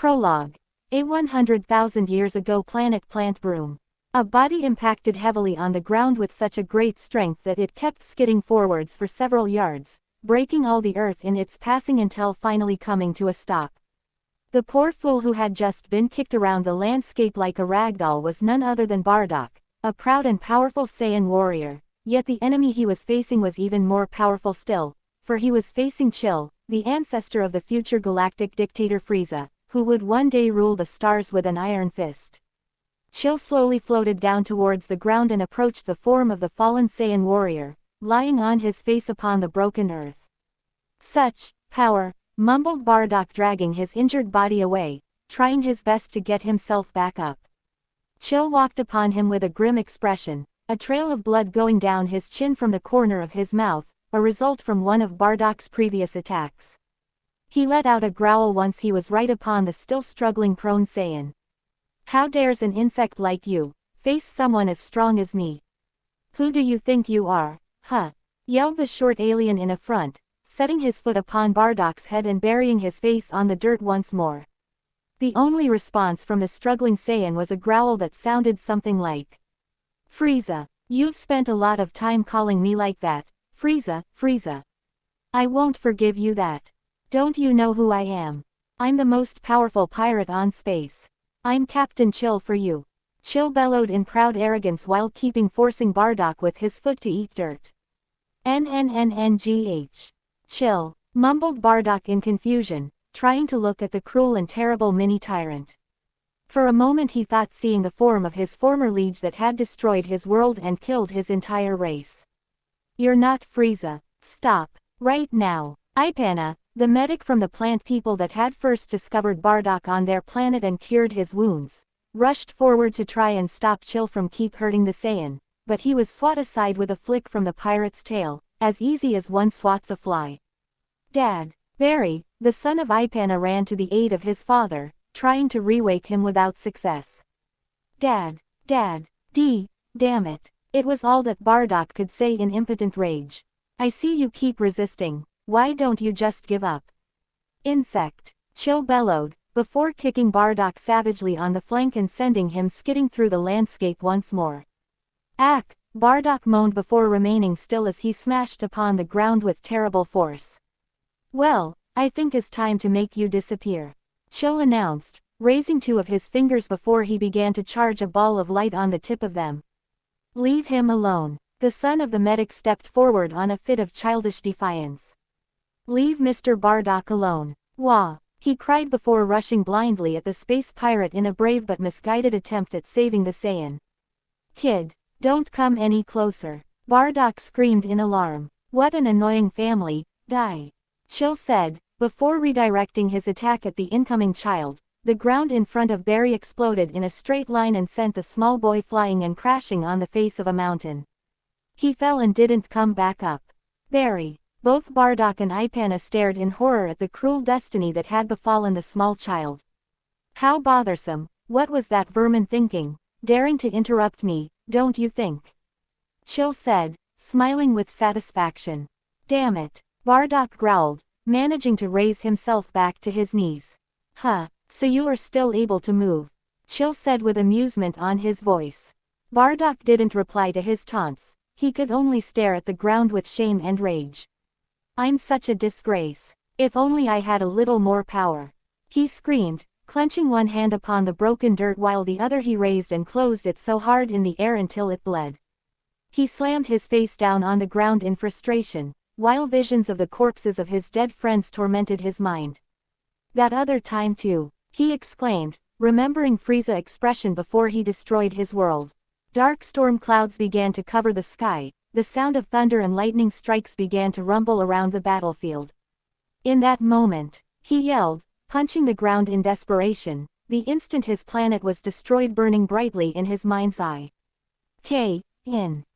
Prologue. A 100,000 years ago plant broom. A body impacted heavily on the ground with such a great strength that it kept skidding forwards for several yards, breaking all the earth in its passing until finally coming to a stop. The poor fool who had just been kicked around the landscape like a ragdoll was none other than Bardock, a proud and powerful Saiyan warrior, yet the enemy he was facing was even more powerful still, for he was facing Chill, the ancestor of the future galactic dictator Frieza, who would one day rule the stars with an iron fist. Chill slowly floated down towards the ground and approached the form of the fallen Saiyan warrior, lying on his face upon the broken earth. Such power, mumbled Bardock, dragging his injured body away, trying his best to get himself back up. Chill walked upon him with a grim expression, a trail of blood going down his chin from the corner of his mouth, a result from one of Bardock's previous attacks. He let out a growl once he was right upon the still struggling prone Saiyan. "How dares an insect like you face someone as strong as me? Who do you think you are, huh?" yelled the short alien in affront, setting his foot upon Bardock's head and burying his face on the dirt once more. The only response from the struggling Saiyan was a growl that sounded something like, "Frieza, you've spent a lot of time calling me like that, Frieza, Frieza. I won't forgive you that. Don't you know who I am? I'm the most powerful pirate on space. I'm Captain Chill for you." Chill bellowed in proud arrogance while forcing Bardock with his foot to eat dirt. "NNNNGH. Chill," mumbled Bardock in confusion, trying to look at the cruel and terrible mini-tyrant. For a moment he thought seeing the form of his former liege that had destroyed his world and killed his entire race. "You're not Frieza. Stop. Right now." Ipana, the medic from the plant people that had first discovered Bardock on their planet and cured his wounds, rushed forward to try and stop Chill from keep hurting the Saiyan, but he was swat aside with a flick from the pirate's tail, as easy as one swats a fly. "Dad!" Barry, the son of Ipana, ran to the aid of his father, trying to re-wake him without success. "Dad! Dad! Damn it!" It was all that Bardock could say in impotent rage. "I see you keep resisting, why don't you just give up?" "Insect!" Chill bellowed, before kicking Bardock savagely on the flank and sending him skidding through the landscape once more. "Ack!" Bardock moaned before remaining still as he smashed upon the ground with terrible force. "Well, I think it's time to make you disappear," Chill announced, raising two of his fingers before he began to charge a ball of light on the tip of them. "Leave him alone." The son of the medic stepped forward on a fit of childish defiance. "Leave Mr. Bardock alone. Wah!" he cried before rushing blindly at the space pirate in a brave but misguided attempt at saving the Saiyan. "Kid, don't come any closer," Bardock screamed in alarm. "What an annoying family, die," Chill said, before redirecting his attack at the incoming child. The ground in front of Barry exploded in a straight line and sent the small boy flying and crashing on the face of a mountain. He fell and didn't come back up. Barry, both Bardock and Ipana stared in horror at the cruel destiny that had befallen the small child. "How bothersome, what was that vermin thinking, daring to interrupt me, don't you think?" Chill said, smiling with satisfaction. "Damn it," Bardock growled, managing to raise himself back to his knees. "Huh, so you are still able to move," Chill said with amusement on his voice. Bardock didn't reply to his taunts, he could only stare at the ground with shame and rage. "I'm such a disgrace. If only I had a little more power," he screamed, clenching one hand upon the broken dirt while the other he raised and closed it so hard in the air until it bled. He slammed his face down on the ground in frustration, while visions of the corpses of his dead friends tormented his mind. "That other time too," he exclaimed, remembering Frieza's expression before he destroyed his world. Dark storm clouds began to cover the sky, the sound of thunder and lightning strikes began to rumble around the battlefield. In that moment, he yelled, punching the ground in desperation, the instant his planet was destroyed, burning brightly in his mind's eye.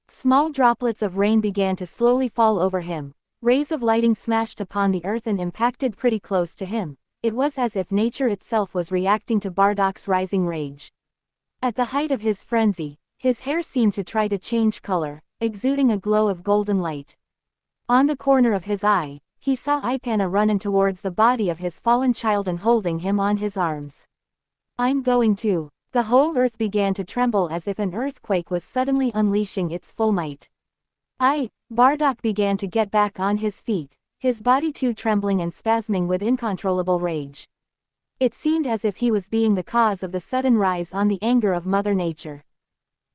Small droplets of rain began to slowly fall over him. Rays of lighting smashed upon the earth and impacted pretty close to him. It was as if nature itself was reacting to Bardock's rising rage. At the height of his frenzy, his hair seemed to try to change color, exuding a glow of golden light. On the corner of his eye, he saw Ipana running towards the body of his fallen child and holding him on his arms. I'm going to. The whole earth began to tremble as if an earthquake was suddenly unleashing its full might. Bardock began to get back on his feet, his body too trembling and spasming with uncontrollable rage. It seemed as if he was being the cause of the sudden rise on the anger of Mother Nature.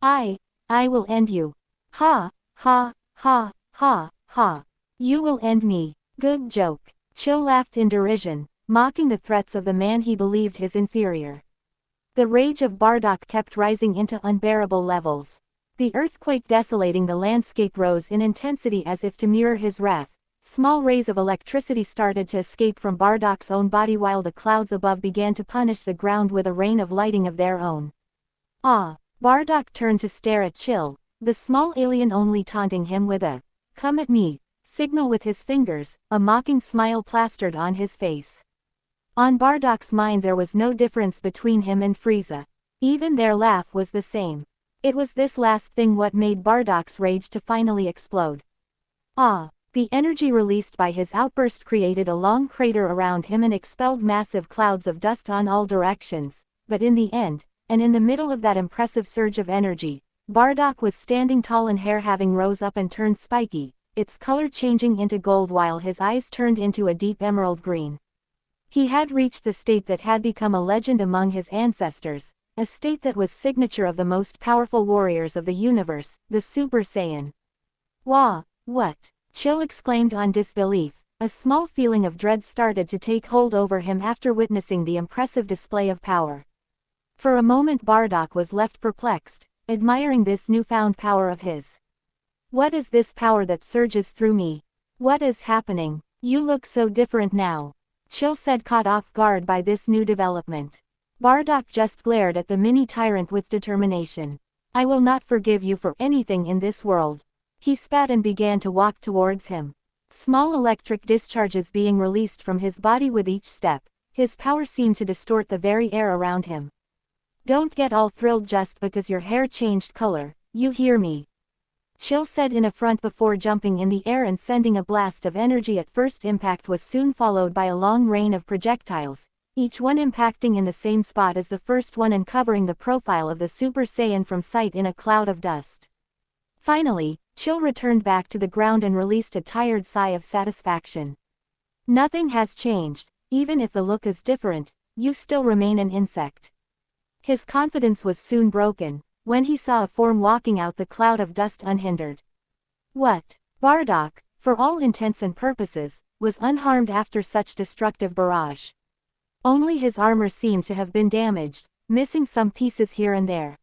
I will end you. Ha, ha, ha, ha, ha. You will end me. Good joke. Chill laughed in derision, mocking the threats of the man he believed his inferior. The rage of Bardock kept rising into unbearable levels. The earthquake desolating the landscape rose in intensity as if to mirror his wrath. Small rays of electricity started to escape from Bardock's own body while the clouds above began to punish the ground with a rain of lightning of their own. Bardock turned to stare at Chill, the small alien only taunting him with a "come at me" signal with his fingers, a mocking smile plastered on his face. On Bardock's mind there was no difference between him and Frieza. Even their laugh was the same. It was this last thing what made Bardock's rage to finally explode. The energy released by his outburst created a long crater around him and expelled massive clouds of dust on all directions, but in the end, and in the middle of that impressive surge of energy, Bardock was standing tall and hair having rose up and turned spiky, its color changing into gold while his eyes turned into a deep emerald green. He had reached the state that had become a legend among his ancestors, a state that was signature of the most powerful warriors of the universe, the Super Saiyan. Wah, what? Chill exclaimed on disbelief. A small feeling of dread started to take hold over him after witnessing the impressive display of power. For a moment Bardock was left perplexed, admiring this newfound power of his. What is this power that surges through me? What is happening? You look so different now. Chill said, caught off guard by this new development. Bardock just glared at the mini tyrant with determination. I will not forgive you for anything in this world. He spat and began to walk towards him. Small electric discharges being released from his body with each step, his power seemed to distort the very air around him. Don't get all thrilled just because your hair changed color, you hear me? Chill said in affront before jumping in the air and sending a blast of energy at first impact was soon followed by a long rain of projectiles, each one impacting in the same spot as the first one and covering the profile of the Super Saiyan from sight in a cloud of dust. Finally, Chill returned back to the ground and released a tired sigh of satisfaction. Nothing has changed, even if the look is different, you still remain an insect. His confidence was soon broken, when he saw a form walking out the cloud of dust unhindered. What? Bardock, for all intents and purposes, was unharmed after such destructive barrage. Only his armor seemed to have been damaged, missing some pieces here and there.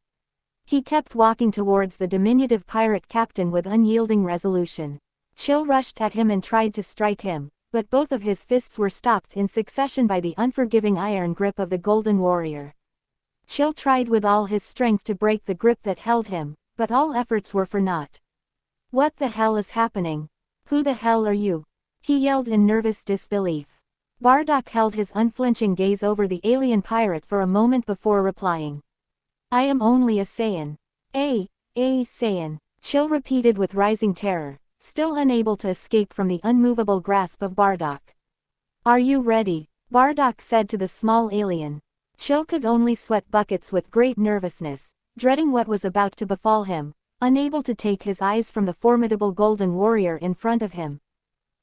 He kept walking towards the diminutive pirate captain with unyielding resolution. Chill rushed at him and tried to strike him, but both of his fists were stopped in succession by the unforgiving iron grip of the Golden Warrior. Chill tried with all his strength to break the grip that held him, but all efforts were for naught. What the hell is happening? Who the hell are you? He yelled in nervous disbelief. Bardock held his unflinching gaze over the alien pirate for a moment before replying. I am only a Saiyan. A Saiyan, Chill repeated with rising terror, still unable to escape from the unmovable grasp of Bardock. Are you ready? Bardock said to the small alien. Chill could only sweat buckets with great nervousness, dreading what was about to befall him, unable to take his eyes from the formidable Golden Warrior in front of him.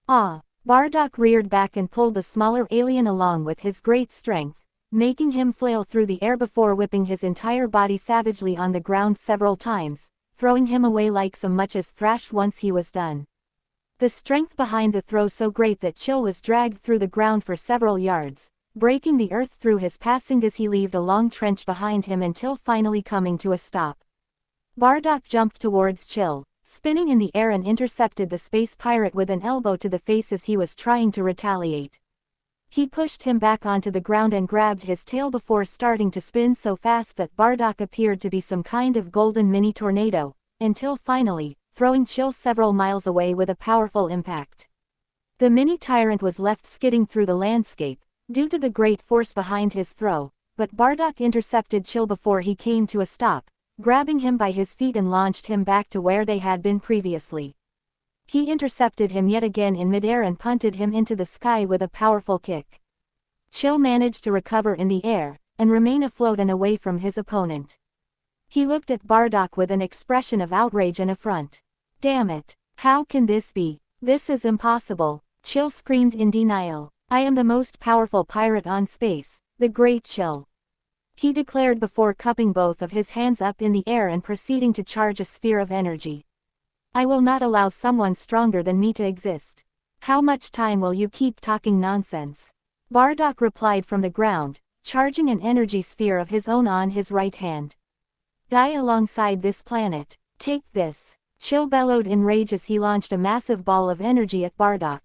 Bardock reared back and pulled the smaller alien along with his great strength, making him flail through the air before whipping his entire body savagely on the ground several times, throwing him away like so much as thrashed once he was done. The strength behind the throw so great that Chill was dragged through the ground for several yards, breaking the earth through his passing as he leaved a long trench behind him until finally coming to a stop. Bardock jumped towards Chill, spinning in the air and intercepted the space pirate with an elbow to the face as he was trying to retaliate. He pushed him back onto the ground and grabbed his tail before starting to spin so fast that Bardock appeared to be some kind of golden mini tornado, until finally, throwing Chill several miles away with a powerful impact. The mini tyrant was left skidding through the landscape, due to the great force behind his throw, but Bardock intercepted Chill before he came to a stop, grabbing him by his feet and launched him back to where they had been previously. He intercepted him yet again in midair and punted him into the sky with a powerful kick. Chill managed to recover in the air, and remain afloat and away from his opponent. He looked at Bardock with an expression of outrage and affront. "Damn it! How can this be? This is impossible!" Chill screamed in denial. "I am the most powerful pirate on space, the Great Chill," he declared before cupping both of his hands up in the air and proceeding to charge a sphere of energy. "I will not allow someone stronger than me to exist. How much time will you keep talking nonsense?" Bardock replied from the ground, charging an energy sphere of his own on his right hand. "Die alongside this planet. Take this." Chill bellowed in rage as he launched a massive ball of energy at Bardock.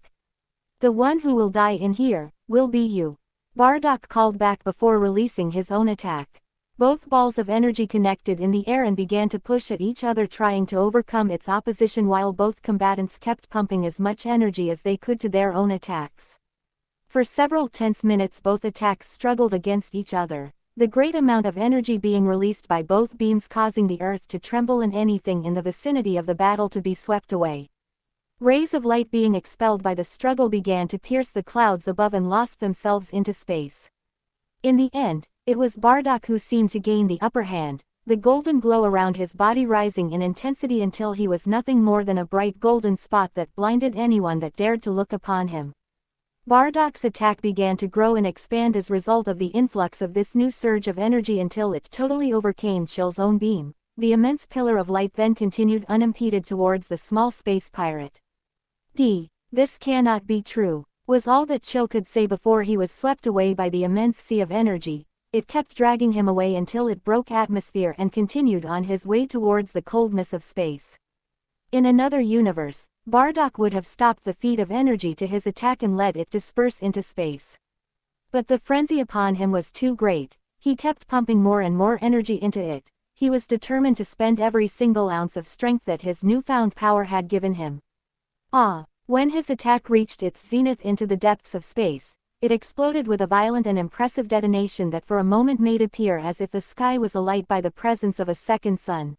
"The one who will die in here, will be you," Bardock called back before releasing his own attack. Both balls of energy connected in the air and began to push at each other, trying to overcome its opposition, while both combatants kept pumping as much energy as they could to their own attacks. For several tense minutes both attacks struggled against each other, the great amount of energy being released by both beams causing the earth to tremble and anything in the vicinity of the battle to be swept away. Rays of light being expelled by the struggle began to pierce the clouds above and lost themselves into space. In the end, it was Bardock who seemed to gain the upper hand, the golden glow around his body rising in intensity until he was nothing more than a bright golden spot that blinded anyone that dared to look upon him. Bardock's attack began to grow and expand as a result of the influx of this new surge of energy until it totally overcame Chill's own beam. The immense pillar of light then continued unimpeded towards the small space pirate. This cannot be true," was all that Chill could say before he was swept away by the immense sea of energy. It kept dragging him away until it broke atmosphere and continued on his way towards the coldness of space. In another universe, Bardock would have stopped the feed of energy to his attack and let it disperse into space. But the frenzy upon him was too great. He kept pumping more and more energy into it. He was determined to spend every single ounce of strength that his newfound power had given him. When his attack reached its zenith into the depths of space, it exploded with a violent and impressive detonation that for a moment made appear as if the sky was alight by the presence of a second sun.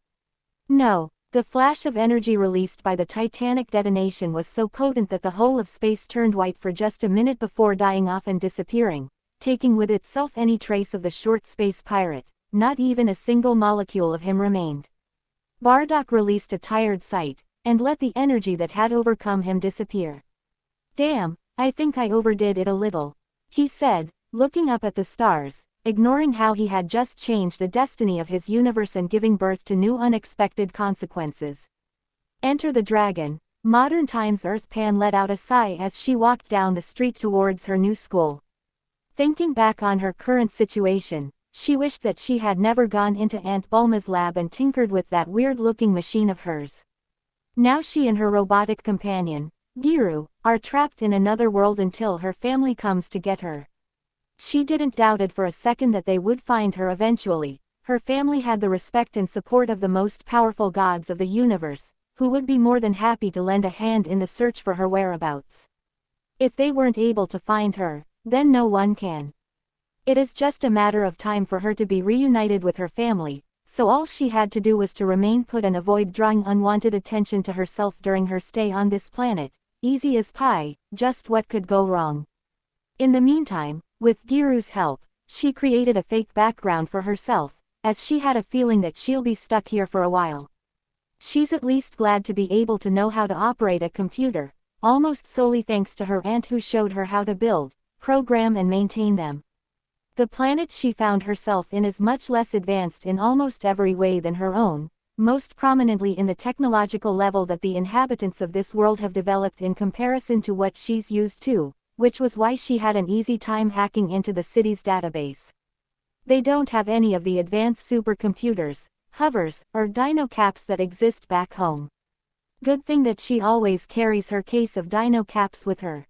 No, the flash of energy released by the titanic detonation was so potent that the whole of space turned white for just a minute before dying off and disappearing, taking with itself any trace of the short space pirate. Not even a single molecule of him remained. Bardock released a tired sigh, and let the energy that had overcome him disappear. "Damn, I think I overdid it a little," he said, looking up at the stars, ignoring how he had just changed the destiny of his universe and giving birth to new unexpected consequences. Enter the dragon. Modern times Earth Pan let out a sigh as she walked down the street towards her new school. Thinking back on her current situation, she wished that she had never gone into Aunt Bulma's lab and tinkered with that weird-looking machine of hers. Now she and her robotic companion, Giru, are trapped in another world until her family comes to get her. She didn't doubt it for a second that they would find her eventually. Her family had the respect and support of the most powerful gods of the universe, who would be more than happy to lend a hand in the search for her whereabouts. If they weren't able to find her, then no one can. It is just a matter of time for her to be reunited with her family, so all she had to do was to remain put and avoid drawing unwanted attention to herself during her stay on this planet. Easy as pie, just what could go wrong? In the meantime, with Giru's help, she created a fake background for herself, as she had a feeling that she'll be stuck here for a while. She's at least glad to be able to know how to operate a computer, almost solely thanks to her aunt who showed her how to build, program and maintain them. The planet she found herself in is much less advanced in almost every way than her own, most prominently in the technological level that the inhabitants of this world have developed in comparison to what she's used to, which was why she had an easy time hacking into the city's database. They don't have any of the advanced supercomputers, hovers, or dino caps that exist back home. Good thing that she always carries her case of dino caps with her.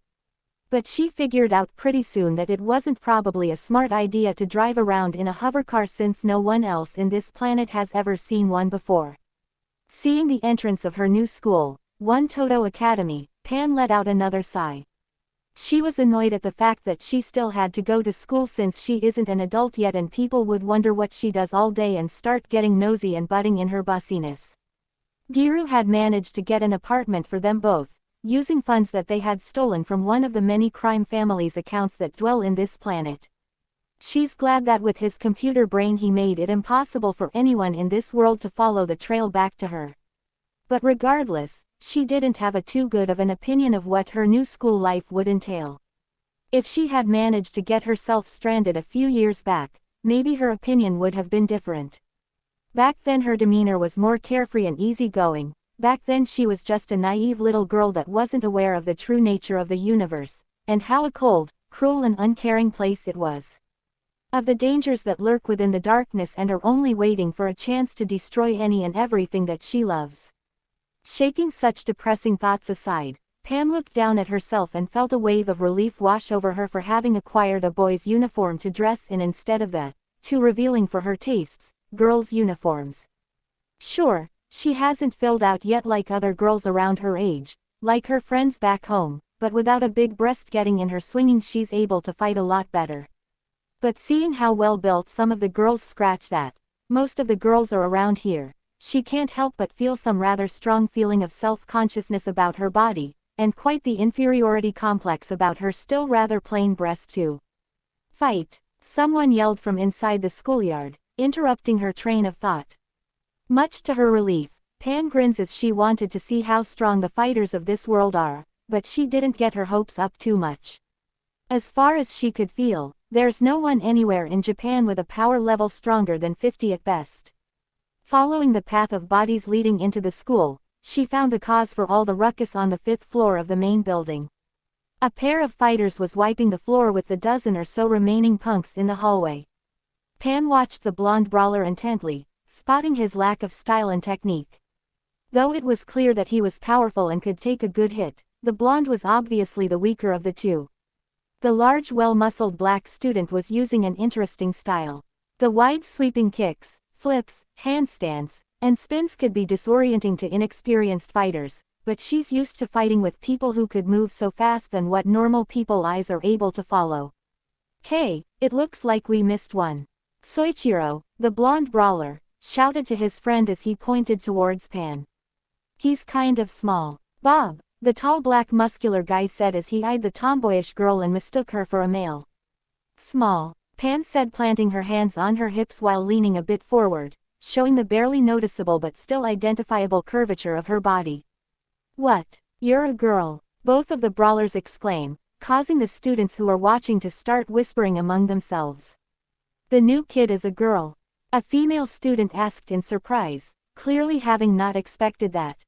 But she figured out pretty soon that it wasn't probably a smart idea to drive around in a hovercar since no one else in this planet has ever seen one before. Seeing the entrance of her new school, One Toto Academy, Pan let out another sigh. She was annoyed at the fact that she still had to go to school since she isn't an adult yet and people would wonder what she does all day and start getting nosy and butting in her bussiness. Giru had managed to get an apartment for them both, using funds that they had stolen from one of the many crime families' accounts that dwell in this planet. She's glad that with his computer brain he made it impossible for anyone in this world to follow the trail back to her. But regardless, she didn't have a too good of an opinion of what her new school life would entail. If she had managed to get herself stranded a few years back, maybe her opinion would have been different. Back then her demeanor was more carefree and easygoing. Back then she was just a naive little girl that wasn't aware of the true nature of the universe, and how a cold, cruel and uncaring place it was. Of the dangers that lurk within the darkness and are only waiting for a chance to destroy any and everything that she loves. Shaking such depressing thoughts aside, Pam looked down at herself and felt a wave of relief wash over her for having acquired a boy's uniform to dress in instead of the, too revealing for her tastes, girls' uniforms. Sure, she hasn't filled out yet like other girls around her age, like her friends back home, but without a big breast getting in her swinging she's able to fight a lot better. But seeing how well built some of the girls scratch that, most of the girls are around here, she can't help but feel some rather strong feeling of self-consciousness about her body, and quite the inferiority complex about her still rather plain breast too. Fight! Someone yelled from inside the schoolyard, interrupting her train of thought. Much to her relief, Pan grins as she wanted to see how strong the fighters of this world are, but she didn't get her hopes up too much. As far as she could feel, there's no one anywhere in Japan with a power level stronger than 50 at best. Following the path of bodies leading into the school, she found the cause for all the ruckus on the 5th floor of the main building. A pair of fighters was wiping the floor with the dozen or so remaining punks in the hallway. Pan watched the blonde brawler intently, spotting his lack of style and technique. Though it was clear that he was powerful and could take a good hit, the blonde was obviously the weaker of the two. The large well-muscled black student was using an interesting style. The wide sweeping kicks, flips, handstands, and spins could be disorienting to inexperienced fighters, but she's used to fighting with people who could move so fast than what normal people's eyes are able to follow. Hey, it looks like we missed one. Soichiro, the blonde brawler, shouted to his friend as he pointed towards Pan. He's kind of small. Bob, the tall black muscular guy said as he eyed the tomboyish girl and mistook her for a male. Small, Pan said, planting her hands on her hips while leaning a bit forward, showing the barely noticeable but still identifiable curvature of her body. What? You're a girl, both of the brawlers exclaim, causing the students who are watching to start whispering among themselves. The new kid is a girl. A female student asked in surprise, clearly having not expected that.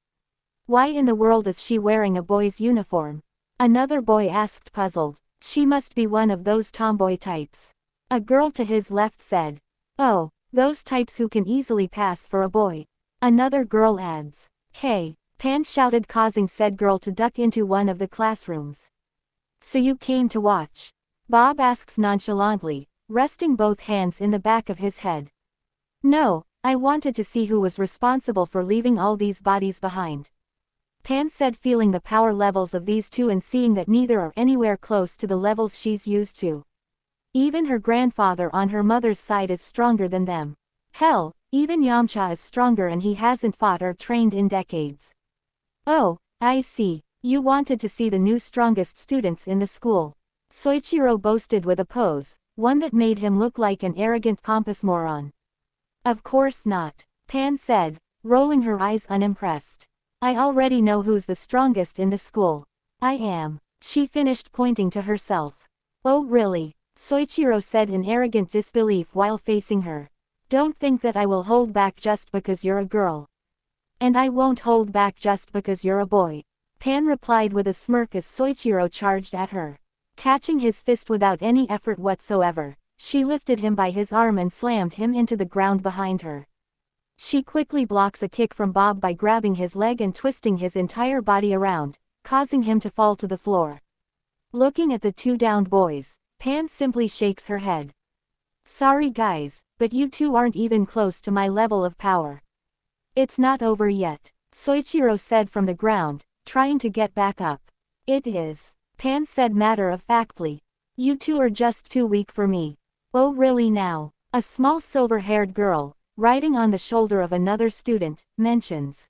Why in the world is she wearing a boy's uniform? Another boy asked, puzzled. She must be one of those tomboy types. A girl to his left said. Oh, those types who can easily pass for a boy. Another girl adds. Hey, Pan shouted, causing said girl to duck into one of the classrooms. So you came to watch? Bob asks nonchalantly, resting both hands in the back of his head. No, I wanted to see who was responsible for leaving all these bodies behind. Pan said, feeling the power levels of these two and seeing that neither are anywhere close to the levels she's used to. Even her grandfather on her mother's side is stronger than them. Hell, even Yamcha is stronger and he hasn't fought or trained in decades. Oh, I see, you wanted to see the new strongest students in the school. Soichiro boasted with a pose, one that made him look like an arrogant pompous moron. Of course not, Pan said, rolling her eyes unimpressed. I already know who's the strongest in the school. I am, she finished, pointing to herself. Oh really? Soichiro said in arrogant disbelief while facing her. Don't think that I will hold back just because you're a girl. And I won't hold back just because you're a boy. Pan replied with a smirk as Soichiro charged at her. Catching his fist without any effort whatsoever, she lifted him by his arm and slammed him into the ground behind her. She quickly blocks a kick from Bob by grabbing his leg and twisting his entire body around, causing him to fall to the floor. Looking at the two downed boys, Pan simply shakes her head. Sorry guys, but you two aren't even close to my level of power. It's not over yet, Soichiro said from the ground, trying to get back up. It is, Pan said matter-of-factly. You two are just too weak for me. Oh really now? A small silver-haired girl, riding on the shoulder of another student, mentions.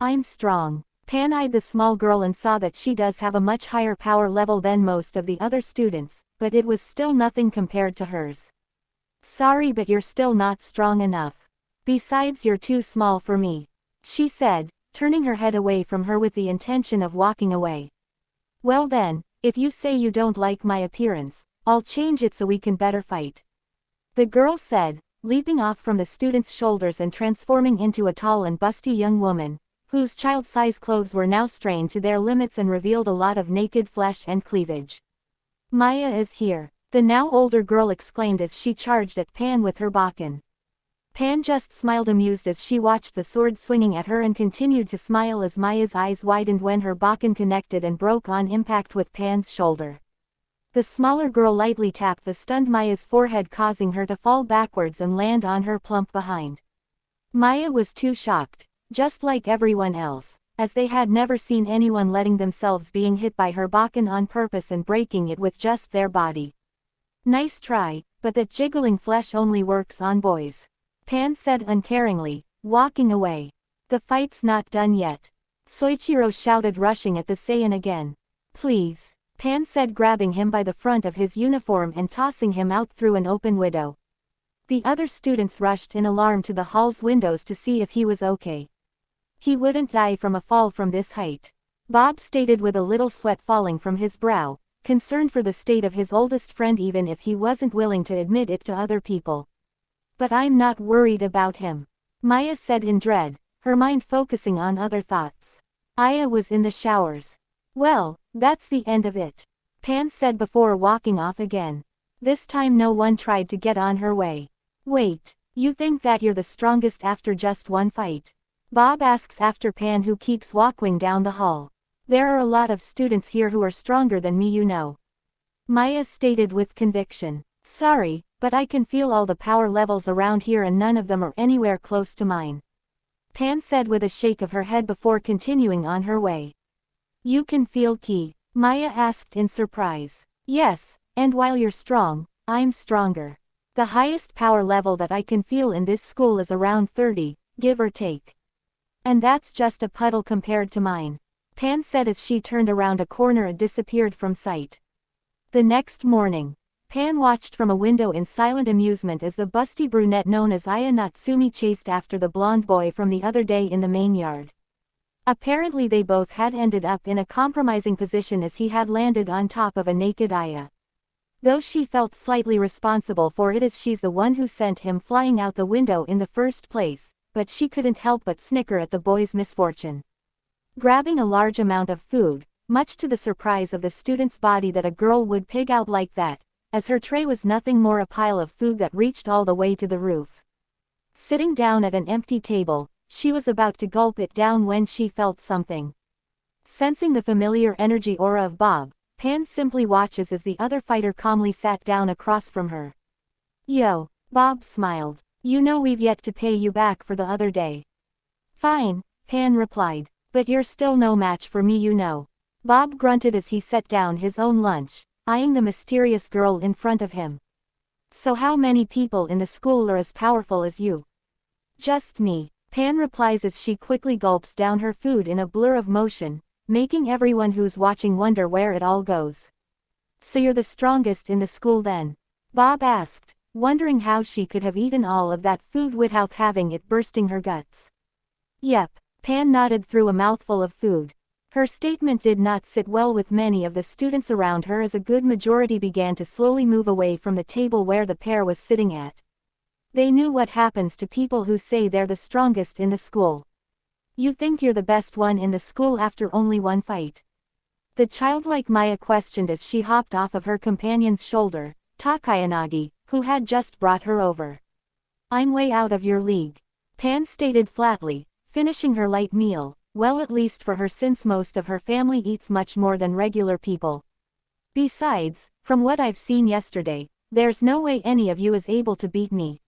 I'm strong. Pan eyed the small girl and saw that she does have a much higher power level than most of the other students, but it was still nothing compared to hers. Sorry, but you're still not strong enough. Besides, you're too small for me, she said, turning her head away from her with the intention of walking away. Well then, if you say you don't like my appearance, I'll change it so we can better fight, the girl said, leaping off from the student's shoulders and transforming into a tall and busty young woman, whose child-size clothes were now strained to their limits and revealed a lot of naked flesh and cleavage. Maya is here, the now older girl exclaimed as she charged at Pan with her bakken. Pan just smiled amused as she watched the sword swinging at her and continued to smile as Maya's eyes widened when her bakken connected and broke on impact with Pan's shoulder. The smaller girl lightly tapped the stunned Maya's forehead, causing her to fall backwards and land on her plump behind. Maya was too shocked, just like everyone else, as they had never seen anyone letting themselves being hit by her bakken on purpose and breaking it with just their body. Nice try, but that jiggling flesh only works on boys, Pan said uncaringly, walking away. The fight's not done yet, Soichiro shouted, rushing at the Saiyan again. Please, Pan said, grabbing him by the front of his uniform and tossing him out through an open window. The other students rushed in alarm to the hall's windows to see if he was okay. He wouldn't die from a fall from this height, Bob stated with a little sweat falling from his brow, concerned for the state of his oldest friend even if he wasn't willing to admit it to other people. But I'm not worried about him, Maya said in dread, her mind focusing on other thoughts. Aya was in the showers. Well, that's the end of it, Pan said before walking off again. This time no one tried to get on her way. Wait, you think that you're the strongest after just one fight? Bob asks after Pan, who keeps walking down the hall. There are a lot of students here who are stronger than me, you know, Maya stated with conviction. Sorry, but I can feel all the power levels around here and none of them are anywhere close to mine, Pan said with a shake of her head before continuing on her way. You can feel ki? Maya asked in surprise. Yes, and while you're strong, I'm stronger. The highest power level that I can feel in this school is around 30, give or take. And that's just a puddle compared to mine, Pan said as she turned around a corner and disappeared from sight. The next morning, Pan watched from a window in silent amusement as the busty brunette known as Aya Natsumi chased after the blonde boy from the other day in the main yard. Apparently they both had ended up in a compromising position as he had landed on top of a naked Aya. Though she felt slightly responsible for it as she's the one who sent him flying out the window in the first place, but she couldn't help but snicker at the boy's misfortune. Grabbing a large amount of food, much to the surprise of the student's body that a girl would pig out like that, as her tray was nothing more a pile of food that reached all the way to the roof. Sitting down at an empty table, she was about to gulp it down when she felt something. Sensing the familiar energy aura of Bob, Pan simply watches as the other fighter calmly sat down across from her. Yo, Bob smiled. You know we've yet to pay you back for the other day. Fine, Pan replied, but you're still no match for me, you know. Bob grunted as he set down his own lunch, eyeing the mysterious girl in front of him. So how many people in the school are as powerful as you? Just me, Pan replies as she quickly gulps down her food in a blur of motion, making everyone who's watching wonder where it all goes. So you're the strongest in the school then? Bob asked, wondering how she could have eaten all of that food without having it bursting her guts. Yep, Pan nodded through a mouthful of food. Her statement did not sit well with many of the students around her as a good majority began to slowly move away from the table where the pair was sitting at. They knew what happens to people who say they're the strongest in the school. You think you're the best one in the school after only one fight? The childlike Maya questioned as she hopped off of her companion's shoulder, Takayanagi, who had just brought her over. I'm way out of your league, Pan stated flatly, finishing her light meal, well at least for her since most of her family eats much more than regular people. Besides, from what I've seen yesterday, there's no way any of you is able to beat me.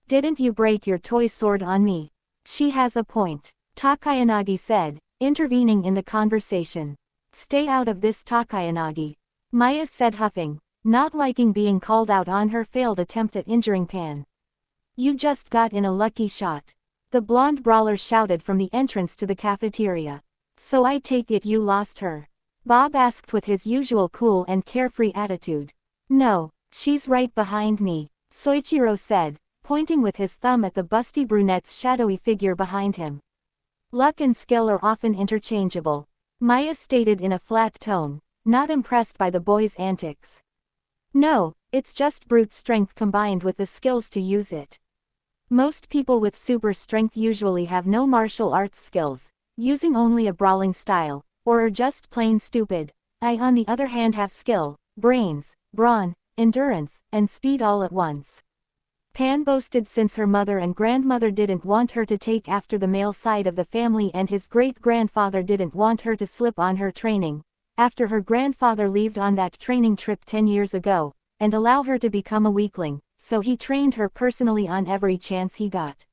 Didn't you break your toy sword on me? She has a point, Takayanagi said, intervening in the conversation. Stay out of this, Takayanagi, Maya said, huffing, not liking being called out on her failed attempt at injuring Pan. You just got in a lucky shot. the blonde brawler shouted from the entrance to the cafeteria. So I take it you lost her? Bob asked with his usual cool and carefree attitude. No, she's right behind me, Soichiro said, pointing with his thumb at the busty brunette's shadowy figure behind him. Luck and skill are often interchangeable, Maya stated in a flat tone, not impressed by the boy's antics. No, it's just brute strength combined with the skills to use it. Most people with super strength usually have no martial arts skills, using only a brawling style, or are just plain stupid. I on the other hand have skill, brains, brawn, endurance, and speed all at once. Pan boasted since her mother and grandmother didn't want her to take after the male side of the family and his great-grandfather didn't want her to slip on her training, after her grandfather left on that training trip 10 years ago, and allow her to become a weakling, so he trained her personally on every chance he got.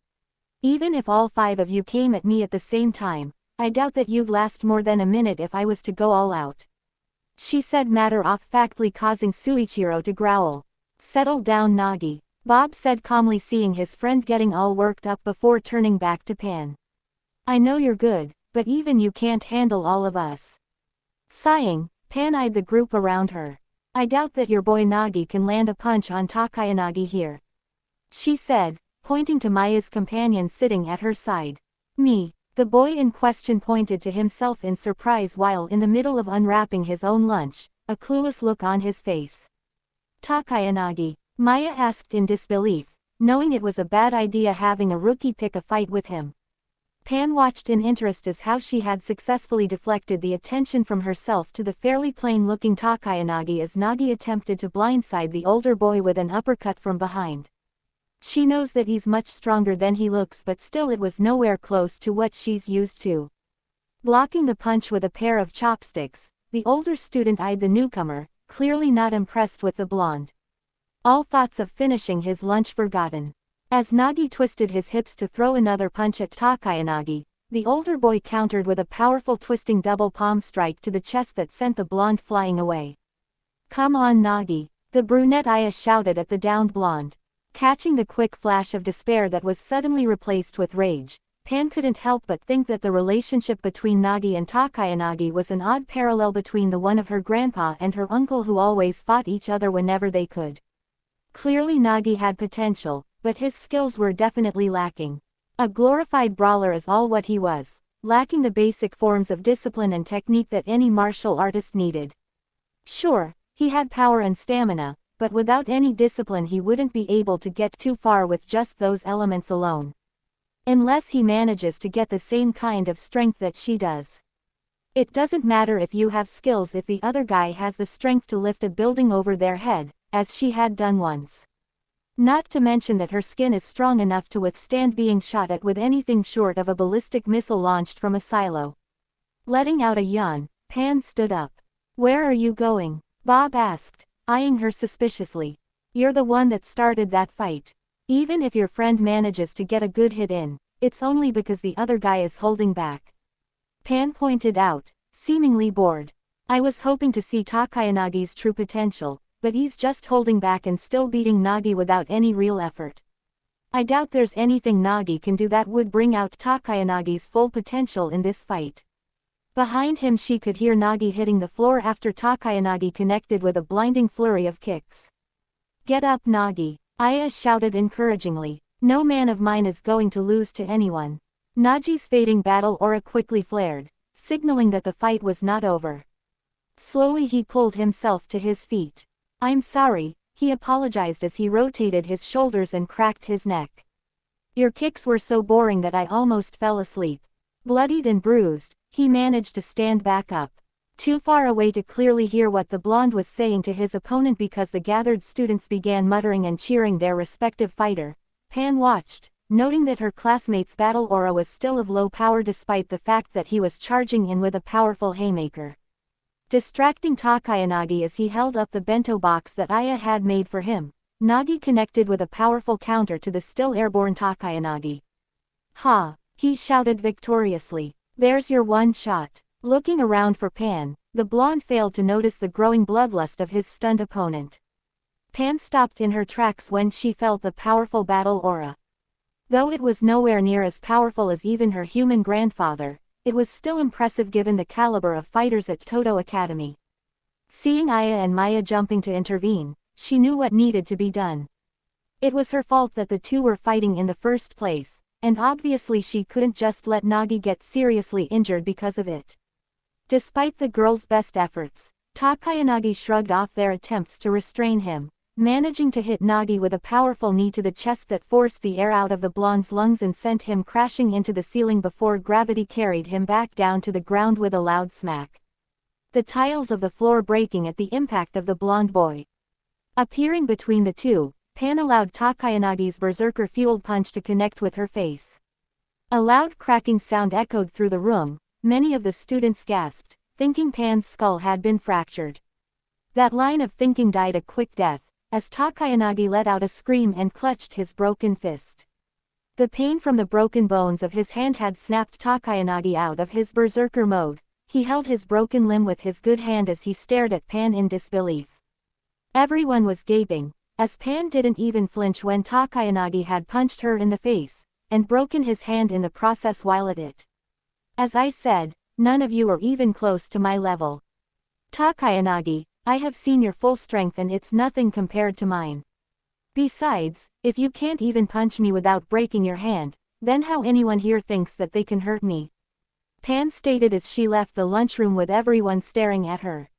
Even if all 5 of you came at me at the same time, I doubt that you'd last more than a minute if I was to go all out. She said matter-of-factly, causing Soichiro to growl. Settle down, Nagi, Bob said calmly, seeing his friend getting all worked up before turning back to Pan. I know you're good, but even you can't handle all of us. Sighing, Pan eyed the group around her. I doubt that your boy Nagi can land a punch on Takayanagi here, she said, pointing to Maya's companion sitting at her side. Me, the boy in question pointed to himself in surprise while in the middle of unwrapping his own lunch, a clueless look on his face. Takayanagi, Maya asked in disbelief, knowing it was a bad idea having a rookie pick a fight with him. Pan watched in interest as how she had successfully deflected the attention from herself to the fairly plain-looking Takayanagi as Nagi attempted to blindside the older boy with an uppercut from behind. She knows that he's much stronger than he looks, but still it was nowhere close to what she's used to. Blocking the punch with a pair of chopsticks, the older student eyed the newcomer, clearly not impressed with the blonde. All thoughts of finishing his lunch forgotten. As Nagi twisted his hips to throw another punch at Takayanagi, the older boy countered with a powerful twisting double palm strike to the chest that sent the blonde flying away. Come on, Nagi, the brunette Aya shouted at the downed blonde. Catching the quick flash of despair that was suddenly replaced with rage, Pan couldn't help but think that the relationship between Nagi and Takayanagi was an odd parallel between the one of her grandpa and her uncle, who always fought each other whenever they could. Clearly Nagi had potential, but his skills were definitely lacking. A glorified brawler is all what he was, lacking the basic forms of discipline and technique that any martial artist needed. Sure, he had power and stamina, but without any discipline he wouldn't be able to get too far with just those elements alone. Unless he manages to get the same kind of strength that she does. It doesn't matter if you have skills if the other guy has the strength to lift a building over their head, as she had done once. Not to mention that her skin is strong enough to withstand being shot at with anything short of a ballistic missile launched from a silo. Letting out a yawn, Pan stood up. Where are you going? Bob asked, eyeing her suspiciously. You're the one that started that fight. Even if your friend manages to get a good hit in, it's only because the other guy is holding back. Pan pointed out, seemingly bored. I was hoping to see Takayanagi's true potential, but he's just holding back and still beating Nagi without any real effort. I doubt there's anything Nagi can do that would bring out Takayanagi's full potential in this fight. Behind him she could hear Nagi hitting the floor after Takayanagi connected with a blinding flurry of kicks. Get up, Nagi, Aya shouted encouragingly. No man of mine is going to lose to anyone. Nagi's fading battle aura quickly flared, signaling that the fight was not over. Slowly he pulled himself to his feet. I'm sorry, he apologized as he rotated his shoulders and cracked his neck. Your kicks were so boring that I almost fell asleep. Bloodied and bruised, he managed to stand back up. Too far away to clearly hear what the blonde was saying to his opponent because the gathered students began muttering and cheering their respective fighter. Pan watched, noting that her classmate's battle aura was still of low power despite the fact that he was charging in with a powerful haymaker. Distracting Takayanagi as he held up the bento box that Aya had made for him, Nagi connected with a powerful counter to the still airborne Takayanagi. Ha! He shouted victoriously. There's your one shot. Looking around for Pan, the blonde failed to notice the growing bloodlust of his stunned opponent. Pan stopped in her tracks when she felt the powerful battle aura. Though it was nowhere near as powerful as even her human grandfather, it was still impressive given the caliber of fighters at Toto Academy. Seeing Aya and Maya jumping to intervene, she knew what needed to be done. It was her fault that the two were fighting in the first place, and obviously she couldn't just let Nagi get seriously injured because of it. Despite the girl's best efforts, Takayanagi shrugged off their attempts to restrain him, managing to hit Nagi with a powerful knee to the chest that forced the air out of the blonde's lungs and sent him crashing into the ceiling before gravity carried him back down to the ground with a loud smack. The tiles of the floor breaking at the impact of the blonde boy. Appearing between the two, Pan allowed Takayanagi's berserker-fueled punch to connect with her face. A loud cracking sound echoed through the room. Many of the students gasped, thinking Pan's skull had been fractured. That line of thinking died a quick death, as Takayanagi let out a scream and clutched his broken fist. The pain from the broken bones of his hand had snapped Takayanagi out of his berserker mode. He held his broken limb with his good hand as he stared at Pan in disbelief. Everyone was gaping, as Pan didn't even flinch when Takayanagi had punched her in the face, and broken his hand in the process while at it. As I said, none of you are even close to my level. Takayanagi, I have seen your full strength and it's nothing compared to mine. Besides, if you can't even punch me without breaking your hand, then how anyone here thinks that they can hurt me? Pan stated as she left the lunchroom with everyone staring at her.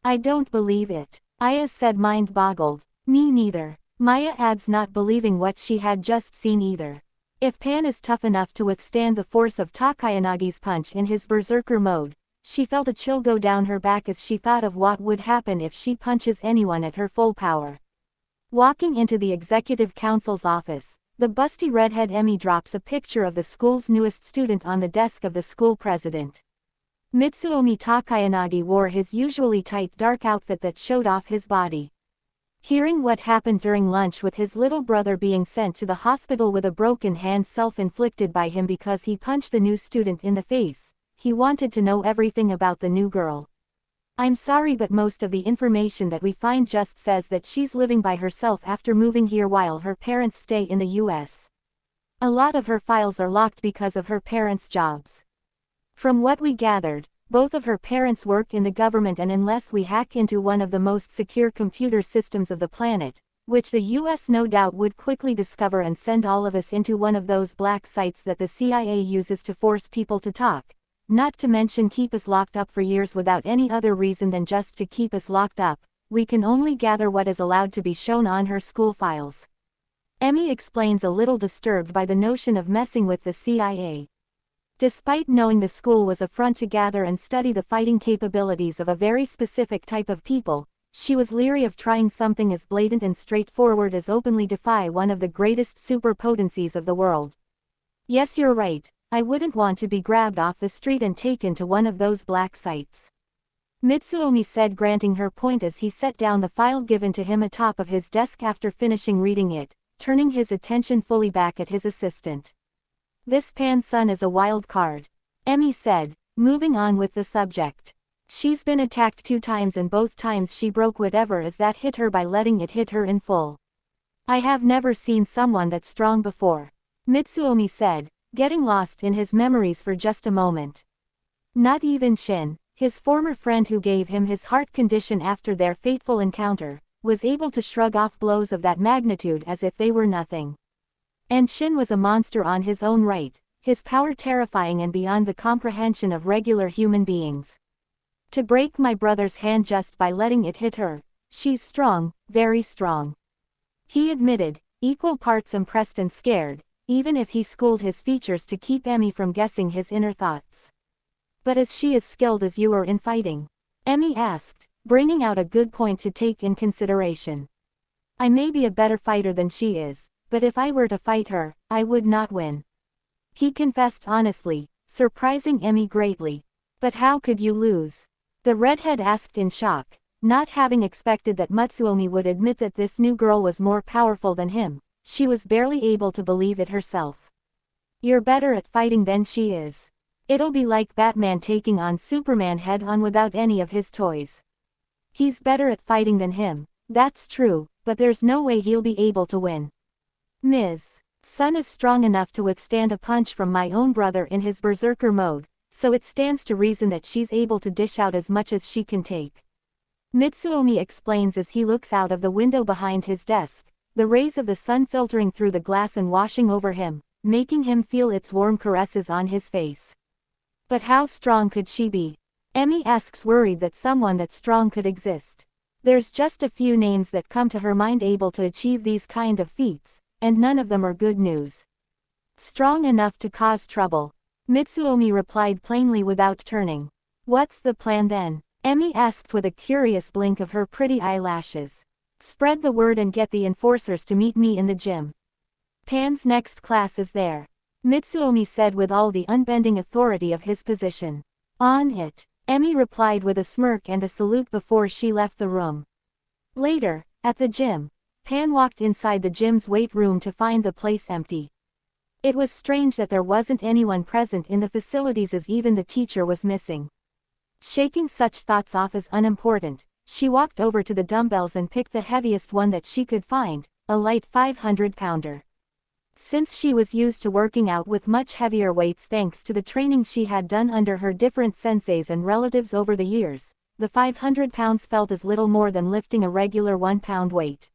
I don't believe it, Aya said, mind-boggled. Me neither, Maya adds, not believing what she had just seen either. If Pan is tough enough to withstand the force of Takayanagi's punch in his berserker mode, she felt a chill go down her back as she thought of what would happen if she punches anyone at her full power. Walking into the executive council's office, the busty redhead Emmy drops a picture of the school's newest student on the desk of the school president. Mitsuomi Takayanagi wore his usually tight dark outfit that showed off his body. Hearing what happened during lunch with his little brother being sent to the hospital with a broken hand self-inflicted by him because he punched the new student in the face, he wanted to know everything about the new girl. I'm sorry, but most of the information that we find just says that she's living by herself after moving here while her parents stay in the US. A lot of her files are locked because of her parents' jobs. From what we gathered, both of her parents work in the government, and unless we hack into one of the most secure computer systems of the planet, which the US no doubt would quickly discover and send all of us into one of those black sites that the CIA uses to force people to talk, not to mention keep us locked up for years without any other reason than just to keep us locked up, we can only gather what is allowed to be shown on her school files. Emmy explains, a little disturbed by the notion of messing with the CIA. Despite knowing the school was a front to gather and study the fighting capabilities of a very specific type of people, she was leery of trying something as blatant and straightforward as openly defy one of the greatest superpotencies of the world. Yes, you're right, I wouldn't want to be grabbed off the street and taken to one of those black sites. Mitsuomi said, granting her point as he set down the file given to him atop of his desk after finishing reading it, turning his attention fully back at his assistant. This Pan-san is a wild card, Emmy said, moving on with the subject. She's been attacked 2 times and both times she broke whatever is that hit her by letting it hit her in full. I have never seen someone that strong before, Mitsuomi said, getting lost in his memories for just a moment. Not even Shin, his former friend who gave him his heart condition after their fateful encounter, was able to shrug off blows of that magnitude as if they were nothing. And Shin was a monster on his own right, his power terrifying and beyond the comprehension of regular human beings. To break my brother's hand just by letting it hit her, she's strong, very strong. He admitted, equal parts impressed and scared, even if he schooled his features to keep Emmy from guessing his inner thoughts. But is she as skilled as you are in fighting? Emmy asked, bringing out a good point to take in consideration. I may be a better fighter than she is, but if I were to fight her, I would not win. He confessed honestly, surprising Emmy greatly. But how could you lose? The redhead asked in shock, not having expected that Mitsuomi would admit that this new girl was more powerful than him. She was barely able to believe it herself. You're better at fighting than she is. It'll be like Batman taking on Superman head-on without any of his toys. He's better at fighting than him, that's true, but there's no way he'll be able to win. Ms. Sun is strong enough to withstand a punch from my own brother in his berserker mode, so it stands to reason that she's able to dish out as much as she can take. Mitsuomi explains as he looks out of the window behind his desk, the rays of the sun filtering through the glass and washing over him, making him feel its warm caresses on his face. But how strong could she be? Emmy asks, worried that someone that strong could exist. There's just a few names that come to her mind able to achieve these kind of feats, and none of them are good news. Strong enough to cause trouble. Mitsuomi replied plainly without turning. What's the plan then? Emmy asked with a curious blink of her pretty eyelashes. Spread the word and get the enforcers to meet me in the gym. Pan's next class is there. Mitsuomi said with all the unbending authority of his position. On it. Emmy replied with a smirk and a salute before she left the room. Later, at the gym, Pan walked inside the gym's weight room to find the place empty. It was strange that there wasn't anyone present in the facilities, as even the teacher was missing. Shaking such thoughts off as unimportant, she walked over to the dumbbells and picked the heaviest one that she could find, a light 500-pounder. Since she was used to working out with much heavier weights thanks to the training she had done under her different senseis and relatives over the years, the 500 pounds felt as little more than lifting a regular 1-pound weight.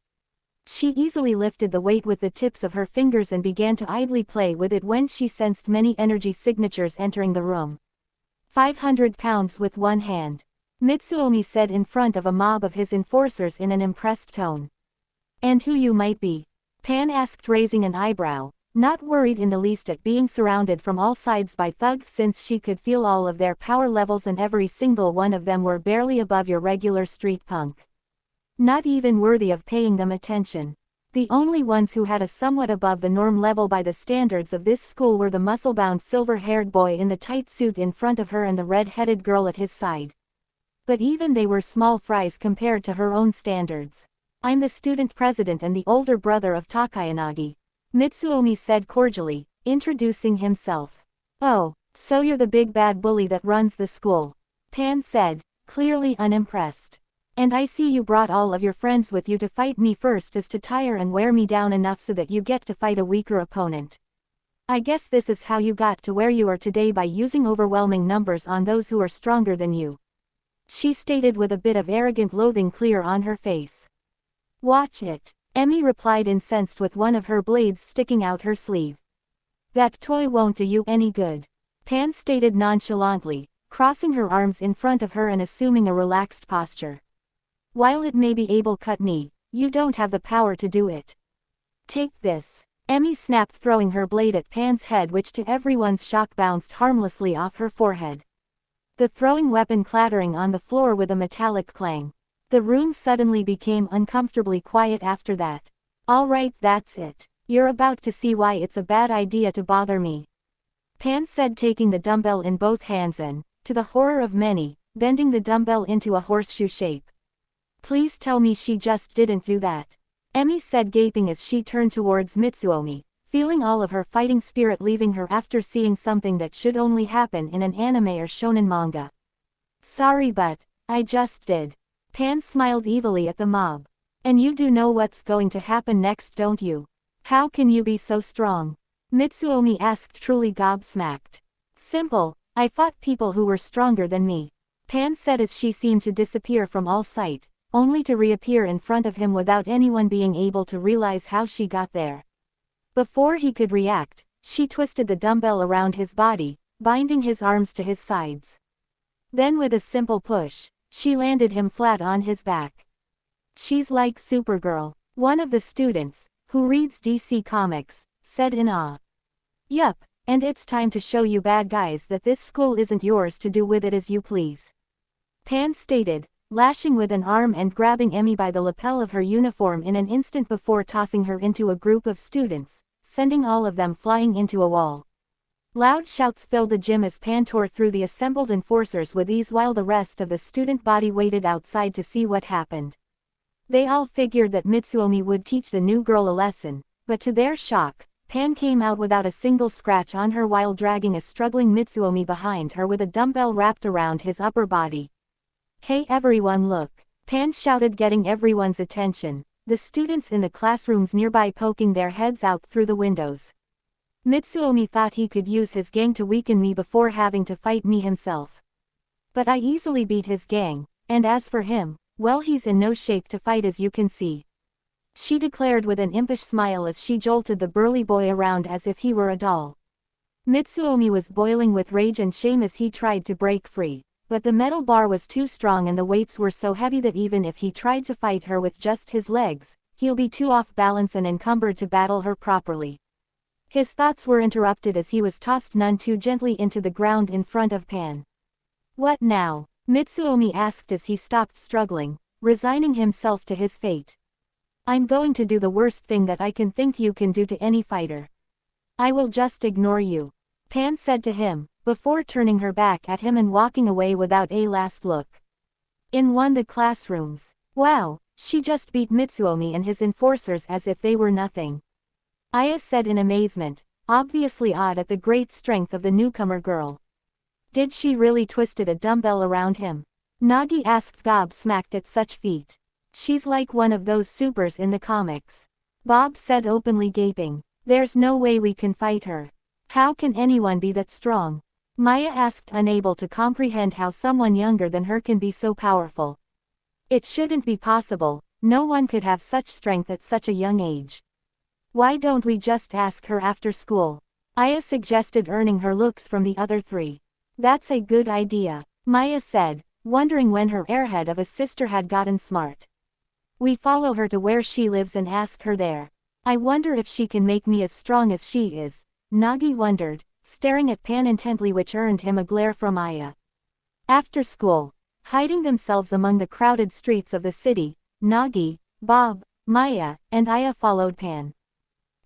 She easily lifted the weight with the tips of her fingers and began to idly play with it when she sensed many energy signatures entering the room. 500 pounds with one hand. Mitsuomi said in front of a mob of his enforcers in an impressed tone. And who you might be? Pan asked, raising an eyebrow, not worried in the least at being surrounded from all sides by thugs, since she could feel all of their power levels and every single one of them were barely above your regular street punk. Not even worthy of paying them attention. The only ones who had a somewhat above the norm level by the standards of this school were the muscle-bound silver-haired boy in the tight suit in front of her and the red-headed girl at his side. But even they were small fries compared to her own standards. I'm the student president and the older brother of Takayanagi. Mitsuomi said cordially, introducing himself. Oh, so you're the big bad bully that runs the school. Pan said, clearly unimpressed. And I see you brought all of your friends with you to fight me first, as to tire and wear me down enough so that you get to fight a weaker opponent. I guess this is how you got to where you are today, by using overwhelming numbers on those who are stronger than you. She stated with a bit of arrogant loathing clear on her face. Watch it, Emmy replied, incensed, with one of her blades sticking out her sleeve. That toy won't do you any good. Pan stated nonchalantly, crossing her arms in front of her and assuming a relaxed posture. While it may be able cut me, you don't have the power to do it. Take this. Emmy snapped, throwing her blade at Pan's head, which to everyone's shock bounced harmlessly off her forehead. The throwing weapon clattering on the floor with a metallic clang. The room suddenly became uncomfortably quiet after that. All right, that's it. You're about to see why it's a bad idea to bother me. Pan said, taking the dumbbell in both hands and, to the horror of many, bending the dumbbell into a horseshoe shape. Please tell me she just didn't do that. Emmy said, gaping as she turned towards Mitsuomi, feeling all of her fighting spirit leaving her after seeing something that should only happen in an anime or shonen manga. Sorry, but I just did. Pan smiled evilly at the mob. And you do know what's going to happen next, don't you? How can you be so strong? Mitsuomi asked, truly gobsmacked. Simple, I fought people who were stronger than me. Pan said as she seemed to disappear from all sight, only to reappear in front of him without anyone being able to realize how she got there. Before he could react, she twisted the dumbbell around his body, binding his arms to his sides. Then with a simple push, she landed him flat on his back. She's like Supergirl, one of the students, who reads DC Comics, said in awe. Yup, and it's time to show you bad guys that this school isn't yours to do with it as you please. Pan stated, lashing with an arm and grabbing Emmy by the lapel of her uniform in an instant before tossing her into a group of students, sending all of them flying into a wall. Loud shouts filled the gym as Pan tore through the assembled enforcers with ease, while the rest of the student body waited outside to see what happened. They all figured that Mitsuomi would teach the new girl a lesson, but to their shock, Pan came out without a single scratch on her while dragging a struggling Mitsuomi behind her with a dumbbell wrapped around his upper body. Hey everyone, look! Pan shouted, getting everyone's attention. the students in the classrooms nearby poking their heads out through the windows. Mitsuomi thought he could use his gang to weaken me before having to fight me himself. But I easily beat his gang, and as for him, well, he's in no shape to fight, as you can see," she declared with an impish smile as she jolted the burly boy around as if he were a doll. Mitsuomi was boiling with rage and shame as he tried to break free, but the metal bar was too strong and the weights were so heavy that even if he tried to fight her with just his legs, he'll be too off balance and encumbered to battle her properly. His thoughts were interrupted as he was tossed none too gently into the ground in front of Pan. "What now?" Mitsuomi asked as he stopped struggling, resigning himself to his fate. "I'm going to do the worst thing that I can think you can do to any fighter. I will just ignore you," Pan said to him, before turning her back at him and walking away without a last look. In one of the classrooms. "Wow, she just beat Mitsuomi and his enforcers as if they were nothing," Aya said in amazement, obviously awed at the great strength of the newcomer girl. "Did she really twisted a dumbbell around him?" Nagi asked, gobsmacked at such feat. "She's like one of those supers in the comics," Bob said, openly gaping. "There's no way we can fight her. How can anyone be that strong?" Maya asked, unable to comprehend how someone younger than her can be so powerful. "It shouldn't be possible, no one could have such strength at such a young age. Why don't we just ask her after school?" Aya suggested, earning her looks from the other three. "That's a good idea," Maya said, wondering when her airhead of a sister had gotten smart. "We follow her to where she lives and ask her there. I wonder if she can make me as strong as she is," Nagi wondered, staring at Pan intently, which earned him a glare from Aya. After school, hiding themselves among the crowded streets of the city, Nagi, Bob, Maya, and Aya followed Pan.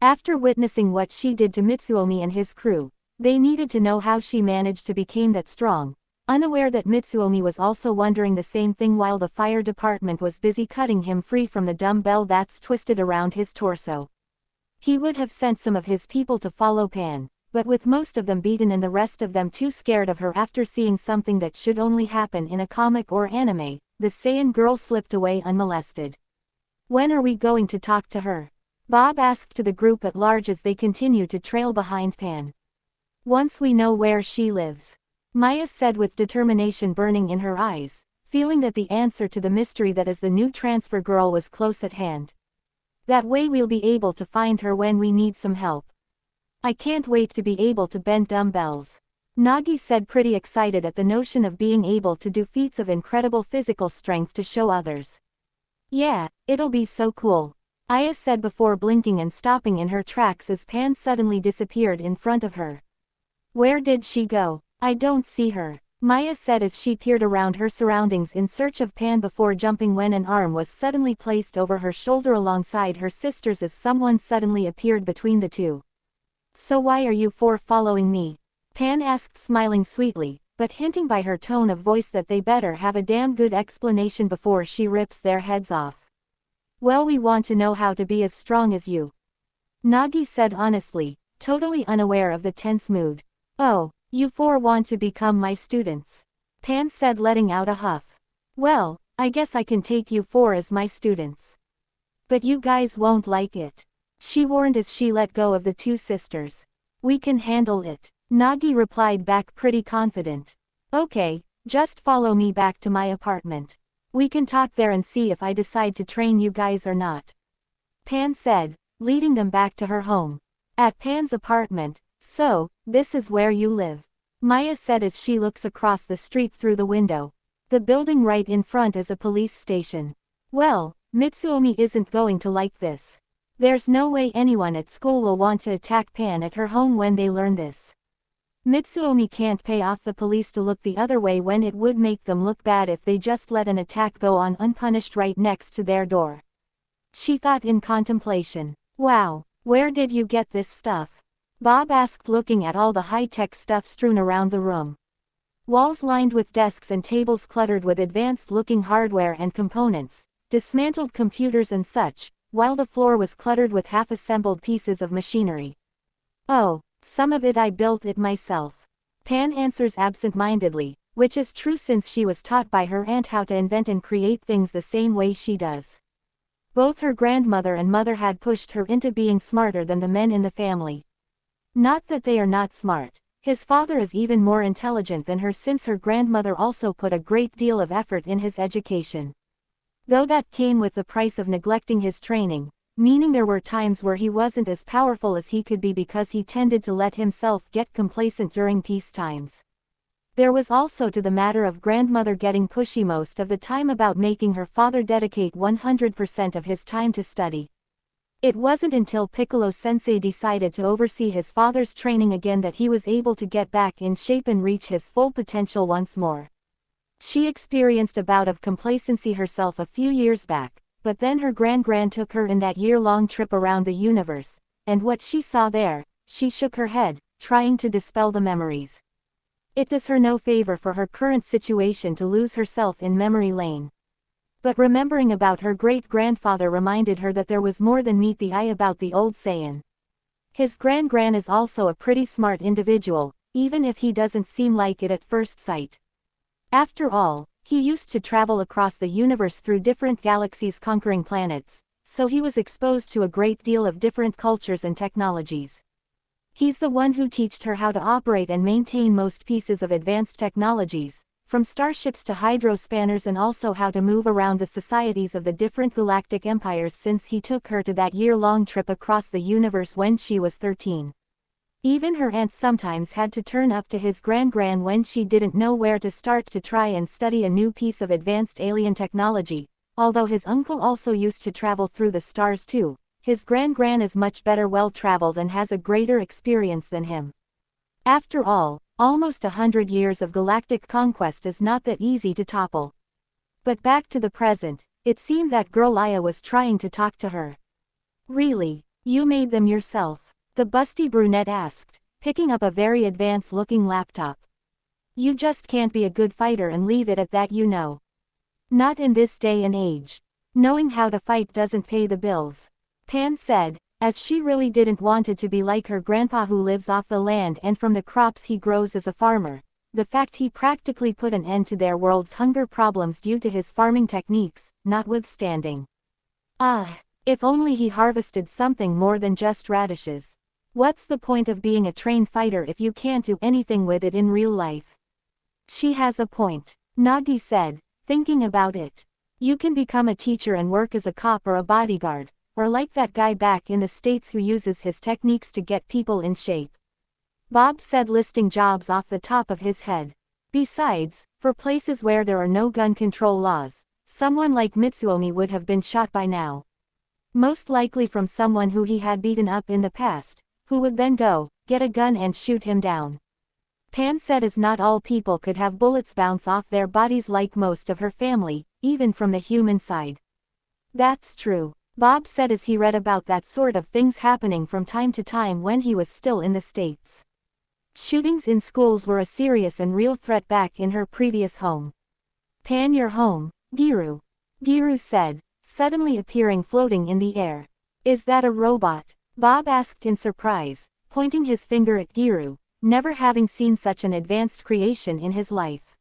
After witnessing what she did to Mitsuomi and his crew, they needed to know how she managed to become that strong, unaware that Mitsuomi was also wondering the same thing while the fire department was busy cutting him free from the dumbbell that's twisted around his torso. He would have sent some of his people to follow Pan, but with most of them beaten and the rest of them too scared of her after seeing something that should only happen in a comic or anime, the Saiyan girl slipped away unmolested. "When are we going to talk to her?" Bob asked to the group at large as they continued to trail behind Pan. "Once we know where she lives," Maya said with determination burning in her eyes, feeling that the answer to the mystery that is the new transfer girl was close at hand. "That way we'll be able to find her when we need some help. I can't wait to be able to bend dumbbells," Nagi said, pretty excited at the notion of being able to do feats of incredible physical strength to show others. "Yeah, it'll be so cool," Aya said before blinking and stopping in her tracks as Pan suddenly disappeared in front of her. "Where did she go? I don't see her," Maya said as she peered around her surroundings in search of Pan before jumping when an arm was suddenly placed over her shoulder alongside her sister's as someone suddenly appeared between the two. "So why are you four following me?" Pan asked, smiling sweetly, but hinting by her tone of voice that they better have a damn good explanation before she rips their heads off. "Well, we want to know how to be as strong as you," Nagi said honestly, totally unaware of the tense mood. "Oh, you four want to become my students," Pan said, letting out a huff. "Well, I guess I can take you four as my students. But you guys won't like it," she warned as she let go of the two sisters. "We can handle it," Nagi replied back, pretty confident. "Okay, just follow me back to my apartment. We can talk there and see if I decide to train you guys or not," Pan said, leading them back to her home. At Pan's apartment. "So, this is where you live," Maya said as she looks across the street through the window. The building right in front is a police station. "Well, Mitsuomi isn't going to like this. There's no way anyone at school will want to attack Pan at her home when they learn this. Mitsuomi can't pay off the police to look the other way when it would make them look bad if they just let an attack go on unpunished right next to their door," she thought in contemplation. "Wow, where did you get this stuff?" Bob asked, looking at all the high-tech stuff strewn around the room. Walls lined with desks and tables cluttered with advanced-looking hardware and components, dismantled computers and such, while the floor was cluttered with half-assembled pieces of machinery. "Oh, some of it I built it myself," Pan answers absent-mindedly, which is true since she was taught by her aunt how to invent and create things the same way she does. Both her grandmother and mother had pushed her into being smarter than the men in the family. Not that they are not smart. His father is even more intelligent than her, since her grandmother also put a great deal of effort in his education. Though that came with the price of neglecting his training, meaning there were times where he wasn't as powerful as he could be because he tended to let himself get complacent during peace times. There was also to the matter of grandmother getting pushy most of the time about making her father dedicate 100% of his time to study. It wasn't until Piccolo-sensei decided to oversee his father's training again that he was able to get back in shape and reach his full potential once more. She experienced a bout of complacency herself a few years back, but then her grand took her in that year-long trip around the universe, and what she saw there, she shook her head, trying to dispel the memories. It does her no favor for her current situation to lose herself in memory lane. But remembering about her great-grandfather reminded her that there was more than meet the eye about the old saying. His gran is also a pretty smart individual, even if he doesn't seem like it at first sight. After all, he used to travel across the universe through different galaxies conquering planets, so he was exposed to a great deal of different cultures and technologies. He's the one who taught her how to operate and maintain most pieces of advanced technologies, from starships to hydrospanners, and also how to move around the societies of the different galactic empires, since he took her to that year-long trip across the universe when she was 13. Even her aunt sometimes had to turn up to his gran when she didn't know where to start to try and study a new piece of advanced alien technology, although his uncle also used to travel through the stars too. His gran is much better well-traveled and has a greater experience than him. After all, almost 100 years of galactic conquest is not that easy to topple. But back to the present, it seemed that girl Aya was trying to talk to her. Really? You made them yourself? The busty brunette asked, picking up a very advanced-looking laptop. You just can't be a good fighter and leave it at that, you know. Not in this day and age. Knowing how to fight doesn't pay the bills. Pan said, as she really didn't want it to be like her grandpa who lives off the land and from the crops he grows as a farmer. The fact he practically put an end to their world's hunger problems due to his farming techniques, notwithstanding. Ah, if only he harvested something more than just radishes. What's the point of being a trained fighter if you can't do anything with it in real life? She has a point, Nagi said, thinking about it. You can become a teacher and work as a cop or a bodyguard, or like that guy back in the States who uses his techniques to get people in shape. Bob said, listing jobs off the top of his head. Besides, for places where there are no gun control laws, someone like Mitsuomi would have been shot by now. Most likely from someone who he had beaten up in the past, who would then go, get a gun and shoot him down. Pan said, as not all people could have bullets bounce off their bodies like most of her family, even from the human side. That's true, Bob said as he read about that sort of things happening from time to time when he was still in the States. Shootings in schools were a serious and real threat back in her previous home. Pan, your home, Giru. Giru said, suddenly appearing floating in the air. Is that a robot? Bob asked in surprise, pointing his finger at Giru, never having seen such an advanced creation in his life.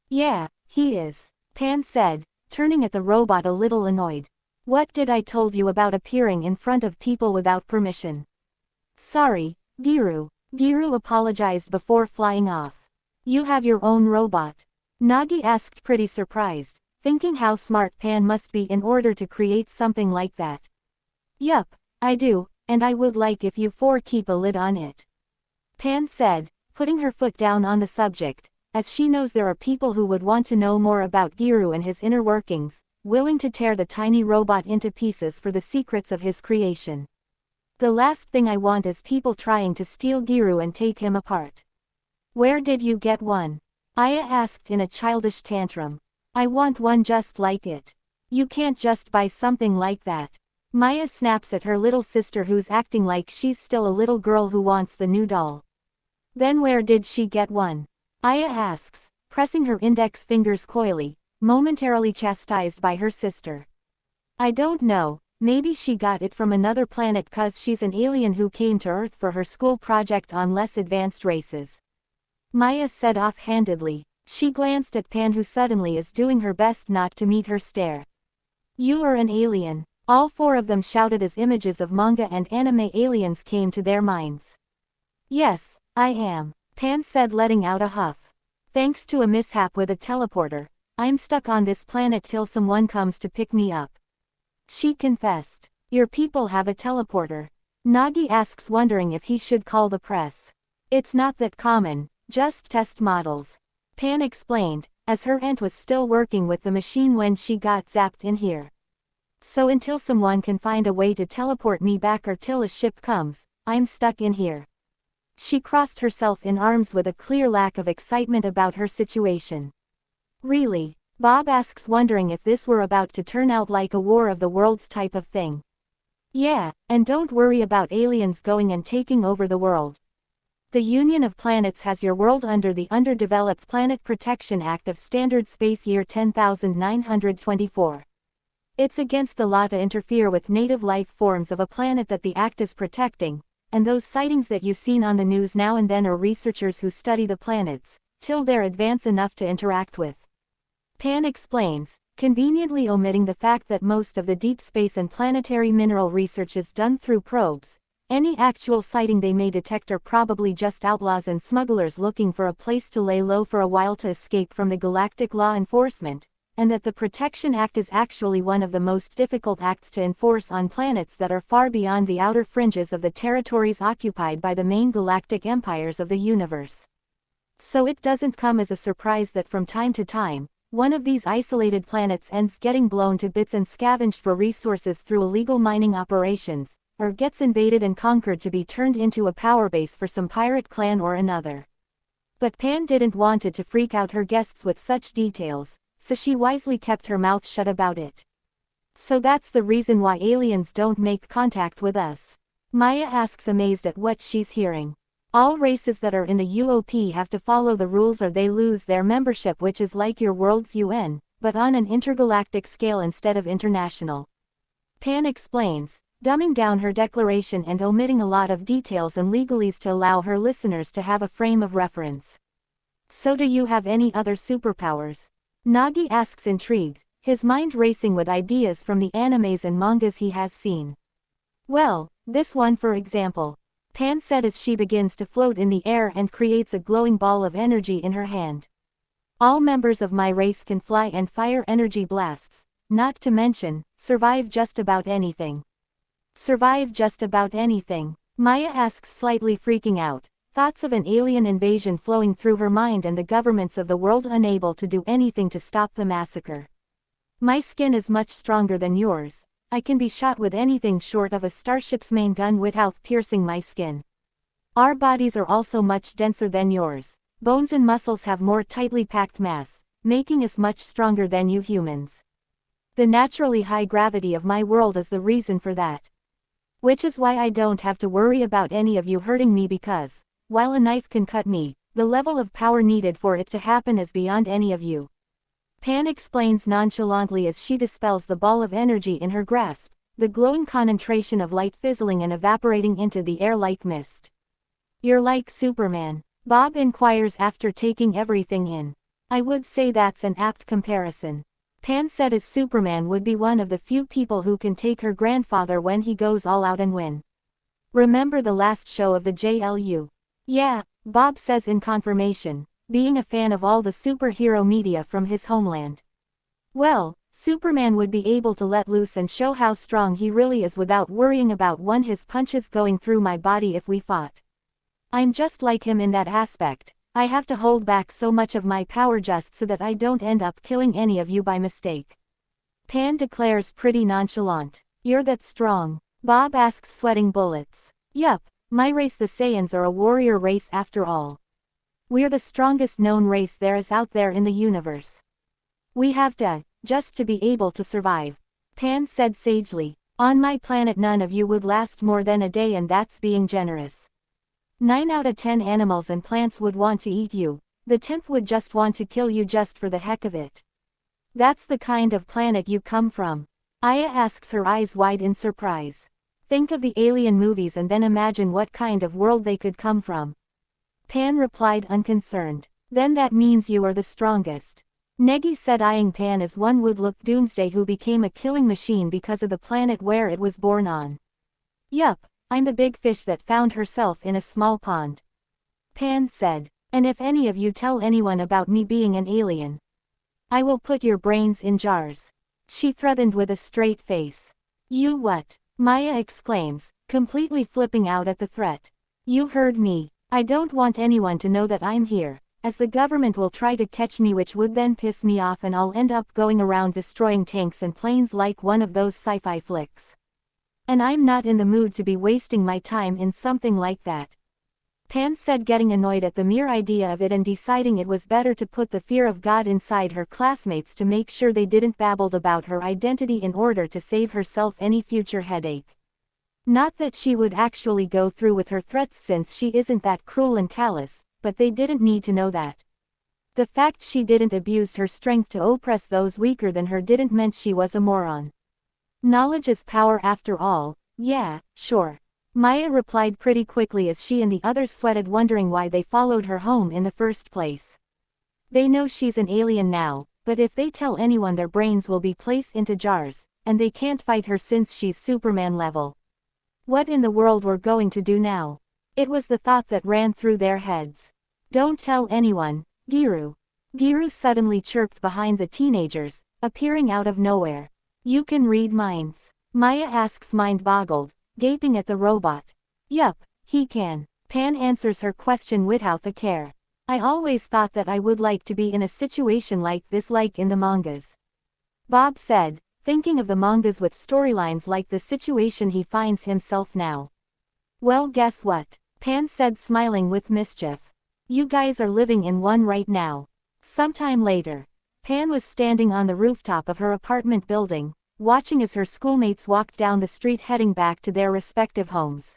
Yeah, he is, Pan said, turning at the robot a little annoyed. What did I told you about appearing in front of people without permission? Sorry, Giru. Giru apologized before flying off. You have your own robot? Nagi asked, pretty surprised, thinking how smart Pan must be in order to create something like that. Yup, I do, and I would like if you four keep a lid on it. Pan said, putting her foot down on the subject, as she knows there are people who would want to know more about Giru and his inner workings, willing to tear the tiny robot into pieces for the secrets of his creation. The last thing I want is people trying to steal Giru and take him apart. Where did you get one? Aya asked in a childish tantrum. I want one just like it. You can't just buy something like that. Maya snaps at her little sister, who's acting like she's still a little girl who wants the new doll. Then where did she get one? Aya asks, pressing her index fingers coyly, momentarily chastised by her sister. I don't know, maybe she got it from another planet cause she's an alien who came to Earth for her school project on less advanced races. Maya said offhandedly. She glanced at Pan, who suddenly is doing her best not to meet her stare. You are an alien, All four of them shouted as images of manga and anime aliens came to their minds. Yes, I am, Pan said, letting out a huff. Thanks to a mishap with a teleporter, I'm stuck on this planet till someone comes to pick me up. She confessed. Your people have a teleporter? Nagi asks, wondering if he should call the press. It's not that common, just test models. Pan explained, as her aunt was still working with the machine when she got zapped in here. So until someone can find a way to teleport me back or till a ship comes, I'm stuck in here. She crossed herself in arms with a clear lack of excitement about her situation. Really? Bob asks, wondering if this were about to turn out like a War of the Worlds type of thing. Yeah, and don't worry about aliens going and taking over the world. The Union of Planets has your world under the Underdeveloped Planet Protection Act of Standard Space Year 10924. It's against the law to interfere with native life forms of a planet that the act is protecting, and those sightings that you've seen on the news now and then are researchers who study the planets, till they're advanced enough to interact with. Pan explains, conveniently omitting the fact that most of the deep space and planetary mineral research is done through probes. Any actual sighting they may detect are probably just outlaws and smugglers looking for a place to lay low for a while to escape from the galactic law enforcement, and that the Protection Act is actually one of the most difficult acts to enforce on planets that are far beyond the outer fringes of the territories occupied by the main galactic empires of the universe. So it doesn't come as a surprise that from time to time, one of these isolated planets ends getting blown to bits and scavenged for resources through illegal mining operations, or gets invaded and conquered to be turned into a power base for some pirate clan or another. But Pan didn't want it to freak out her guests with such details, so she wisely kept her mouth shut about it. So that's the reason why aliens don't make contact with us? Maya asks, amazed at what she's hearing. All races that are in the UOP have to follow the rules or they lose their membership, which is like your world's UN, but on an intergalactic scale instead of international. Pan explains, dumbing down her declaration and omitting a lot of details and legalese to allow her listeners to have a frame of reference. So do you have any other superpowers? Nagi asks, intrigued, his mind racing with ideas from the animes and mangas he has seen. Well, this one for example, Pan said as she begins to float in the air and creates a glowing ball of energy in her hand. All members of my race can fly and fire energy blasts, not to mention, survive just about anything. Survive just about anything? Maya asks, slightly freaking out, thoughts of an alien invasion flowing through her mind and the governments of the world unable to do anything to stop the massacre. My skin is much stronger than yours. I can be shot with anything short of a starship's main gun without piercing my skin. Our bodies are also much denser than yours. Bones and muscles have more tightly packed mass, making us much stronger than you humans. The naturally high gravity of my world is the reason for that. Which is why I don't have to worry about any of you hurting me because, while a knife can cut me, the level of power needed for it to happen is beyond any of you. Pan explains nonchalantly as she dispels the ball of energy in her grasp, the glowing concentration of light fizzling and evaporating into the air like mist. You're like Superman, Bob inquires after taking everything in. I would say that's an apt comparison. Pan said as Superman would be one of the few people who can take her grandfather when he goes all out and win. Remember the last show of the JLU? Yeah, Bob says in confirmation, being a fan of all the superhero media from his homeland. Well, Superman would be able to let loose and show how strong he really is without worrying about his punches going through my body if we fought. I'm just like him in that aspect. I have to hold back so much of my power just so that I don't end up killing any of you by mistake. Pan declares, pretty nonchalant. You're that strong? Bob asks, sweating bullets. Yup, my race, the Saiyans, are a warrior race after all. We're the strongest known race there is out there in the universe. We have to, just to be able to survive. Pan said sagely. On my planet none of you would last more than a day, and that's being generous. 9 out of 10 animals and plants would want to eat you. The 10th would just want to kill you just for the heck of it. That's the kind of planet you come from? Aya asks, her eyes wide in surprise. Think of the alien movies and then imagine what kind of world they could come from. Pan replied, unconcerned. Then that means you are the strongest. Negi said, eyeing Pan as one would look Doomsday, who became a killing machine because of the planet where it was born on. Yup, I'm the big fish that found herself in a small pond. Pan said, and if any of you tell anyone about me being an alien, I will put your brains in jars. She threatened with a straight face. You what? Maya exclaims, completely flipping out at the threat. You heard me. I don't want anyone to know that I'm here, as the government will try to catch me, which would then piss me off and I'll end up going around destroying tanks and planes like one of those sci-fi flicks. And I'm not in the mood to be wasting my time in something like that. Pan said, getting annoyed at the mere idea of it and deciding it was better to put the fear of God inside her classmates to make sure they didn't babble about her identity in order to save herself any future headache. Not that she would actually go through with her threats, since she isn't that cruel and callous, but they didn't need to know that. The fact she didn't abuse her strength to oppress those weaker than her didn't mean she was a moron. Knowledge is power after all. Yeah, sure. Maya replied pretty quickly as she and the others sweated, wondering why they followed her home in the first place. They know she's an alien now, but if they tell anyone, their brains will be placed into jars, and they can't fight her since she's Superman level. What in the world we're going to do now? It was the thought that ran through their heads. Don't tell anyone, Giru. Giru suddenly chirped behind the teenagers, appearing out of nowhere. You can read minds? Maya asks, mind-boggled, gaping at the robot. Yup, he can. Pan answers her question without the care. I always thought that I would like to be in a situation like this, like in the mangas. Bob said, thinking of the mangas with storylines like the situation he finds himself now. Well, guess what? Pan said, smiling with mischief. You guys are living in one right now. Sometime later, Pan was standing on the rooftop of her apartment building, watching as her schoolmates walked down the street heading back to their respective homes.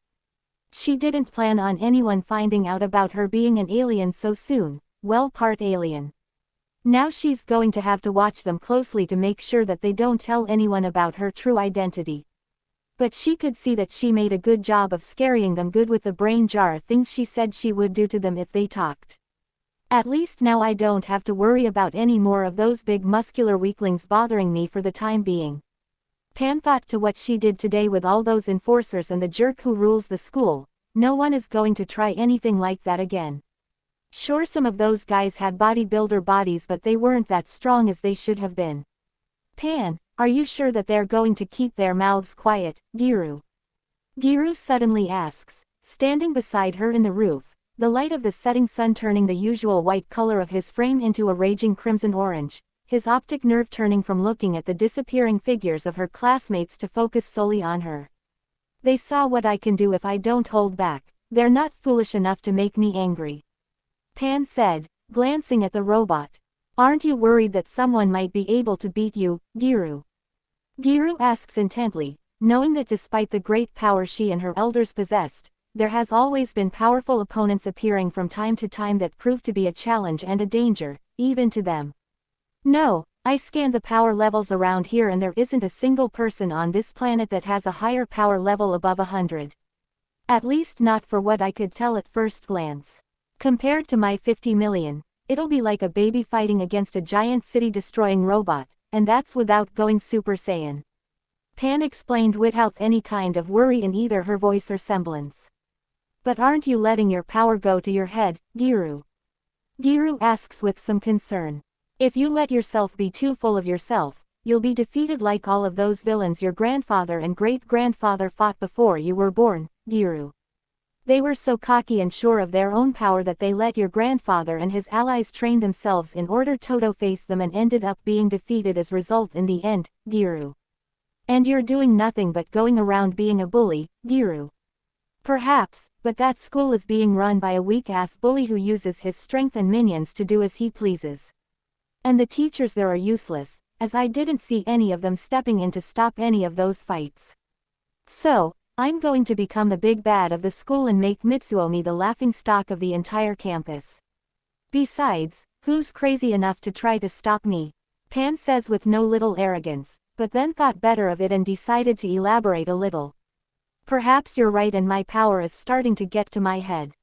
She didn't plan on anyone finding out about her being an alien so soon, well, part alien. Now she's going to have to watch them closely to make sure that they don't tell anyone about her true identity. But she could see that she made a good job of scaring them good with the brain jar things she said she would do to them if they talked. At least now I don't have to worry about any more of those big muscular weaklings bothering me for the time being. Pan thought to what she did today with all those enforcers and the jerk who rules the school. No one is going to try anything like that again. Sure, some of those guys had bodybuilder bodies, but they weren't that strong as they should have been. Pan, are you sure that they're going to keep their mouths quiet, Giru? Giru suddenly asks, standing beside her in the roof, the light of the setting sun turning the usual white color of his frame into a raging crimson orange, his optic nerve turning from looking at the disappearing figures of her classmates to focus solely on her. They saw what I can do if I don't hold back. They're not foolish enough to make me angry. Pan said, glancing at the robot. Aren't you worried that someone might be able to beat you, Giru? Giru asks intently, knowing that despite the great power she and her elders possessed, there has always been powerful opponents appearing from time to time that prove to be a challenge and a danger, even to them. No, I scanned the power levels around here and there isn't a single person on this planet that has a higher power level above 100. At least not for what I could tell at first glance. Compared to my 50 million, it'll be like a baby fighting against a giant city-destroying robot, and that's without going Super Saiyan. Pan explained without any kind of worry in either her voice or semblance. But aren't you letting your power go to your head, Giru? Giru asks with some concern. If you let yourself be too full of yourself, you'll be defeated like all of those villains your grandfather and great-grandfather fought before you were born, Giru. They were so cocky and sure of their own power that they let your grandfather and his allies train themselves in order to face them and ended up being defeated as result in the end, Giru. And you're doing nothing but going around being a bully, Giru. Perhaps, but that school is being run by a weak-ass bully who uses his strength and minions to do as he pleases. And the teachers there are useless, as I didn't see any of them stepping in to stop any of those fights. So, I'm going to become the big bad of the school and make Mitsuomi the laughingstock of the entire campus. Besides, who's crazy enough to try to stop me? Pan says with no little arrogance, but then thought better of it and decided to elaborate a little. Perhaps you're right and my power is starting to get to my head.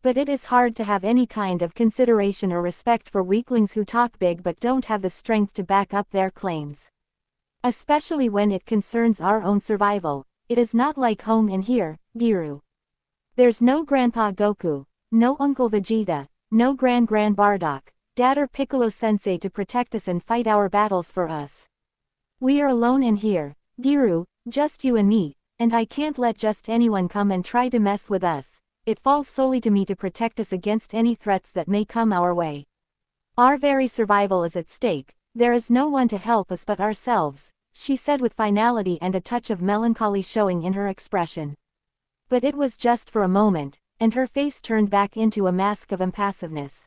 But it is hard to have any kind of consideration or respect for weaklings who talk big but don't have the strength to back up their claims. Especially when it concerns our own survival. It is not like home in here, Giru. There's no Grandpa Goku, no Uncle Vegeta, no Grand Bardock, Dad or Piccolo Sensei to protect us and fight our battles for us. We are alone in here, Giru, just you and me, and I can't let just anyone come and try to mess with us. It falls solely to me to protect us against any threats that may come our way. Our very survival is at stake, there is no one to help us but ourselves, she said with finality and a touch of melancholy showing in her expression. But it was just for a moment, and her face turned back into a mask of impassiveness.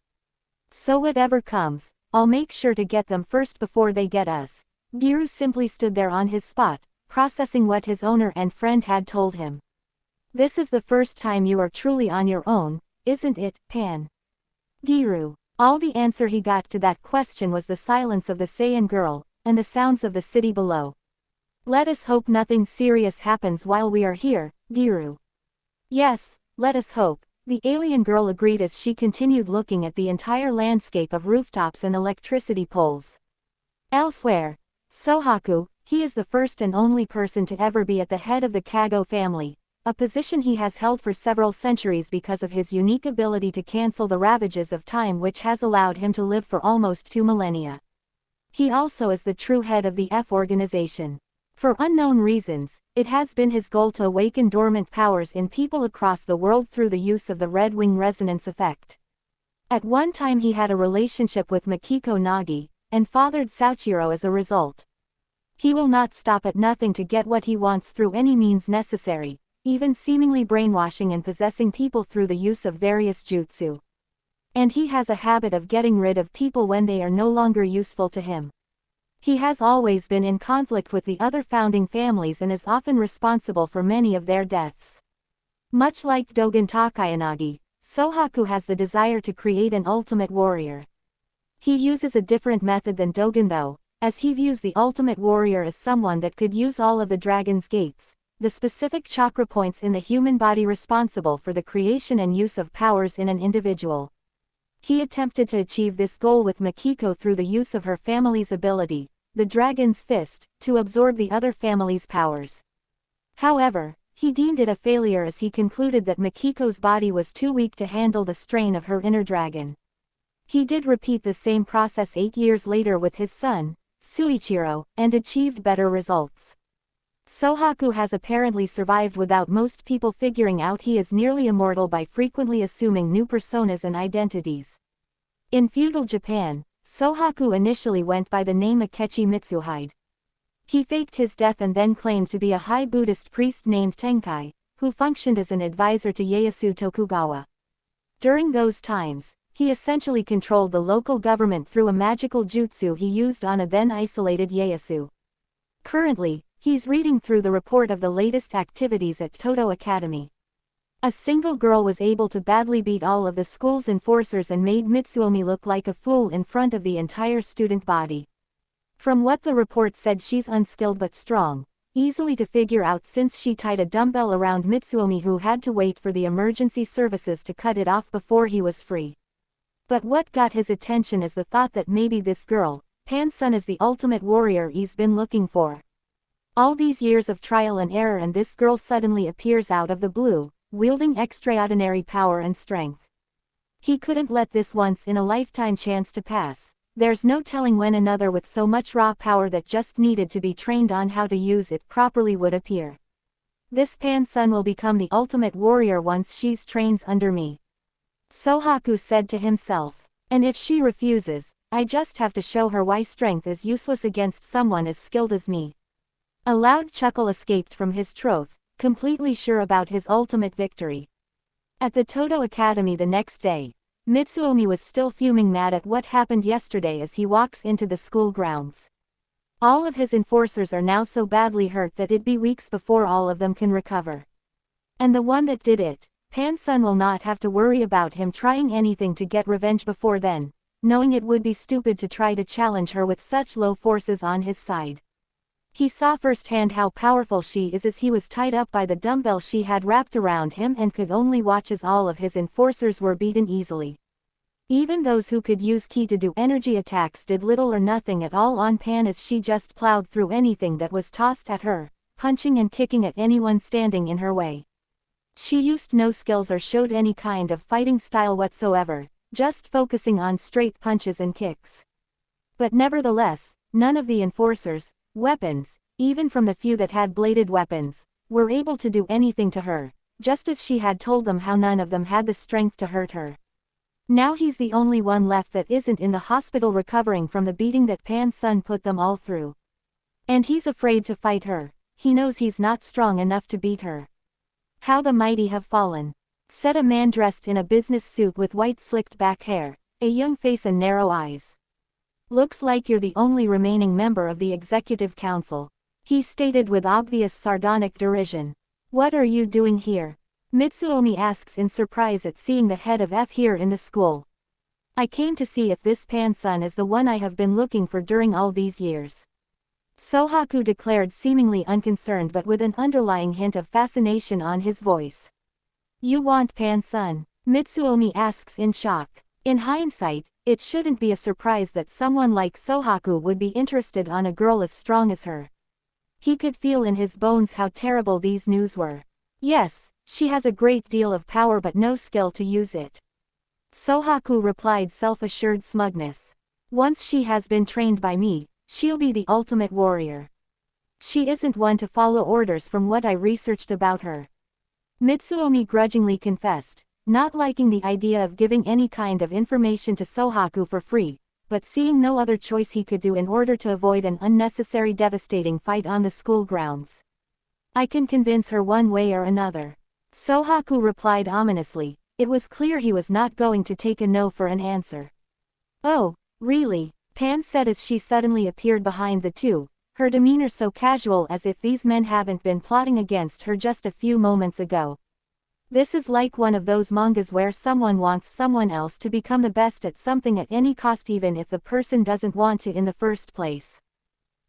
So whatever comes, I'll make sure to get them first before they get us. Giru simply stood there on his spot, processing what his owner and friend had told him. This is the first time you are truly on your own, isn't it, Pan? Giru. All the answer he got to that question was the silence of the Saiyan girl, and the sounds of the city below. Let us hope nothing serious happens while we are here, Giru. Yes, let us hope, the alien girl agreed as she continued looking at the entire landscape of rooftops and electricity poles. Elsewhere, Sohaku, he is the first and only person to ever be at the head of the Kago family, a position he has held for several centuries because of his unique ability to cancel the ravages of time which has allowed him to live for almost 2 millennia. He also is the true head of the F organization. For unknown reasons, it has been his goal to awaken dormant powers in people across the world through the use of the Red Wing resonance effect. At one time he had a relationship with Makiko Nagi, and fathered Souchiro as a result. He will not stop at nothing to get what he wants through any means necessary, even seemingly brainwashing and possessing people through the use of various jutsu. And he has a habit of getting rid of people when they are no longer useful to him. He has always been in conflict with the other founding families and is often responsible for many of their deaths. Much like Dogen Takayanagi, Sohaku has the desire to create an ultimate warrior. He uses a different method than Dogen though, as he views the ultimate warrior as someone that could use all of the dragon's gates, the specific chakra points in the human body responsible for the creation and use of powers in an individual. He attempted to achieve this goal with Makiko through the use of her family's ability, the Dragon's Fist, to absorb the other family's powers. However, he deemed it a failure as he concluded that Makiko's body was too weak to handle the strain of her inner dragon. He did repeat the same process 8 years later with his son, Suichiro, and achieved better results. Sohaku has apparently survived without most people figuring out he is nearly immortal by frequently assuming new personas and identities. In feudal Japan, Sohaku initially went by the name Akechi Mitsuhide. He faked his death and then claimed to be a high Buddhist priest named Tenkai, who functioned as an advisor to Ieyasu Tokugawa. During those times, he essentially controlled the local government through a magical jutsu he used on a then isolated Ieyasu. Currently, he's reading through the report of the latest activities at Toto Academy. A single girl was able to badly beat all of the school's enforcers and made Mitsuomi look like a fool in front of the entire student body. From what the report said, she's unskilled but strong, easily to figure out since she tied a dumbbell around Mitsuomi who had to wait for the emergency services to cut it off before he was free. But what got his attention is the thought that maybe this girl, Pan-sun, is the ultimate warrior he's been looking for. All these years of trial and error and this girl suddenly appears out of the blue, wielding extraordinary power and strength. He couldn't let this once-in-a-lifetime chance to pass. There's no telling when another with so much raw power that just needed to be trained on how to use it properly would appear. This Pan-sun will become the ultimate warrior once she's trained under me. Sohaku said to himself. And if she refuses, I just have to show her why strength is useless against someone as skilled as me. A loud chuckle escaped from his throat, completely sure about his ultimate victory. At the Toto Academy the next day, Mitsuomi was still fuming mad at what happened yesterday as he walks into the school grounds. All of his enforcers are now so badly hurt that it'd be weeks before all of them can recover. And the one that did it, Pan-sun, will not have to worry about him trying anything to get revenge before then, knowing it would be stupid to try to challenge her with such low forces on his side. He saw firsthand how powerful she is as he was tied up by the dumbbell she had wrapped around him and could only watch as all of his enforcers were beaten easily. Even those who could use ki to do energy attacks did little or nothing at all on Pan as she just plowed through anything that was tossed at her, punching and kicking at anyone standing in her way. She used no skills or showed any kind of fighting style whatsoever, just focusing on straight punches and kicks. But nevertheless, none of the enforcers, weapons, even from the few that had bladed weapons, were able to do anything to her, just as she had told them how none of them had the strength to hurt her. Now he's the only one left that isn't in the hospital recovering from the beating that Pan's son put them all through. And he's afraid to fight her, he knows he's not strong enough to beat her. How the mighty have fallen, said a man dressed in a business suit with white slicked back hair, a young face and narrow eyes. Looks like you're the only remaining member of the executive council, he stated with obvious sardonic derision. What are you doing here? Mitsuomi asks in surprise at seeing the head of F here in the school. I came to see if this Pan-san is the one I have been looking for during all these years. Sohaku declared seemingly unconcerned but with an underlying hint of fascination on his voice. You want Pan-san? Mitsuomi asks in shock. In hindsight, it shouldn't be a surprise that someone like Sohaku would be interested on a girl as strong as her. He could feel in his bones how terrible these news were. Yes, she has a great deal of power but no skill to use it. Sohaku replied self-assured smugness. Once she has been trained by me, she'll be the ultimate warrior. She isn't one to follow orders from what I researched about her. Mitsuomi grudgingly confessed, not liking the idea of giving any kind of information to Sohaku for free, but seeing no other choice he could do in order to avoid an unnecessary devastating fight on the school grounds. I can convince her one way or another. Sohaku replied ominously. It was clear he was not going to take a no for an answer. Oh, really? Pan said as she suddenly appeared behind the two, her demeanor so casual as if these men haven't been plotting against her just a few moments ago. This is like one of those mangas where someone wants someone else to become the best at something at any cost even if the person doesn't want to in the first place.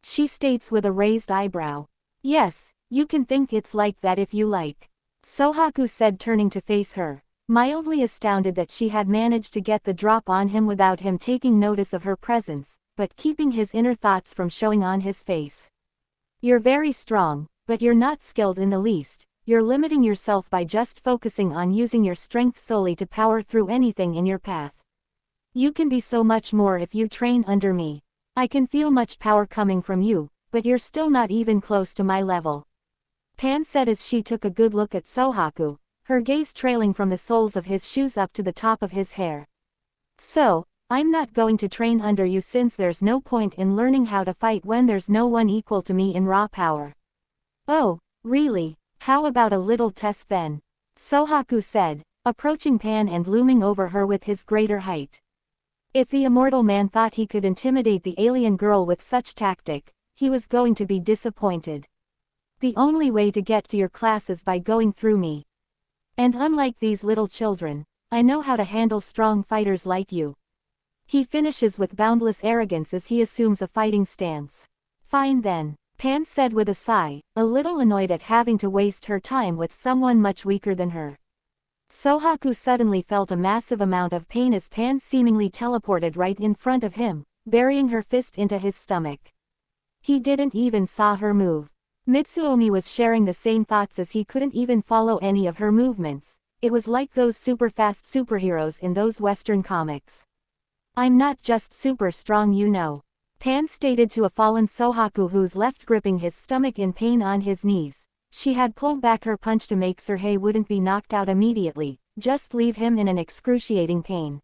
She states with a raised eyebrow. Yes, you can think it's like that if you like. Sohaku said turning to face her, mildly astounded that she had managed to get the drop on him without him taking notice of her presence, but keeping his inner thoughts from showing on his face. You're very strong, but you're not skilled in the least. You're limiting yourself by just focusing on using your strength solely to power through anything in your path. You can be so much more if you train under me. I can feel much power coming from you, but you're still not even close to my level. Pan said as she took a good look at Sohaku, her gaze trailing from the soles of his shoes up to the top of his hair. So, I'm not going to train under you since there's no point in learning how to fight when there's no one equal to me in raw power. Oh, really? How about a little test then? Sohaku said, approaching Pan and looming over her with his greater height. If the immortal man thought he could intimidate the alien girl with such tactic, he was going to be disappointed. The only way to get to your class is by going through me. And unlike these little children, I know how to handle strong fighters like you. He finishes with boundless arrogance as he assumes a fighting stance. Fine then, Pan said with a sigh, a little annoyed at having to waste her time with someone much weaker than her. Sohaku suddenly felt a massive amount of pain as Pan seemingly teleported right in front of him, burying her fist into his stomach. He didn't even saw her move. Mitsuomi was sharing the same thoughts as he couldn't even follow any of her movements. It was like those super-fast superheroes in those Western comics. I'm not just super strong, you know. Pan stated to a fallen Sohaku who's left gripping his stomach in pain on his knees. She had pulled back her punch to make Serhei wouldn't be knocked out immediately, just leave him in an excruciating pain.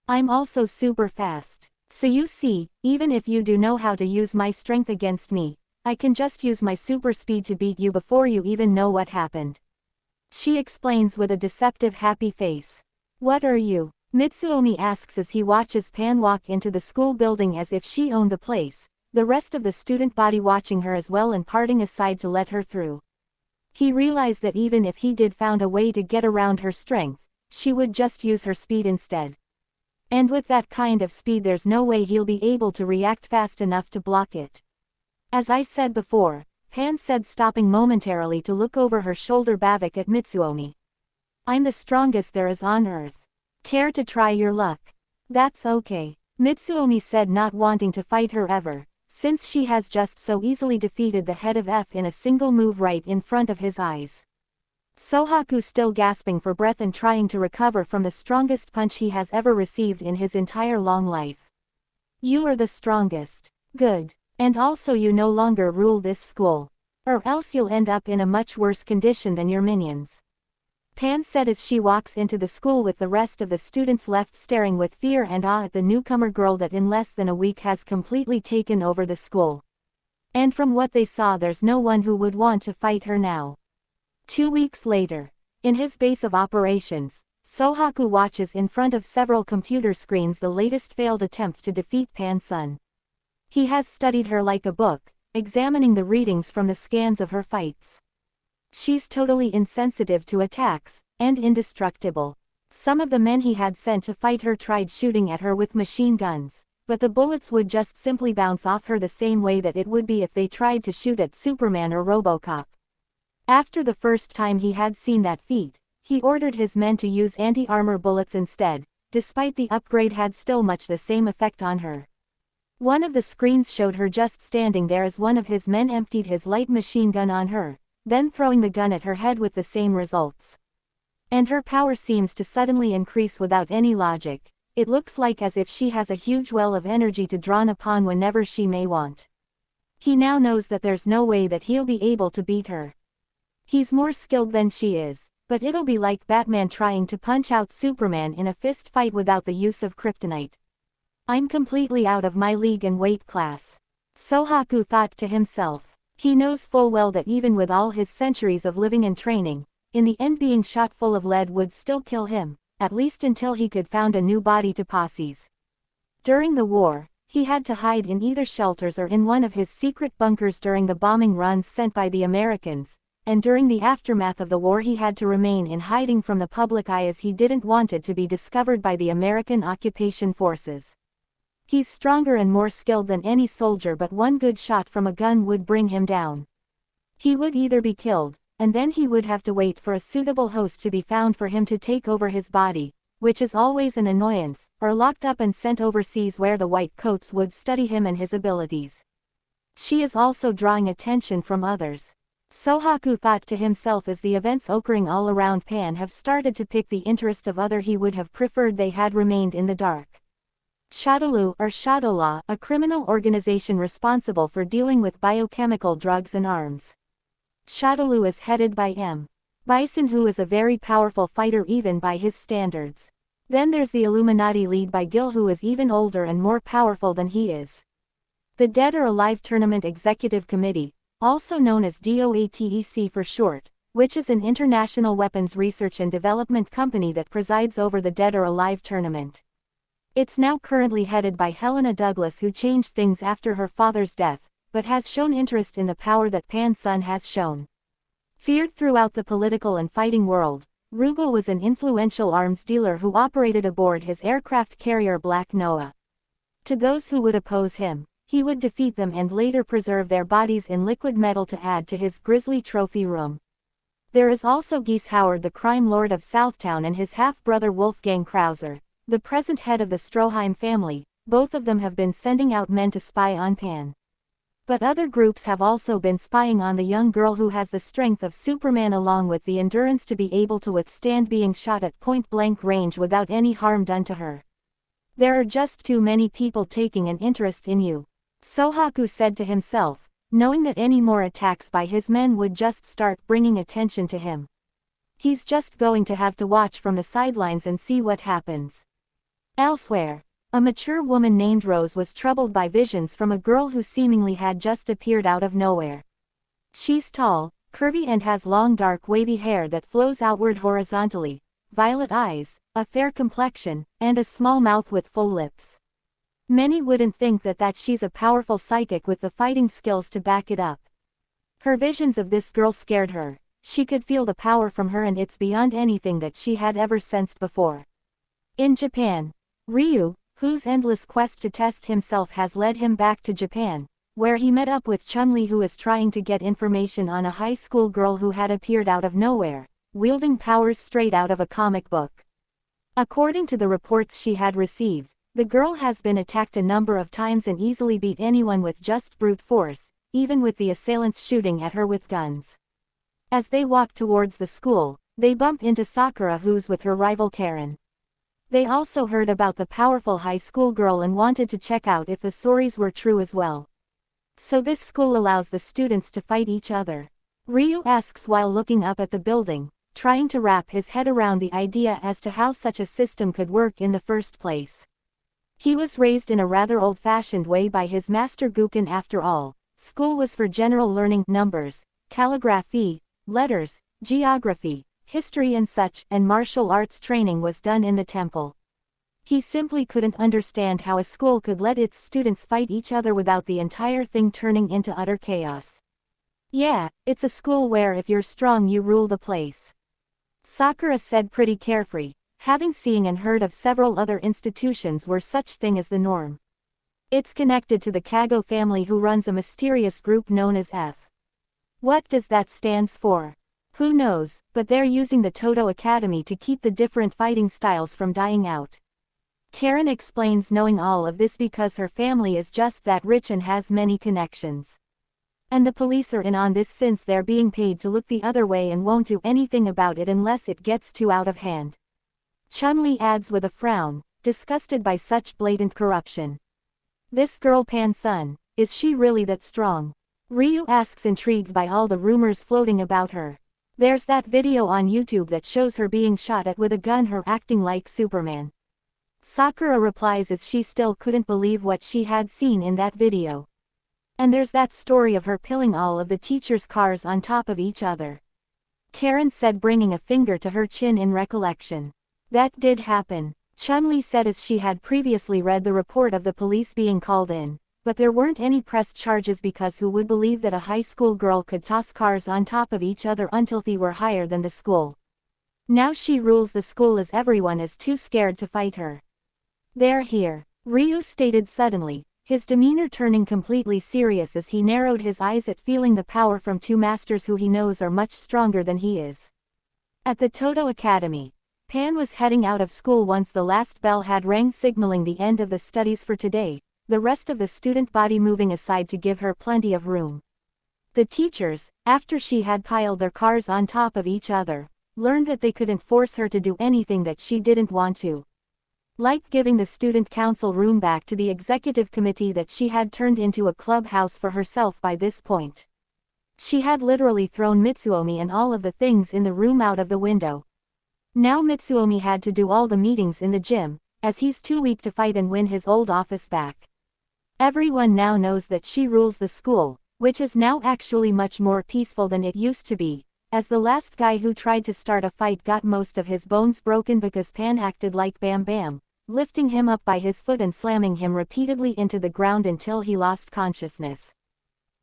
I'm also super fast. So you see, even if you do know how to use my strength against me, I can just use my super speed to beat you before you even know what happened. She explains with a deceptive happy face. What are you? Mitsuomi asks as he watches Pan walk into the school building as if she owned the place, the rest of the student body watching her as well and parting aside to let her through. He realized that even if he did found a way to get around her strength, she would just use her speed instead. And with that kind of speed there's no way he'll be able to react fast enough to block it. As I said before, Pan said, stopping momentarily to look over her shoulder back at Mitsuomi. I'm the strongest there is on Earth. Care to try your luck? That's okay, Mitsuomi said, not wanting to fight her ever, since she has just so easily defeated the head of F in a single move right in front of his eyes. Sohaku, still gasping for breath and trying to recover from the strongest punch he has ever received in his entire long life. You are the strongest. Good. And also you no longer rule this school. Or else you'll end up in a much worse condition than your minions. Pan said as she walks into the school with the rest of the students left staring with fear and awe at the newcomer girl that in less than a week has completely taken over the school. And from what they saw, there's no one who would want to fight her now. 2 weeks later, in his base of operations, Sohaku watches in front of several computer screens the latest failed attempt to defeat Pan-sun. He has studied her like a book, examining the readings from the scans of her fights. She's totally insensitive to attacks, and indestructible. Some of the men he had sent to fight her tried shooting at her with machine guns, but the bullets would just simply bounce off her the same way that it would be if they tried to shoot at Superman or RoboCop. After the first time he had seen that feat, he ordered his men to use anti-armor bullets instead, despite the upgrade had still much the same effect on her. One of the screens showed her just standing there as one of his men emptied his light machine gun on her, then throwing the gun at her head with the same results. And her power seems to suddenly increase without any logic. It looks like as if she has a huge well of energy to draw upon whenever she may want. He now knows that there's no way that he'll be able to beat her. He's more skilled than she is, but it'll be like Batman trying to punch out Superman in a fist fight without the use of kryptonite. I'm completely out of my league and weight class. Sohaku thought to himself. He knows full well that even with all his centuries of living and training, in the end being shot full of lead would still kill him, at least until he could found a new body to possess. During the war, he had to hide in either shelters or in one of his secret bunkers during the bombing runs sent by the Americans, and during the aftermath of the war he had to remain in hiding from the public eye as he didn't want it to be discovered by the American occupation forces. He's stronger and more skilled than any soldier, but one good shot from a gun would bring him down. He would either be killed, and then he would have to wait for a suitable host to be found for him to take over his body, which is always an annoyance, or locked up and sent overseas where the white coats would study him and his abilities. She is also drawing attention from others. Sohaku thought to himself as the events occurring all around Pan have started to pick the interest of other. He would have preferred they had remained in the dark. Shadowlu or Shadowlaw, a criminal organization responsible for dealing with biochemical drugs and arms. Shadowlu is headed by M. Bison, who is a very powerful fighter even by his standards. Then there's the Illuminati led by Gil, who is even older and more powerful than he is. The Dead or Alive Tournament Executive Committee, also known as DOATEC for short, which is an international weapons research and development company that presides over the Dead or Alive tournament. It's now currently headed by Helena Douglas, who changed things after her father's death, but has shown interest in the power that Pan-sun has shown. Feared throughout the political and fighting world, Rugal was an influential arms dealer who operated aboard his aircraft carrier Black Noah. To those who would oppose him, he would defeat them and later preserve their bodies in liquid metal to add to his grisly trophy room. There is also Geese Howard, the crime lord of Southtown, and his half-brother Wolfgang Krauser, the present head of the Stroheim family. Both of them have been sending out men to spy on Pan. But other groups have also been spying on the young girl who has the strength of Superman along with the endurance to be able to withstand being shot at point-blank range without any harm done to her. There are just too many people taking an interest in you, Sohaku said to himself, knowing that any more attacks by his men would just start bringing attention to him. He's just going to have to watch from the sidelines and see what happens. Elsewhere, a mature woman named Rose was troubled by visions from a girl who seemingly had just appeared out of nowhere. She's tall, curvy, and has long dark wavy hair that flows outward horizontally, violet eyes, a fair complexion, and a small mouth with full lips. Many wouldn't think that she's a powerful psychic with the fighting skills to back it up. Her visions of this girl scared her. She could feel the power from her, and it's beyond anything that she had ever sensed before. In Japan, Ryu, whose endless quest to test himself has led him back to Japan, where he met up with Chun-Li, who was trying to get information on a high school girl who had appeared out of nowhere, wielding powers straight out of a comic book. According to the reports she had received, the girl has been attacked a number of times and easily beat anyone with just brute force, even with the assailants shooting at her with guns. As they walk towards the school, they bump into Sakura, who's with her rival Karen. They also heard about the powerful high school girl and wanted to check out if the stories were true as well. So this school allows the students to fight each other? Ryu asks while looking up at the building, trying to wrap his head around the idea as to how such a system could work in the first place. He was raised in a rather old-fashioned way by his master Guken. After all, school was for general learning, numbers, calligraphy, letters, geography, history and such, and martial arts training was done in the temple. He simply couldn't understand how a school could let its students fight each other without the entire thing turning into utter chaos. Yeah, it's a school where if you're strong you rule the place. Sakura said, pretty carefree, having seen and heard of several other institutions where such thing is the norm. It's connected to the Kago family, who runs a mysterious group known as F. What does that stands for? Who knows, but they're using the Todo Academy to keep the different fighting styles from dying out. Karen explains, knowing all of this because her family is just that rich and has many connections. And the police are in on this since they're being paid to look the other way and won't do anything about it unless it gets too out of hand. Chun-Li adds with a frown, disgusted by such blatant corruption. This girl Pan-sun, is she really that strong? Ryu asks, intrigued by all the rumors floating about her. There's that video on YouTube that shows her being shot at with a gun, her acting like Superman. Sakura replies as she still couldn't believe what she had seen in that video. And there's that story of her pilling all of the teachers' cars on top of each other. Karen said, bringing a finger to her chin in recollection. That did happen, Chun-Li said, as she had previously read the report of the police being called in, but there weren't any pressed charges because who would believe that a high school girl could toss cars on top of each other until they were higher than the school. Now she rules the school as everyone is too scared to fight her. They're here, Ryu stated suddenly, his demeanor turning completely serious as he narrowed his eyes at feeling the power from two masters who he knows are much stronger than he is. At the Todo Academy, Pan was heading out of school once the last bell had rang, signaling the end of the studies for today, the rest of the student body moving aside to give her plenty of room. The teachers, after she had piled their cars on top of each other, learned that they couldn't force her to do anything that she didn't want to. Like giving the student council room back to the executive committee that she had turned into a clubhouse for herself by this point. She had literally thrown Mitsuomi and all of the things in the room out of the window. Now Mitsuomi had to do all the meetings in the gym, as he's too weak to fight and win his old office back. Everyone now knows that she rules the school, which is now actually much more peaceful than it used to be, as the last guy who tried to start a fight got most of his bones broken because Pan acted like Bam Bam, lifting him up by his foot and slamming him repeatedly into the ground until he lost consciousness.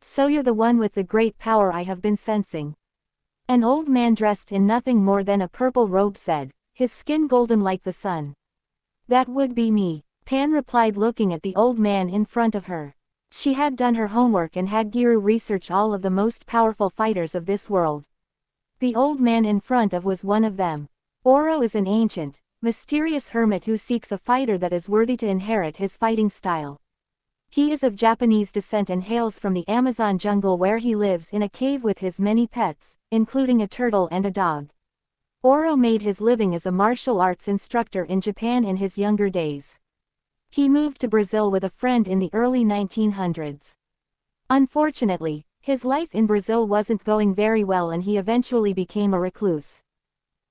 So you're the one with the great power I have been sensing. An old man dressed in nothing more than a purple robe said, his skin golden like the sun. That would be me, Pan replied, looking at the old man in front of her. She had done her homework and had Giru research all of the most powerful fighters of this world. The old man in front of was one of them. Oro is an ancient, mysterious hermit who seeks a fighter that is worthy to inherit his fighting style. He is of Japanese descent and hails from the Amazon jungle, where he lives in a cave with his many pets, including a turtle and a dog. Oro made his living as a martial arts instructor in Japan in his younger days. He moved to Brazil with a friend in the early 1900s. Unfortunately, his life in Brazil wasn't going very well and he eventually became a recluse.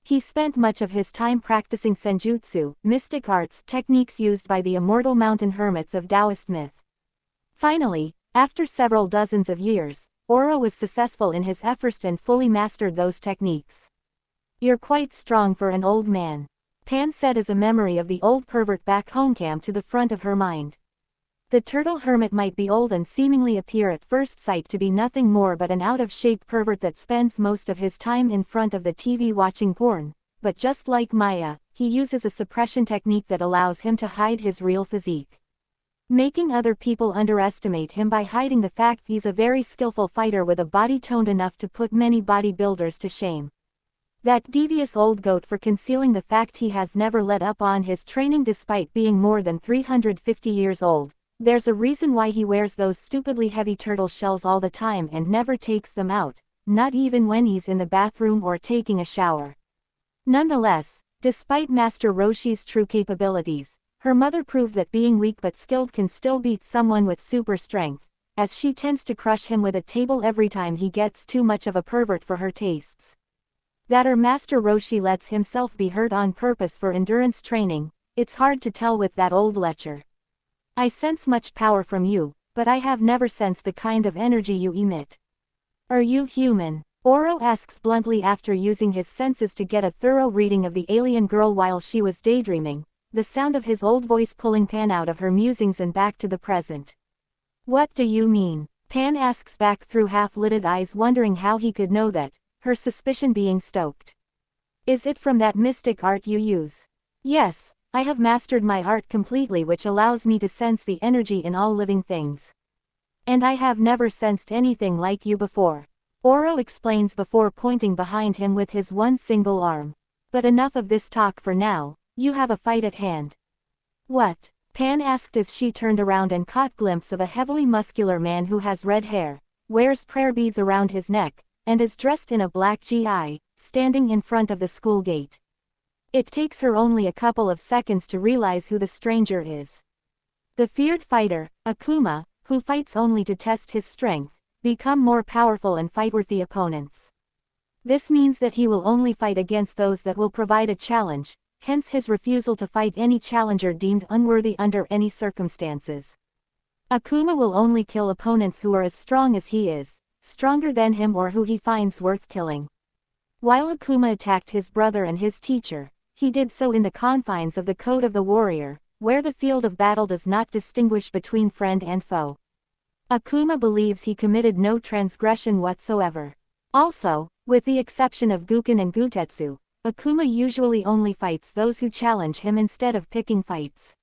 He spent much of his time practicing senjutsu, mystic arts, techniques used by the immortal mountain hermits of Taoist myth. Finally, after several dozens of years, Oro was successful in his efforts and fully mastered those techniques. You're quite strong for an old man, Pan said as a memory of the old pervert back home came to the front of her mind. The turtle hermit might be old and seemingly appear at first sight to be nothing more but an out-of-shape pervert that spends most of his time in front of the TV watching porn, but just like Maya, he uses a suppression technique that allows him to hide his real physique. making other people underestimate him by hiding the fact he's a very skillful fighter with a body toned enough to put many bodybuilders to shame. That devious old goat for concealing the fact he has never let up on his training despite being more than 350 years old. There's a reason why he wears those stupidly heavy turtle shells all the time and never takes them out, not even when he's in the bathroom or taking a shower. Nonetheless, despite Master Roshi's true capabilities, her mother proved that being weak but skilled can still beat someone with super strength, as she tends to crush him with a table every time he gets too much of a pervert for her tastes. That her Master Roshi lets himself be hurt on purpose for endurance training, it's hard to tell with that old lecher. I sense much power from you, but I have never sensed the kind of energy you emit. Are you human? Oro asks bluntly after using his senses to get a thorough reading of the alien girl while she was daydreaming, the sound of his old voice pulling Pan out of her musings and back to the present. What do you mean? Pan asks back through half-lidded eyes, wondering how he could know that, her suspicion being stoked. Is it from that mystic art you use? Yes, I have mastered my art completely, which allows me to sense the energy in all living things. And I have never sensed anything like you before. Oro explains before pointing behind him with his one single arm. But enough of this talk for now. You have a fight at hand. What? Pan asked as she turned around and caught glimpse of a heavily muscular man who has red hair, wears prayer beads around his neck, and is dressed in a black GI, standing in front of the school gate. It takes her only a couple of seconds to realize who the stranger is. The feared fighter, Akuma, who fights only to test his strength, become more powerful and fight worthy opponents. This means that he will only fight against those that will provide a challenge, hence his refusal to fight any challenger deemed unworthy under any circumstances. Akuma will only kill opponents who are as strong as he is, stronger than him, or who he finds worth killing. While Akuma attacked his brother and his teacher, he did so in the confines of the Code of the Warrior, where the field of battle does not distinguish between friend and foe. Akuma believes he committed no transgression whatsoever. Also, with the exception of Guken and Gutetsu, Akuma usually only fights those who challenge him instead of picking fights.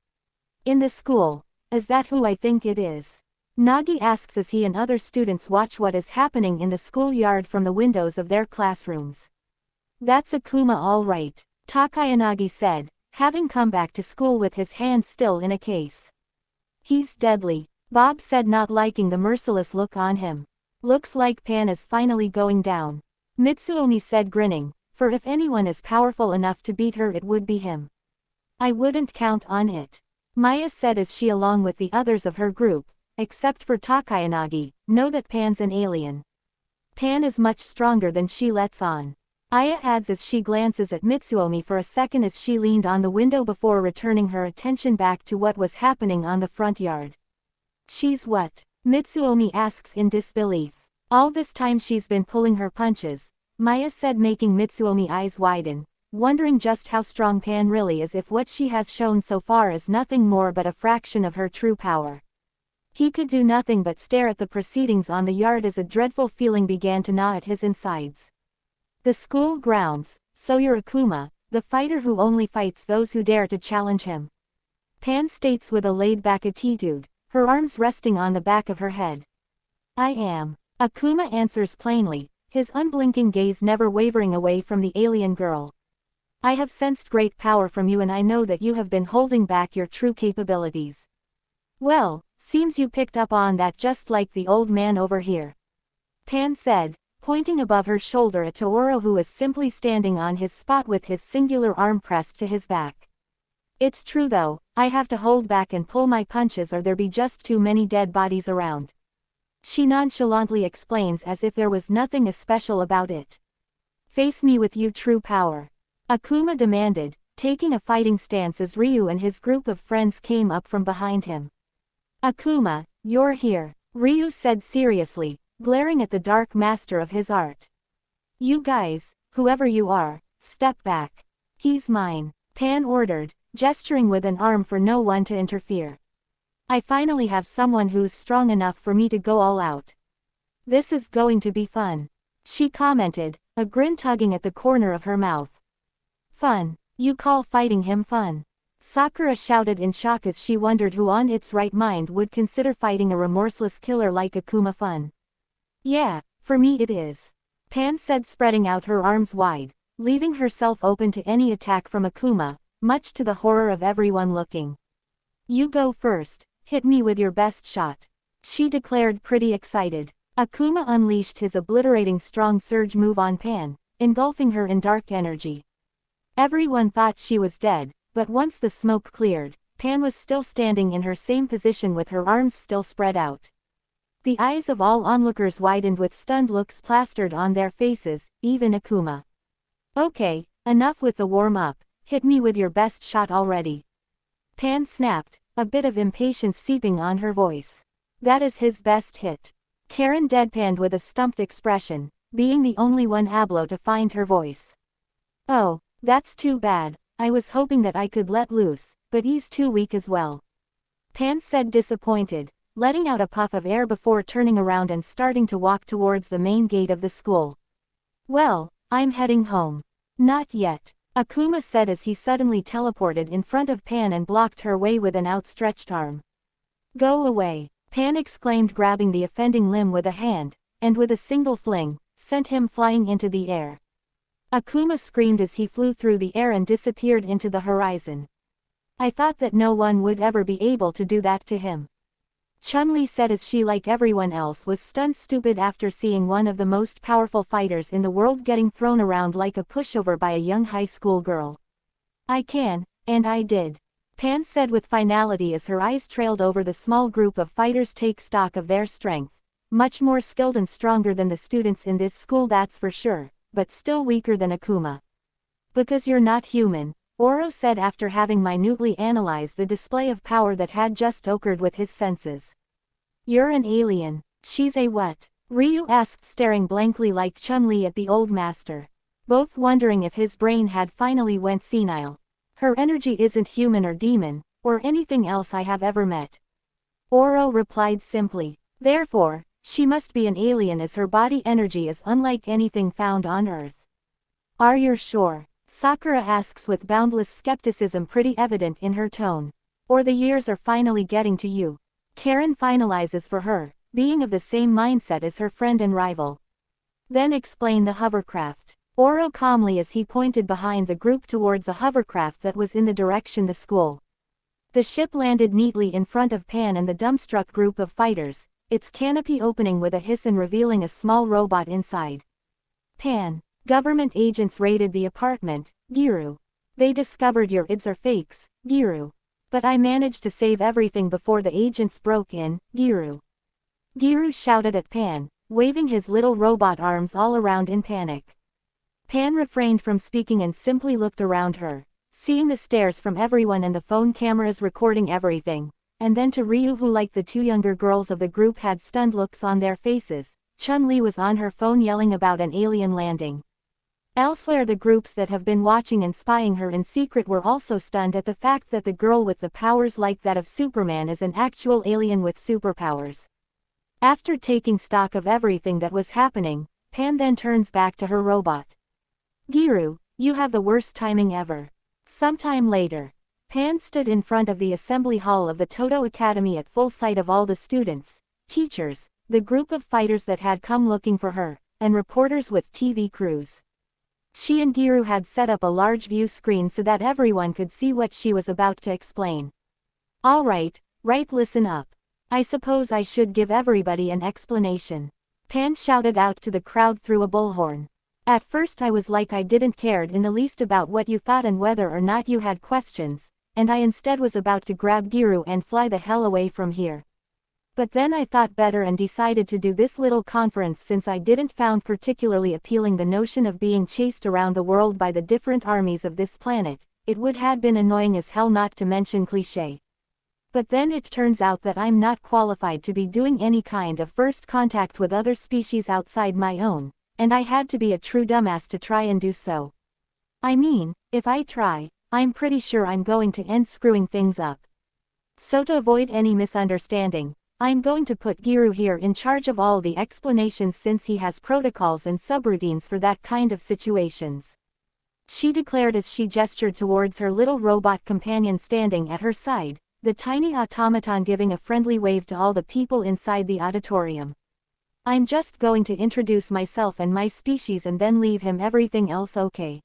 In the school, is that who I think it is? Nagi asks as he and other students watch what is happening in the schoolyard from the windows of their classrooms. That's Akuma all right, Takayanagi said, having come back to school with his hand still in a case. He's deadly, Bob said, not liking the merciless look on him. Looks like Pan is finally going down, Mitsuomi said, grinning. For if anyone is powerful enough to beat her, it would be him. I wouldn't count on it, Maya said as she, along with the others of her group, except for Takayanagi, know that Pan's an alien. Pan is much stronger than she lets on. Aya adds as she glances at Mitsuomi for a second as she leaned on the window before returning her attention back to what was happening on the front yard. She's what? Mitsuomi asks in disbelief. All this time she's been pulling her punches, Maya said, making Mitsuomi eyes widen, wondering just how strong Pan really is if what she has shown so far is nothing more but a fraction of her true power. He could do nothing but stare at the proceedings on the yard as a dreadful feeling began to gnaw at his insides. The school grounds, so you're Akuma, the fighter who only fights those who dare to challenge him. Pan states with a laid-back attitude, her arms resting on the back of her head. I am. Akuma answers plainly, his unblinking gaze never wavering away from the alien girl. I have sensed great power from you, and I know that you have been holding back your true capabilities. Well, seems you picked up on that just like the old man over here. Pan said, pointing above her shoulder at Tooro, who is simply standing on his spot with his singular arm pressed to his back. It's true though, I have to hold back and pull my punches or there be just too many dead bodies around. She nonchalantly explains as if there was nothing especial about it. Face me with your true power, Akuma demanded, taking a fighting stance as Ryu and his group of friends came up from behind him. Akuma, you're here, Ryu said seriously, glaring at the dark master of his art. You guys, whoever you are, step back. He's mine, Pan ordered, gesturing with an arm for no one to interfere. I finally have someone who's strong enough for me to go all out. This is going to be fun, she commented, a grin tugging at the corner of her mouth. Fun? You call fighting him fun? Sakura shouted in shock as she wondered who on its right mind would consider fighting a remorseless killer like Akuma fun. Yeah, for me it is. Pan said, spreading out her arms wide, leaving herself open to any attack from Akuma, much to the horror of everyone looking. You go first, hit me with your best shot, she declared, pretty excited. Akuma unleashed his obliterating strong surge move on Pan, engulfing her in dark energy. Everyone thought she was dead, but once the smoke cleared, Pan was still standing in her same position with her arms still spread out. The eyes of all onlookers widened with stunned looks plastered on their faces, even Akuma. Okay, enough with the warm-up, hit me with your best shot already. Pan snapped, a bit of impatience seeping on her voice. That is his best hit. Karen deadpanned with a stumped expression, being the only one able to find her voice. Oh, that's too bad, I was hoping that I could let loose, but he's too weak as well. Pan said, disappointed, letting out a puff of air before turning around and starting to walk towards the main gate of the school. Well, I'm heading home. Not yet, Akuma said as he suddenly teleported in front of Pan and blocked her way with an outstretched arm. Go away, Pan exclaimed, grabbing the offending limb with a hand, and with a single fling, sent him flying into the air. Akuma screamed as he flew through the air and disappeared into the horizon. I thought that no one would ever be able to do that to him. Chun-Li said as she, like everyone else, was stunned stupid after seeing one of the most powerful fighters in the world getting thrown around like a pushover by a young high school girl. I can, and I did, Pan said with finality as her eyes trailed over the small group of fighters. Take stock of their strength. Much more skilled and stronger than the students in this school, that's for sure, but still weaker than Akuma. Because you're not human, Oro said after having minutely analyzed the display of power that had just occurred with his senses. You're an alien. She's a what? Ryu asked, staring blankly like Chun-Li at the old master, both wondering if his brain had finally went senile. Her energy isn't human or demon, or anything else I have ever met. Oro replied simply. Therefore, she must be an alien as her body energy is unlike anything found on Earth. Are you sure? Sakura asks with boundless skepticism pretty evident in her tone. Or the years are finally getting to you. Karen finalizes for her, being of the same mindset as her friend and rival. Then explain the hovercraft. Oro calmly as he pointed behind the group towards a hovercraft that was in the direction the school. The ship landed neatly in front of Pan and the dumbstruck group of fighters, its canopy opening with a hiss and revealing a small robot inside. Pan. Government agents raided the apartment, Giru. They discovered your ids are fakes, Giru. But I managed to save everything before the agents broke in, Giru. Giru shouted at Pan, waving his little robot arms all around in panic. Pan refrained from speaking and simply looked around her, seeing the stares from everyone and the phone cameras recording everything, and then to Ryu, who, like the two younger girls of the group, had stunned looks on their faces. Chun-Li was on her phone yelling about an alien landing. Elsewhere, the groups that have been watching and spying her in secret were also stunned at the fact that the girl with the powers like that of Superman is an actual alien with superpowers. After taking stock of everything that was happening, Pan then turns back to her robot. Giru, you have the worst timing ever. Sometime later, Pan stood in front of the assembly hall of the Todo Academy at full sight of all the students, teachers, the group of fighters that had come looking for her, and reporters with TV crews. She and Giru had set up a large view screen so that everyone could see what she was about to explain. All right, listen up. I suppose I should give everybody an explanation. Pan shouted out to the crowd through a bullhorn. At first I was like I didn't cared in the least about what you thought and whether or not you had questions, and I instead was about to grab Giru and fly the hell away from here. But then I thought better and decided to do this little conference since I didn't found particularly appealing the notion of being chased around the world by the different armies of this planet. It would have been annoying as hell, not to mention cliché. But then it turns out that I'm not qualified to be doing any kind of first contact with other species outside my own, and I had to be a true dumbass to try and do so. I mean, if I try, I'm pretty sure I'm going to end screwing things up. So to avoid any misunderstanding, I'm going to put Giru here in charge of all the explanations since he has protocols and subroutines for that kind of situations. she declared as she gestured towards her little robot companion standing at her side, the tiny automaton giving a friendly wave to all the people inside the auditorium. I'm just going to introduce myself and my species and then leave him. Everything else okay?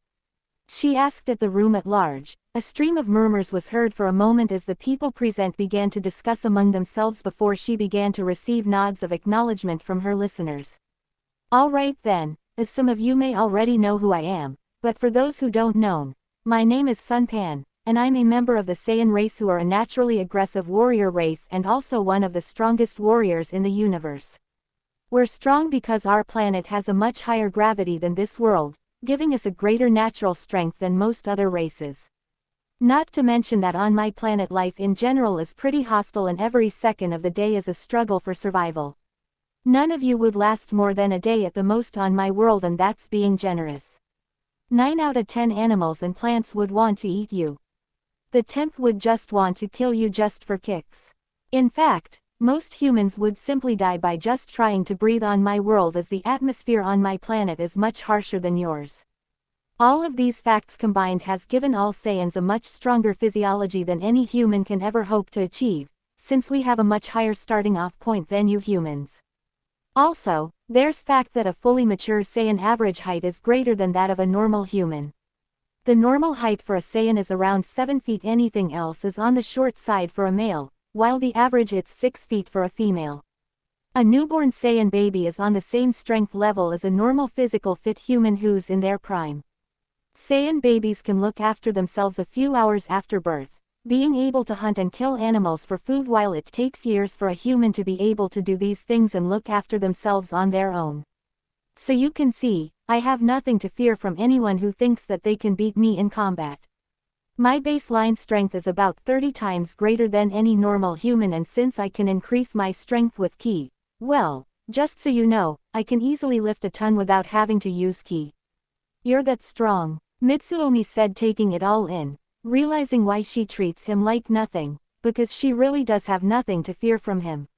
She asked at the room at large. A stream of murmurs was heard for a moment as the people present began to discuss among themselves before she began to receive nods of acknowledgement from her listeners. All right then, as some of you may already know who I am, but for those who don't know, my name is Sun Pan, and I'm a member of the Saiyan race, who are a naturally aggressive warrior race and also one of the strongest warriors in the universe. We're strong because our planet has a much higher gravity than this world, giving us a greater natural strength than most other races. Not to mention that on my planet life in general is pretty hostile and every second of the day is a struggle for survival. None of you would last more than a day at the most on my world, and that's being generous. 9 out of 10 animals and plants would want to eat you. The 10th would just want to kill you just for kicks. In fact, most humans would simply die by just trying to breathe on my world, as the atmosphere on my planet is much harsher than yours. All of these facts combined has given all Saiyans a much stronger physiology than any human can ever hope to achieve, since we have a much higher starting off point than you humans. Also, there's fact that a fully mature Saiyan average height is greater than that of a normal human. The normal height for a Saiyan is around 7 feet. Anything else is on the short side for a male, while the average it's 6 feet for a female. A newborn Saiyan baby is on the same strength level as a normal physical fit human who's in their prime. Saiyan babies can look after themselves a few hours after birth, being able to hunt and kill animals for food, while it takes years for a human to be able to do these things and look after themselves on their own. So you can see, I have nothing to fear from anyone who thinks that they can beat me in combat. My baseline strength is about 30 times greater than any normal human, and since I can increase my strength with ki, well, just so you know, I can easily lift a ton without having to use ki. You're that strong, Mitsuomi said, taking it all in, realizing why she treats him like nothing, because she really does have nothing to fear from him.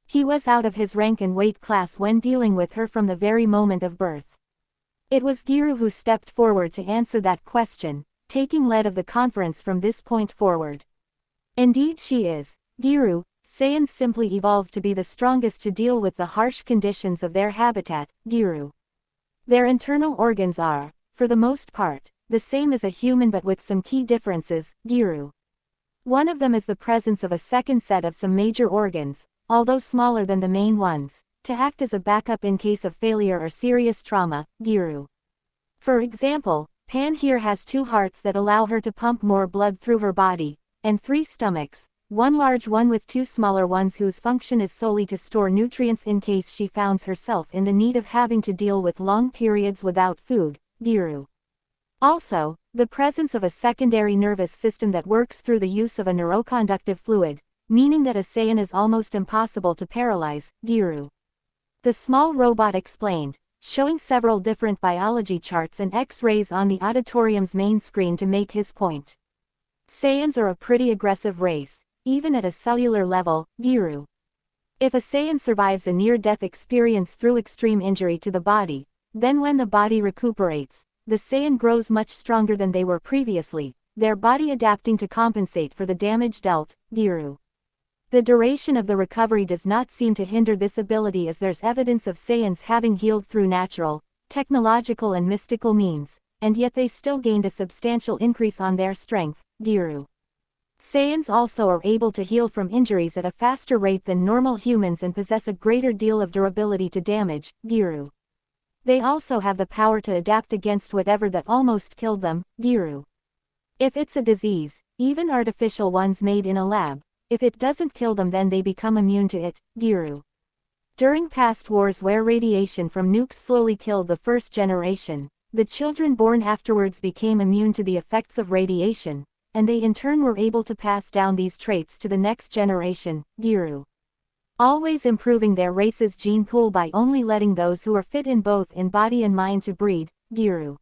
He was out of his rank and weight class when dealing with her from the very moment of birth. It was Giru who stepped forward to answer that question, taking lead of the conference from this point forward. Indeed she is, Giru. Saiyans simply evolved to be the strongest to deal with the harsh conditions of their habitat, Giru. Their internal organs are, for the most part, the same as a human but with some key differences, Giru. One of them is the presence of a second set of some major organs, although smaller than the main ones, to act as a backup in case of failure or serious trauma, Giru. For example, Pan here has 2 hearts that allow her to pump more blood through her body, and 3 stomachs, 1 large one with 2 smaller ones whose function is solely to store nutrients in case she finds herself in the need of having to deal with long periods without food, Giru. Also, the presence of a secondary nervous system that works through the use of a neuroconductive fluid, meaning that a Saiyan is almost impossible to paralyze, Giru. The small robot explained, showing several different biology charts and X-rays on the auditorium's main screen to make his point. Saiyans are a pretty aggressive race, even at a cellular level, Giru. If a Saiyan survives a near-death experience through extreme injury to the body, then when the body recuperates, the Saiyan grows much stronger than they were previously, their body adapting to compensate for the damage dealt, Giru. The duration of the recovery does not seem to hinder this ability, as there's evidence of Saiyans having healed through natural, technological and mystical means, and yet they still gained a substantial increase on their strength, Giru. Saiyans also are able to heal from injuries at a faster rate than normal humans and possess a greater deal of durability to damage, Giru. They also have the power to adapt against whatever that almost killed them, Giru. If it's a disease, even artificial ones made in a lab, if it doesn't kill them then they become immune to it, Giru. During past wars where radiation from nukes slowly killed the first generation, the children born afterwards became immune to the effects of radiation, and they in turn were able to pass down these traits to the next generation, Giru. Always improving their race's gene pool by only letting those who are fit in both in body and mind to breed, Giru.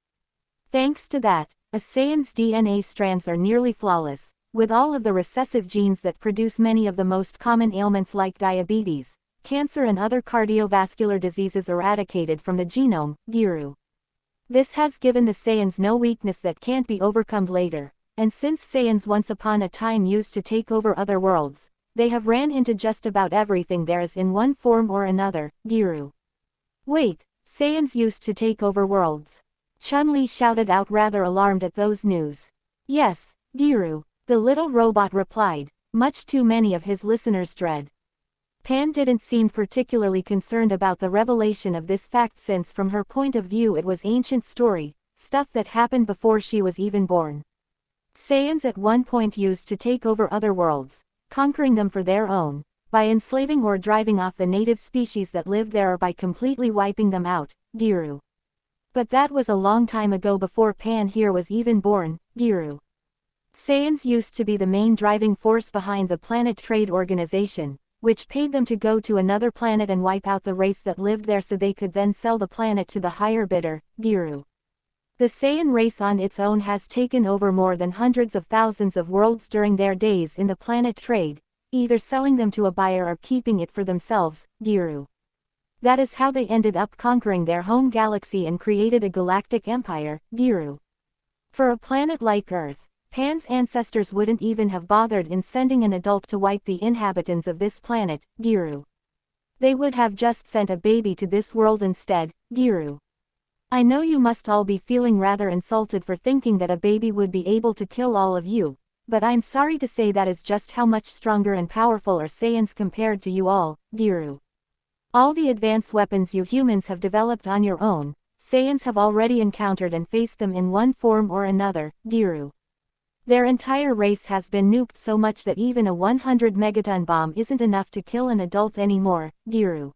Thanks to that, a Saiyan's DNA strands are nearly flawless, with all of the recessive genes that produce many of the most common ailments like diabetes, cancer and other cardiovascular diseases eradicated from the genome, Giru. This has given the Saiyans no weakness that can't be overcome later, and since Saiyans once upon a time used to take over other worlds, they have ran into just about everything there is in one form or another, Giru. Wait, Saiyans used to take over worlds? Chun-Li shouted out, rather alarmed at those news. Yes, Giru, the little robot replied, much too many of his listeners dread. Pan didn't seem particularly concerned about the revelation of this fact since from her point of view it was ancient story, stuff that happened before she was even born. Saiyans at one point used to take over other worlds, conquering them for their own, by enslaving or driving off the native species that lived there or by completely wiping them out, Giru. But that was a long time ago before Pan here was even born, Giru. Saiyans used to be the main driving force behind the Planet Trade Organization, which paid them to go to another planet and wipe out the race that lived there so they could then sell the planet to the higher bidder, Giru. The Saiyan race on its own has taken over more than hundreds of thousands of worlds during their days in the planet trade, either selling them to a buyer or keeping it for themselves, Giru. That is how they ended up conquering their home galaxy and created a galactic empire, Giru. For a planet like Earth, Pan's ancestors wouldn't even have bothered in sending an adult to wipe the inhabitants of this planet, Giru. They would have just sent a baby to this world instead, Giru. I know you must all be feeling rather insulted for thinking that a baby would be able to kill all of you, but I'm sorry to say that is just how much stronger and powerful are Saiyans compared to you all, Giru. All the advanced weapons you humans have developed on your own, Saiyans have already encountered and faced them in one form or another, Giru. Their entire race has been nuked so much that even a 100 megaton bomb isn't enough to kill an adult anymore, Giru.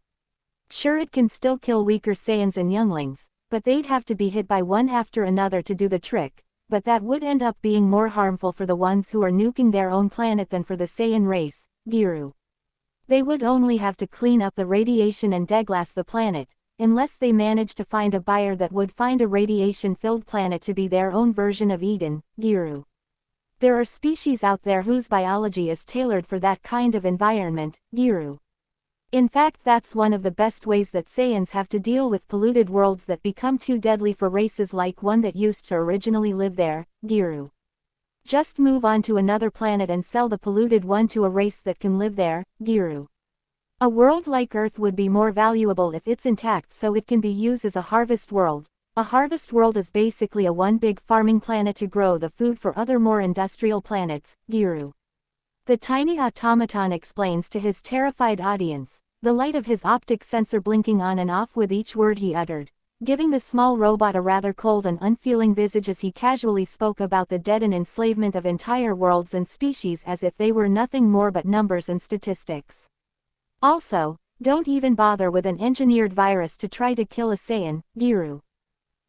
Sure, it can still kill weaker Saiyans and younglings, but they'd have to be hit by one after another to do the trick, but that would end up being more harmful for the ones who are nuking their own planet than for the Saiyan race, Giru. They would only have to clean up the radiation and deglass the planet, unless they manage to find a buyer that would find a radiation-filled planet to be their own version of Eden, Giru. There are species out there whose biology is tailored for that kind of environment, Giru. In fact, that's one of the best ways that Saiyans have to deal with polluted worlds that become too deadly for races like one that used to originally live there, Giru. Just move on to another planet and sell the polluted one to a race that can live there, Giru. A world like Earth would be more valuable if it's intact so it can be used as a harvest world. A harvest world is basically a one big farming planet to grow the food for other more industrial planets, Giru. The tiny automaton explains to his terrified audience, the light of his optic sensor blinking on and off with each word he uttered, giving the small robot a rather cold and unfeeling visage as he casually spoke about the dead and enslavement of entire worlds and species as if they were nothing more but numbers and statistics. Also, don't even bother with an engineered virus to try to kill a Saiyan, Giru.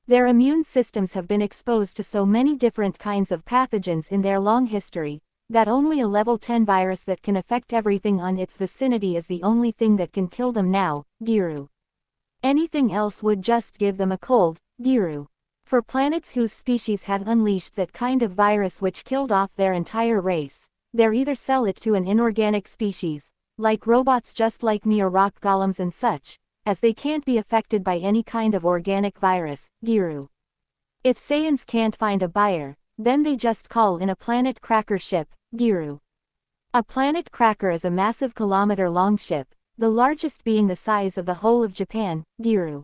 Their immune systems have been exposed to so many different kinds of pathogens in their long history, that only a level 10 virus that can affect everything on its vicinity is the only thing that can kill them now, Giru. Anything else would just give them a cold, Giru. For planets whose species had unleashed that kind of virus which killed off their entire race, they'll either sell it to an inorganic species, like robots just like me or rock golems and such, as they can't be affected by any kind of organic virus, Giru. If Saiyans can't find a buyer, then they just call in a planet cracker ship, Giru. A planet cracker is a massive kilometer-long ship, the largest being the size of the whole of Japan, Giru.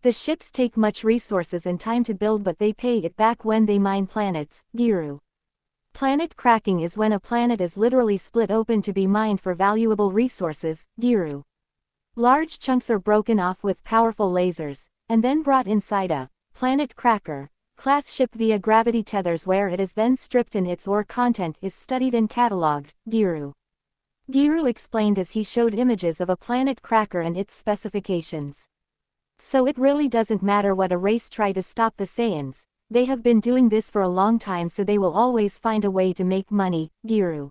The ships take much resources and time to build but they pay it back when they mine planets, Giru. Planet cracking is when a planet is literally split open to be mined for valuable resources, Giru. Large chunks are broken off with powerful lasers, and then brought inside a planet cracker class ship via gravity tethers where it is then stripped and its ore content is studied and catalogued, Giru. Giru explained as he showed images of a planet cracker and its specifications. So it really doesn't matter what a race try to stop the Saiyans, they have been doing this for a long time so they will always find a way to make money, Giru.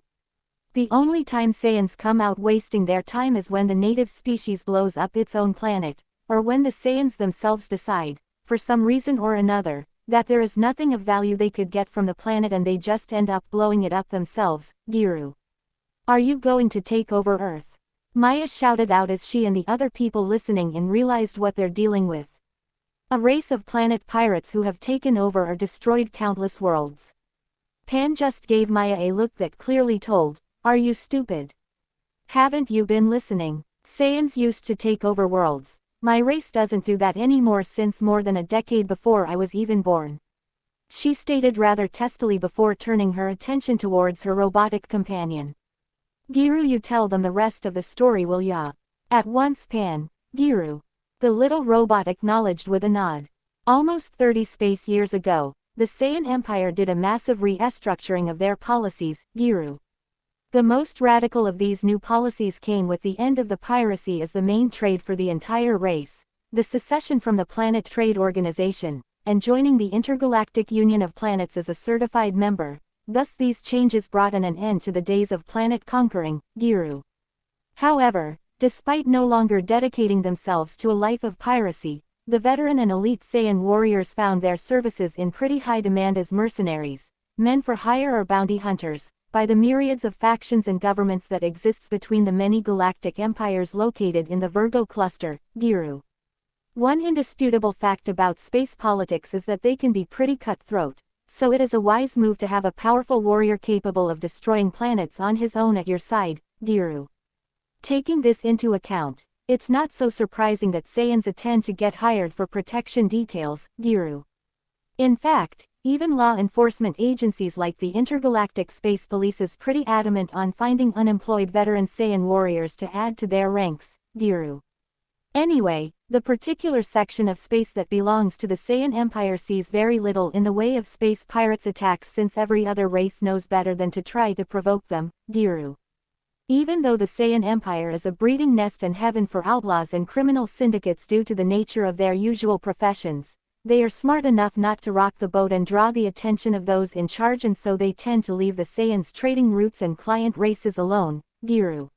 The only time Saiyans come out wasting their time is when the native species blows up its own planet, or when the Saiyans themselves decide, for some reason or another, that there is nothing of value they could get from the planet and they just end up blowing it up themselves, Giru. Are you going to take over Earth? Maya shouted out as she and the other people listening in realized what they're dealing with. A race of planet pirates who have taken over or destroyed countless worlds. Pan just gave Maya a look that clearly told, "Are you stupid? Haven't you been listening? Saiyans used to take over worlds. My race doesn't do that anymore since more than a decade before I was even born," she stated rather testily before turning her attention towards her robotic companion. "Giru, you tell them the rest of the story, will ya?" At once Pan, Giru. The little robot acknowledged with a nod. Almost 30 space years ago, the Saiyan Empire did a massive restructuring of their policies, Giru. The most radical of these new policies came with the end of the piracy as the main trade for the entire race, the secession from the Planet Trade Organization, and joining the Intergalactic Union of Planets as a certified member. Thus these changes brought an end to the days of planet conquering, Giru. However, despite no longer dedicating themselves to a life of piracy, the veteran and elite Saiyan warriors found their services in pretty high demand as mercenaries, men for hire or bounty hunters, by the myriads of factions and governments that exists between the many galactic empires located in the Virgo cluster, Giru. One indisputable fact about space politics is that they can be pretty cutthroat, so it is a wise move to have a powerful warrior capable of destroying planets on his own at your side, Giru. Taking this into account, it's not so surprising that Saiyans tend to get hired for protection details, Giru. In fact, even law enforcement agencies like the Intergalactic Space Police is pretty adamant on finding unemployed veteran Saiyan warriors to add to their ranks, Giru. Anyway, the particular section of space that belongs to the Saiyan Empire sees very little in the way of space pirates attacks since every other race knows better than to try to provoke them, Giru. Even though the Saiyan Empire is a breeding nest and heaven for outlaws and criminal syndicates due to the nature of their usual professions, they are smart enough not to rock the boat and draw the attention of those in charge, and so they tend to leave the Saiyans' trading routes and client races alone, Giru.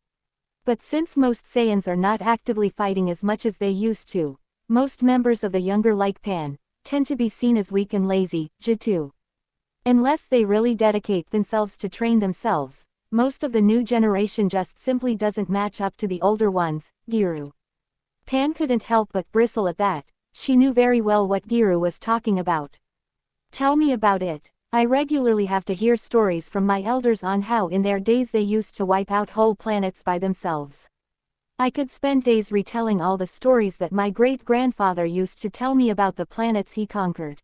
But since most Saiyans are not actively fighting as much as they used to, most members of the younger like Pan tend to be seen as weak and lazy, Jitu. Unless they really dedicate themselves to train themselves, most of the new generation just simply doesn't match up to the older ones, Giru. Pan couldn't help but bristle at that. She knew very well what Giru was talking about. "Tell me about it. I regularly have to hear stories from my elders on how in their days they used to wipe out whole planets by themselves. I could spend days retelling all the stories that my great-grandfather used to tell me about the planets he conquered,"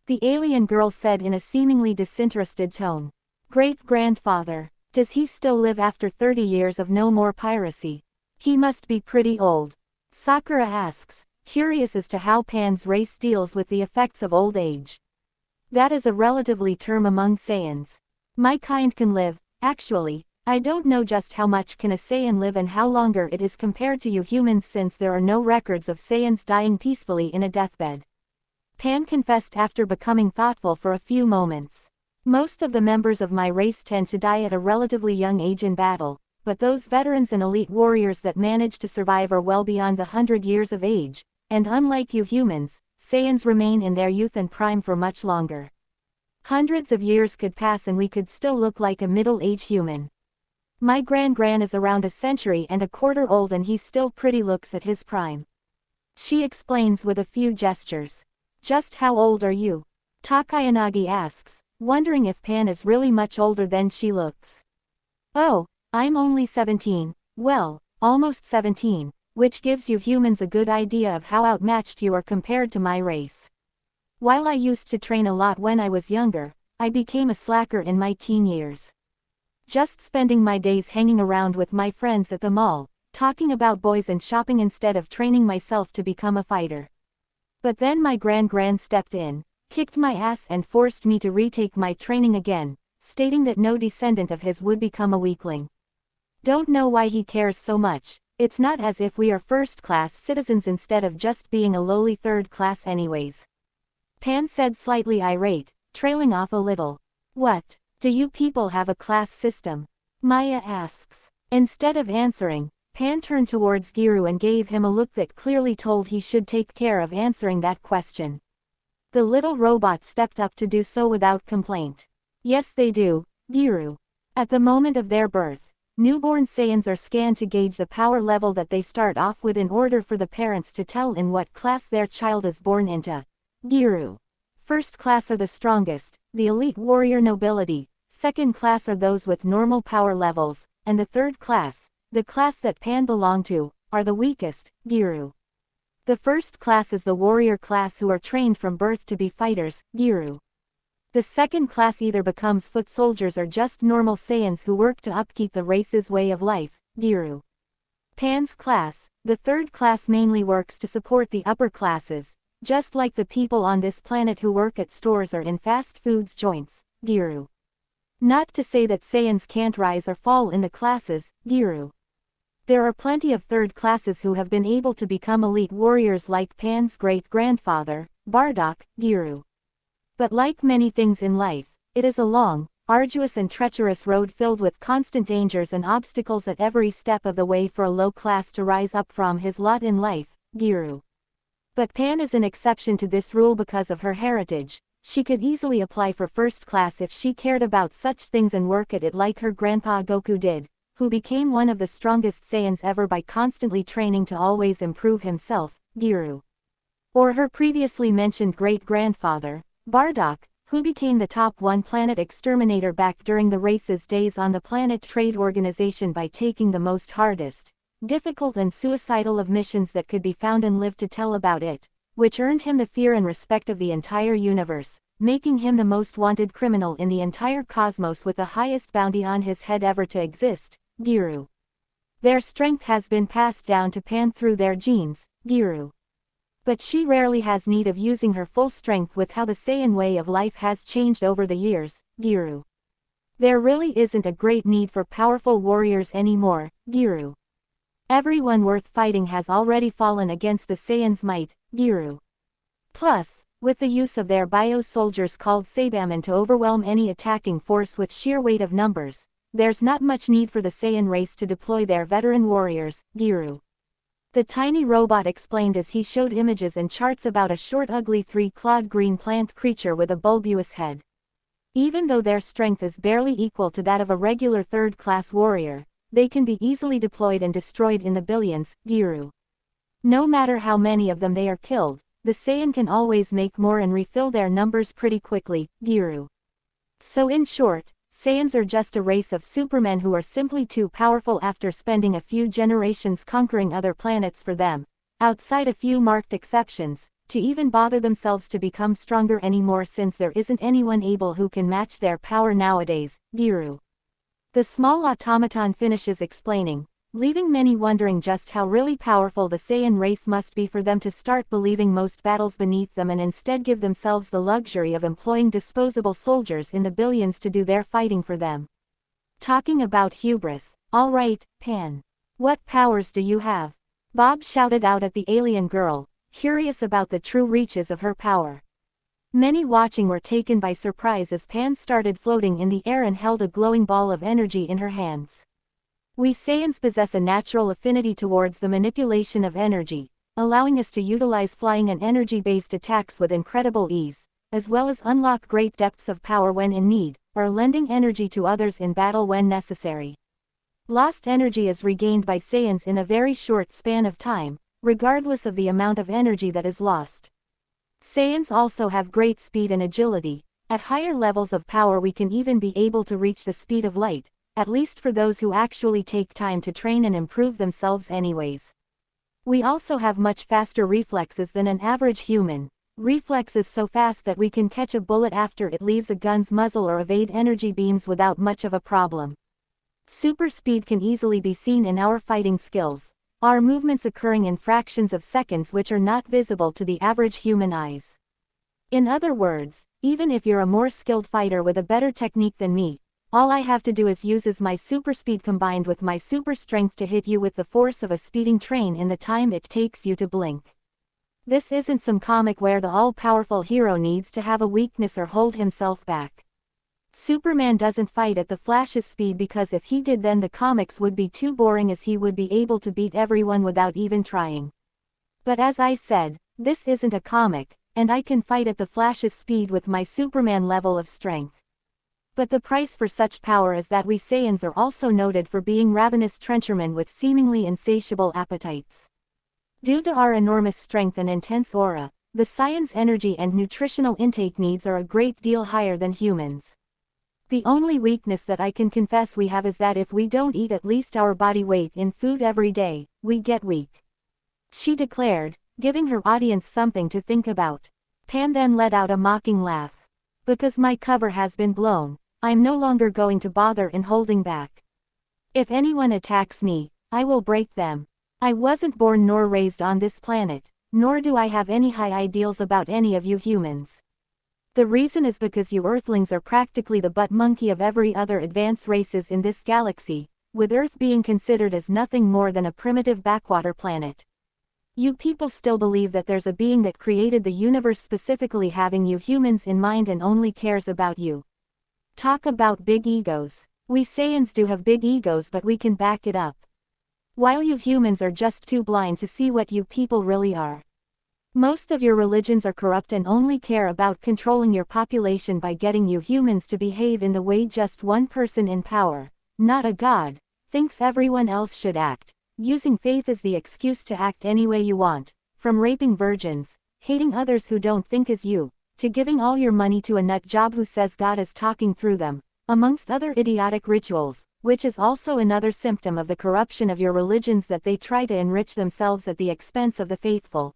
the alien girl said in a seemingly disinterested tone. "Great-grandfather? Does he still live after 30 years of no more piracy? He must be pretty old," Sakura asks, curious as to how Pan's race deals with the effects of old age. "That is a relatively term among Saiyans. My kind can live, actually. I don't know just how much can a Saiyan live and how longer it is compared to you humans, since there are no records of Saiyans dying peacefully in a deathbed," Pan confessed after becoming thoughtful for a few moments. "Most of the members of my race tend to die at a relatively young age in battle, but those veterans and elite warriors that manage to survive are well beyond the 100 years of age. And unlike you humans, Saiyans remain in their youth and prime for much longer. Hundreds of years could pass and we could still look like a middle-aged human. My gran is around a century and a quarter old and he still pretty looks at his prime," she explains with a few gestures. "Just how old are you?" Takayanagi asks, wondering if Pan is really much older than she looks. "Oh, I'm only 17, well, almost 17. Which gives you humans a good idea of how outmatched you are compared to my race. While I used to train a lot when I was younger, I became a slacker in my teen years. Just spending my days hanging around with my friends at the mall, talking about boys and shopping instead of training myself to become a fighter. But then my gran stepped in, kicked my ass and forced me to retake my training again, stating that no descendant of his would become a weakling. Don't know why he cares so much. It's not as if we are first-class citizens instead of just being a lowly third class anyways," Pan said, slightly irate, trailing off a little. "What? Do you people have a class system?" Maya asks. Instead of answering, Pan turned towards Giru and gave him a look that clearly told he should take care of answering that question. The little robot stepped up to do so without complaint. "Yes they do, Giru. At the moment of their birth, Newborn Saiyans are scanned to gauge the power level that they start off with in order for the parents to tell in what class their child is born into. Giru. First class are the strongest, the elite warrior nobility, second class are those with normal power levels, and the third class, the class that Pan belonged to, are the weakest, Giru. The first class is the warrior class who are trained from birth to be fighters, Giru. The second class either becomes foot soldiers or just normal Saiyans who work to upkeep the race's way of life, Giru. Pan's class, the third class mainly works to support the upper classes, just like the people on this planet who work at stores or in fast foods joints, Giru. Not to say that Saiyans can't rise or fall in the classes, Giru. There are plenty of third classes who have been able to become elite warriors like Pan's great-grandfather, Bardock, Giru. But like many things in life, it is a long, arduous and treacherous road filled with constant dangers and obstacles at every step of the way for a low class to rise up from his lot in life, Giru. But Pan is an exception to this rule because of her heritage. She could easily apply for first class if she cared about such things and work at it like her grandpa Goku did, who became one of the strongest Saiyans ever by constantly training to always improve himself, Giru. Or her previously mentioned great-grandfather, Bardock, who became the top one-planet exterminator back during the race's days on the Planet Trade Organization by taking the most hardest, difficult and suicidal of missions that could be found and lived to tell about it, which earned him the fear and respect of the entire universe, making him the most wanted criminal in the entire cosmos with the highest bounty on his head ever to exist, Giru. Their strength has been passed down to Pan through their genes, Giru. But she rarely has need of using her full strength with how the Saiyan way of life has changed over the years, Giru. There really isn't a great need for powerful warriors anymore, Giru. Everyone worth fighting has already fallen against the Saiyan's might, Giru. Plus, with the use of their bio-soldiers called Saibamen to overwhelm any attacking force with sheer weight of numbers, there's not much need for the Saiyan race to deploy their veteran warriors, Giru. The tiny robot explained as he showed images and charts about a short ugly three-clawed green plant creature with a bulbous head. Even though their strength is barely equal to that of a regular third-class warrior, they can be easily deployed and destroyed in the billions, Giru. No matter how many of them they are killed, the Saiyan can always make more and refill their numbers pretty quickly, Giru. So in short, Saiyans are just a race of supermen who are simply too powerful after spending a few generations conquering other planets for them, outside a few marked exceptions, to even bother themselves to become stronger anymore since there isn't anyone able who can match their power nowadays, Giru. The small automaton finishes explaining, leaving many wondering just how really powerful the Saiyan race must be for them to start believing most battles beneath them and instead give themselves the luxury of employing disposable soldiers in the billions to do their fighting for them. Talking about hubris, alright, Pan. What powers do you have? Bob shouted out at the alien girl, curious about the true reaches of her power. Many watching were taken by surprise as Pan started floating in the air and held a glowing ball of energy in her hands. We Saiyans possess a natural affinity towards the manipulation of energy, allowing us to utilize flying and energy-based attacks with incredible ease, as well as unlock great depths of power when in need, or lending energy to others in battle when necessary. Lost energy is regained by Saiyans in a very short span of time, regardless of the amount of energy that is lost. Saiyans also have great speed and agility. At higher levels of power we can even be able to reach the speed of light, at least for those who actually take time to train and improve themselves anyways. We also have much faster reflexes than an average human, reflexes so fast that we can catch a bullet after it leaves a gun's muzzle or evade energy beams without much of a problem. Super speed can easily be seen in our fighting skills, our movements occurring in fractions of seconds which are not visible to the average human eyes. In other words, even if you're a more skilled fighter with a better technique than me, all I have to do is use my super speed combined with my super strength to hit you with the force of a speeding train in the time it takes you to blink. This isn't some comic where the all-powerful hero needs to have a weakness or hold himself back. Superman doesn't fight at the Flash's speed because if he did then the comics would be too boring as he would be able to beat everyone without even trying. But as I said, this isn't a comic, and I can fight at the Flash's speed with my Superman level of strength. But the price for such power is that we Saiyans are also noted for being ravenous trenchermen with seemingly insatiable appetites. Due to our enormous strength and intense aura, the Saiyans' energy and nutritional intake needs are a great deal higher than humans. The only weakness that I can confess we have is that if we don't eat at least our body weight in food every day, we get weak. She declared, giving her audience something to think about. Pan then let out a mocking laugh. Because my cover has been blown, I'm no longer going to bother in holding back. If anyone attacks me, I will break them. I wasn't born nor raised on this planet, nor do I have any high ideals about any of you humans. The reason is because you Earthlings are practically the butt monkey of every other advanced races in this galaxy, with Earth being considered as nothing more than a primitive backwater planet. You people still believe that there's a being that created the universe specifically having you humans in mind and only cares about you. Talk about big egos. We Saiyans do have big egos, but we can back it up. While you humans are just too blind to see what you people really are. Most of your religions are corrupt and only care about controlling your population by getting you humans to behave in the way just one person in power, not a god, thinks everyone else should act, using faith as the excuse to act any way you want, from raping virgins, hating others who don't think as you, to giving all your money to a nut job who says God is talking through them, amongst other idiotic rituals, which is also another symptom of the corruption of your religions that they try to enrich themselves at the expense of the faithful.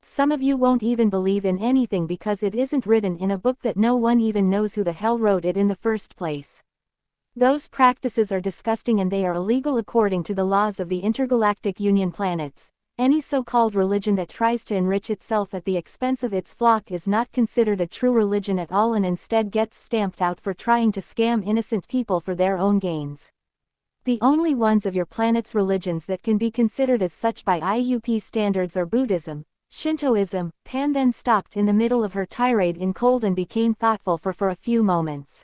Some of you won't even believe in anything because it isn't written in a book that no one even knows who the hell wrote it in the first place. Those practices are disgusting and they are illegal according to the laws of the intergalactic union planets. Any so-called religion that tries to enrich itself at the expense of its flock is not considered a true religion at all and instead gets stamped out for trying to scam innocent people for their own gains. The only ones of your planet's religions that can be considered as such by IUP standards are Buddhism, Shintoism. Pan then stopped in the middle of her tirade in cold and became thoughtful for a few moments.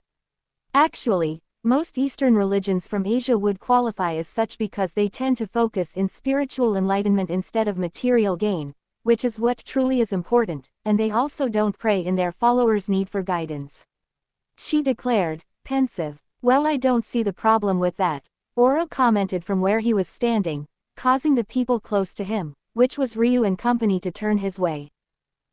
Actually, most Eastern religions from Asia would qualify as such because they tend to focus in spiritual enlightenment instead of material gain, which is what truly is important, and they also don't prey in their followers' need for guidance. She declared, pensive. Well, I don't see the problem with that, Oro commented from where he was standing, causing the people close to him, which was Ryu and company, to turn his way.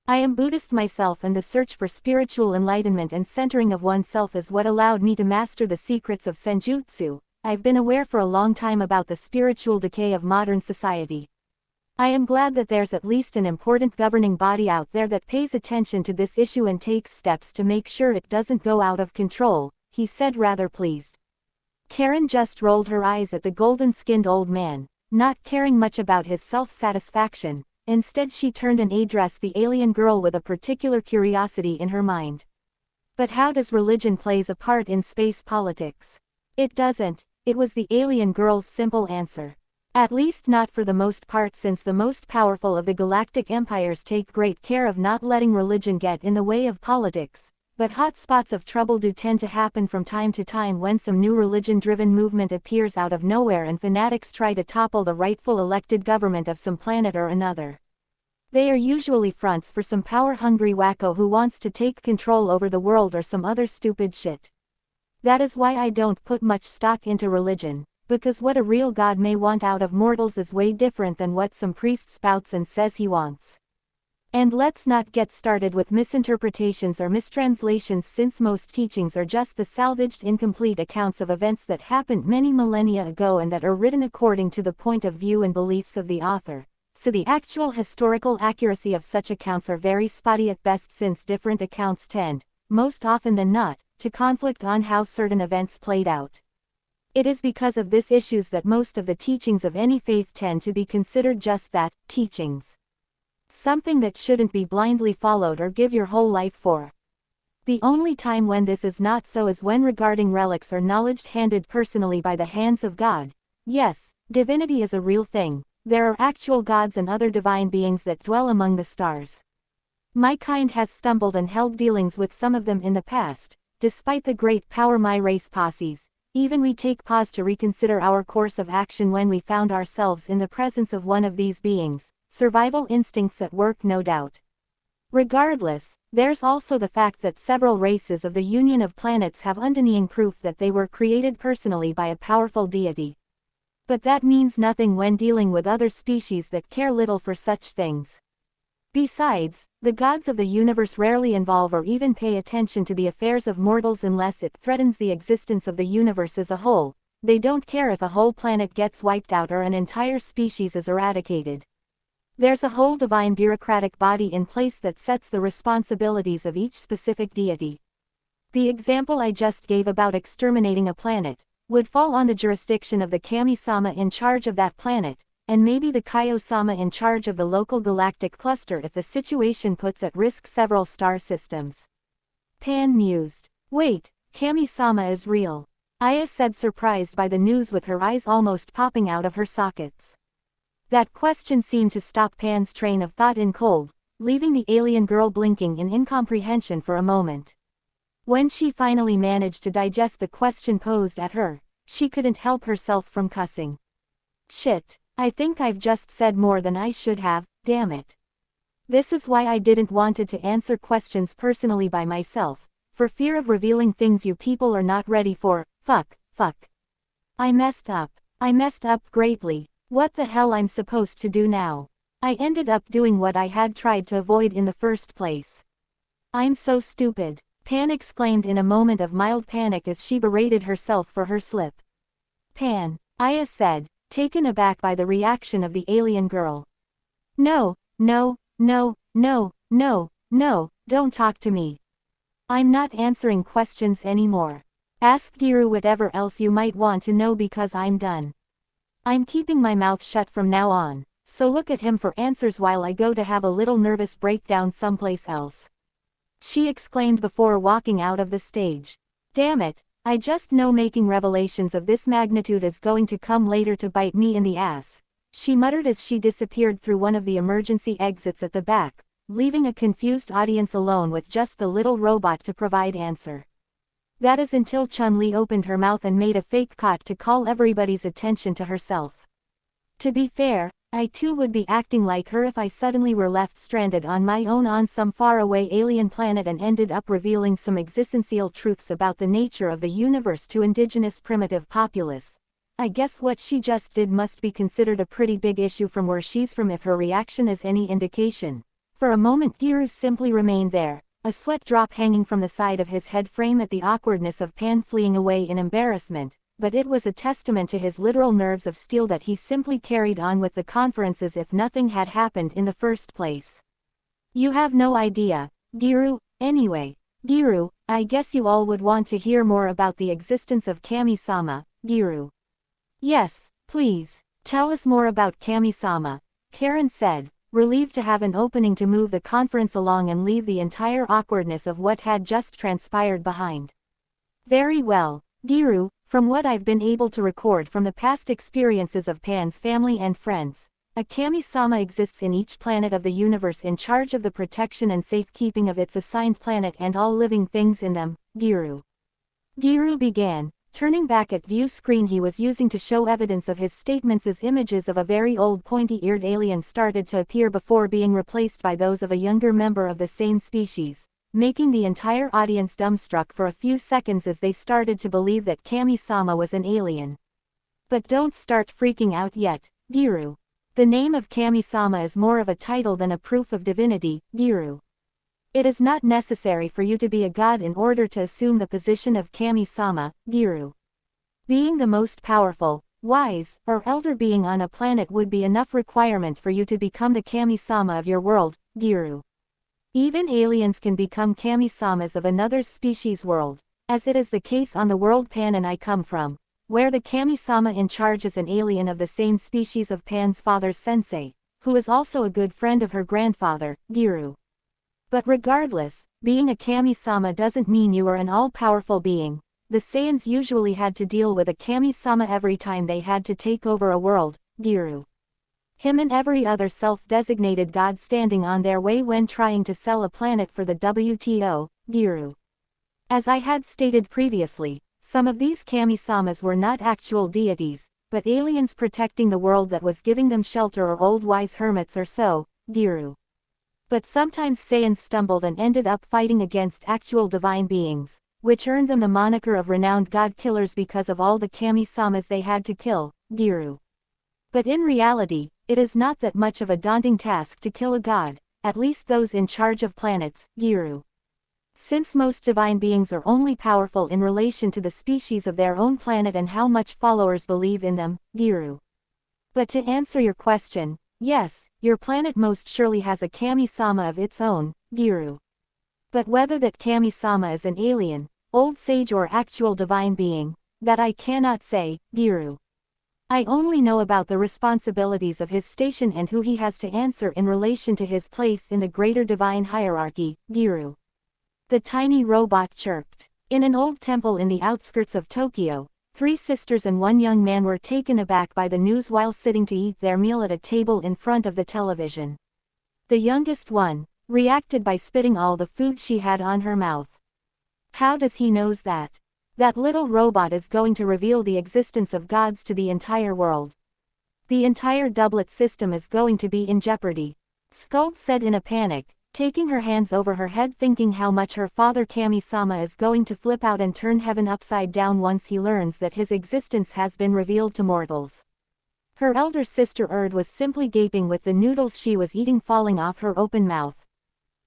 I am Buddhist myself, and the search for spiritual enlightenment and centering of oneself is what allowed me to master the secrets of Senjutsu. I've been aware for a long time about the spiritual decay of modern society. I am glad that there's at least an important governing body out there that pays attention to this issue and takes steps to make sure it doesn't go out of control, he said, rather pleased. Karen just rolled her eyes at the golden-skinned old man, not caring much about his self-satisfaction. Instead she turned and addressed the alien girl with a particular curiosity in her mind. But how does religion plays a part in space politics? It doesn't, it was the alien girl's simple answer. At least not for the most part, since the most powerful of the galactic empires take great care of not letting religion get in the way of politics. But hot spots of trouble do tend to happen from time to time when some new religion-driven movement appears out of nowhere and fanatics try to topple the rightful elected government of some planet or another. They are usually fronts for some power-hungry wacko who wants to take control over the world or some other stupid shit. That is why I don't put much stock into religion, because what a real god may want out of mortals is way different than what some priest spouts and says he wants. And let's not get started with misinterpretations or mistranslations, since most teachings are just the salvaged incomplete accounts of events that happened many millennia ago and that are written according to the point of view and beliefs of the author. So the actual historical accuracy of such accounts are very spotty at best, since different accounts tend, most often than not, to conflict on how certain events played out. It is because of this issues that most of the teachings of any faith tend to be considered just that, teachings. Something that shouldn't be blindly followed or give your whole life for. The only time when this is not so is when regarding relics or knowledge handed personally by the hands of God. Yes, divinity is a real thing. There are actual gods and other divine beings that dwell among the stars. My kind has stumbled and held dealings with some of them in the past. Despite the great power my race possesses, even we take pause to reconsider our course of action when we found ourselves in the presence of one of these beings. Survival instincts at work, no doubt. Regardless, There's also the fact that several races of the Union of Planets have undenying proof that they were created personally by a powerful deity. But that means nothing when dealing with other species that care little for such things. Besides, the gods of the universe rarely involve or even pay attention to the affairs of mortals unless it threatens the existence of the universe as a whole. They don't care if a whole planet gets wiped out or an entire species is eradicated. There's a whole divine bureaucratic body in place that sets the responsibilities of each specific deity. The example I just gave about exterminating a planet would fall on the jurisdiction of the Kami-sama in charge of that planet, and maybe the Kaio-sama in charge of the local galactic cluster if the situation puts at risk several star systems. Pan mused. Wait, Kami-sama is real. Aya said, surprised by the news with her eyes almost popping out of her sockets. That question seemed to stop Pan's train of thought in cold, leaving the alien girl blinking in incomprehension for a moment. When she finally managed to digest the question posed at her, she couldn't help herself from cussing. Shit. I think I've just said more than I should have, damn it. This is why I didn't wanted to answer questions personally by myself, for fear of revealing things you people are not ready for. Fuck. I messed up greatly. What the hell I'm supposed to do now? I ended up doing what I had tried to avoid in the first place. I'm so stupid, Pan exclaimed in a moment of mild panic as she berated herself for her slip. Pan, Aya said, taken aback by the reaction of the alien girl. No, don't talk to me. I'm not answering questions anymore. Ask Giru whatever else you might want to know because I'm done. I'm keeping my mouth shut from now on, so look at him for answers while I go to have a little nervous breakdown someplace else. She exclaimed before walking out of the stage. Damn it. I just know making revelations of this magnitude is going to come later to bite me in the ass, she muttered as she disappeared through one of the emergency exits at the back, leaving a confused audience alone with just the little robot to provide answer. That is until Chun-Li opened her mouth and made a fake cot to call everybody's attention to herself. To be fair, I too would be acting like her if I suddenly were left stranded on my own on some faraway alien planet and ended up revealing some existential truths about the nature of the universe to indigenous primitive populace. I guess what she just did must be considered a pretty big issue from where she's from if her reaction is any indication. For a moment Giru simply remained there, a sweat drop hanging from the side of his head frame at the awkwardness of Pan fleeing away in embarrassment. But it was a testament to his literal nerves of steel that he simply carried on with the conference as if nothing had happened in the first place. You have no idea, Giru. Anyway, Giru, I guess you all would want to hear more about the existence of Kami-sama, Giru. Yes, please, tell us more about Kami-sama, Karen said, relieved to have an opening to move the conference along and leave the entire awkwardness of what had just transpired behind. Very well, Giru. From what I've been able to record from the past experiences of Pan's family and friends, a Kami-sama exists in each planet of the universe in charge of the protection and safekeeping of its assigned planet and all living things in them, Giru. Giru began, turning back at view screen he was using to show evidence of his statements as images of a very old pointy-eared alien started to appear before being replaced by those of a younger member of the same species, making the entire audience dumbstruck for a few seconds as they started to believe that Kami-sama was an alien. But don't start freaking out yet, Giru. The name of Kami-sama is more of a title than a proof of divinity, Giru. It is not necessary for you to be a god in order to assume the position of Kami-sama, Giru. Being the most powerful, wise, or elder being on a planet would be enough requirement for you to become the Kami-sama of your world, Giru. Even aliens can become Kami-samas of another species' world, as it is the case on the world Pan and I come from, where the Kami-sama in charge is an alien of the same species of Pan's father's sensei, who is also a good friend of her grandfather, Giru. But regardless, being a Kami-sama doesn't mean you are an all-powerful being. The Saiyans usually had to deal with a Kami-sama every time they had to take over a world, Giru. Him and every other self-designated god standing on their way when trying to sell a planet for the WTO, Giru. As I had stated previously, some of these Kami-samas were not actual deities, but aliens protecting the world that was giving them shelter or old wise hermits or so, Giru. But sometimes Saiyans stumbled and ended up fighting against actual divine beings, which earned them the moniker of renowned god killers because of all the kami-samas they had to kill, Giru. But in reality, it is not that much of a daunting task to kill a god, at least those in charge of planets, Giru. Since most divine beings are only powerful in relation to the species of their own planet and how much followers believe in them, Giru. But to answer your question, yes, your planet most surely has a kami-sama of its own, Giru. But whether that kami-sama is an alien, old sage or actual divine being, that I cannot say, Giru. I only know about the responsibilities of his station and who he has to answer in relation to his place in the greater divine hierarchy, Giru. The tiny robot chirped. In an old temple in the outskirts of Tokyo, 3 sisters and 1 young man were taken aback by the news while sitting to eat their meal at a table in front of the television. The youngest one reacted by spitting all the food she had on her mouth. How does he knows that? That little robot is going to reveal the existence of gods to the entire world. The entire doublet system is going to be in jeopardy. Skuld said in a panic, taking her hands over her head thinking how much her father Kami-sama is going to flip out and turn heaven upside down once he learns that his existence has been revealed to mortals. Her elder sister Erd was simply gaping with the noodles she was eating falling off her open mouth.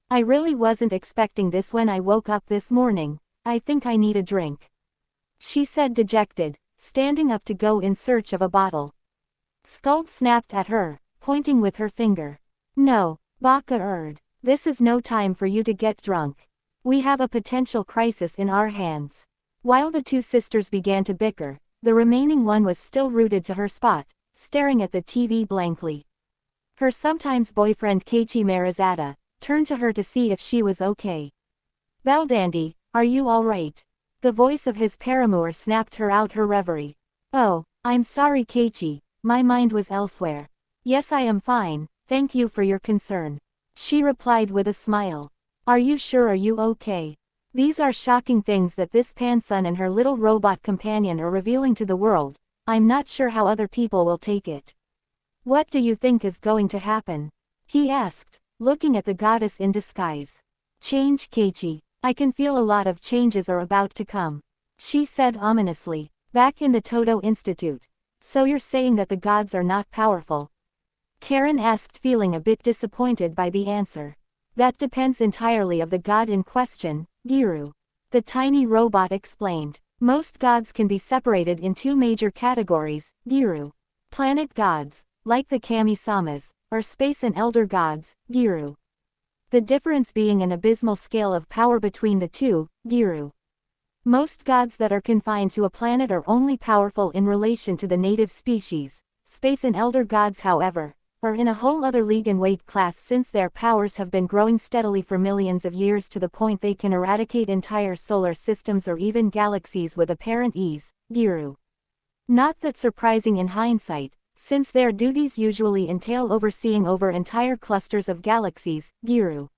I really wasn't expecting this when I woke up this morning. I think I need a drink, she said dejected, standing up to go in search of a bottle. Skuld snapped at her, pointing with her finger. No, Baka Erd. This is no time for you to get drunk. We have a potential crisis in our hands. While the 2 sisters began to bicker, the remaining one was still rooted to her spot, staring at the TV blankly. Her sometimes boyfriend Keiichi Marizata turned to her to see if she was okay. Belldandy, are you alright? The voice of his paramour snapped her out her reverie. Oh, I'm sorry Keiichi, my mind was elsewhere. Yes, I am fine, thank you for your concern, she replied with a smile. Are you sure? Are you okay? These are shocking things that this Pansun and her little robot companion are revealing to the world. I'm not sure how other people will take it. What do you think is going to happen? He asked, looking at the goddess in disguise. Change, Keiichi. I can feel a lot of changes are about to come, she said ominously. Back in the Todo Institute. So you're saying that the gods are not powerful? Karen asked, feeling a bit disappointed by the answer. That depends entirely of the god in question, Giru. The tiny robot explained. Most gods can be separated in 2 major categories, Giru. Planet gods, like the Kami-samas, or space and elder gods, Giru. The difference being an abysmal scale of power between the 2, Giru. Most gods that are confined to a planet are only powerful in relation to the native species. Space and elder gods, however, are in a whole other league and weight class since their powers have been growing steadily for millions of years to the point they can eradicate entire solar systems or even galaxies with apparent ease, Giru. Not that surprising in hindsight, since their duties usually entail overseeing over entire clusters of galaxies, Giru.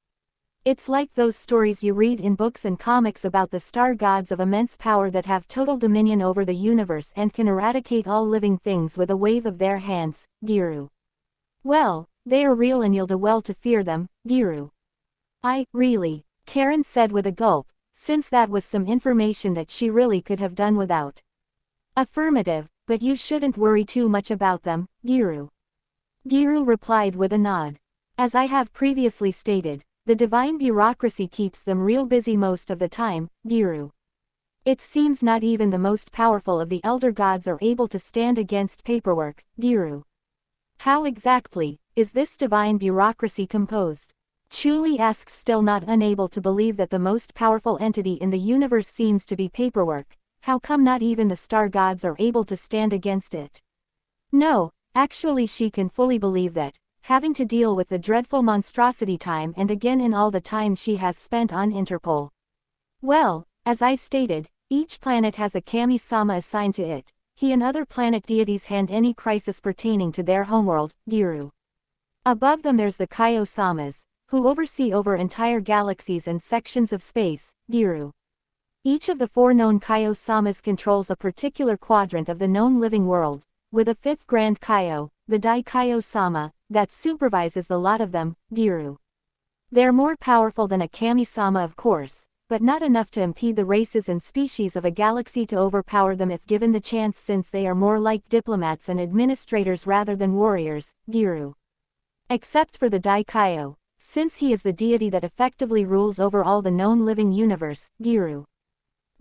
It's like those stories you read in books and comics about the star gods of immense power that have total dominion over the universe and can eradicate all living things with a wave of their hands, Giru. Well, they are real and you'll do well to fear them, Giru. Really, Karen said with a gulp, since that was some information that she really could have done without. Affirmative, but you shouldn't worry too much about them, Giru. Giru replied with a nod. As I have previously stated, the divine bureaucracy keeps them real busy most of the time, Giru. It seems not even the most powerful of the elder gods are able to stand against paperwork, Giru. How exactly is this divine bureaucracy composed? Chuli asks, still not unable to believe that the most powerful entity in the universe seems to be paperwork. How come not even the star gods are able to stand against it? No, actually she can fully believe that, having to deal with the dreadful monstrosity time and again in all the time she has spent on Interpol. Well, as I stated, each planet has a kami-sama assigned to it. He and other planet deities hand any crisis pertaining to their homeworld, Giru. Above them there's the Kaio-samas, who oversee over entire galaxies and sections of space, Giru. Each of the 4 known Kaio-samas controls a particular quadrant of the known living world, with a 5th Grand Kaio, the Dai Kaio-sama, that supervises the lot of them, Giru. They're more powerful than a kami-sama of course, but not enough to impede the races and species of a galaxy to overpower them if given the chance, since they are more like diplomats and administrators rather than warriors, Giru. Except for the Daikaio, since he is the deity that effectively rules over all the known living universe, Giru.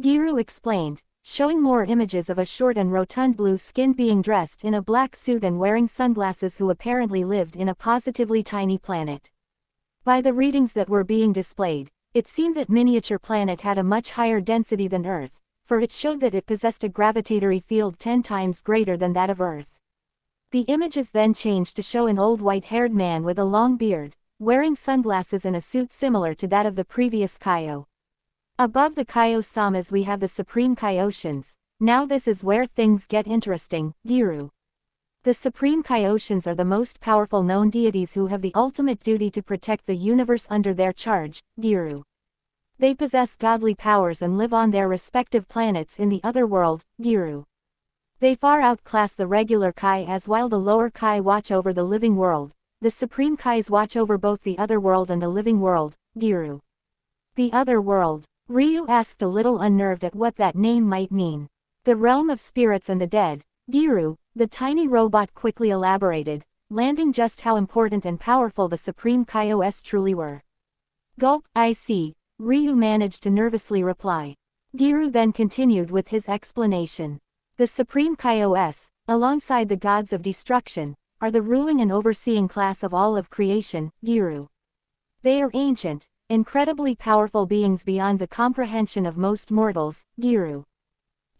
Giru explained, showing more images of a short and rotund blue-skinned being dressed in a black suit and wearing sunglasses who apparently lived in a positively tiny planet. By the readings that were being displayed, it seemed that miniature planet had a much higher density than Earth, for it showed that it possessed a gravitatory field 10 times greater than that of Earth. The images then changed to show an old white-haired man with a long beard, wearing sunglasses and a suit similar to that of the previous Kaio. Above the Kaio-samas we have the Supreme Kaioshians. Now this is where things get interesting, Giru. The Supreme Kaioshians are the most powerful known deities who have the ultimate duty to protect the universe under their charge, Giru. They possess godly powers and live on their respective planets in the other world, Giru. They far outclass the regular Kai, as while the lower Kai watch over the living world, the Supreme Kais watch over both the other world and the living world, Giru. The other world. Ryu asked, a little unnerved at what that name might mean. The realm of spirits and the dead, Giru, the tiny robot quickly elaborated, landing just how important and powerful the Supreme Kaios truly were. Gulp, I see, Ryu managed to nervously reply. Giru then continued with his explanation. The Supreme Kaios, alongside the gods of destruction, are the ruling and overseeing class of all of creation, Giru. They are ancient, incredibly powerful beings beyond the comprehension of most mortals, Giru.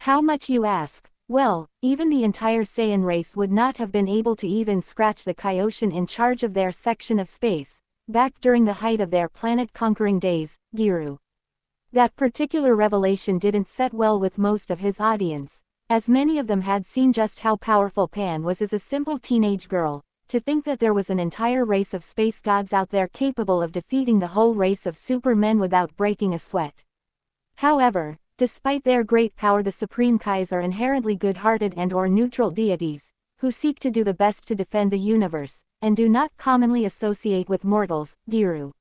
How much, you ask? Well, even the entire Saiyan race would not have been able to even scratch the Kaioshin in charge of their section of space, back during the height of their planet-conquering days, Giru. That particular revelation didn't set well with most of his audience, as many of them had seen just how powerful Pan was as a simple teenage girl. To think that there was an entire race of space gods out there capable of defeating the whole race of supermen without breaking a sweat. However, despite their great power, the Supreme Kais are inherently good-hearted and/or neutral deities, who seek to do the best to defend the universe, and do not commonly associate with mortals, Giru.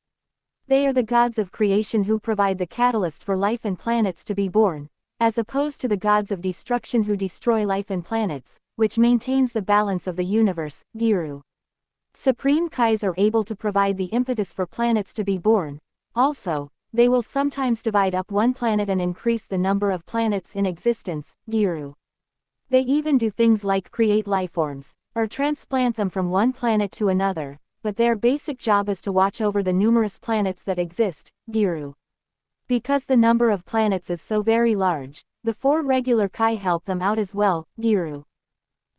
They are the gods of creation who provide the catalyst for life and planets to be born, as opposed to the gods of destruction who destroy life and planets, which maintains the balance of the universe, Giru. Supreme Kais are able to provide the impetus for planets to be born. Also, they will sometimes divide up one planet and increase the number of planets in existence, Giru. They even do things like create lifeforms, or transplant them from one planet to another, but their basic job is to watch over the numerous planets that exist, Giru. Because the number of planets is so very large, the 4 regular Kai help them out as well, Giru.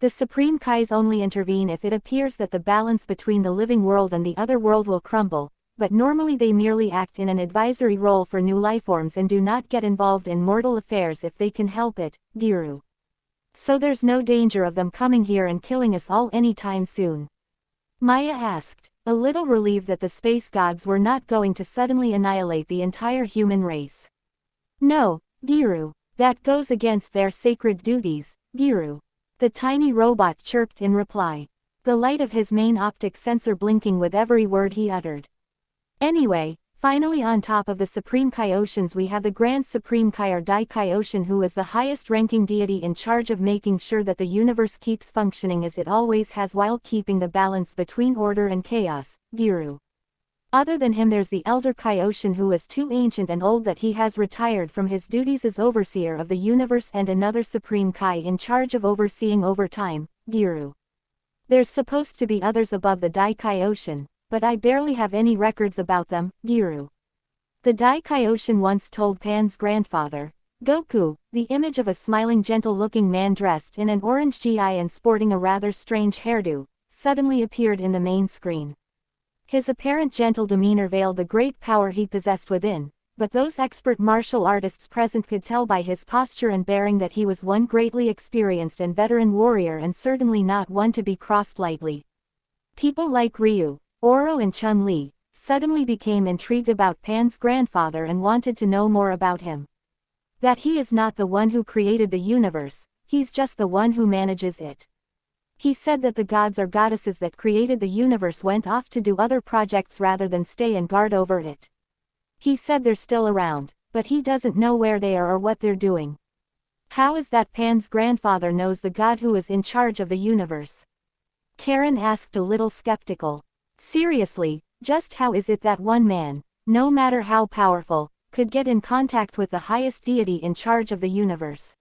The Supreme Kais only intervene if it appears that the balance between the living world and the other world will crumble, but normally they merely act in an advisory role for new lifeforms and do not get involved in mortal affairs if they can help it, Giru. So there's no danger of them coming here and killing us all anytime soon. Maya asked, a little relieved that the space gods were not going to suddenly annihilate the entire human race. No, Giru, that goes against their sacred duties, Giru. The tiny robot chirped in reply, the light of his main optic sensor blinking with every word he uttered. Anyway, finally, on top of the Supreme Kaioshians we have the Grand Supreme Kai, or Daikaiotion, who is the highest-ranking deity in charge of making sure that the universe keeps functioning as it always has while keeping the balance between order and chaos, Giru. Other than him there's the Elder Kaioshin, who is too ancient and old that he has retired from his duties as overseer of the universe, and another Supreme Kai in charge of overseeing over time, Giru. There's supposed to be others above the Daikaiotion, but I barely have any records about them, Giru. The Daikaiotion once told Pan's grandfather, Goku, the image of a smiling gentle-looking man dressed in an orange gi and sporting a rather strange hairdo, suddenly appeared in the main screen. His apparent gentle demeanor veiled the great power he possessed within, but those expert martial artists present could tell by his posture and bearing that he was one greatly experienced and veteran warrior, and certainly not one to be crossed lightly. People like Ryu, Oro and Chun-Li suddenly became intrigued about Pan's grandfather and wanted to know more about him. That he is not the one who created the universe, he's just the one who manages it. He said that the gods or goddesses that created the universe went off to do other projects rather than stay and guard over it. He said they're still around, but he doesn't know where they are or what they're doing. How is that Pan's grandfather knows the god who is in charge of the universe? Karen asked a little skeptical. Seriously, just how is it that one man, no matter how powerful, could get in contact with the highest deity in charge of the universe?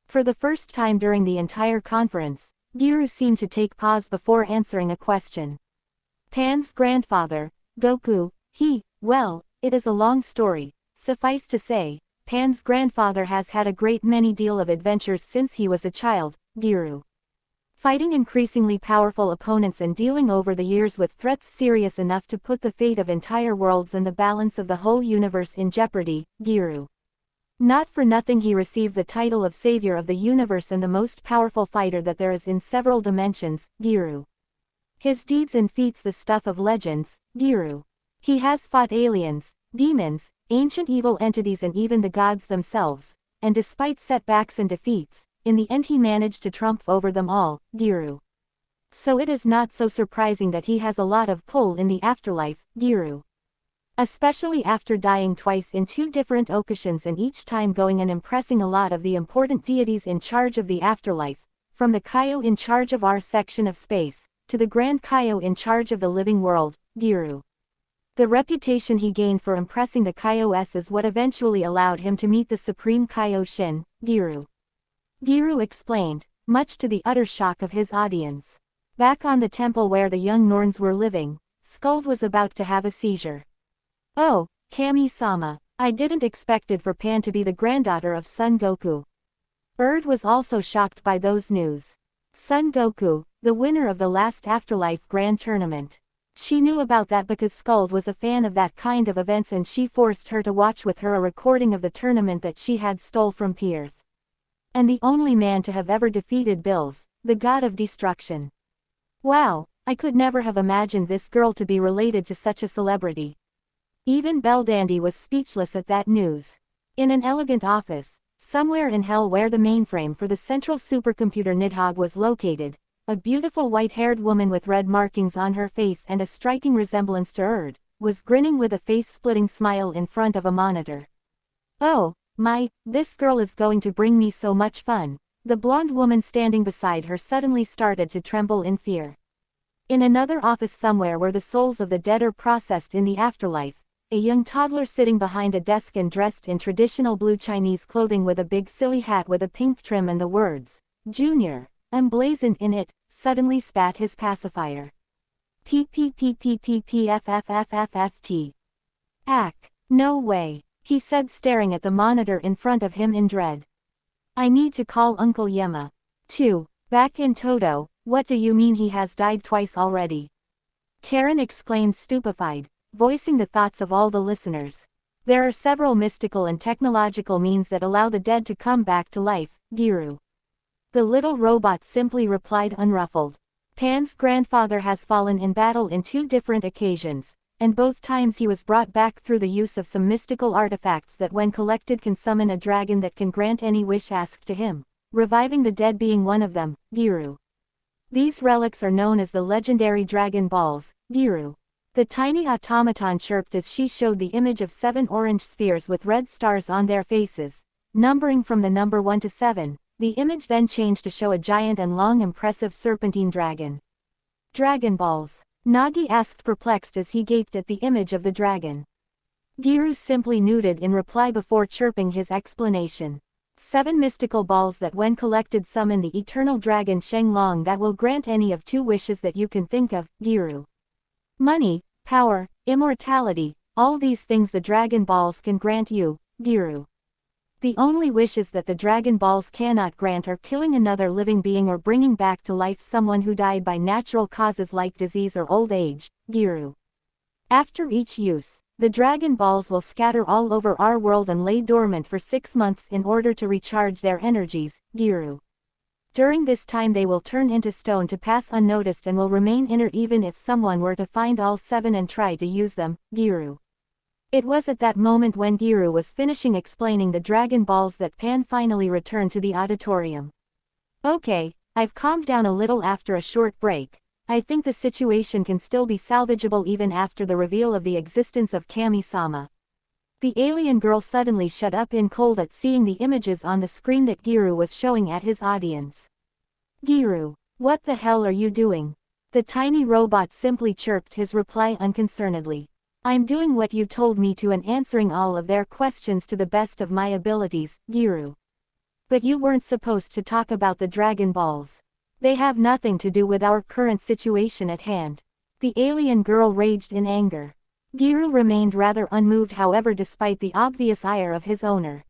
For the first time during the entire conference, Giru seemed to take pause before answering a question. Pan's grandfather, Goku, well, it is a long story. Suffice to say, Pan's grandfather has had a great many deal of adventures since he was a child, Giru. Fighting increasingly powerful opponents and dealing over the years with threats serious enough to put the fate of entire worlds and the balance of the whole universe in jeopardy, Giru. Not for nothing he received the title of savior of the universe and the most powerful fighter that there is in several dimensions, Giru. His deeds and feats the stuff of legends, Giru. He has fought aliens, demons, ancient evil entities and even the gods themselves, and despite setbacks and defeats, in the end he managed to triumph over them all, Giru. So it is not so surprising that he has a lot of pull in the afterlife, Giru. Especially after dying twice in 2 different occasions and each time going and impressing a lot of the important deities in charge of the afterlife, from the Kaio in charge of our section of space, to the Grand Kaio in charge of the living world, Giru. The reputation he gained for impressing the Kaios is what eventually allowed him to meet the Supreme Kaioshin, Giru. Giru explained, much to the utter shock of his audience. Back on the temple where the young Norns were living, Skuld was about to have a seizure. Oh, Kami-sama, I didn't expect it for Pan to be the granddaughter of Son Goku. Erd was also shocked by those news. Son Goku, the winner of the last Afterlife Grand Tournament. She knew about that because Skuld was a fan of that kind of events and she forced her to watch with her a recording of the tournament that she had stole from Pierth. And the only man to have ever defeated Bills, the god of destruction. Wow, I could never have imagined this girl to be related to such a celebrity. Even Belldandy was speechless at that news. In an elegant office, somewhere in hell where the mainframe for the central supercomputer Nidhogg was located, a beautiful white-haired woman with red markings on her face and a striking resemblance to Erd, was grinning with a face-splitting smile in front of a monitor. Oh, my, this girl is going to bring me so much fun. The blonde woman standing beside her suddenly started to tremble in fear. In another office somewhere where the souls of the dead are processed in the afterlife, a young toddler sitting behind a desk and dressed in traditional blue Chinese clothing with a big silly hat with a pink trim and the words, Junior, emblazoned in it, suddenly spat his pacifier. PPPPPPFFFFFT. Ack, no way, he said staring at the monitor in front of him in dread. I need to call Uncle Yema. 2. Back in Toto, what do you mean he has died twice already? Karen exclaimed stupefied, voicing the thoughts of all the listeners. There are several mystical and technological means that allow the dead to come back to life, Giru. The little robot simply replied unruffled. Pan's grandfather has fallen in battle in 2 different occasions, and both times he was brought back through the use of some mystical artifacts that when collected can summon a dragon that can grant any wish asked to him, reviving the dead being one of them, Giru. These relics are known as the legendary Dragon Balls, Giru. The tiny automaton chirped as she showed the image of 7 orange spheres with red stars on their faces, numbering from the number 1 to 7. The image then changed to show a giant and long impressive serpentine dragon. Dragon Balls? Nagi asked perplexed as he gaped at the image of the dragon. Giru simply nodded in reply before chirping his explanation. 7 mystical balls that when collected summon the eternal dragon Shenlong that will grant any of 2 wishes that you can think of, Giru. Money, power, immortality, all these things the Dragon Balls can grant you, Giru. The only wishes that the Dragon Balls cannot grant are killing another living being or bringing back to life someone who died by natural causes like disease or old age, Giru. After each use, the Dragon Balls will scatter all over our world and lay dormant for 6 months in order to recharge their energies, Giru. During this time they will turn into stone to pass unnoticed and will remain inert even if someone were to find all 7 and try to use them, Giru. It was at that moment when Giru was finishing explaining the Dragon Balls that Pan finally returned to the auditorium. Okay, I've calmed down a little after a short break. I think the situation can still be salvageable even after the reveal of the existence of Kami-sama. The alien girl suddenly shut up in cold at seeing the images on the screen that Giru was showing at his audience. Giru, what the hell are you doing? The tiny robot simply chirped his reply unconcernedly. I'm doing what you told me to and answering all of their questions to the best of my abilities, Giru. But you weren't supposed to talk about the Dragon Balls. They have nothing to do with our current situation at hand. The alien girl raged in anger. Giru remained rather unmoved however despite the obvious ire of his owner.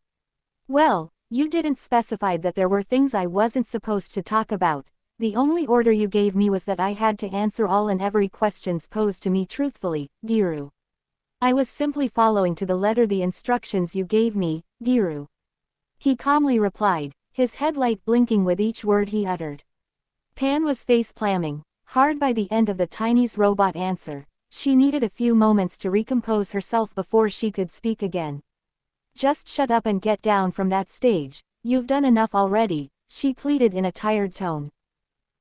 Well, you didn't specify that there were things I wasn't supposed to talk about. The only order you gave me was that I had to answer all and every questions posed to me truthfully, Giru. I was simply following to the letter the instructions you gave me, Giru. He calmly replied, his headlight blinking with each word he uttered. Pan was face-palming, hard by the end of the Tiny's robot answer. She needed a few moments to recompose herself before she could speak again. Just shut up and get down from that stage, you've done enough already, she pleaded in a tired tone.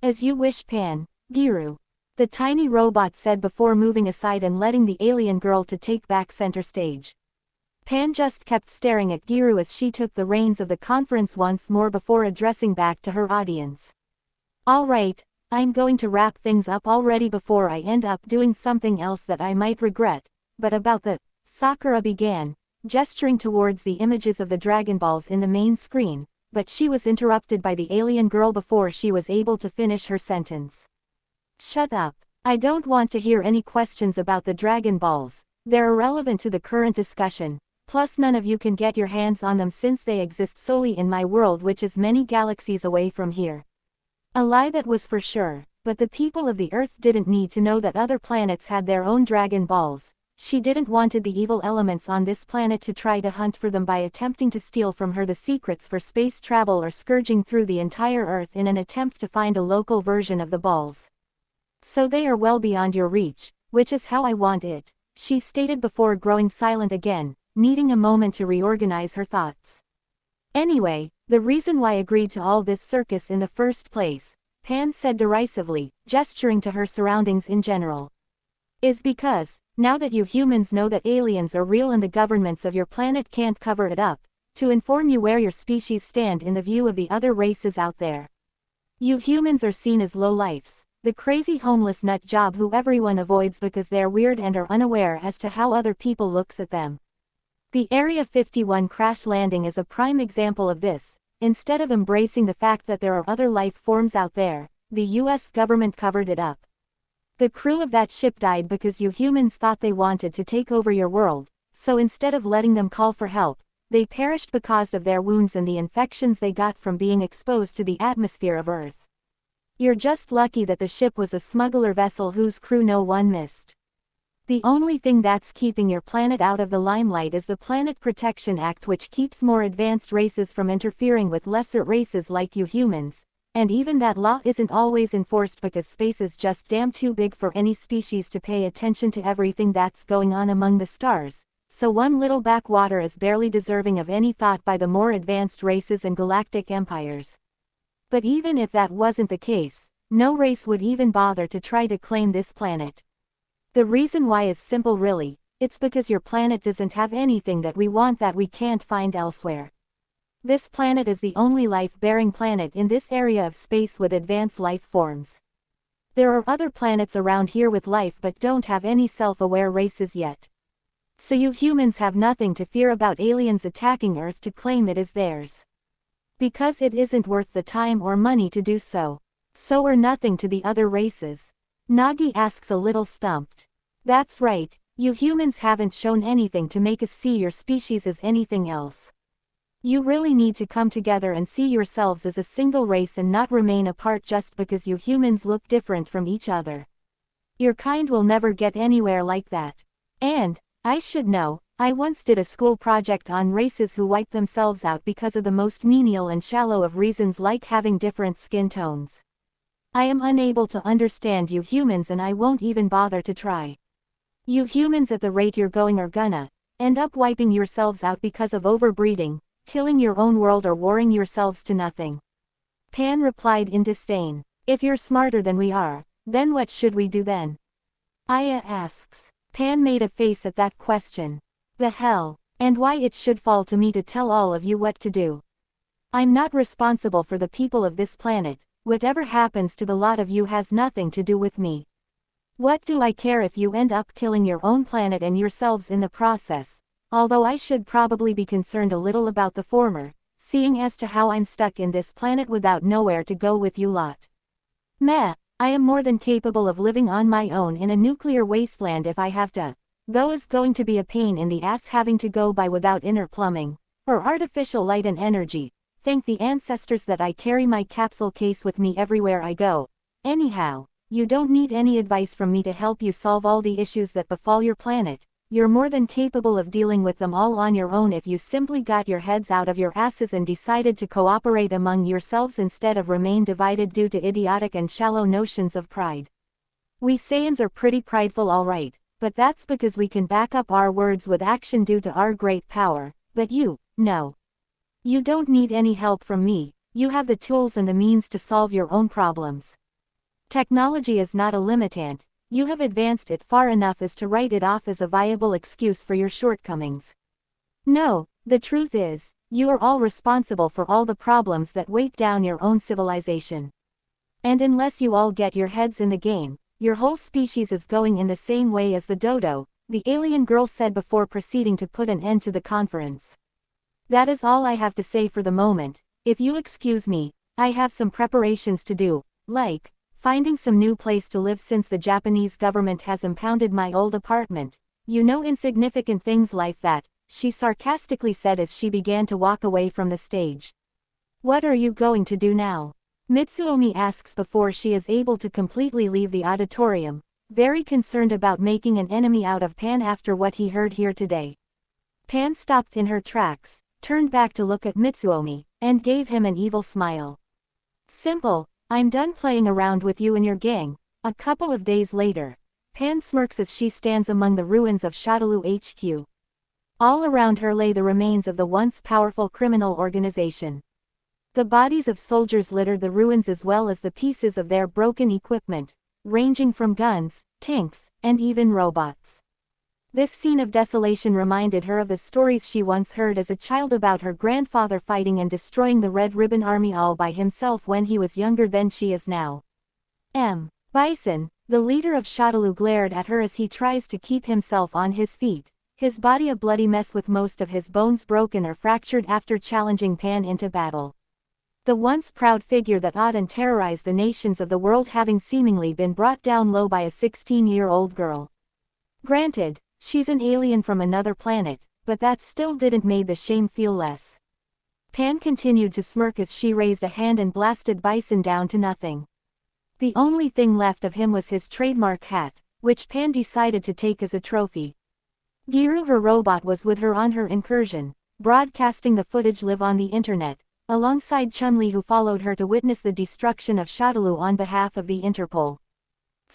As you wish Pan, Giru. The tiny robot said before moving aside and letting the alien girl to take back center stage. Pan just kept staring at Giru as she took the reins of the conference once more before addressing back to her audience. Alright, I'm going to wrap things up already before I end up doing something else that I might regret, but about the, Sakura began, gesturing towards the images of the Dragon Balls in the main screen, but she was interrupted by the alien girl before she was able to finish her sentence. Shut up. I don't want to hear any questions about the Dragon Balls. They're irrelevant to the current discussion, plus none of you can get your hands on them since they exist solely in my world which is many galaxies away from here. A lie that was for sure, but the people of the Earth didn't need to know that other planets had their own Dragon Balls. She didn't wanted the evil elements on this planet to try to hunt for them by attempting to steal from her the secrets for space travel or scourging through the entire Earth in an attempt to find a local version of the balls. So they are well beyond your reach, which is how I want it, she stated before growing silent again, needing a moment to reorganize her thoughts. Anyway, the reason why I agreed to all this circus in the first place, Pan said derisively, gesturing to her surroundings in general, is because, now that you humans know that aliens are real and the governments of your planet can't cover it up, to inform you where your species stand in the view of the other races out there. You humans are seen as lowlifes. The crazy homeless nut job who everyone avoids because they're weird and are unaware as to how other people looks at them. The Area 51 crash landing is a prime example of this. Instead of embracing the fact that there are other life forms out there, the US government covered it up. The crew of that ship died because you humans thought they wanted to take over your world, so instead of letting them call for help, they perished because of their wounds and the infections they got from being exposed to the atmosphere of Earth. You're just lucky that the ship was a smuggler vessel whose crew no one missed. The only thing that's keeping your planet out of the limelight is the Planet Protection Act, which keeps more advanced races from interfering with lesser races like you humans, and even that law isn't always enforced because space is just damn too big for any species to pay attention to everything that's going on among the stars, so one little backwater is barely deserving of any thought by the more advanced races and galactic empires. But even if that wasn't the case, no race would even bother to try to claim this planet. The reason why is simple really, it's because your planet doesn't have anything that we want that we can't find elsewhere. This planet is the only life-bearing planet in this area of space with advanced life forms. There are other planets around here with life but don't have any self-aware races yet. So you humans have nothing to fear about aliens attacking Earth to claim it as theirs. Because it isn't worth the time or money to do so. So are nothing to the other races. Nagi asks a little stumped. That's right, you humans haven't shown anything to make us see your species as anything else. You really need to come together and see yourselves as a single race and not remain apart just because you humans look different from each other. Your kind will never get anywhere like that. And, I should know, I once did a school project on races who wipe themselves out because of the most menial and shallow of reasons like having different skin tones. I am unable to understand you humans and I won't even bother to try. You humans at the rate you're going are gonna end up wiping yourselves out because of overbreeding, killing your own world or warring yourselves to nothing. Pan replied in disdain. If you're smarter than we are, then what should we do then? Aya asks. Pan made a face at that question. The hell, and why it should fall to me to tell all of you what to do. I'm not responsible for the people of this planet, whatever happens to the lot of you has nothing to do with me. What do I care if you end up killing your own planet and yourselves in the process, although I should probably be concerned a little about the former, seeing as to how I'm stuck in this planet without nowhere to go with you lot. Meh, I am more than capable of living on my own in a nuclear wasteland if I have to, though it's going to be a pain in the ass having to go by without inner plumbing, or artificial light and energy. Thank the ancestors that I carry my capsule case with me everywhere I go. Anyhow, you don't need any advice from me to help you solve all the issues that befall your planet. You're more than capable of dealing with them all on your own if you simply got your heads out of your asses and decided to cooperate among yourselves instead of remain divided due to idiotic and shallow notions of pride. We Saiyans are pretty prideful alright, but that's because we can back up our words with action due to our great power, but you, no. You don't need any help from me, you have the tools and the means to solve your own problems. Technology is not a limitant, you have advanced it far enough as to write it off as a viable excuse for your shortcomings. No, the truth is, you are all responsible for all the problems that weigh down your own civilization. And unless you all get your heads in the game, your whole species is going in the same way as the dodo, the alien girl said before proceeding to put an end to the conference. That is all I have to say for the moment. If you excuse me, I have some preparations to do, like finding some new place to live since the Japanese government has impounded my old apartment. You know, insignificant things like that, she sarcastically said as she began to walk away from the stage. What are you going to do now? Mitsuomi asks before she is able to completely leave the auditorium, very concerned about making an enemy out of Pan after what he heard here today. Pan stopped in her tracks, turned back to look at Mitsuomi, and gave him an evil smile. Simple. I'm done playing around with you and your gang. A couple of days later, Pan smirks as she stands among the ruins of Shadaloo HQ. All around her lay the remains of the once powerful criminal organization. The bodies of soldiers littered the ruins as well as the pieces of their broken equipment, ranging from guns, tanks, and even robots. This scene of desolation reminded her of the stories she once heard as a child about her grandfather fighting and destroying the Red Ribbon Army all by himself when he was younger than she is now. Bison, the leader of Shadaloo, glared at her as he tries to keep himself on his feet, his body a bloody mess with most of his bones broken or fractured after challenging Pan into battle. The once proud figure that awed and terrorized the nations of the world having seemingly been brought down low by a 16-year-old girl. Granted, she's an alien from another planet, but that still didn't make the shame feel less. Pan continued to smirk as she raised a hand and blasted Bison down to nothing. The only thing left of him was his trademark hat, which Pan decided to take as a trophy. Giru, her robot, was with her on her incursion, broadcasting the footage live on the internet, alongside Chun-Li, who followed her to witness the destruction of Shadaloo on behalf of the Interpol.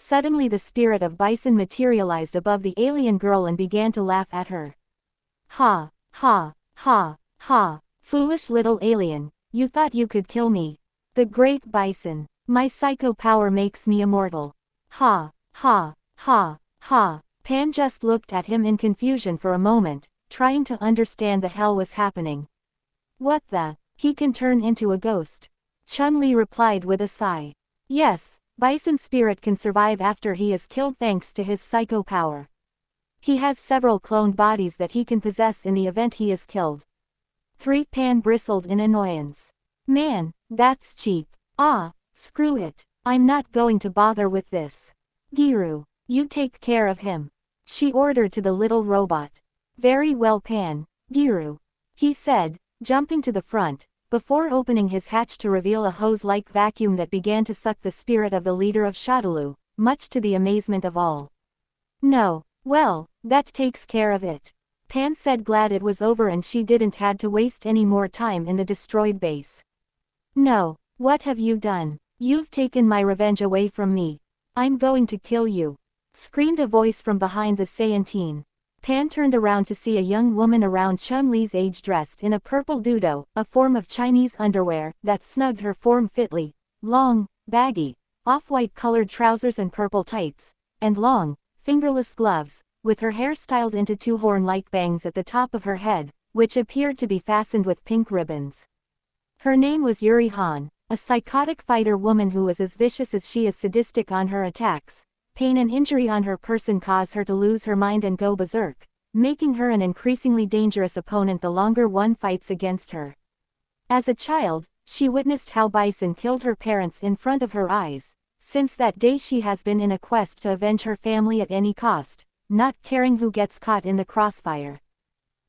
Suddenly the spirit of Bison materialized above the alien girl and began to laugh at her. Ha, ha, ha, ha, foolish little alien, you thought you could kill me. The great Bison, my psycho power makes me immortal. Ha, ha, ha, ha. Pan just looked at him in confusion for a moment, trying to understand the hell was happening. What the? He can turn into a ghost. Chun-Li replied with a sigh. Yes. Bison's spirit can survive after he is killed thanks to his psycho power. He has several cloned bodies that he can possess in the event he is killed. 3. Pan bristled in annoyance. Man, that's cheap. Ah, screw it. I'm not going to bother with this. Giru, you take care of him. She ordered to the little robot. Very well, Pan, Giru, he said, jumping to the front, before opening his hatch to reveal a hose-like vacuum that began to suck the spirit of the leader of Shadaloo, much to the amazement of all. No, well, that takes care of it. Pan said, glad it was over and she didn't had to waste any more time in the destroyed base. No, what have you done? You've taken my revenge away from me. I'm going to kill you, screamed a voice from behind the Saiyan teen. Pan turned around to see a young woman around Chun-Li's age dressed in a purple dudo, a form of Chinese underwear that snugged her form fitly, long, baggy, off-white colored trousers and purple tights, and long, fingerless gloves, with her hair styled into two horn-like bangs at the top of her head, which appeared to be fastened with pink ribbons. Her name was Yuri Han, a psychotic fighter woman who was as vicious as she is sadistic on her attacks. Pain and injury on her person cause her to lose her mind and go berserk, making her an increasingly dangerous opponent the longer one fights against her. As a child, she witnessed how Bison killed her parents in front of her eyes. Since that day she has been in a quest to avenge her family at any cost, not caring who gets caught in the crossfire.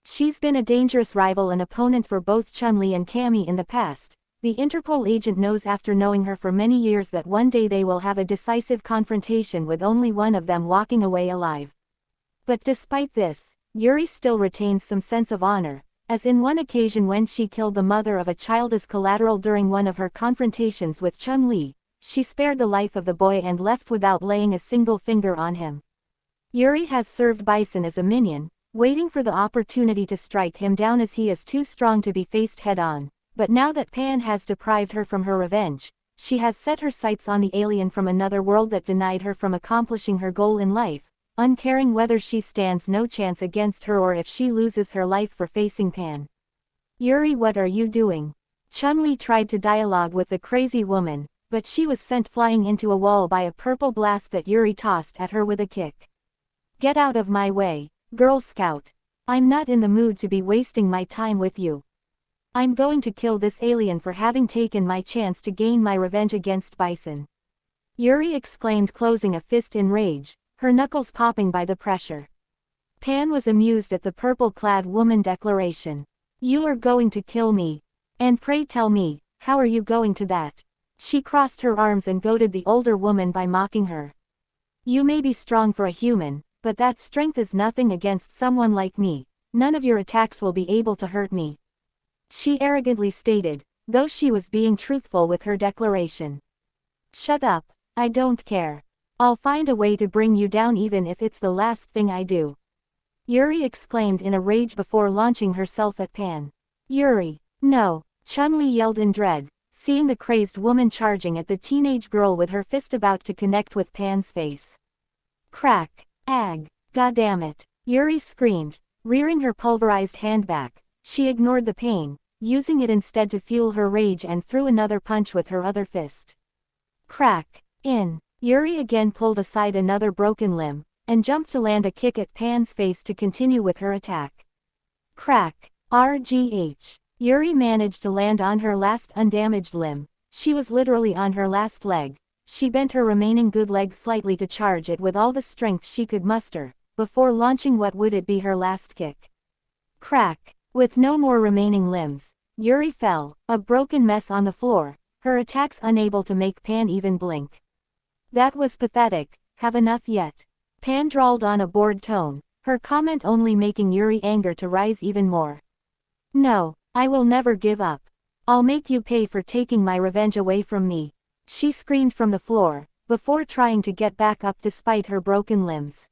She's been a dangerous rival and opponent for both Chun-Li and Cammy in the past. The Interpol agent knows after knowing her for many years that one day they will have a decisive confrontation with only one of them walking away alive. But despite this, Yuri still retains some sense of honor, as in one occasion when she killed the mother of a child as collateral during one of her confrontations with Chun-Li, she spared the life of the boy and left without laying a single finger on him. Yuri has served Bison as a minion, waiting for the opportunity to strike him down as he is too strong to be faced head-on. But now that Pan has deprived her from her revenge, she has set her sights on the alien from another world that denied her from accomplishing her goal in life, uncaring whether she stands no chance against her or if she loses her life for facing Pan. Yuri, what are you doing? Chun-Li tried to dialogue with the crazy woman, but she was sent flying into a wall by a purple blast that Yuri tossed at her with a kick. Get out of my way, Girl Scout. I'm not in the mood to be wasting my time with you. I'm going to kill this alien for having taken my chance to gain my revenge against Bison. Yuri exclaimed, closing a fist in rage, her knuckles popping by the pressure. Pan was amused at the purple-clad woman declaration. You are going to kill me. And pray tell me, how are you going to that? She crossed her arms and goaded the older woman by mocking her. You may be strong for a human, but that strength is nothing against someone like me. None of your attacks will be able to hurt me. She arrogantly stated, though she was being truthful with her declaration. Shut up, I don't care. I'll find a way to bring you down even if it's the last thing I do. Yuri exclaimed in a rage before launching herself at Pan. Yuri, no, Chun-Li yelled in dread, seeing the crazed woman charging at the teenage girl with her fist about to connect with Pan's face. Crack, ag, goddammit, Yuri screamed, rearing her pulverized hand back. She ignored the pain, using it instead to fuel her rage and threw another punch with her other fist. Crack, in, Yuri again pulled aside another broken limb, and jumped to land a kick at Pan's face to continue with her attack. Crack, RGH, Yuri managed to land on her last undamaged limb. She was literally on her last leg. She bent her remaining good leg slightly to charge it with all the strength she could muster, before launching what would it be her last kick. Crack. With no more remaining limbs, Yuri fell, a broken mess on the floor, her attacks unable to make Pan even blink. That was pathetic, have enough yet? Pan drawled on a bored tone, her comment only making Yuri's anger to rise even more. No, I will never give up. I'll make you pay for taking my revenge away from me. She screamed from the floor, before trying to get back up despite her broken limbs.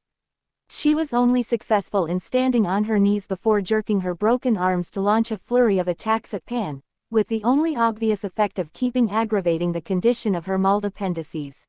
She was only successful in standing on her knees before jerking her broken arms to launch a flurry of attacks at Pan, with the only obvious effect of keeping aggravating the condition of her mauled appendices.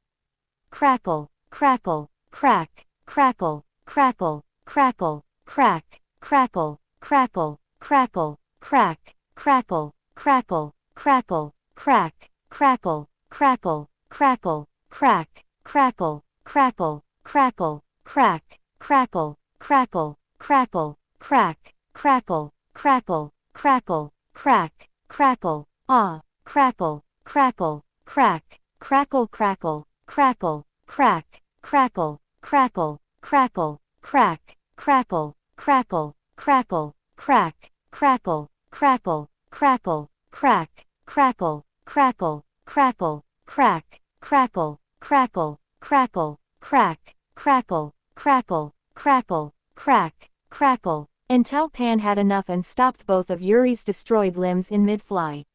Crackle, crackle, crack, crackle, crackle, crackle, crack, crackle, crackle, crackle, crack, crackle, crackle, crackle, crack, crackle, crackle, crackle, crack, crackle, crackle, crackle, crack. Crackle, crackle, crackle, crack, crackle, crackle, crackle, crack, crackle, ah, crackle, crackle, crack, crackle, crackle, crackle, crack, crackle, crackle, crackle, crack, crackle, crackle, crackle, crack, crackle, crackle, crackle, crack, crackle, crackle, crackle, crack, crackle, crackle, crackle, crack, crackle, crackle, crackle, crack, crackle, until Pan had enough and stopped both of Yuri's destroyed limbs in mid-fly.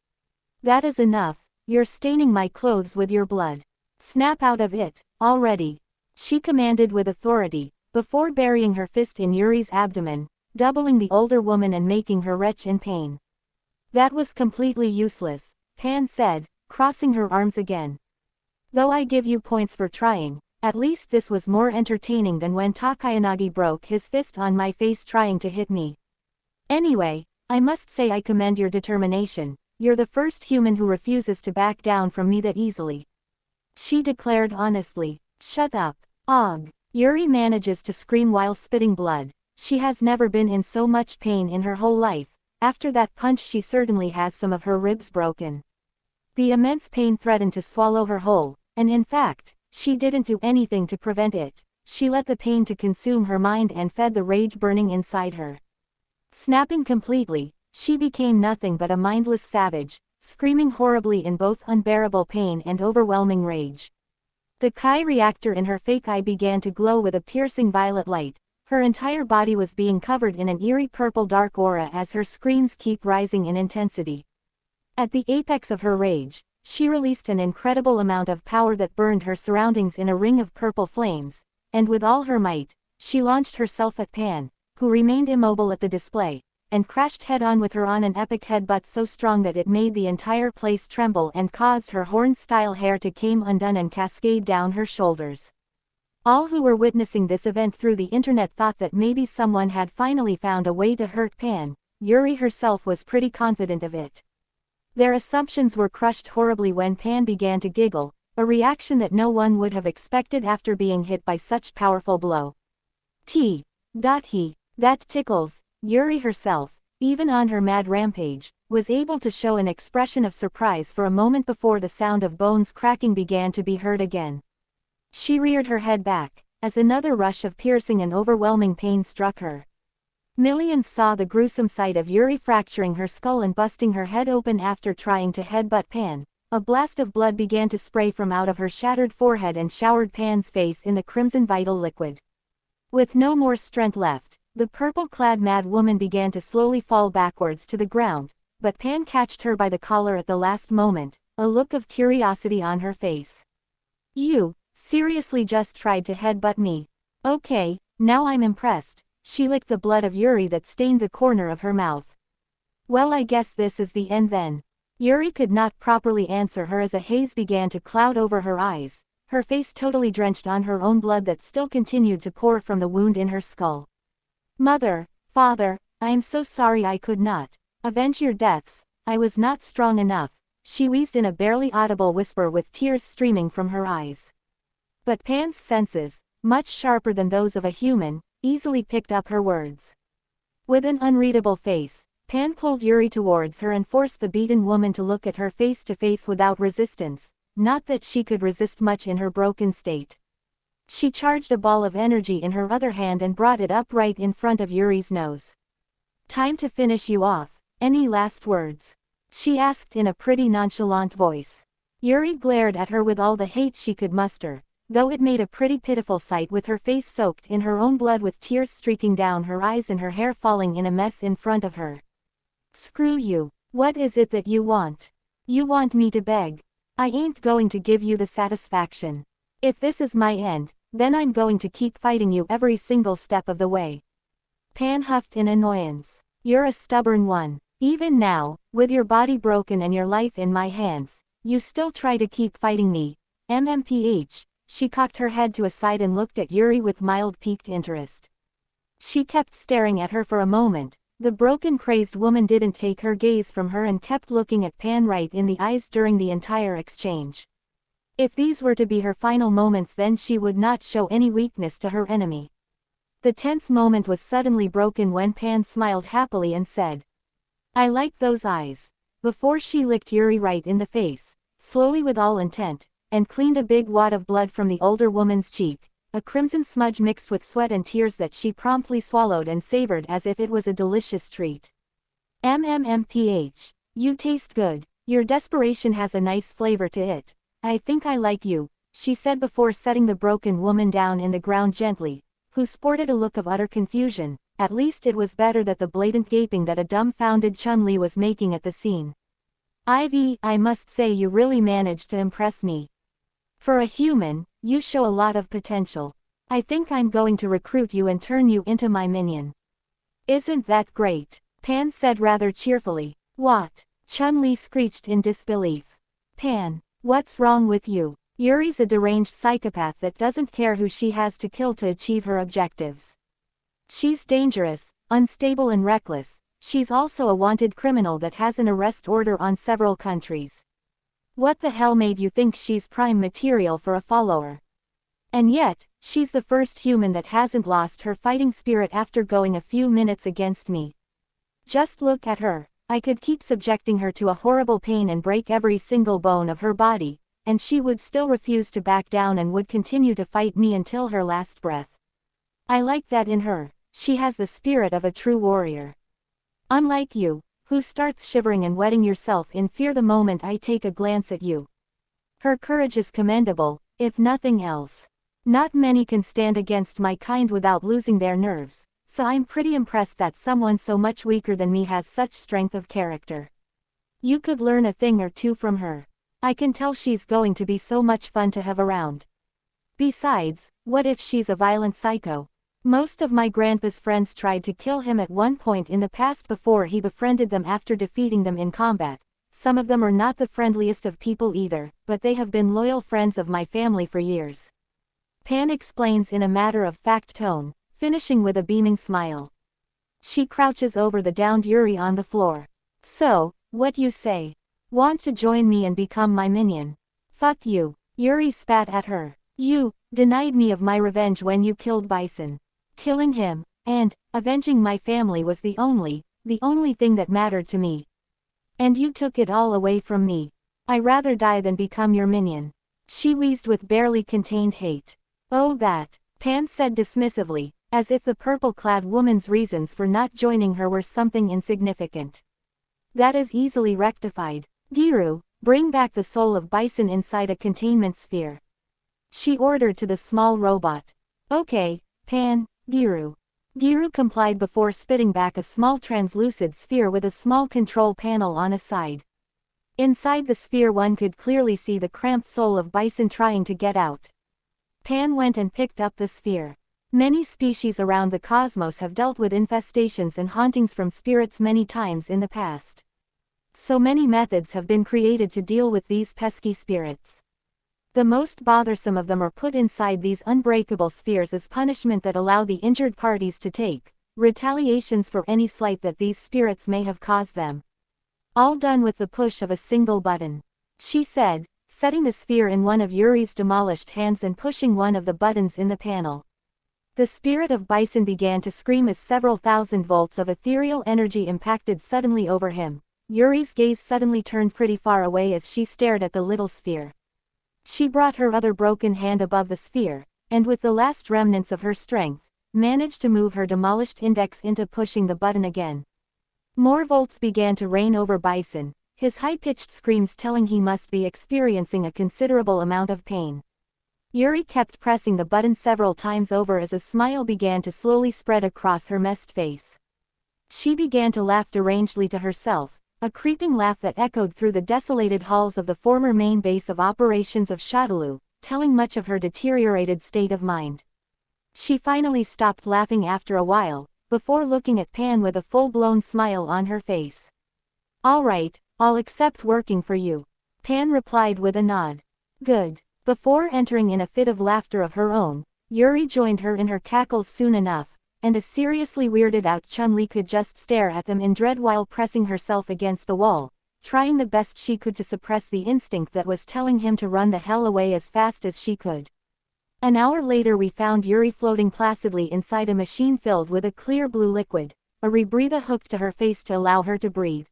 That is enough, you're staining my clothes with your blood. Snap out of it, already. She commanded with authority, before burying her fist in Yuri's abdomen, doubling the older woman and making her retch in pain. That was completely useless, Pan said, crossing her arms again. Though I give you points for trying, at least this was more entertaining than when Takayanagi broke his fist on my face trying to hit me. Anyway, I must say I commend your determination. You're the first human who refuses to back down from me that easily. She declared honestly. Shut up. Og. Yuri manages to scream while spitting blood. She has never been in so much pain in her whole life. After that punch she certainly has some of her ribs broken. The immense pain threatened to swallow her whole, and in fact, she didn't do anything to prevent it. She let the pain to consume her mind and fed the rage burning inside her. Snapping completely, she became nothing but a mindless savage, screaming horribly in both unbearable pain and overwhelming rage. The Kai reactor in her fake eye began to glow with a piercing violet light. Her entire body was being covered in an eerie purple dark aura as her screams keep rising in intensity. At the apex of her rage, she released an incredible amount of power that burned her surroundings in a ring of purple flames, and with all her might, she launched herself at Pan, who remained immobile at the display, and crashed head-on with her on an epic headbutt so strong that it made the entire place tremble and caused her horn-style hair to come undone and cascade down her shoulders. All who were witnessing this event through the internet thought that maybe someone had finally found a way to hurt Pan. Yuri herself was pretty confident of it. Their assumptions were crushed horribly when Pan began to giggle, a reaction that no one would have expected after being hit by such powerful blow. He, that tickles. Yuri herself, even on her mad rampage, was able to show an expression of surprise for a moment before the sound of bones cracking began to be heard again. She reared her head back, as another rush of piercing and overwhelming pain struck her. Millions saw the gruesome sight of Yuri fracturing her skull and busting her head open after trying to headbutt Pan. A blast of blood began to spray from out of her shattered forehead and showered Pan's face in the crimson vital liquid. With no more strength left, the purple-clad mad woman began to slowly fall backwards to the ground, but Pan catched her by the collar at the last moment, a look of curiosity on her face. You, seriously just tried to headbutt me? Okay, now I'm impressed. She licked the blood of Yuri that stained the corner of her mouth. Well, I guess this is the end then. Yuri could not properly answer her as a haze began to cloud over her eyes, her face totally drenched on her own blood that still continued to pour from the wound in her skull. Mother, father, I am so sorry I could not avenge your deaths. I was not strong enough, she wheezed in a barely audible whisper with tears streaming from her eyes. But Pan's senses, much sharper than those of a human, easily picked up her words. With an unreadable face, Pan pulled Yuri towards her and forced the beaten woman to look at her face to face without resistance, not that she could resist much in her broken state. She charged a ball of energy in her other hand and brought it up right in front of Yuri's nose. Time to finish you off. Any last words? She asked in a pretty nonchalant voice. Yuri glared at her with all the hate she could muster, though it made a pretty pitiful sight with her face soaked in her own blood with tears streaking down her eyes and her hair falling in a mess in front of her. Screw you. What is it that you want? You want me to beg? I ain't going to give you the satisfaction. If this is my end, then I'm going to keep fighting you every single step of the way. Pan huffed in annoyance. You're a stubborn one. Even now, with your body broken and your life in my hands, you still try to keep fighting me. MMPH. She cocked her head to a side and looked at Yuri with mild piqued interest. She kept staring at her for a moment. The broken crazed woman didn't take her gaze from her and kept looking at Pan right in the eyes during the entire exchange. If these were to be her final moments, then she would not show any weakness to her enemy. The tense moment was suddenly broken when Pan smiled happily and said, I like those eyes. Before she licked Yuri right in the face, slowly with all intent, and cleaned a big wad of blood from the older woman's cheek, a crimson smudge mixed with sweat and tears that she promptly swallowed and savored as if it was a delicious treat. MMMPH. You taste good. Your desperation has a nice flavor to it. I think I like you, she said before setting the broken woman down in the ground gently, who sported a look of utter confusion. At least it was better than the blatant gaping that a dumbfounded Chun-Li was making at the scene. Ivy, I must say you really managed to impress me. For a human, you show a lot of potential. I think I'm going to recruit you and turn you into my minion. Isn't that great? Pan said rather cheerfully. What? Chun-Li screeched in disbelief. Pan, what's wrong with you? Yuri's a deranged psychopath that doesn't care who she has to kill to achieve her objectives. She's dangerous, unstable and reckless. She's also a wanted criminal that has an arrest order on several countries. What the hell made you think she's prime material for a follower? And yet, she's the first human that hasn't lost her fighting spirit after going a few minutes against me. Just look at her. I could keep subjecting her to a horrible pain and break every single bone of her body, and she would still refuse to back down and would continue to fight me until her last breath. I like that in her. She has the spirit of a true warrior. Unlike you, who starts shivering and wetting yourself in fear the moment I take a glance at you. Her courage is commendable, if nothing else. Not many can stand against my kind without losing their nerves, so I'm pretty impressed that someone so much weaker than me has such strength of character. You could learn a thing or two from her. I can tell she's going to be so much fun to have around. Besides, what if she's a violent psycho? Most of my grandpa's friends tried to kill him at one point in the past before he befriended them after defeating them in combat. Some of them are not the friendliest of people either, but they have been loyal friends of my family for years. Pan explains in a matter-of-fact tone, finishing with a beaming smile. She crouches over the downed Yuri on the floor. So, what you say? Want to join me and become my minion? Fuck you. Yuri spat at her. You denied me of my revenge when you killed Bison. Killing him, and avenging my family was the only thing that mattered to me. And you took it all away from me. I'd rather die than become your minion. She wheezed with barely contained hate. Oh that, Pan said dismissively, as if the purple-clad woman's reasons for not joining her were something insignificant. That is easily rectified. Giru, bring back the soul of Bison inside a containment sphere. She ordered to the small robot. Okay, Pan. Giru. Giru complied before spitting back a small translucid sphere with a small control panel on a side. Inside the sphere one could clearly see the cramped soul of Bison trying to get out. Pan went and picked up the sphere. Many species around the cosmos have dealt with infestations and hauntings from spirits many times in the past. So many methods have been created to deal with these pesky spirits. The most bothersome of them are put inside these unbreakable spheres as punishment that allow the injured parties to take retaliations for any slight that these spirits may have caused them. All done with the push of a single button. She said, setting the sphere in one of Yuri's demolished hands and pushing one of the buttons in the panel. The spirit of Bison began to scream as several thousand volts of ethereal energy impacted suddenly over him. Yuri's gaze suddenly turned pretty far away as she stared at the little sphere. She brought her other broken hand above the sphere, and with the last remnants of her strength, managed to move her demolished index into pushing the button again. More volts began to rain over Bison, his high-pitched screams telling he must be experiencing a considerable amount of pain. Yuri kept pressing the button several times over as a smile began to slowly spread across her messed face. She began to laugh derangedly to herself, a creeping laugh that echoed through the desolated halls of the former main base of operations of Shadaloo, telling much of her deteriorated state of mind. She finally stopped laughing after a while, before looking at Pan with a full-blown smile on her face. All right, I'll accept working for you. Pan replied with a nod. Good. Before entering in a fit of laughter of her own, Yuri joined her in her cackles soon enough, and a seriously weirded-out Chun-Li could just stare at them in dread while pressing herself against the wall, trying the best she could to suppress the instinct that was telling him to run the hell away as fast as she could. An hour later we found Yuri floating placidly inside a machine filled with a clear blue liquid, a rebreather hooked to her face to allow her to breathe.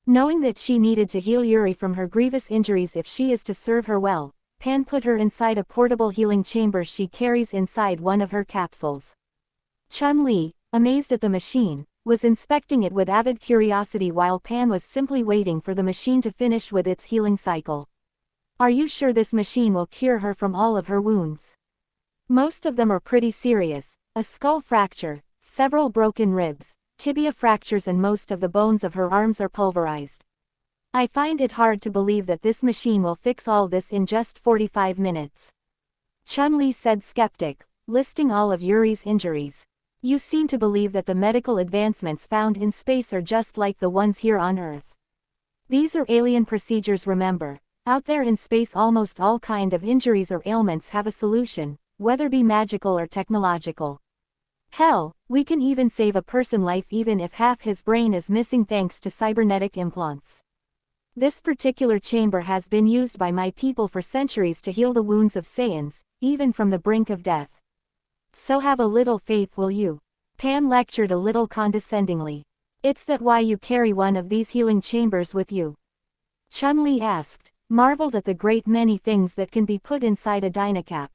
Knowing that she needed to heal Yuri from her grievous injuries if she is to serve her well, Pan put her inside a portable healing chamber she carries inside one of her capsules. Chun-Li, amazed at the machine, was inspecting it with avid curiosity while Pan was simply waiting for the machine to finish with its healing cycle. Are you sure this machine will cure her from all of her wounds? Most of them are pretty serious, a skull fracture, several broken ribs, tibia fractures and most of the bones of her arms are pulverized. I find it hard to believe that this machine will fix all this in just 45 minutes. Chun-Li said skeptic, listing all of Yuri's injuries. You seem to believe that the medical advancements found in space are just like the ones here on Earth. These are alien procedures, remember. Out there in space almost all kind of injuries or ailments have a solution, whether be magical or technological. Hell, we can even save a person's life even if half his brain is missing thanks to cybernetic implants. This particular chamber has been used by my people for centuries to heal the wounds of Saiyans, even from the brink of death. So have a little faith, will you? Pan lectured a little condescendingly. It's that why you carry one of these healing chambers with you? Chun-Li asked, marveled at the great many things that can be put inside a Dynacap.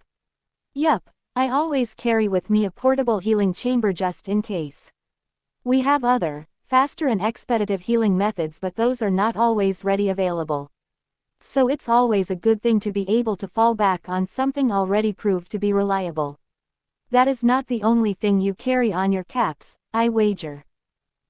Yup, I always carry with me a portable healing chamber just in case. We have other, faster and expeditive healing methods, but those are not always ready available. So it's always a good thing to be able to fall back on something already proved to be reliable. That is not the only thing you carry on your caps, I wager.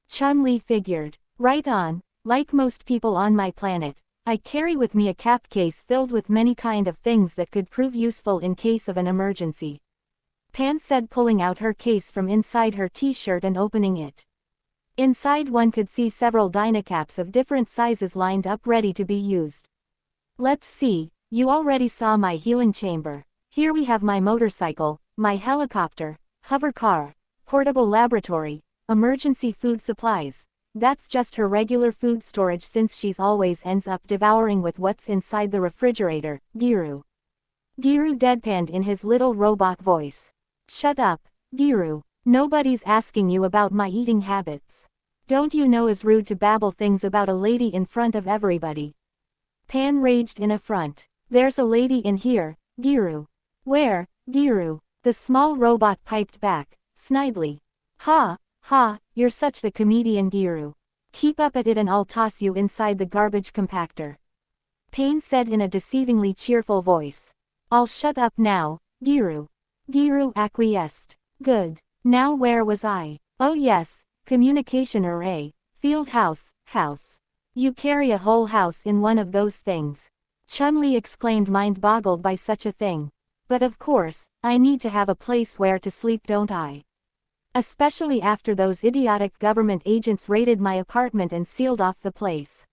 Chun-Li figured. Right on, like most people on my planet, I carry with me a cap case filled with many kind of things that could prove useful in case of an emergency. Pan said, pulling out her case from inside her t-shirt and opening it. Inside one could see several Dynacaps of different sizes lined up ready to be used. Let's see, you already saw my healing chamber. Here we have my motorcycle, my helicopter, hover car, portable laboratory, emergency food supplies. That's just her regular food storage since she's always ends up devouring with what's inside the refrigerator, Giru. Giru deadpanned in his little robot voice. Shut up, Giru. Nobody's asking you about my eating habits. Don't you know it's rude to babble things about a lady in front of everybody? Pan raged in affront. There's a lady in here, Giru. Where, Giru? The small robot piped back, snidely. Ha, ha, you're such the comedian, Giru. Keep up at it and I'll toss you inside the garbage compactor. Pan said in a deceivingly cheerful voice. I'll shut up now, Giru. Giru acquiesced. Good. Now where was I? Oh yes, communication array, field house, house. You carry a whole house in one of those things. Chun-Li exclaimed, mind-boggled by such a thing. But of course, I need to have a place where to sleep, don't I? Especially after those idiotic government agents raided my apartment and sealed off the place.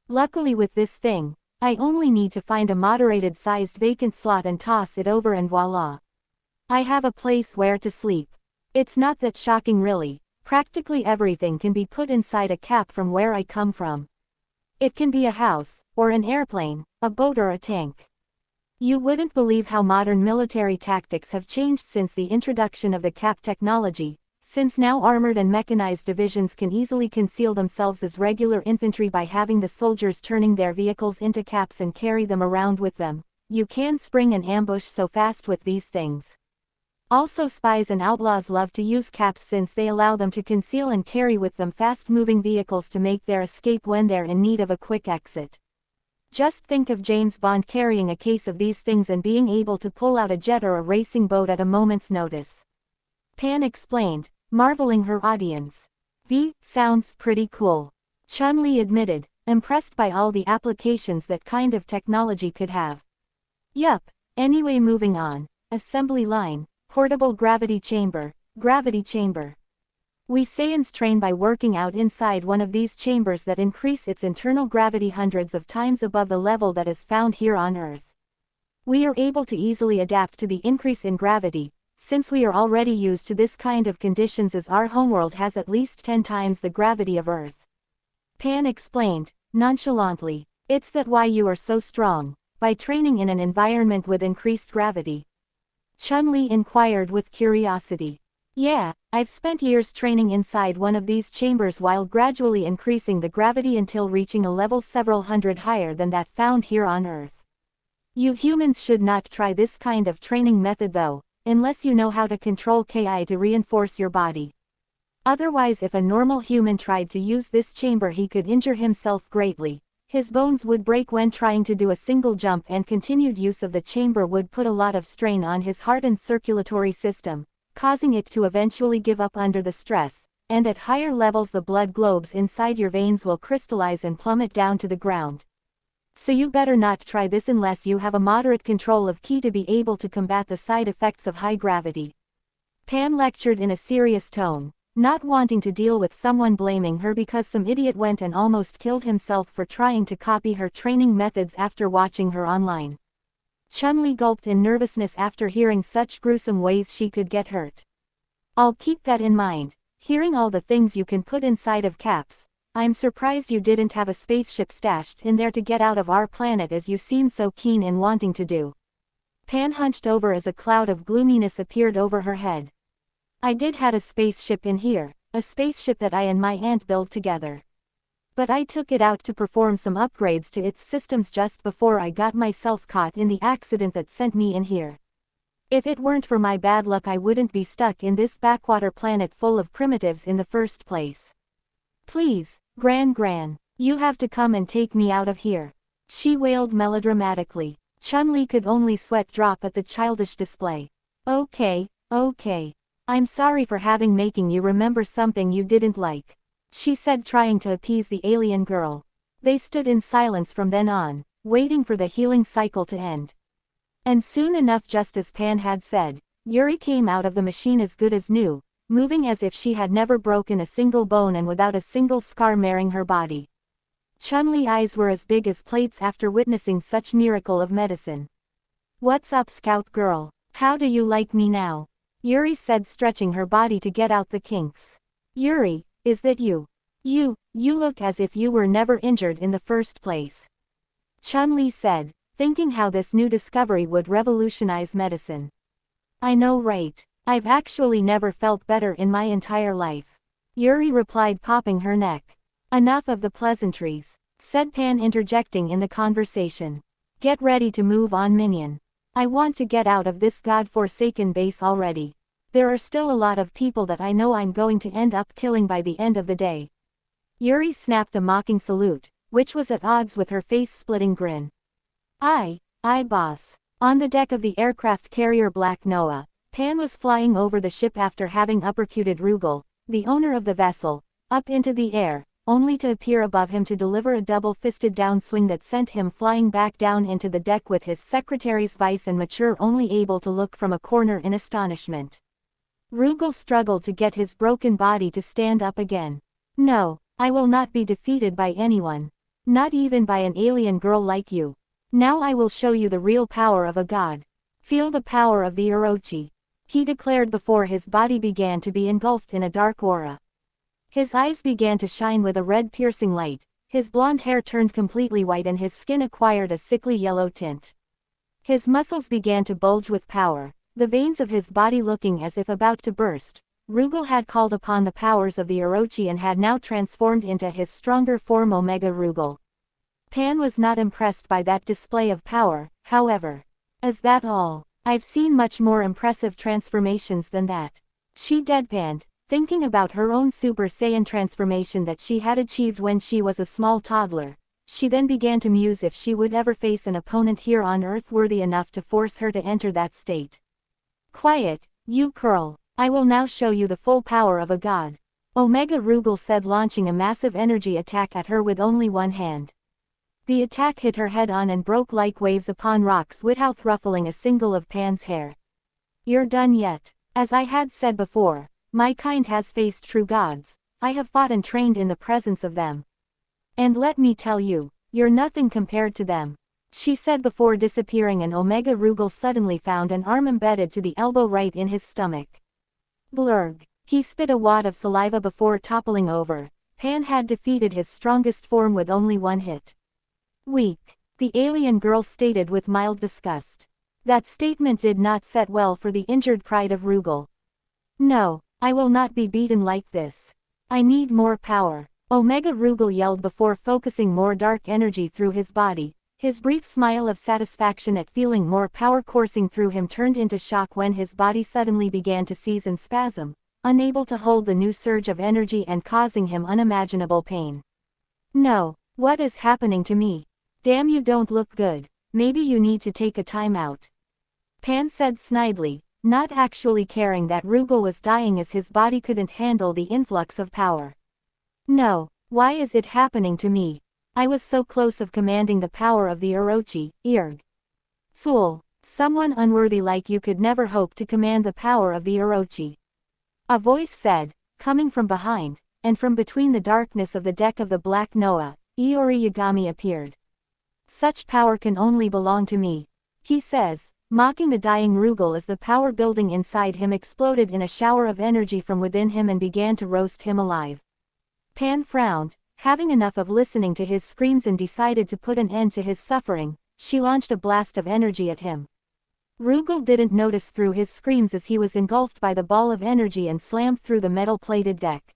Luckily with this thing, I only need to find a moderated-sized vacant slot and toss it over and voila. I have a place where to sleep. It's not that shocking really, practically everything can be put inside a cap from where I come from. It can be a house, or an airplane, a boat or a tank. You wouldn't believe how modern military tactics have changed since the introduction of the cap technology, since now armored and mechanized divisions can easily conceal themselves as regular infantry by having the soldiers turning their vehicles into caps and carry them around with them. You can spring an ambush so fast with these things. Also spies and outlaws love to use caps since they allow them to conceal and carry with them fast-moving vehicles to make their escape when they're in need of a quick exit. Just think of James Bond carrying a case of these things and being able to pull out a jet or a racing boat at a moment's notice. Pan explained, marveling her audience. Sounds pretty cool. Chun-Li admitted, impressed by all the applications that kind of technology could have. Yup, anyway, moving on. Assembly line. Portable gravity chamber, gravity chamber. We Saiyans train by working out inside one of these chambers that increase its internal gravity hundreds of times above the level that is found here on Earth. We are able to easily adapt to the increase in gravity, since we are already used to this kind of conditions as our homeworld has at least 10 times the gravity of Earth. Pan explained, nonchalantly, it's that why you are so strong, by training in an environment with increased gravity. Chun-Li inquired with curiosity. Yeah, I've spent years training inside one of these chambers while gradually increasing the gravity until reaching a level several hundred higher than that found here on Earth. You humans should not try this kind of training method though, unless you know how to control Ki to reinforce your body. Otherwise, if a normal human tried to use this chamber, he could injure himself greatly. His bones would break when trying to do a single jump, and continued use of the chamber would put a lot of strain on his heart and circulatory system, causing it to eventually give up under the stress, and at higher levels the blood globes inside your veins will crystallize and plummet down to the ground. So you better not try this unless you have a moderate control of ki to be able to combat the side effects of high gravity. Pan lectured in a serious tone, not wanting to deal with someone blaming her because some idiot went and almost killed himself for trying to copy her training methods after watching her online. Chun-Li gulped in nervousness after hearing such gruesome ways she could get hurt. I'll keep that in mind. Hearing all the things you can put inside of caps, I'm surprised you didn't have a spaceship stashed in there to get out of our planet as you seem so keen in wanting to do. Pan hunched over as a cloud of gloominess appeared over her head. I did had a spaceship in here, a spaceship that I and my aunt built together. But I took it out to perform some upgrades to its systems just before I got myself caught in the accident that sent me in here. If it weren't for my bad luck I wouldn't be stuck in this backwater planet full of primitives in the first place. Please, Gran, you have to come and take me out of here. She wailed melodramatically. Chun-Li could only sweat drop at the childish display. Okay. I'm sorry for making you remember something you didn't like, she said, trying to appease the alien girl. They stood in silence from then on, waiting for the healing cycle to end. And soon enough, just as Pan had said, Yuri came out of the machine as good as new, moving as if she had never broken a single bone and without a single scar marring her body. Chun-Li's eyes were as big as plates after witnessing such miracle of medicine. What's up, Scout Girl? How do you like me now? Yuri said, stretching her body to get out the kinks. Yuri, is that you? You look as if you were never injured in the first place. Chun-Li said, thinking how this new discovery would revolutionize medicine. I know, right? I've actually never felt better in my entire life. Yuri replied, popping her neck. Enough of the pleasantries, said Pan, interjecting in the conversation. Get ready to move on, minion. I want to get out of this god-forsaken base already. There are still a lot of people that I know I'm going to end up killing by the end of the day. Yuri snapped a mocking salute, which was at odds with her face-splitting grin. Aye, boss. On the deck of the aircraft carrier Black Noah, Pan was flying over the ship after having uppercutted Rugal, the owner of the vessel, up into the air, only to appear above him to deliver a double-fisted downswing that sent him flying back down into the deck with his secretary's vice and mature only able to look from a corner in astonishment. Rugal struggled to get his broken body to stand up again. No, I will not be defeated by anyone. Not even by an alien girl like you. Now I will show you the real power of a god. Feel the power of the Orochi, he declared before his body began to be engulfed in a dark aura. His eyes began to shine with a red piercing light, his blonde hair turned completely white and his skin acquired a sickly yellow tint. His muscles began to bulge with power, the veins of his body looking as if about to burst. Rugal had called upon the powers of the Orochi and had now transformed into his stronger form Omega Rugal. Pan was not impressed by that display of power, however. Is that all? I've seen much more impressive transformations than that. She deadpanned, thinking about her own Super Saiyan transformation that she had achieved when she was a small toddler. She then began to muse if she would ever face an opponent here on Earth worthy enough to force her to enter that state. Quiet, you Curl. I will now show you the full power of a god. Omega Rugal said, launching a massive energy attack at her with only one hand. The attack hit her head on and broke like waves upon rocks without ruffling a single of Pan's hair. You're done yet. As I had said before, my kind has faced true gods. I have fought and trained in the presence of them. And let me tell you, you're nothing compared to them, she said before disappearing, and Omega Rugal suddenly found an arm embedded to the elbow right in his stomach. Blurg. He spit a wad of saliva before toppling over. Pan had defeated his strongest form with only one hit. Weak, the alien girl stated with mild disgust. That statement did not set well for the injured pride of Rugal. No, I will not be beaten like this. I need more power, Omega Rugal yelled before focusing more dark energy through his body. His brief smile of satisfaction at feeling more power coursing through him turned into shock when his body suddenly began to seize and spasm, unable to hold the new surge of energy and causing him unimaginable pain. No, what is happening to me? Damn, you don't look good. Maybe you need to take a time out, Pan said snidely, not actually caring that Rugal was dying as his body couldn't handle the influx of power. No, why is it happening to me? I was so close of commanding the power of the Orochi, Irg. Fool, someone unworthy like you could never hope to command the power of the Orochi. A voice said, coming from behind, and from between the darkness of the deck of the Black Noah, Iori Yagami appeared. Such power can only belong to me. He says, mocking the dying Rugal as the power building inside him exploded in a shower of energy from within him and began to roast him alive. Pan frowned, having enough of listening to his screams, and decided to put an end to his suffering. She launched a blast of energy at him. Rugal didn't notice through his screams as he was engulfed by the ball of energy and slammed through the metal-plated deck.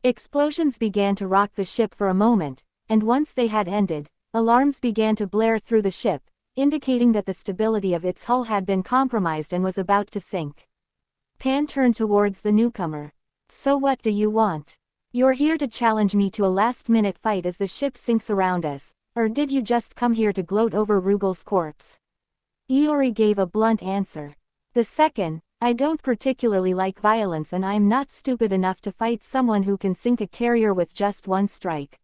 Explosions began to rock the ship for a moment, and once they had ended, alarms began to blare through the ship, indicating that the stability of its hull had been compromised and was about to sink. Pan turned towards the newcomer. So what do you want? You're here to challenge me to a last-minute fight as the ship sinks around us, or did you just come here to gloat over Rugal's corpse? Iori gave a blunt answer. The second. I don't particularly like violence, and I'm not stupid enough to fight someone who can sink a carrier with just one strike.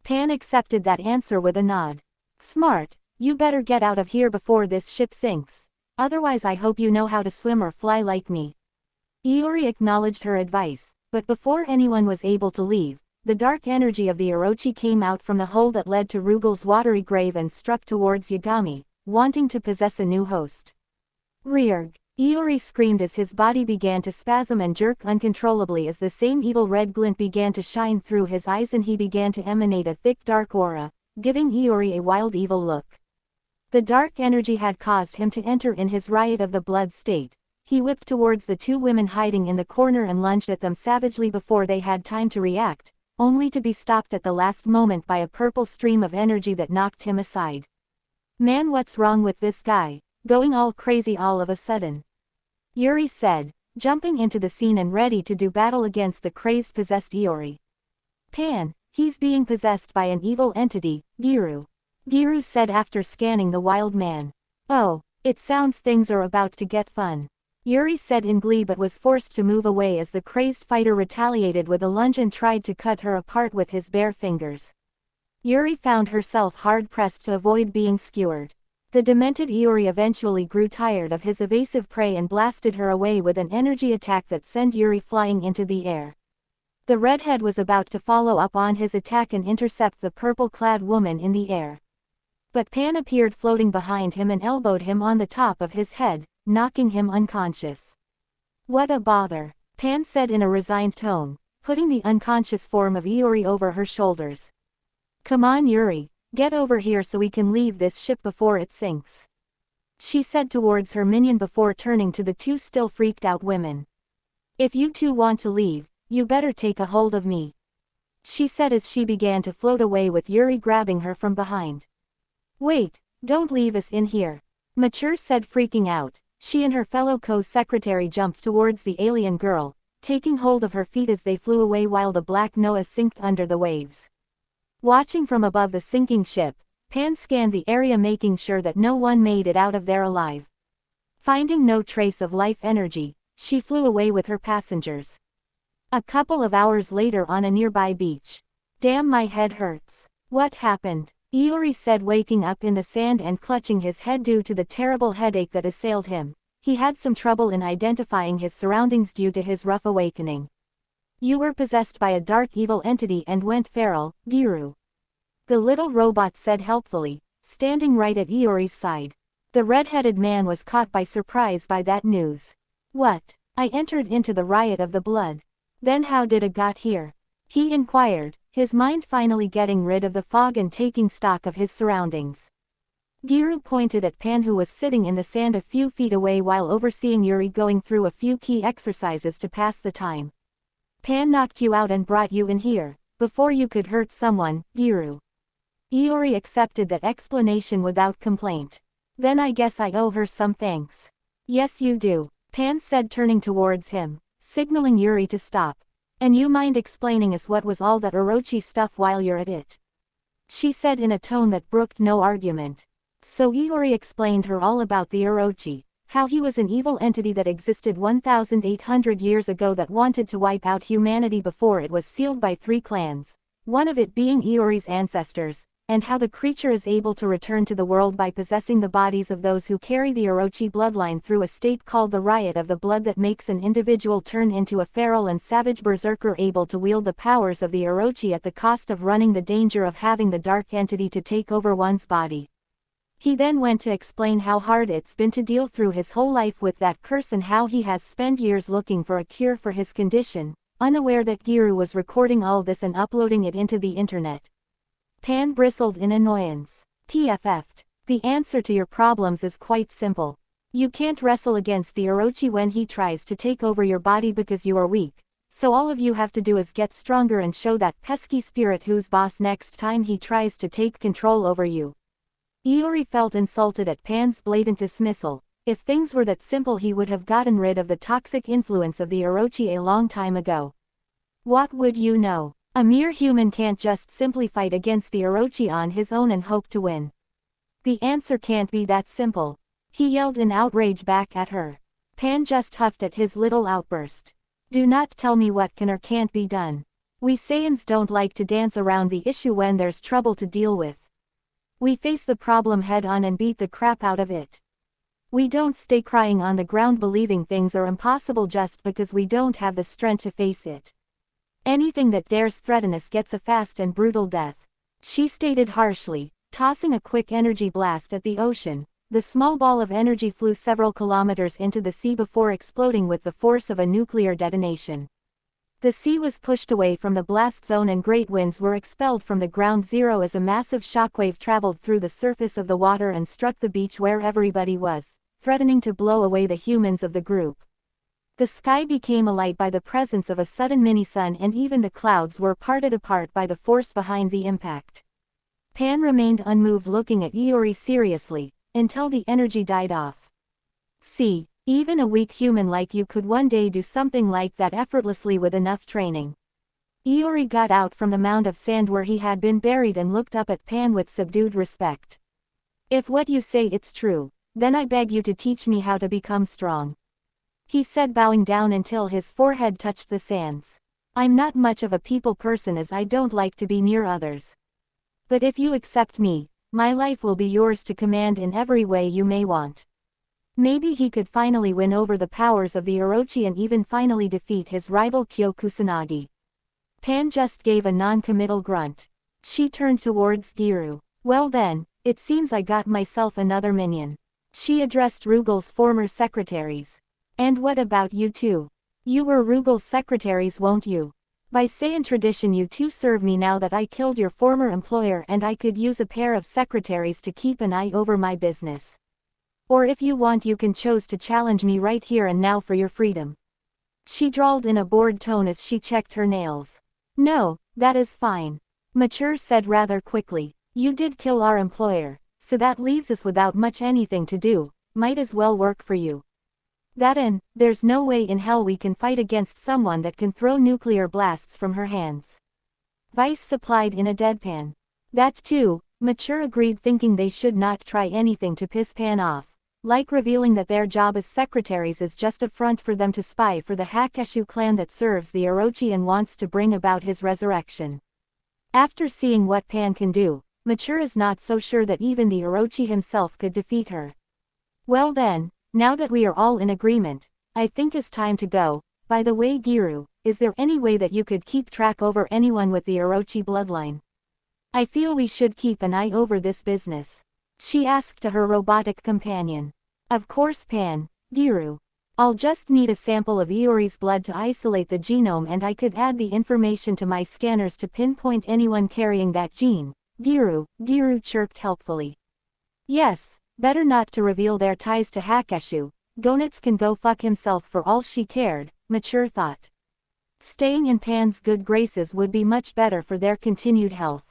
Pan accepted that answer with a nod. Smart, you better get out of here before this ship sinks. Otherwise I hope you know how to swim or fly like me. Iori acknowledged her advice, but before anyone was able to leave, the dark energy of the Orochi came out from the hole that led to Rugal's watery grave and struck towards Yagami, wanting to possess a new host. Rearg! Iori screamed as his body began to spasm and jerk uncontrollably as the same evil red glint began to shine through his eyes and he began to emanate a thick dark aura, giving Iori a wild evil look. The dark energy had caused him to enter in his riot of the blood state. He whipped towards the two women hiding in the corner and lunged at them savagely before they had time to react, only to be stopped at the last moment by a purple stream of energy that knocked him aside. Man, what's wrong with this guy? Going all crazy all of a sudden. Yuri said, jumping into the scene and ready to do battle against the crazed possessed Iori. Pan, he's being possessed by an evil entity, Giru. Giru said after scanning the wild man. Oh, it sounds things are about to get fun. Yuri said in glee, but was forced to move away as the crazed fighter retaliated with a lunge and tried to cut her apart with his bare fingers. Yuri found herself hard-pressed to avoid being skewered. The demented Iori eventually grew tired of his evasive prey and blasted her away with an energy attack that sent Yuri flying into the air. The redhead was about to follow up on his attack and intercept the purple-clad woman in the air. But Pan appeared floating behind him and elbowed him on the top of his head, knocking him unconscious. What a bother, Pan said in a resigned tone, putting the unconscious form of Iori over her shoulders. Come on, Yuri. Get over here so we can leave this ship before it sinks. She said towards her minion before turning to the two still freaked out women. If you two want to leave, you better take a hold of me. She said as she began to float away with Yuri grabbing her from behind. Wait, don't leave us in here. Mature said, freaking out. She and her fellow co-secretary jumped towards the alien girl, taking hold of her feet as they flew away while the Black Noah sinked under the waves. Watching from above the sinking ship, Pan scanned the area making sure that no one made it out of there alive. Finding no trace of life energy, she flew away with her passengers. A couple of hours later on a nearby beach. Damn, my head hurts. What happened? Iori said, waking up in the sand and clutching his head due to the terrible headache that assailed him. He had some trouble in identifying his surroundings due to his rough awakening. You were possessed by a dark evil entity and went feral, Giru. The little robot said helpfully, standing right at Iori's side. The red-headed man was caught by surprise by that news. What? I entered into the riot of the blood. Then how did I got here? He inquired, his mind finally getting rid of the fog and taking stock of his surroundings. Giru pointed at Pan, who was sitting in the sand a few feet away while overseeing Yuri going through a few key exercises to pass the time. Pan knocked you out and brought you in here, before you could hurt someone, Giru. Iori accepted that explanation without complaint. Then I guess I owe her some thanks. Yes you do, Pan said, turning towards him, signaling Yuri to stop. And you mind explaining us what was all that Orochi stuff while you're at it? She said in a tone that brooked no argument. So Iori explained her all about the Orochi. How he was an evil entity that existed 1,800 years ago that wanted to wipe out humanity before it was sealed by 3 clans, one of it being Iori's ancestors, and how the creature is able to return to the world by possessing the bodies of those who carry the Orochi bloodline through a state called the riot of the blood that makes an individual turn into a feral and savage berserker able to wield the powers of the Orochi at the cost of running the danger of having the dark entity to take over one's body. He then went to explain how hard it's been to deal through his whole life with that curse and how he has spent years looking for a cure for his condition, unaware that Giru was recording all this and uploading it into the internet. Pan bristled in annoyance. PFF'd. The answer to your problems is quite simple. You can't wrestle against the Orochi when he tries to take over your body because you are weak, so all of you have to do is get stronger and show that pesky spirit who's boss next time he tries to take control over you. Iori felt insulted at Pan's blatant dismissal. If things were that simple he would have gotten rid of the toxic influence of the Orochi a long time ago. What would you know? A mere human can't just simply fight against the Orochi on his own and hope to win. The answer can't be that simple. He yelled in outrage back at her. Pan just huffed at his little outburst. Do not tell me what can or can't be done. We Saiyans don't like to dance around the issue when there's trouble to deal with. We face the problem head on and beat the crap out of it. We don't stay crying on the ground believing things are impossible just because we don't have the strength to face it. Anything that dares threaten us gets a fast and brutal death. She stated harshly, tossing a quick energy blast at the ocean. The small ball of energy flew several kilometers into the sea before exploding with the force of a nuclear detonation. The sea was pushed away from the blast zone and great winds were expelled from the ground zero as a massive shockwave traveled through the surface of the water and struck the beach where everybody was, threatening to blow away the humans of the group. The sky became alight by the presence of a sudden mini-sun and even the clouds were parted apart by the force behind the impact. Pan remained unmoved looking at Iori seriously, until the energy died off. See, even a weak human like you could one day do something like that effortlessly with enough training. Iori got out from the mound of sand where he had been buried and looked up at Pan with subdued respect. If what you say it's true, then I beg you to teach me how to become strong. He said bowing down until his forehead touched the sands. I'm not much of a people person as I don't like to be near others. But if you accept me, my life will be yours to command in every way you may want. Maybe he could finally win over the powers of the Orochi and even finally defeat his rival Kyo Kusanagi. Pan just gave a non-committal grunt. She turned towards Giru. Well then, it seems I got myself another minion. She addressed Rugal's former secretaries. And what about you two? You were Rugal's secretaries, won't you? By Saiyan tradition you two serve me now that I killed your former employer and I could use a pair of secretaries to keep an eye over my business. Or if you want you can choose to challenge me right here and now for your freedom. She drawled in a bored tone as she checked her nails. No, that is fine. Mature said rather quickly. You did kill our employer, so that leaves us without much anything to do, might as well work for you. That and, there's no way in hell we can fight against someone that can throw nuclear blasts from her hands. Vice supplied in a deadpan. That too, Mature agreed thinking they should not try anything to piss Pan off, like revealing that their job as secretaries is just a front for them to spy for the Hakeshu clan that serves the Orochi and wants to bring about his resurrection. After seeing what Pan can do, Mature is not so sure that even the Orochi himself could defeat her. Well then, now that we are all in agreement, I think it's time to go. By the way Giru, is there any way that you could keep track over anyone with the Orochi bloodline? I feel we should keep an eye over this business. She asked to her robotic companion. Of course Pan, Giru. I'll just need a sample of Iori's blood to isolate the genome and I could add the information to my scanners to pinpoint anyone carrying that gene. Giru chirped helpfully. Yes. Better not to reveal their ties to Hakeshu. Gonitz can go fuck himself for all she cared, Mature thought. Staying in Pan's good graces would be much better for their continued health.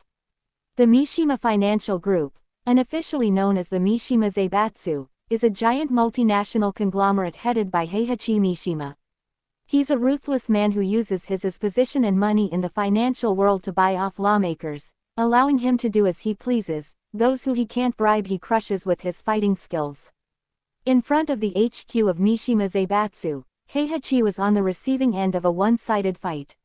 The Mishima Financial Group, unofficially known as the Mishima Zaibatsu, is a giant multinational conglomerate headed by Heihachi Mishima. He's a ruthless man who uses his position and money in the financial world to buy off lawmakers, allowing him to do as he pleases. Those who he can't bribe he crushes with his fighting skills. In front of the HQ of Mishima Zaibatsu, Heihachi was on the receiving end of a one-sided fight.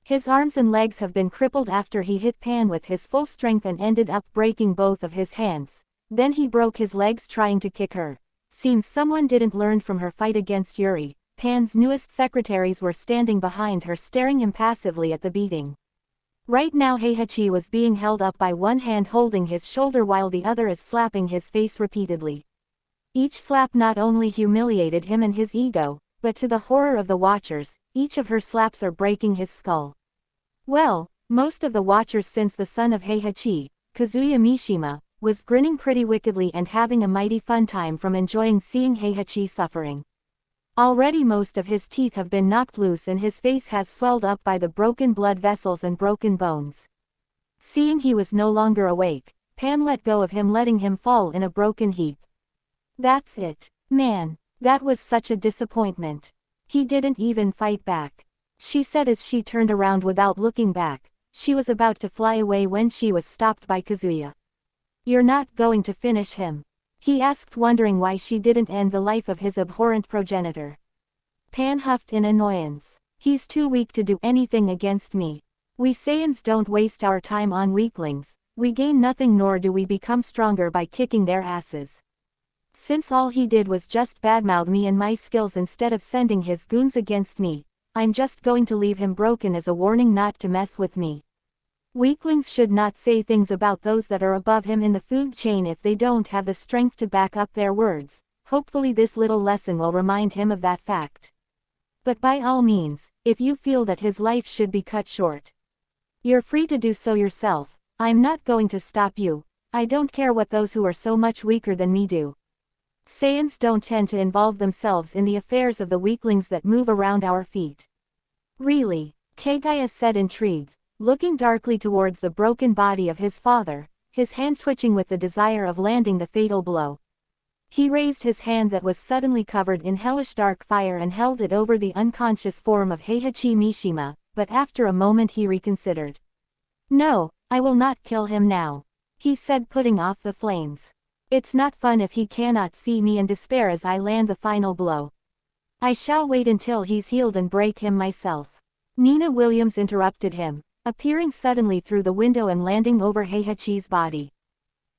His arms and legs have been crippled after he hit Pan with his full strength and ended up breaking both of his hands. Then he broke his legs trying to kick her. Seems someone didn't learn from her fight against Yuri. Pan's newest secretaries were standing behind her staring impassively at the beating. Right now Heihachi was being held up by one hand holding his shoulder while the other is slapping his face repeatedly. Each slap not only humiliated him and his ego, but to the horror of the watchers, each of her slaps are breaking his skull. Well, most of the watchers since the son of Heihachi, Kazuya Mishima, was grinning pretty wickedly and having a mighty fun time from enjoying seeing Heihachi suffering. Already most of his teeth have been knocked loose and his face has swelled up by the broken blood vessels and broken bones. Seeing he was no longer awake, Pan let go of him letting him fall in a broken heap. That's it. Man, that was such a disappointment. He didn't even fight back. She said as she turned around without looking back. She was about to fly away when she was stopped by Kazuya. You're not going to finish him? He asked, wondering why she didn't end the life of his abhorrent progenitor. Pan huffed in annoyance. He's too weak to do anything against me. We Saiyans don't waste our time on weaklings. We gain nothing nor do we become stronger by kicking their asses. Since all he did was just badmouth me and my skills instead of sending his goons against me, I'm just going to leave him broken as a warning not to mess with me. Weaklings should not say things about those that are above him in the food chain if they don't have the strength to back up their words. Hopefully this little lesson will remind him of that fact. But by all means, if you feel that his life should be cut short, you're free to do so yourself. I'm not going to stop you. I don't care what those who are so much weaker than me do. Saiyans don't tend to involve themselves in the affairs of the weaklings that move around our feet. Really? Kagaya said, intrigued, looking darkly towards the broken body of his father, his hand twitching with the desire of landing the fatal blow. He raised his hand that was suddenly covered in hellish dark fire and held it over the unconscious form of Heihachi Mishima, but after a moment he reconsidered. No, I will not kill him now, he said, putting off the flames. It's not fun if he cannot see me in despair as I land the final blow. I shall wait until he's healed and break him myself. Nina Williams interrupted him, appearing suddenly through the window and landing over Heihachi's body.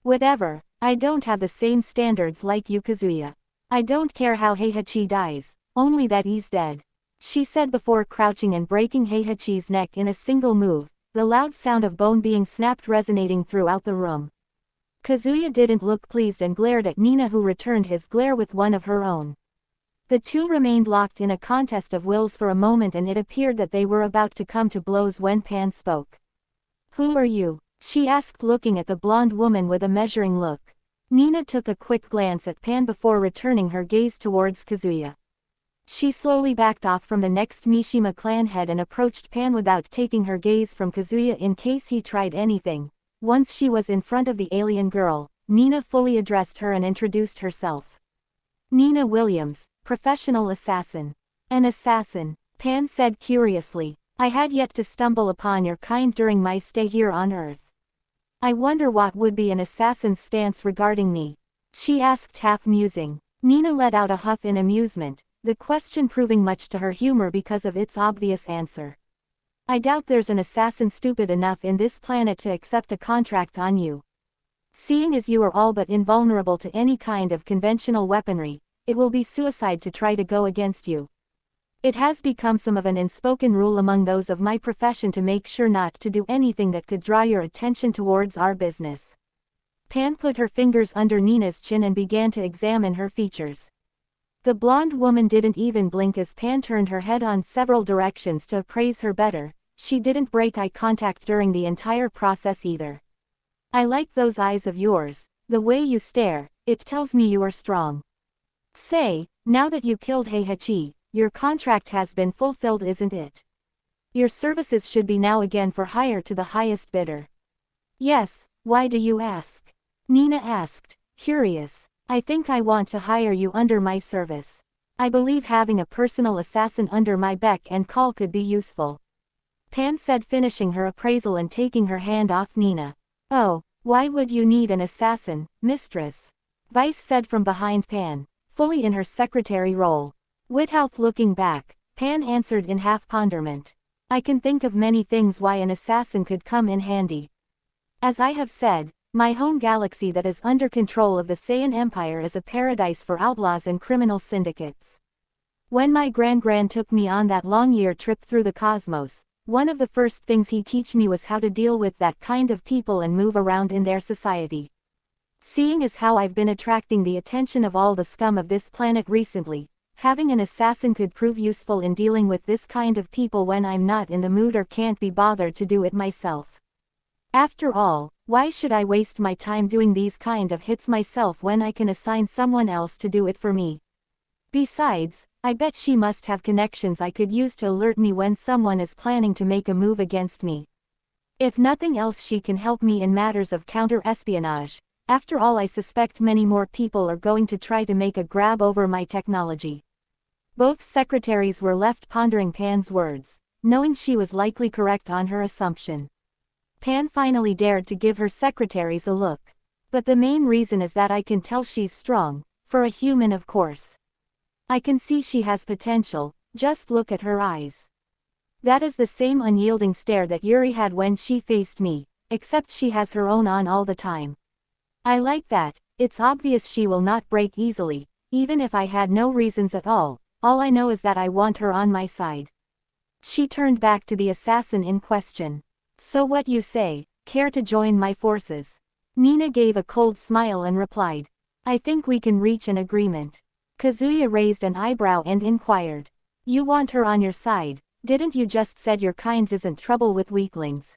Whatever, I don't have the same standards like you, Kazuya. I don't care how Heihachi dies, only that he's dead, she said before crouching and breaking Heihachi's neck in a single move, the loud sound of bone being snapped resonating throughout the room. Kazuya didn't look pleased and glared at Nina, who returned his glare with one of her own. The two remained locked in a contest of wills for a moment and it appeared that they were about to come to blows when Pan spoke. Who are you? She asked, looking at the blonde woman with a measuring look. Nina took a quick glance at Pan before returning her gaze towards Kazuya. She slowly backed off from the next Mishima clan head and approached Pan without taking her gaze from Kazuya in case he tried anything. Once she was in front of the alien girl, Nina fully addressed her and introduced herself. Nina Williams, professional assassin. An assassin, Pan said curiously. I had yet to stumble upon your kind during my stay here on Earth. I wonder what would be an assassin's stance regarding me, she asked, half musing. Nina let out a huff in amusement, the question proving much to her humor because of its obvious answer. I doubt there's an assassin stupid enough in this planet to accept a contract on you. Seeing as you are all but invulnerable to any kind of conventional weaponry, it will be suicide to try to go against you. It has become some of an unspoken rule among those of my profession to make sure not to do anything that could draw your attention towards our business. Pan put her fingers under Nina's chin and began to examine her features. The blonde woman didn't even blink as Pan turned her head on several directions to appraise her better. She didn't break eye contact during the entire process either. I like those eyes of yours, the way you stare, it tells me you are strong. Say, now that you killed Heihachi, your contract has been fulfilled, isn't it? Your services should be now again for hire to the highest bidder. Yes, why do you ask? Nina asked, curious. I think I want to hire you under my service. I believe having a personal assassin under my beck and call could be useful, Pan said, finishing her appraisal and taking her hand off Nina. Oh, why would you need an assassin, mistress? Vice said from behind Pan, fully in her secretary role. Without looking back, Pan answered in half ponderment. I can think of many things why an assassin could come in handy. As I have said, my home galaxy that is under control of the Saiyan Empire is a paradise for outlaws and criminal syndicates. When my grand took me on that long-year trip through the cosmos, one of the first things he taught me was how to deal with that kind of people and move around in their society. Seeing as how I've been attracting the attention of all the scum of this planet recently, having an assassin could prove useful in dealing with this kind of people when I'm not in the mood or can't be bothered to do it myself. After all, why should I waste my time doing these kind of hits myself when I can assign someone else to do it for me? Besides, I bet she must have connections I could use to alert me when someone is planning to make a move against me. If nothing else, she can help me in matters of counter-espionage. After all, I suspect many more people are going to try to make a grab over my technology. Both secretaries were left pondering Pan's words, knowing she was likely correct on her assumption. Pan finally dared to give her secretaries a look. But the main reason is that I can tell she's strong, for a human of course. I can see she has potential, just look at her eyes. That is the same unyielding stare that Yuri had when she faced me, except she has her own on all the time. I like that. It's obvious she will not break easily, even if I had no reasons at all I know is that I want her on my side. She turned back to the assassin in question. So what you say, care to join my forces? Nina gave a cold smile and replied. I think we can reach an agreement. Kazuya raised an eyebrow and inquired. You want her on your side, didn't you just said your kind isn't trouble with weaklings?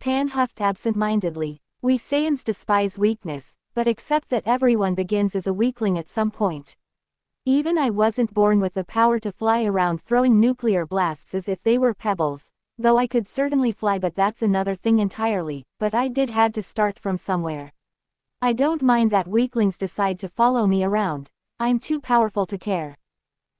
Pan huffed absent-mindedly. We Saiyans despise weakness, but accept that everyone begins as a weakling at some point. Even I wasn't born with the power to fly around throwing nuclear blasts as if they were pebbles, though I could certainly fly, but that's another thing entirely, but I had to start from somewhere. I don't mind that weaklings decide to follow me around, I'm too powerful to care.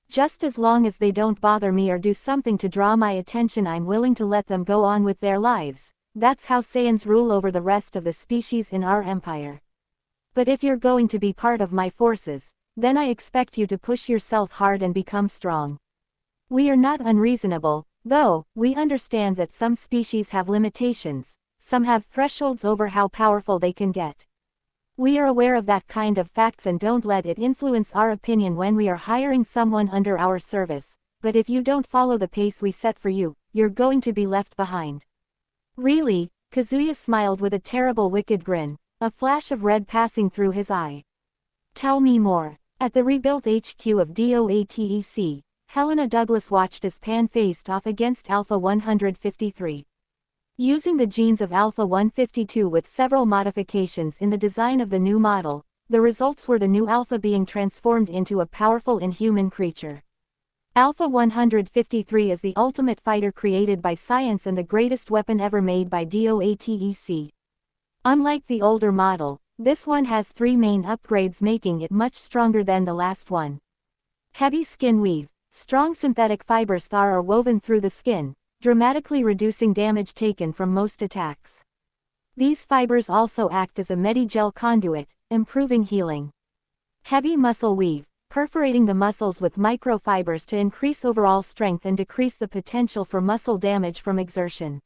Just as long as they don't bother me or do something to draw my attention, I'm willing to let them go on with their lives. That's how Saiyans rule over the rest of the species in our empire. But if you're going to be part of my forces, then I expect you to push yourself hard and become strong. We are not unreasonable, though. We understand that some species have limitations, some have thresholds over how powerful they can get. We are aware of that kind of facts and don't let it influence our opinion when we are hiring someone under our service, but if you don't follow the pace we set for you, you're going to be left behind. Really? Kazuya smiled with a terrible wicked grin, a flash of red passing through his eye. Tell me more. At the rebuilt HQ of DOATEC, Helena Douglas watched as Pan faced off against Alpha 153. Using the genes of Alpha 152 with several modifications in the design of the new model, the results were the new Alpha being transformed into a powerful inhuman creature. Alpha 153 is the ultimate fighter created by science and the greatest weapon ever made by DOATEC. Unlike the older model, this one has 3 main upgrades, making it much stronger than the last one. Heavy skin weave. Strong synthetic fibers are woven through the skin, dramatically reducing damage taken from most attacks. These fibers also act as a medigel conduit, improving healing. Heavy muscle weave. Perforating the muscles with microfibers to increase overall strength and decrease the potential for muscle damage from exertion.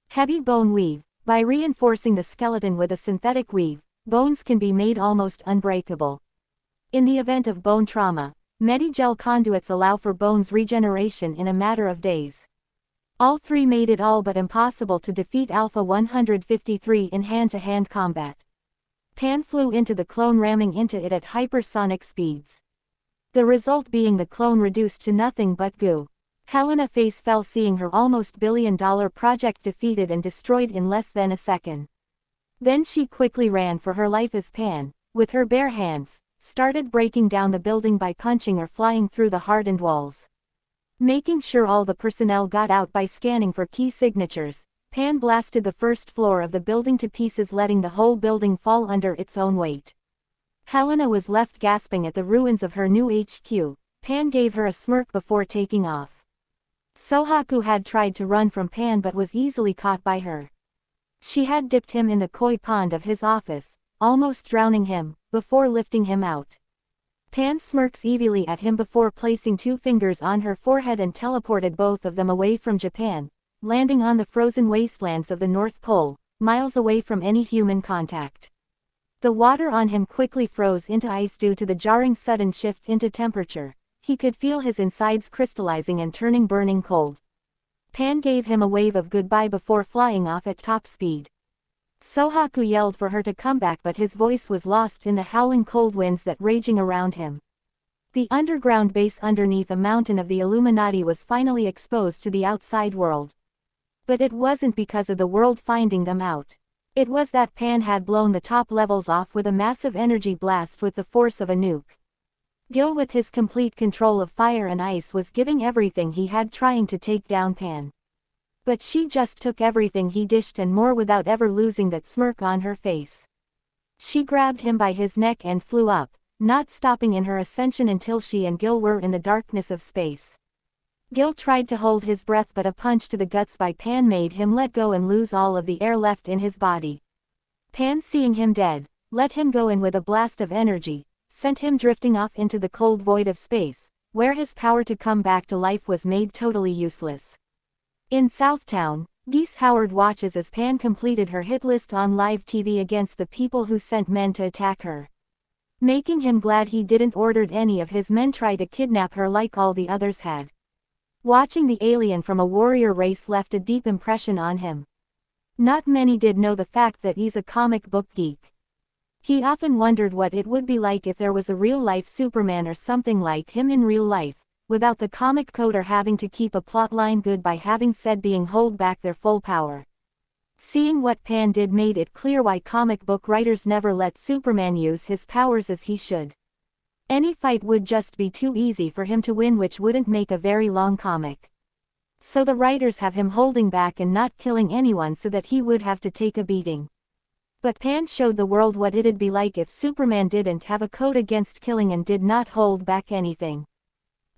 Heavy bone weave. By reinforcing the skeleton with a synthetic weave, bones can be made almost unbreakable. In the event of bone trauma, medigel conduits allow for bones regeneration in a matter of days. All 3 made it all but impossible to defeat Alpha 153 in hand-to-hand combat. Pan flew into the clone, ramming into it at hypersonic speeds. The result being the clone reduced to nothing but goo. Helena face fell seeing her almost billion-dollar project defeated and destroyed in less than a second. Then she quickly ran for her life as Pan, with her bare hands, started breaking down the building by punching or flying through the hardened walls. Making sure all the personnel got out by scanning for key signatures, Pan blasted the first floor of the building to pieces, letting the whole building fall under its own weight. Helena was left gasping at the ruins of her new HQ. Pan gave her a smirk before taking off. Sohaku had tried to run from Pan but was easily caught by her. She had dipped him in the koi pond of his office, almost drowning him, before lifting him out. Pan smirks evilly at him before placing 2 fingers on her forehead and teleported both of them away from Japan, landing on the frozen wastelands of the North Pole, miles away from any human contact. The water on him quickly froze into ice due to the jarring sudden shift into temperature. He could feel his insides crystallizing and turning burning cold. Pan gave him a wave of goodbye before flying off at top speed. Sohaku yelled for her to come back, but his voice was lost in the howling cold winds that raging around him. The underground base underneath a mountain of the Illuminati was finally exposed to the outside world. But it wasn't because of the world finding them out. It was that Pan had blown the top levels off with a massive energy blast with the force of a nuke. Gil, with his complete control of fire and ice, was giving everything he had trying to take down Pan. But she just took everything he dished and more without ever losing that smirk on her face. She grabbed him by his neck and flew up, not stopping in her ascension until she and Gil were in the darkness of space. Gil tried to hold his breath, but a punch to the guts by Pan made him let go and lose all of the air left in his body. Pan, seeing him dead, let him go, and with a blast of energy, sent him drifting off into the cold void of space, where his power to come back to life was made totally useless. In Southtown, Geese Howard watches as Pan completed her hit list on live TV against the people who sent men to attack her. Making him glad he didn't order any of his men try to kidnap her like all the others had. Watching the alien from a warrior race left a deep impression on him. Not many did know the fact that he's a comic book geek. He often wondered what it would be like if there was a real-life Superman or something like him in real life, without the comic coder having to keep a plotline good by having said being hold back their full power. Seeing what Pan did made it clear why comic book writers never let Superman use his powers as he should. Any fight would just be too easy for him to win, which wouldn't make a very long comic. So the writers have him holding back and not killing anyone so that he would have to take a beating. But Pan showed the world what it'd be like if Superman didn't have a code against killing and did not hold back anything.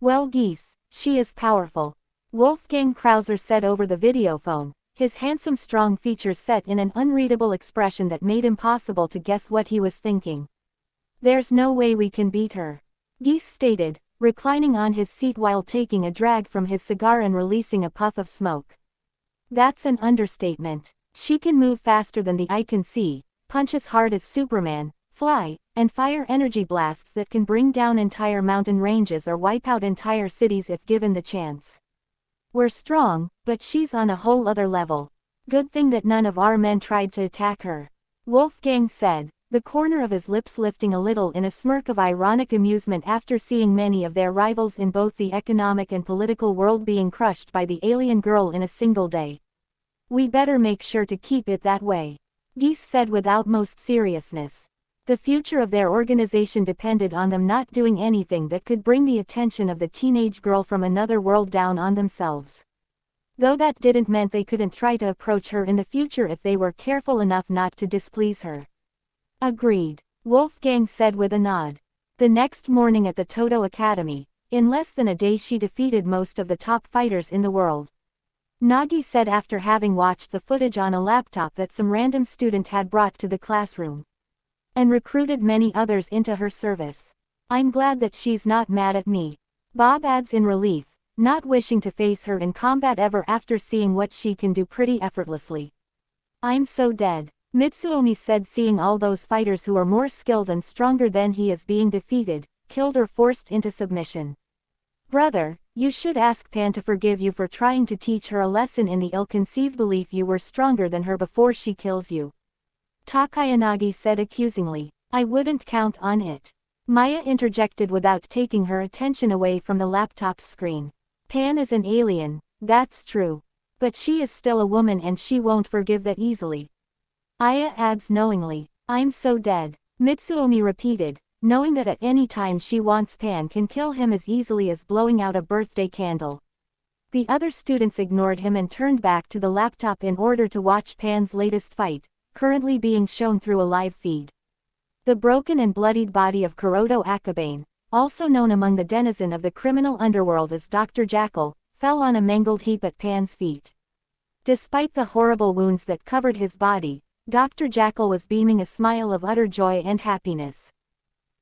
"Well, Geese, she is powerful," Wolfgang Krauser said over the videophone, his handsome strong features set in an unreadable expression that made impossible to guess what he was thinking. "There's no way we can beat her," Geese stated, reclining on his seat while taking a drag from his cigar and releasing a puff of smoke. "That's an understatement. She can move faster than the eye can see, punch as hard as Superman, fly, and fire energy blasts that can bring down entire mountain ranges or wipe out entire cities if given the chance. We're strong, but she's on a whole other level. Good thing that none of our men tried to attack her," Wolfgang said, the corner of his lips lifting a little in a smirk of ironic amusement after seeing many of their rivals in both the economic and political world being crushed by the alien girl in a single day. "We better make sure to keep it that way," Geese said with utmost seriousness. The future of their organization depended on them not doing anything that could bring the attention of the teenage girl from another world down on themselves. Though that didn't mean they couldn't try to approach her in the future if they were careful enough not to displease her. "Agreed," Wolfgang said with a nod. The next morning at the Toto Academy, in less than a day she defeated most of the top fighters in the world. Nagi said after having watched the footage on a laptop that some random student had brought to the classroom. And recruited many others into her service. "I'm glad that she's not mad at me," Bob adds in relief, not wishing to face her in combat ever after seeing what she can do pretty effortlessly. "I'm so dead," Mitsuomi said, seeing all those fighters who are more skilled and stronger than he is being defeated, killed or forced into submission. "Brother, you should ask Pan to forgive you for trying to teach her a lesson in the ill-conceived belief you were stronger than her before she kills you," Takayanagi said accusingly. "I wouldn't count on it," Maya interjected without taking her attention away from the laptop's screen. "Pan is an alien, that's true. But she is still a woman and she won't forgive that easily." Aya adds knowingly. "I'm so dead," Mitsuomi repeated, knowing that at any time she wants Pan can kill him as easily as blowing out a birthday candle. The other students ignored him and turned back to the laptop in order to watch Pan's latest fight, currently being shown through a live feed. The broken and bloodied body of Kuroto Akabane, also known among the denizen of the criminal underworld as Dr. Jackal, fell on a mangled heap at Pan's feet. Despite the horrible wounds that covered his body, Dr. Jackal was beaming a smile of utter joy and happiness.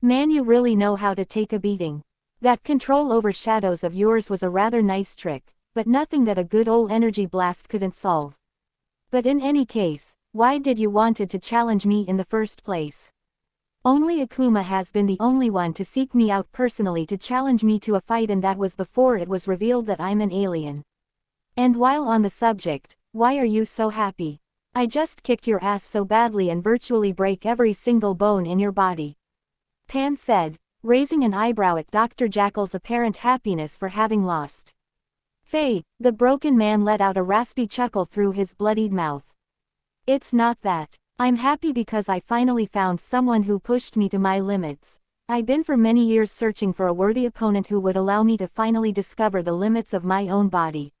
Man, you really know how to take a beating. That control over shadows of yours was a rather nice trick, but nothing that a good old energy blast couldn't solve. But in any case, why did you wanted to challenge me in the first place? Only Akuma has been the only one to seek me out personally to challenge me to a fight, and that was before it was revealed that I'm an alien. And while on the subject, why are you so happy? I just kicked your ass so badly and virtually break every single bone in your body. Pan said, raising an eyebrow at Dr. Jackal's apparent happiness for having lost. Faye, the broken man let out a raspy chuckle through his bloodied mouth. It's not that. I'm happy because I finally found someone who pushed me to my limits. I've been for many years searching for a worthy opponent who would allow me to finally discover the limits of my own body.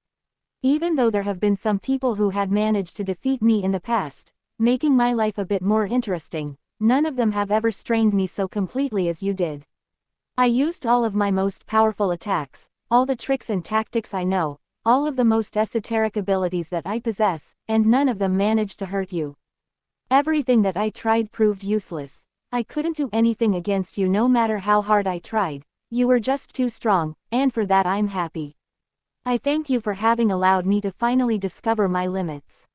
Even though there have been some people who had managed to defeat me in the past, making my life a bit more interesting, none of them have ever strained me so completely as you did. I used all of my most powerful attacks, all the tricks and tactics I know, all of the most esoteric abilities that I possess, and none of them managed to hurt you. Everything that I tried proved useless. I couldn't do anything against you no matter how hard I tried. You were just too strong, and for that I'm happy. I thank you for having allowed me to finally discover my limits.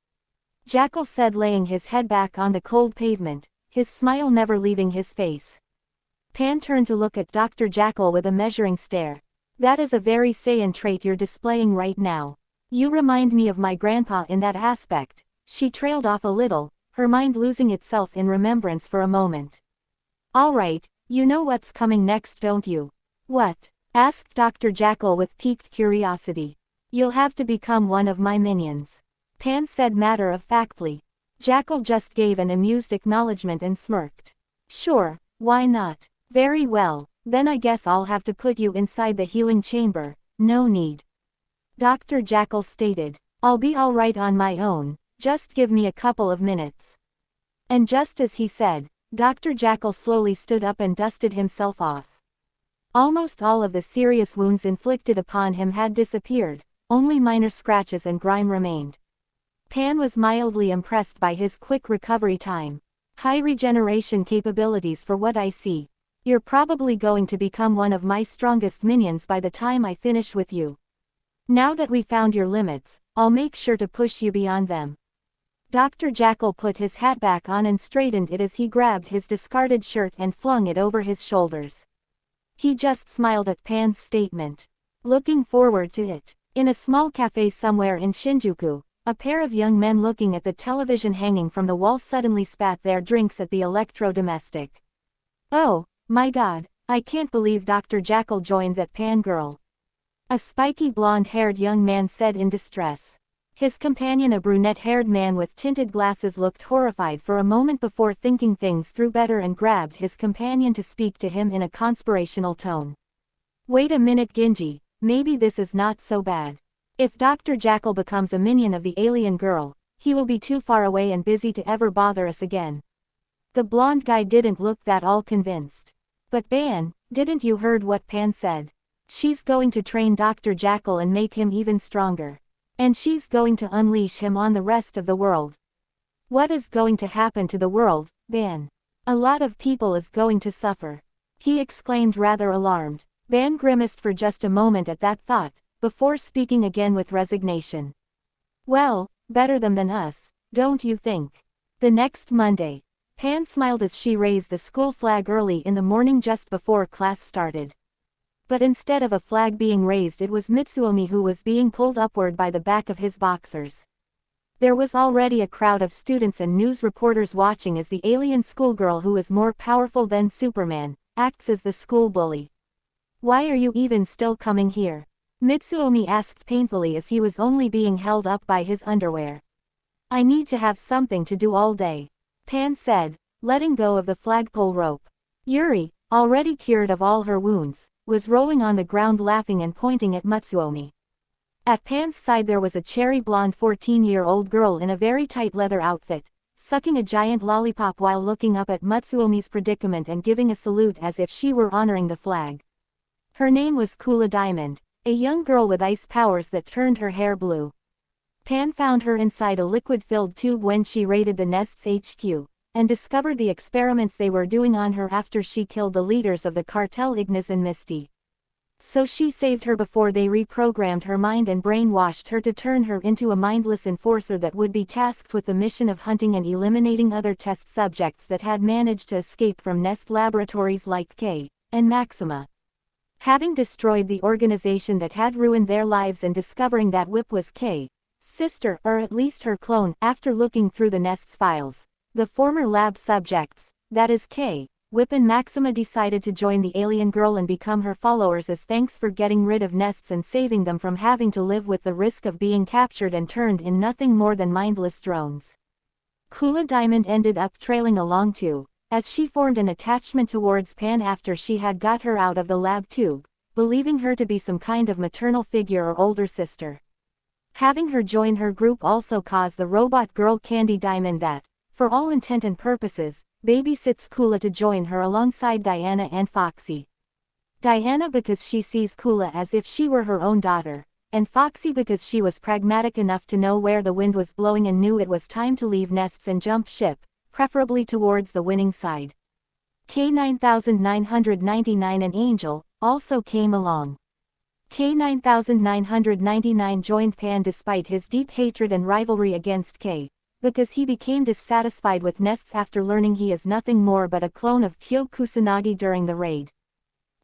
Jackal said, laying his head back on the cold pavement, his smile never leaving his face. Pan turned to look at Dr. Jackal with a measuring stare. That is a very Saiyan trait you're displaying right now. You remind me of my grandpa in that aspect. She trailed off a little, her mind losing itself in remembrance for a moment. Alright, you know what's coming next, don't you? What? Asked Dr. Jackal with piqued curiosity. You'll have to become one of my minions. Pan said matter-of-factly. Jackal just gave an amused acknowledgement and smirked. Sure, why not? Very well, then I guess I'll have to put you inside the healing chamber. No need. Dr. Jackal stated. I'll be alright on my own, just give me a couple of minutes. And just as he said, Dr. Jackal slowly stood up and dusted himself off. Almost all of the serious wounds inflicted upon him had disappeared, only minor scratches and grime remained. Pan was mildly impressed by his quick recovery time. High regeneration capabilities for what I see. You're probably going to become one of my strongest minions by the time I finish with you. Now that we found your limits, I'll make sure to push you beyond them. Dr. Jackal put his hat back on and straightened it as he grabbed his discarded shirt and flung it over his shoulders. He just smiled at Pan's statement. Looking forward to it. In a small cafe somewhere in Shinjuku, a pair of young men looking at the television hanging from the wall suddenly spat their drinks at the electro-domestic. Oh, my god, I can't believe Dr. Jackal joined that Pan girl. A spiky blonde-haired young man said in distress. His companion, a brunette-haired man with tinted glasses, looked horrified for a moment before thinking things through better and grabbed his companion to speak to him in a conspirational tone. Wait a minute, Ginji, maybe this is not so bad. If Dr. Jackal becomes a minion of the alien girl, he will be too far away and busy to ever bother us again. The blonde guy didn't look that all convinced. But Ban, didn't you heard what Pan said? She's going to train Dr. Jackal and make him even stronger. And she's going to unleash him on the rest of the world. What is going to happen to the world, Ban? A lot of people is going to suffer. He exclaimed, rather alarmed. Ban grimaced for just a moment at that thought, before speaking again with resignation. Well, better them than us, don't you think? The next Monday. Pan smiled as she raised the school flag early in the morning just before class started. But instead of a flag being raised, it was Mitsuomi who was being pulled upward by the back of his boxers. There was already a crowd of students and news reporters watching as the alien schoolgirl, who is more powerful than Superman, acts as the school bully. Why are you even still coming here? Mitsuomi asked painfully as he was only being held up by his underwear. I need to have something to do all day, Pan said, letting go of the flagpole rope. Yuri, already cured of all her wounds, was rolling on the ground laughing and pointing at Mitsuomi. At Pan's side there was a cherry blonde 14-year-old girl in a very tight leather outfit, sucking a giant lollipop while looking up at Mitsuomi's predicament and giving a salute as if she were honoring the flag. Her name was Kula Diamond, a young girl with ice powers that turned her hair blue. Pan found her inside a liquid-filled tube when she raided the Nest's HQ, and discovered the experiments they were doing on her after she killed the leaders of the cartel Ignis and Misty. So she saved her before they reprogrammed her mind and brainwashed her to turn her into a mindless enforcer that would be tasked with the mission of hunting and eliminating other test subjects that had managed to escape from Nest laboratories like K and Maxima. Having destroyed the organization that had ruined their lives and discovering that Whip was K's sister, or at least her clone, after looking through the Nest's files, the former lab subjects, that is K, Whip and Maxima, decided to join the alien girl and become her followers as thanks for getting rid of Nests and saving them from having to live with the risk of being captured and turned in nothing more than mindless drones. Kula Diamond ended up trailing along too, as she formed an attachment towards Pan after she had got her out of the lab tube, believing her to be some kind of maternal figure or older sister. Having her join her group also caused the robot girl Candy Diamond that, for all intent and purposes, babysits Kula to join her alongside Diana and Foxy. Diana because she sees Kula as if she were her own daughter, and Foxy because she was pragmatic enough to know where the wind was blowing and knew it was time to leave Nests and jump ship, preferably towards the winning side. K9999 and Angel also came along. K9999 joined Pan despite his deep hatred and rivalry against K, because he became dissatisfied with Nests after learning he is nothing more but a clone of Kyo Kusanagi during the raid.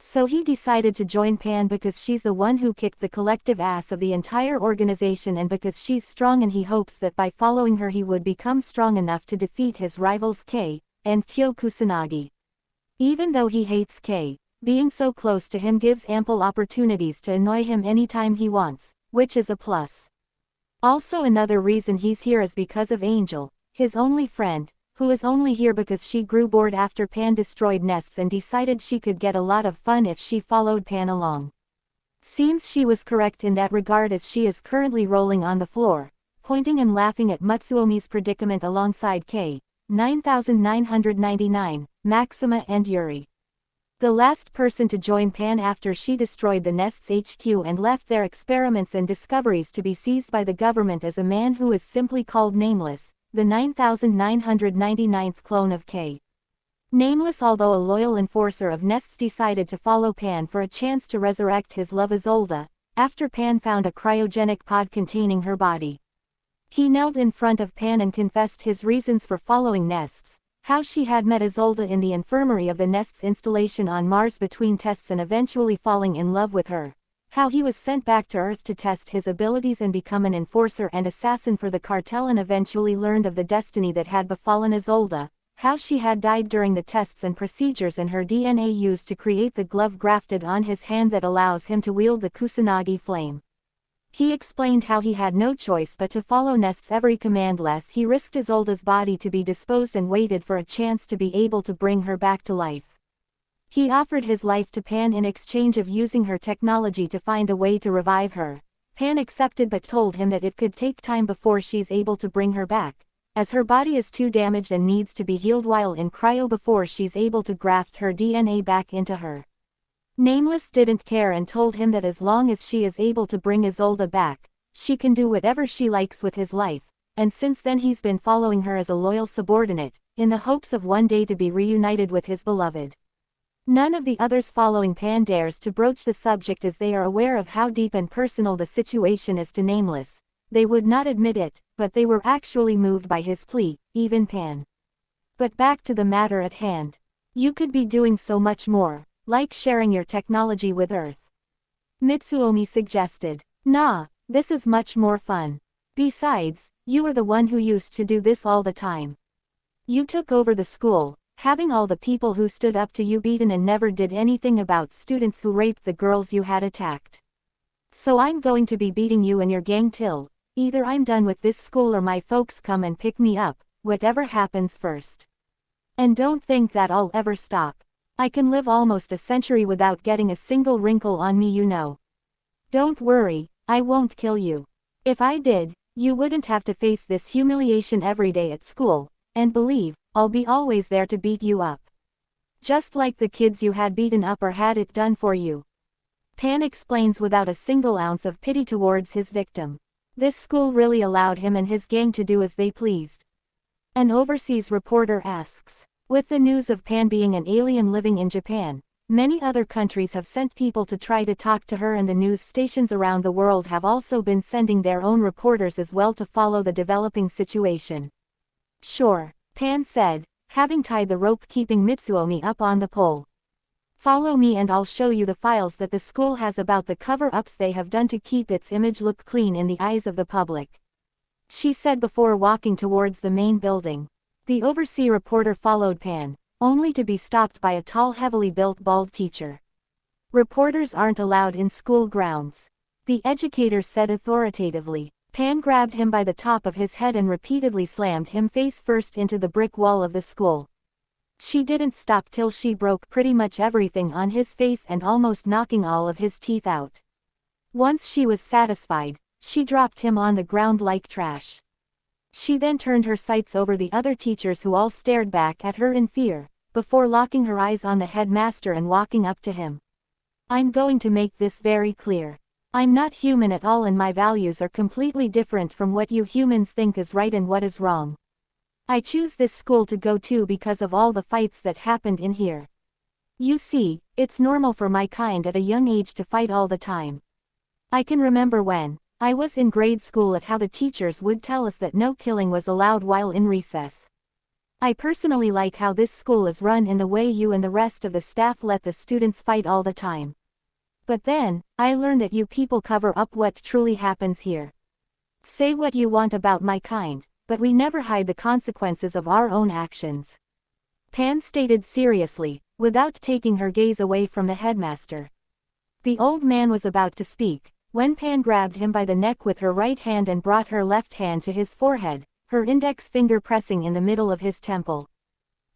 So he decided to join Pan because she's the one who kicked the collective ass of the entire organization and because she's strong, and he hopes that by following her he would become strong enough to defeat his rivals K and Kyo Kusanagi. Even though he hates K, being so close to him gives ample opportunities to annoy him anytime he wants, which is a plus. Also another reason he's here is because of Angel, his only friend, who is only here because she grew bored after Pan destroyed Nests and decided she could get a lot of fun if she followed Pan along. Seems she was correct in that regard, as she is currently rolling on the floor, pointing and laughing at Matsuomi's predicament alongside K, 9999, Maxima and Yuri. The last person to join Pan after she destroyed the Nest's HQ and left their experiments and discoveries to be seized by the government is a man who is simply called Nameless, the 9999th clone of K. Nameless, although a loyal enforcer of Nests, decided to follow Pan for a chance to resurrect his love Isolde, after Pan found a cryogenic pod containing her body. He knelt in front of Pan and confessed his reasons for following Nests. How she had met Isolde in the infirmary of the Nest's installation on Mars between tests and eventually falling in love with her. How he was sent back to Earth to test his abilities and become an enforcer and assassin for the cartel and eventually learned of the destiny that had befallen Isolde. How she had died during the tests and procedures and her DNA used to create the glove grafted on his hand that allows him to wield the Kusanagi flame. He explained how he had no choice but to follow Nest's every command, lest he risked Isolde's body to be disposed, and waited for a chance to be able to bring her back to life. He offered his life to Pan in exchange of using her technology to find a way to revive her. Pan accepted but told him that it could take time before she's able to bring her back, as her body is too damaged and needs to be healed while in cryo before she's able to graft her DNA back into her. Nameless didn't care and told him that as long as she is able to bring Isolde back, she can do whatever she likes with his life, and since then he's been following her as a loyal subordinate, in the hopes of one day to be reunited with his beloved. None of the others following Pan dares to broach the subject as they are aware of how deep and personal the situation is to Nameless. They would not admit it, but they were actually moved by his plea, even Pan. But back to the matter at hand. You could be doing so much more, like sharing your technology with Earth. Mitsuomi suggested. Nah, this is much more fun. Besides, you were the one who used to do this all the time. You took over the school, having all the people who stood up to you beaten and never did anything about students who raped the girls you had attacked. So I'm going to be beating you and your gang till either I'm done with this school or my folks come and pick me up, whatever happens first. And don't think that I'll ever stop. I can live almost a century without getting a single wrinkle on me, you know. Don't worry, I won't kill you. If I did, you wouldn't have to face this humiliation every day at school, and believe, I'll be always there to beat you up. Just like the kids you had beaten up or had it done for you. Pan explains without a single ounce of pity towards his victim. This school really allowed him and his gang to do as they pleased. An overseas reporter asks. With the news of Pan being an alien living in Japan, many other countries have sent people to try to talk to her, and the news stations around the world have also been sending their own reporters as well to follow the developing situation. Sure, Pan said, having tied the rope keeping Mitsuomi up on the pole. Follow me and I'll show you the files that the school has about the cover-ups they have done to keep its image look clean in the eyes of the public, she said before walking towards the main building. The overseas reporter followed Pan, only to be stopped by a tall, heavily built bald teacher. Reporters aren't allowed in school grounds, the educator said authoritatively. Pan grabbed him by the top of his head and repeatedly slammed him face first into the brick wall of the school. She didn't stop till she broke pretty much everything on his face and almost knocking all of his teeth out. Once she was satisfied, she dropped him on the ground like trash. She then turned her sights over the other teachers who all stared back at her in fear, before locking her eyes on the headmaster and walking up to him. I'm going to make this very clear. I'm not human at all and my values are completely different from what you humans think is right and what is wrong. I choose this school to go to because of all the fights that happened in here. You see, it's normal for my kind at a young age to fight all the time. I can remember when I was in grade school at how the teachers would tell us that no killing was allowed while in recess. I personally like how this school is run in the way you and the rest of the staff let the students fight all the time. But then, I learned that you people cover up what truly happens here. Say what you want about my kind, but we never hide the consequences of our own actions. Pan stated seriously, without taking her gaze away from the headmaster. The old man was about to speak, when Pan grabbed him by the neck with her right hand and brought her left hand to his forehead, her index finger pressing in the middle of his temple.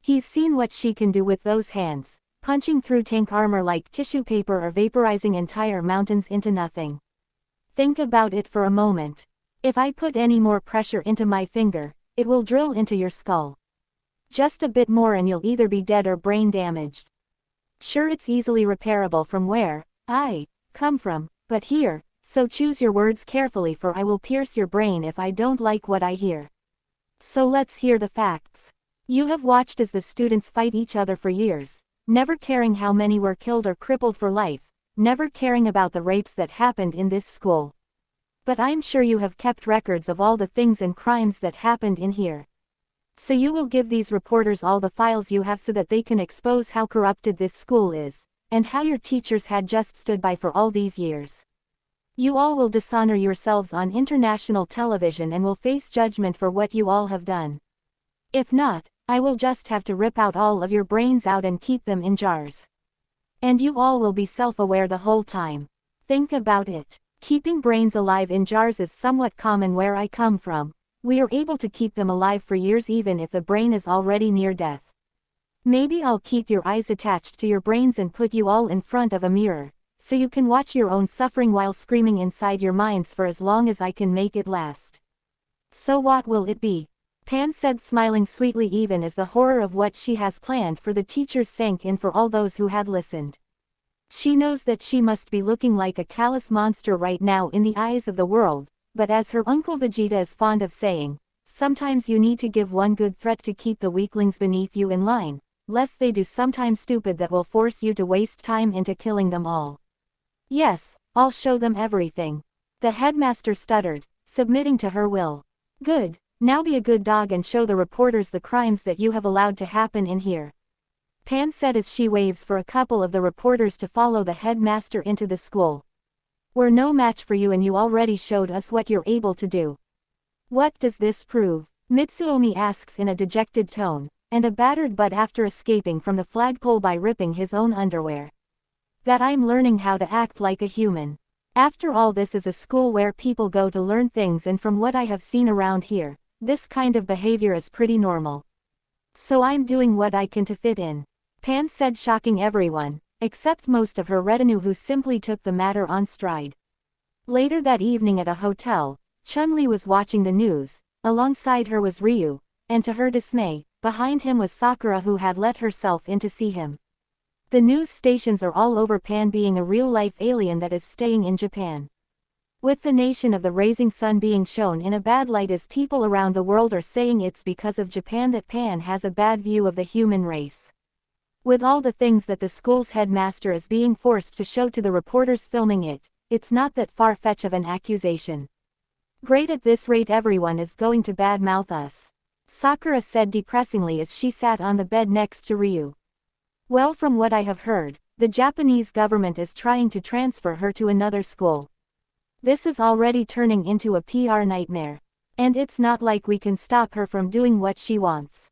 He's seen what she can do with those hands, punching through tank armor like tissue paper or vaporizing entire mountains into nothing. Think about it for a moment. If I put any more pressure into my finger, it will drill into your skull. Just a bit more and you'll either be dead or brain damaged. Sure, it's easily repairable from where I come from, but here, so choose your words carefully for I will pierce your brain if I don't like what I hear. So let's hear the facts. You have watched as the students fight each other for years, never caring how many were killed or crippled for life, never caring about the rapes that happened in this school. But I'm sure you have kept records of all the things and crimes that happened in here. So you will give these reporters all the files you have so that they can expose how corrupted this school is, and how your teachers had just stood by for all these years. You all will dishonor yourselves on international television and will face judgment for what you all have done. If not, I will just have to rip out all of your brains out and keep them in jars. And you all will be self-aware the whole time. Think about it. Keeping brains alive in jars is somewhat common where I come from. We are able to keep them alive for years even if the brain is already near death. Maybe I'll keep your eyes attached to your brains and put you all in front of a mirror, so you can watch your own suffering while screaming inside your minds for as long as I can make it last. So what will it be? Pan said, smiling sweetly even as the horror of what she has planned for the teachers sank in for all those who had listened. She knows that she must be looking like a callous monster right now in the eyes of the world, but as her uncle Vegeta is fond of saying, sometimes you need to give one good threat to keep the weaklings beneath you in line, lest they do something stupid that will force you to waste time into killing them all. Yes, I'll show them everything. The headmaster stuttered, submitting to her will. Good. Now be a good dog and show the reporters the crimes that you have allowed to happen in here. Pan said as she waves for a couple of the reporters to follow the headmaster into the school. We're no match for you and you already showed us what you're able to do. What does this prove? Mitsuomi asks in a dejected tone, and a battered butt after escaping from the flagpole by ripping his own underwear. That I'm learning how to act like a human. After all, this is a school where people go to learn things, and from what I have seen around here, this kind of behavior is pretty normal. So I'm doing what I can to fit in. Pan said, shocking everyone, except most of her retinue who simply took the matter on stride. Later that evening at a hotel, Chun-Li was watching the news, alongside her was Ryu, and to her dismay, behind him was Sakura who had let herself in to see him. The news stations are all over Pan being a real-life alien that is staying in Japan. With the nation of the rising sun being shown in a bad light as people around the world are saying it's because of Japan that Pan has a bad view of the human race. With all the things that the school's headmaster is being forced to show to the reporters filming it, it's not that far-fetched of an accusation. Great, at this rate everyone is going to badmouth us, Sakura said depressingly as she sat on the bed next to Ryu. Well, from what I have heard, the Japanese government is trying to transfer her to another school. This is already turning into a PR nightmare. And it's not like we can stop her from doing what she wants,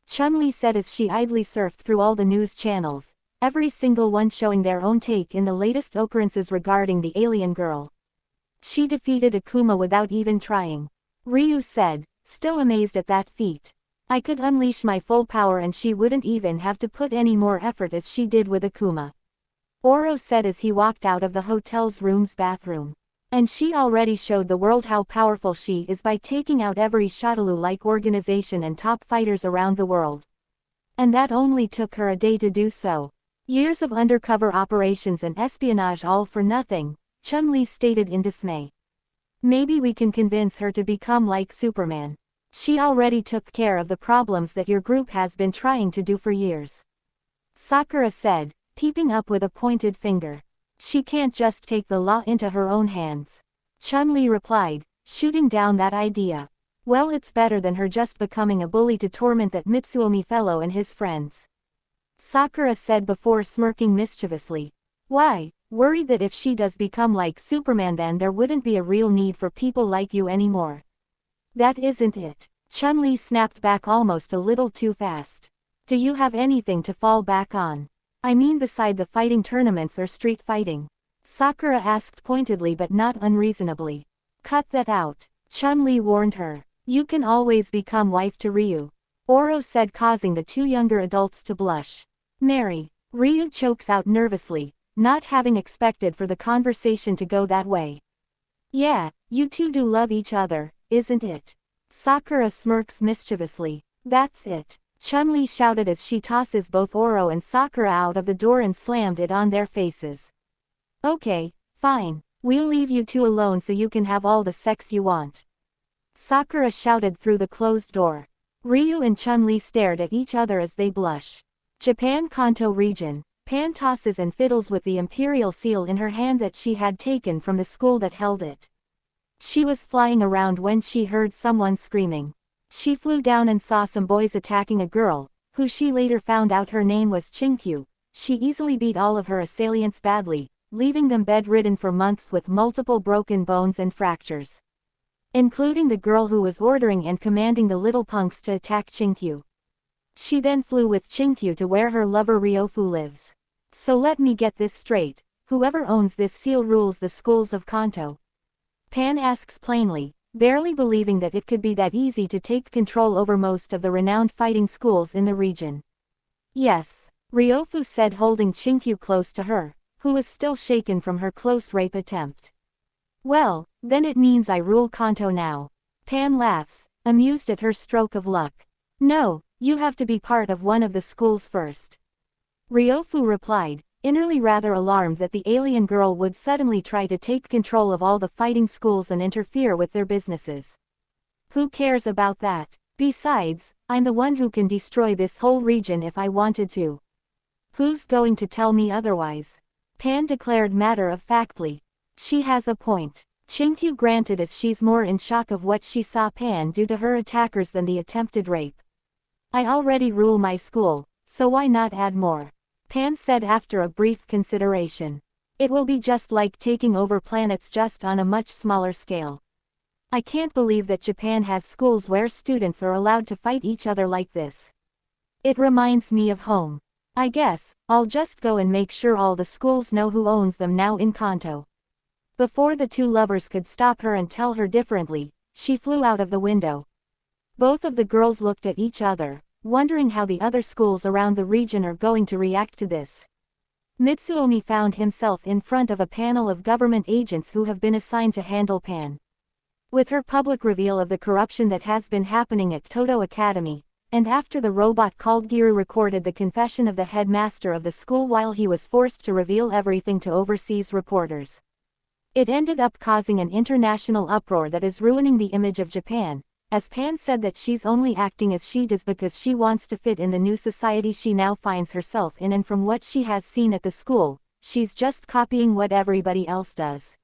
Chun-Li said as she idly surfed through all the news channels, every single one showing their own take in the latest occurrences regarding the alien girl. She defeated Akuma without even trying, Ryu said, still amazed at that feat. I could unleash my full power and she wouldn't even have to put any more effort as she did with Akuma, Oro said as he walked out of the hotel's room's bathroom. And she already showed the world how powerful she is by taking out every Shadaloo-like organization and top fighters around the world. And that only took her a day to do so. Years of undercover operations and espionage all for nothing, Chun-Li stated in dismay. Maybe we can convince her to become like Superman. She already took care of the problems that your group has been trying to do for years, Sakura said, peeping up with a pointed finger. She can't just take the law into her own hands, Chun-Li replied, shooting down that idea. Well, it's better than her just becoming a bully to torment that Mitsuomi fellow and his friends, Sakura said before smirking mischievously. Why, worried that if she does become like Superman then there wouldn't be a real need for people like you anymore? That isn't it, Chun-Li snapped back almost a little too fast. Do you have anything to fall back on? I mean beside the fighting tournaments or street fighting? Sakura asked pointedly but not unreasonably. Cut that out, Chun-Li warned her. You can always become wife to Ryu, Oro said, causing the two younger adults to blush. Mary, Ryu chokes out nervously, not having expected for the conversation to go that way. Yeah, you two do love each other, isn't it? Sakura smirks mischievously. That's it, Chun-Li shouted as she tosses both Oro and Sakura out of the door and slammed it on their faces. Okay, fine, we'll leave you two alone so you can have all the sex you want, Sakura shouted through the closed door. Ryu and Chun-Li stared at each other as they blush. Japan Kanto region, Pan tosses and fiddles with the imperial seal in her hand that she had taken from the school that held it. She was flying around when she heard someone screaming. She flew down and saw some boys attacking a girl, who she later found out her name was Chinkyu. She easily beat all of her assailants badly, leaving them bedridden for months with multiple broken bones and fractures, including the girl who was ordering and commanding the little punks to attack Chinkyu. She then flew with Chinkyu to where her lover Ryofu lives. So let me get this straight, whoever owns this seal rules the schools of Kanto? Pan asks plainly, barely believing that it could be that easy to take control over most of the renowned fighting schools in the region. Yes, Ryofu said, holding Chinkyu close to her, who was still shaken from her close rape attempt. Well, then it means I rule Kanto now. Pan laughs, amused at her stroke of luck. No, you have to be part of one of the schools first, Ryofu replied, innerly rather alarmed that the alien girl would suddenly try to take control of all the fighting schools and interfere with their businesses. Who cares about that? Besides, I'm the one who can destroy this whole region if I wanted to. Who's going to tell me otherwise? Pan declared matter-of-factly. She has a point, Chinkyu granted, as she's more in shock of what she saw Pan do to her attackers than the attempted rape. I already rule my school, so why not add more? Pan said after a brief consideration. It will be just like taking over planets, just on a much smaller scale. I can't believe that Japan has schools where students are allowed to fight each other like this. It reminds me of home. I guess I'll just go and make sure all the schools know who owns them now in Kanto. Before the two lovers could stop her and tell her differently, she flew out of the window. Both of the girls looked at each other, wondering how the other schools around the region are going to react to this. Mitsuomi found himself in front of a panel of government agents who have been assigned to handle Pan. With her public reveal of the corruption that has been happening at Todo Academy, and after the robot called Giru recorded the confession of the headmaster of the school while he was forced to reveal everything to overseas reporters, It ended up causing an international uproar that is ruining the image of Japan, as Pan said that she's only acting as she does because she wants to fit in the new society she now finds herself in, and from what she has seen at the school, she's just copying what everybody else does.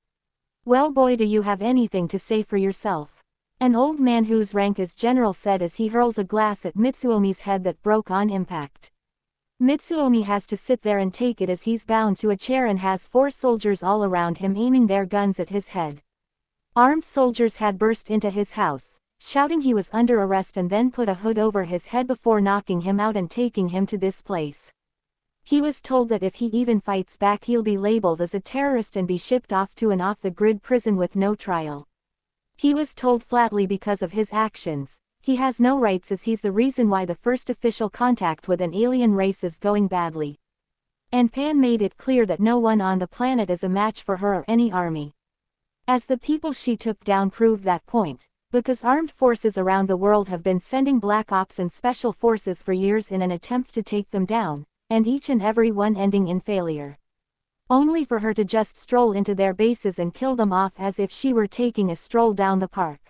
Well boy, do you have anything to say for yourself? An old man whose rank is general said as he hurls a glass at Mitsuomi's head that broke on impact. Mitsuomi has to sit there and take it as he's bound to a chair and has 4 soldiers all around him aiming their guns at his head. Armed soldiers had burst into his house, shouting he was under arrest, and then put a hood over his head before knocking him out and taking him to this place. He was told that if he even fights back he'll be labeled as a terrorist and be shipped off to an off-the-grid prison with no trial. He was told flatly because of his actions, he has no rights as he's the reason why the first official contact with an alien race is going badly. And Pan made it clear that no one on the planet is a match for her or any army. As the people she took down proved that point, because armed forces around the world have been sending black ops and special forces for years in an attempt to take them down, and each and every one ending in failure. Only for her to just stroll into their bases and kill them off as if she were taking a stroll down the park.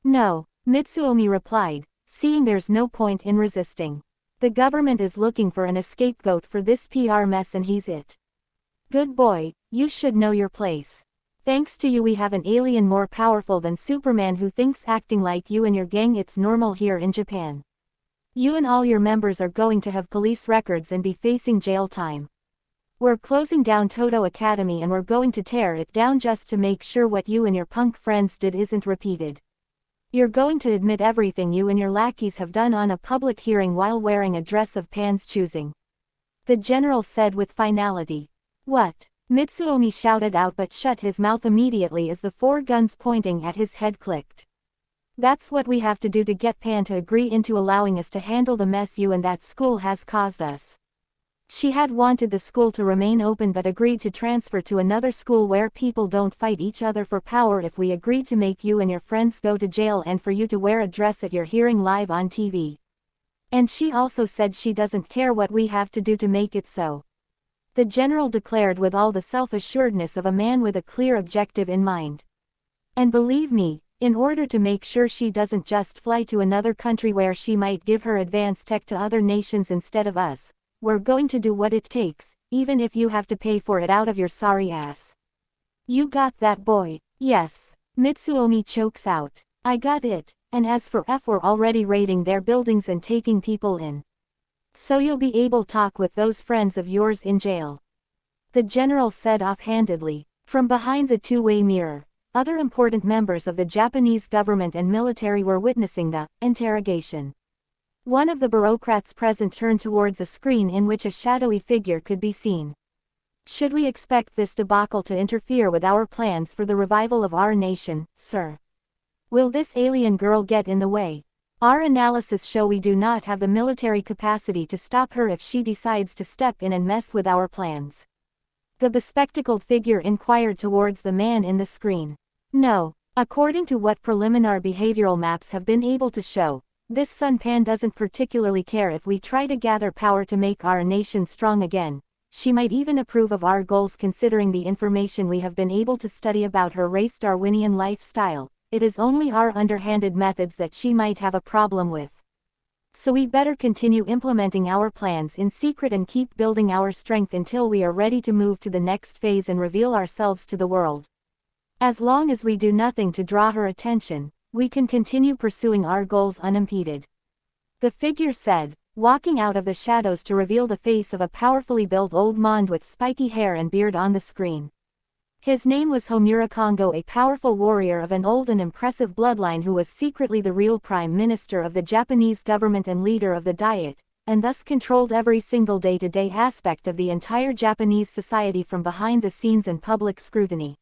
No, Mitsuomi replied, seeing there's no point in resisting. The government is looking for an scapegoat for this PR mess and he's it. Good boy, you should know your place. Thanks to you we have an alien more powerful than Superman who thinks acting like you and your gang it's normal here in Japan. You and all your members are going to have police records and be facing jail time. We're closing down Toto Academy and we're going to tear it down just to make sure what you and your punk friends did isn't repeated. You're going to admit everything you and your lackeys have done on a public hearing while wearing a dress of Pan's choosing. The general said with finality. What? Mitsuomi shouted out but shut his mouth immediately as the 4 guns pointing at his head clicked. That's what we have to do to get Pan to agree into allowing us to handle the mess you and that school has caused us. She had wanted the school to remain open but agreed to transfer to another school where people don't fight each other for power if we agreed to make you and your friends go to jail and for you to wear a dress at your hearing live on TV. And she also said she doesn't care what we have to do to make it so. The general declared with all the self-assuredness of a man with a clear objective in mind. And believe me, in order to make sure she doesn't just fly to another country where she might give her advanced tech to other nations instead of us, we're going to do what it takes, even if you have to pay for it out of your sorry ass. You got that, boy? Yes. Mitsuomi chokes out. I got it, and as for we're already raiding their buildings and taking people in. So you'll be able to talk with those friends of yours in jail. The general said offhandedly. From behind the two-way mirror, other important members of the Japanese government and military were witnessing the interrogation. One of the bureaucrats present turned towards a screen in which a shadowy figure could be seen. Should we expect this debacle to interfere with our plans for the revival of our nation, sir? Will this alien girl get in the way? Our analysis show we do not have the military capacity to stop her if she decides to step in and mess with our plans. The bespectacled figure inquired towards the man in the screen. No, according to what preliminary behavioral maps have been able to show, this Sun Pan doesn't particularly care if we try to gather power to make our nation strong again. She might even approve of our goals considering the information we have been able to study about her race Darwinian lifestyle. It is only our underhanded methods that she might have a problem with. So we better continue implementing our plans in secret and keep building our strength until we are ready to move to the next phase and reveal ourselves to the world. As long as we do nothing to draw her attention, we can continue pursuing our goals unimpeded. The figure said, walking out of the shadows to reveal the face of a powerfully built old man with spiky hair and beard on the screen. His name was Homura Kongo, a powerful warrior of an old and impressive bloodline who was secretly the real prime minister of the Japanese government and leader of the Diet, and thus controlled every single day-to-day aspect of the entire Japanese society from behind the scenes and public scrutiny.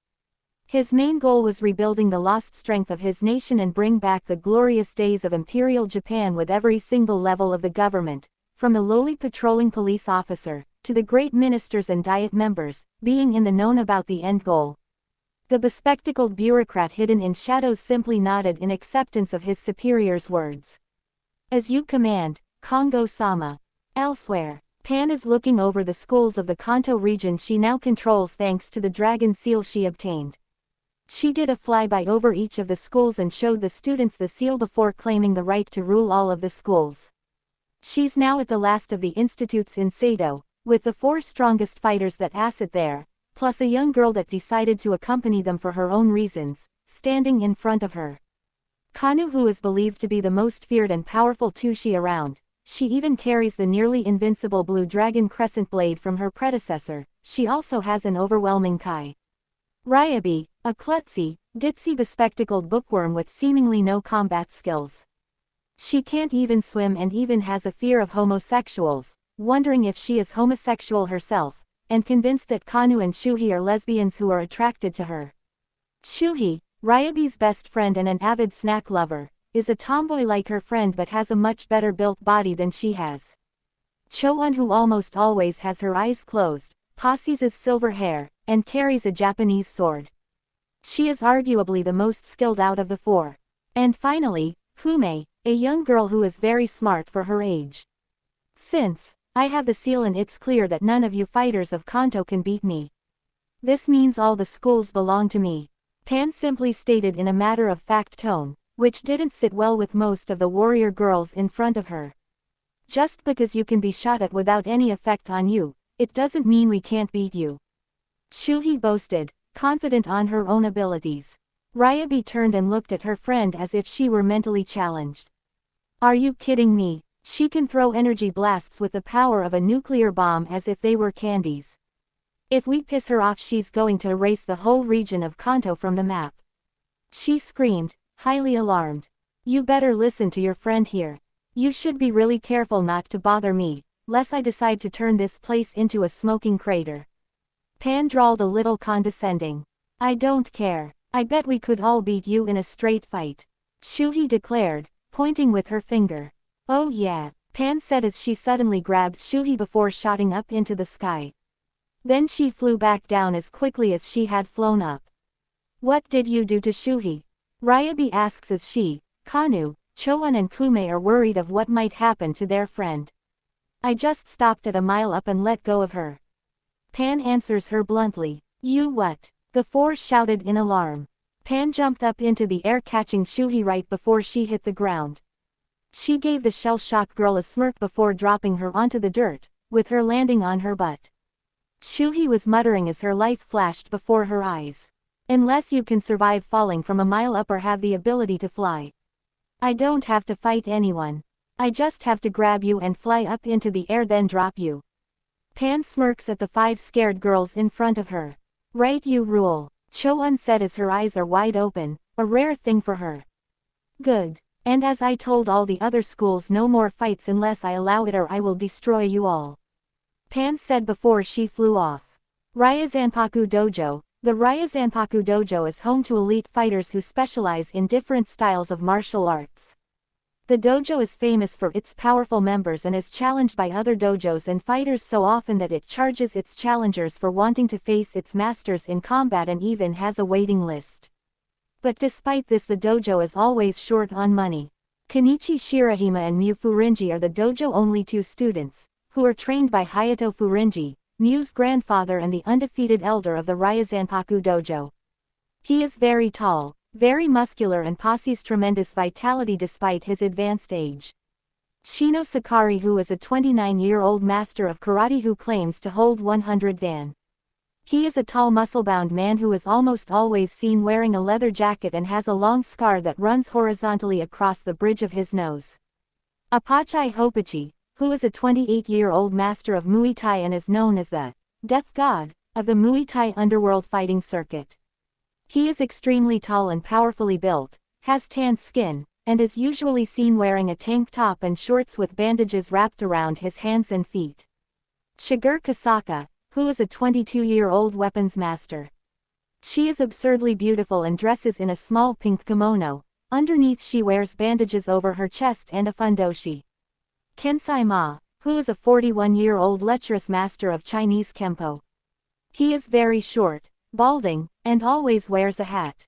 His main goal was rebuilding the lost strength of his nation and bring back the glorious days of Imperial Japan with every single level of the government, from the lowly patrolling police officer, to the great ministers and Diet members, being in the known about the end goal. The bespectacled bureaucrat hidden in shadows simply nodded in acceptance of his superior's words. As you command, Kongo-sama. Elsewhere. Pan is looking over the schools of the Kanto region she now controls thanks to the dragon seal she obtained. She did a flyby over each of the schools and showed the students the seal before claiming the right to rule all of the schools. She's now at the last of the institutes in Sado, with the 4 strongest fighters that sit there, plus a young girl that decided to accompany them for her own reasons, standing in front of her. Kanu, who is believed to be the most feared and powerful Tushi around. She even carries the nearly invincible blue dragon crescent blade from her predecessor. She also has an overwhelming Kai. Ryabi, a klutzy, ditzy bespectacled bookworm with seemingly no combat skills. She can't even swim and even has a fear of homosexuals, wondering if she is homosexual herself, and convinced that Kanu and Shuhi are lesbians who are attracted to her. Shuhi, Ryabi's best friend and an avid snack lover, is a tomboy like her friend but has a much better built body than she has. Choan, who almost always has her eyes closed, possesses silver hair, and carries a Japanese sword. She is arguably the most skilled out of the 4. And finally, Kume, a young girl who is very smart for her age. Since I have the seal and it's clear that none of you fighters of Kanto can beat me. This means all the schools belong to me. Pan simply stated in a matter-of-fact tone, which didn't sit well with most of the warrior girls in front of her. Just because you can be shot at without any effect on you, it doesn't mean we can't beat you. Shuhi boasted, confident on her own abilities. Ryabi turned and looked at her friend as if she were mentally challenged. Are you kidding me? She can throw energy blasts with the power of a nuclear bomb as if they were candies. If we piss her off, she's going to erase the whole region of Kanto from the map. She screamed, highly alarmed. You better listen to your friend here. You should be really careful not to bother me, lest I decide to turn this place into a smoking crater. Pan drawled a little condescending. I don't care. I bet we could all beat you in a straight fight. Shuhi declared, pointing with her finger. Oh yeah, Pan said as she suddenly grabs Shuhi before shooting up into the sky. Then she flew back down as quickly as she had flown up. What did you do to Shuhi? Ryabi asks as she, Kanu, Choan and Kume are worried of what might happen to their friend. I just stopped at a mile up and let go of her. Pan answers her bluntly. You what? The 4 shouted in alarm. Pan jumped up into the air catching Shuhi right before she hit the ground. She gave the shell-shocked girl a smirk before dropping her onto the dirt, with her landing on her butt. Shuhi was muttering as her life flashed before her eyes. Unless you can survive falling from a mile up or have the ability to fly. I don't have to fight anyone. I just have to grab you and fly up into the air then drop you. Pan smirks at the 5 scared girls in front of her. Right, you rule, Choan said as her eyes are wide open, a rare thing for her. Good. And as I told all the other schools, no more fights unless I allow it or I will destroy you all. Pan said before she flew off. Ryazanpaku Dojo. The Ryazanpaku Dojo is home to elite fighters who specialize in different styles of martial arts. The dojo is famous for its powerful members and is challenged by other dojos and fighters so often that it charges its challengers for wanting to face its masters in combat and even has a waiting list. But despite this, the dojo is always short on money. Kenichi Shirahima and Miu Furinji are the dojo only 2 students, who are trained by Hayato Furinji, Miu's grandfather and the undefeated elder of the Ryazanpaku Dojo. He is very tall, very muscular and possesses tremendous vitality despite his advanced age. Shino Sakari, who is a 29-year-old master of karate who claims to hold 100 dan. He is a tall muscle-bound man who is almost always seen wearing a leather jacket and has a long scar that runs horizontally across the bridge of his nose. Apachai Hopachi, who is a 28-year-old master of Muay Thai and is known as the Death God of the Muay Thai underworld fighting circuit. He is extremely tall and powerfully built, has tan skin, and is usually seen wearing a tank top and shorts with bandages wrapped around his hands and feet. Shiger Kasaka, who is a 22-year-old weapons master. She is absurdly beautiful and dresses in a small pink kimono. Underneath she wears bandages over her chest and a fundoshi. Kensai Ma, who is a 41-year-old lecherous master of Chinese Kempo. He is very short, balding, and always wears a hat.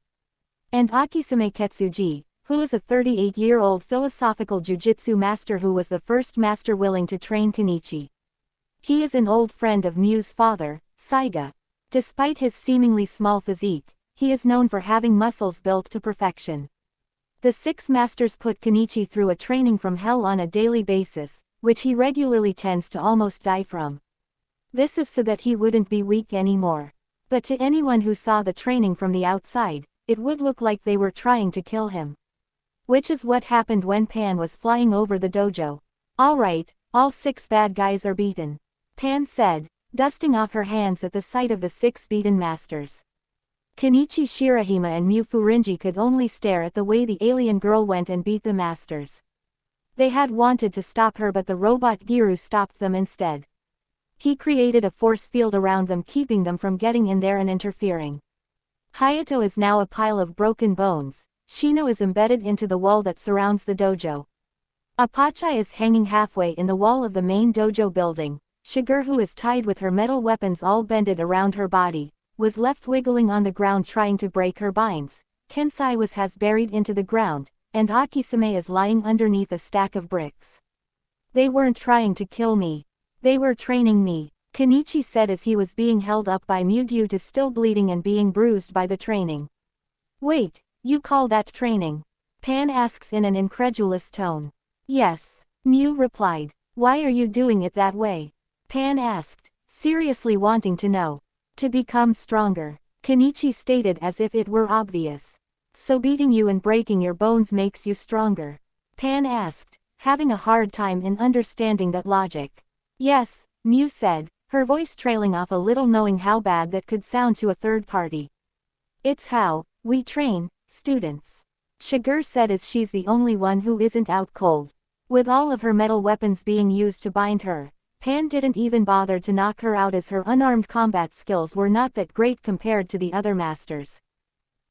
And Akisame Ketsuji, who is a 38-year-old philosophical jujitsu master who was the first master willing to train Kenichi. He is an old friend of Miu's father, Saiga. Despite his seemingly small physique, he is known for having muscles built to perfection. The 6 masters put Kenichi through a training from hell on a daily basis, which he regularly tends to almost die from. This is so that he wouldn't be weak anymore. But to anyone who saw the training from the outside, it would look like they were trying to kill him. Which is what happened when Pan was flying over the dojo. Alright, all 6 bad guys are beaten, Pan said, dusting off her hands at the sight of the 6 beaten masters. Kenichi Shirahima and Miu Furinji could only stare at the way the alien girl went and beat the masters. They had wanted to stop her, but the robot Giru stopped them instead. He created a force field around them, keeping them from getting in there and interfering. Hayato is now a pile of broken bones. Shino is embedded into the wall that surrounds the dojo. Apache is hanging halfway in the wall of the main dojo building. Shiger, who is tied with her metal weapons all bended around her body, was left wiggling on the ground trying to break her binds. Kensai has buried into the ground, and Akisame is lying underneath a stack of bricks. They weren't trying to kill me. They were training me, Kenichi said as he was being held up by Miu due to still bleeding and being bruised by the training. Wait, you call that training? Pan asks in an incredulous tone. Yes, Miu replied. Why are you doing it that way? Pan asked, seriously wanting to know. To become stronger, Kenichi stated as if it were obvious. So beating you and breaking your bones makes you stronger? Pan asked, having a hard time in understanding that logic. Yes, Miu said, her voice trailing off a little, knowing how bad that could sound to a third party. It's how we train students, Shiger said as she's the only one who isn't out cold. With all of her metal weapons being used to bind her, Pan didn't even bother to knock her out as her unarmed combat skills were not that great compared to the other masters.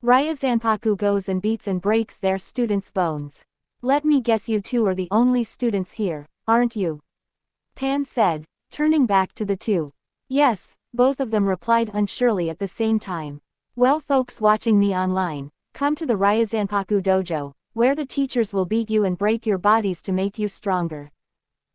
Raya Zanpaku goes and beats and breaks their students' bones. Let me guess, you 2 are the only students here, aren't you? Pan said, turning back to the 2. Yes, both of them replied unsurely at the same time. Well, folks watching me online, come to the Raya Zanpaku dojo, where the teachers will beat you and break your bodies to make you stronger.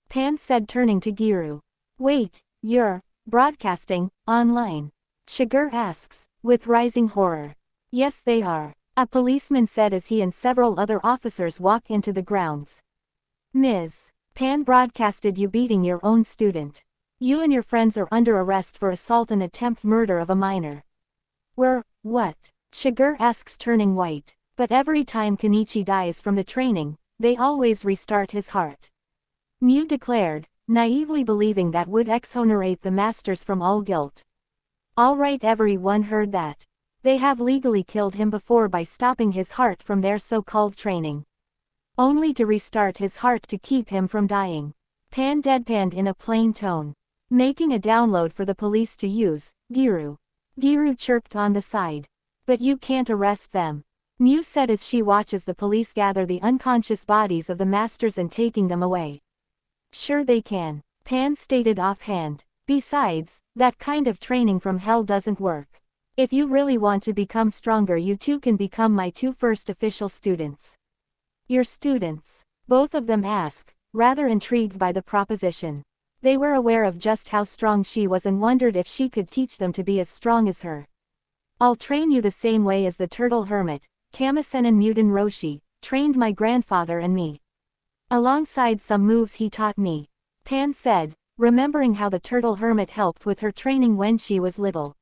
Pan said, turning to Giru. Wait, you're broadcasting online? Shiger asks, with rising horror. Yes, they are, a policeman said as he and several other officers walk into the grounds. Ms. Pan broadcasted you beating your own student. You and your friends are under arrest for assault and attempt murder of a minor. What? Shiger asks, turning white. But every time Kenichi dies from the training, they always restart his heart. Miu declared, naively believing that would exonerate the masters from all guilt. Alright, everyone heard that. They have legally killed him before by stopping his heart from their so-called training. Only to restart his heart to keep him from dying. Pan deadpanned in a plain tone. Making a download for the police to use, Giru. Giru chirped on the side. But you can't arrest them, Miu said as she watches the police gather the unconscious bodies of the masters and taking them away. Sure they can, Pan stated offhand. Besides, that kind of training from hell doesn't work. If you really want to become stronger, you 2 can become my 2 first official students. Your students? Both of them asked, rather intrigued by the proposition. They were aware of just how strong she was and wondered if she could teach them to be as strong as her. I'll train you the same way as the turtle hermit, Kamisenin Muten Roshi, trained my grandfather and me. Alongside some moves he taught me, Pan said, remembering how the turtle hermit helped with her training when she was little.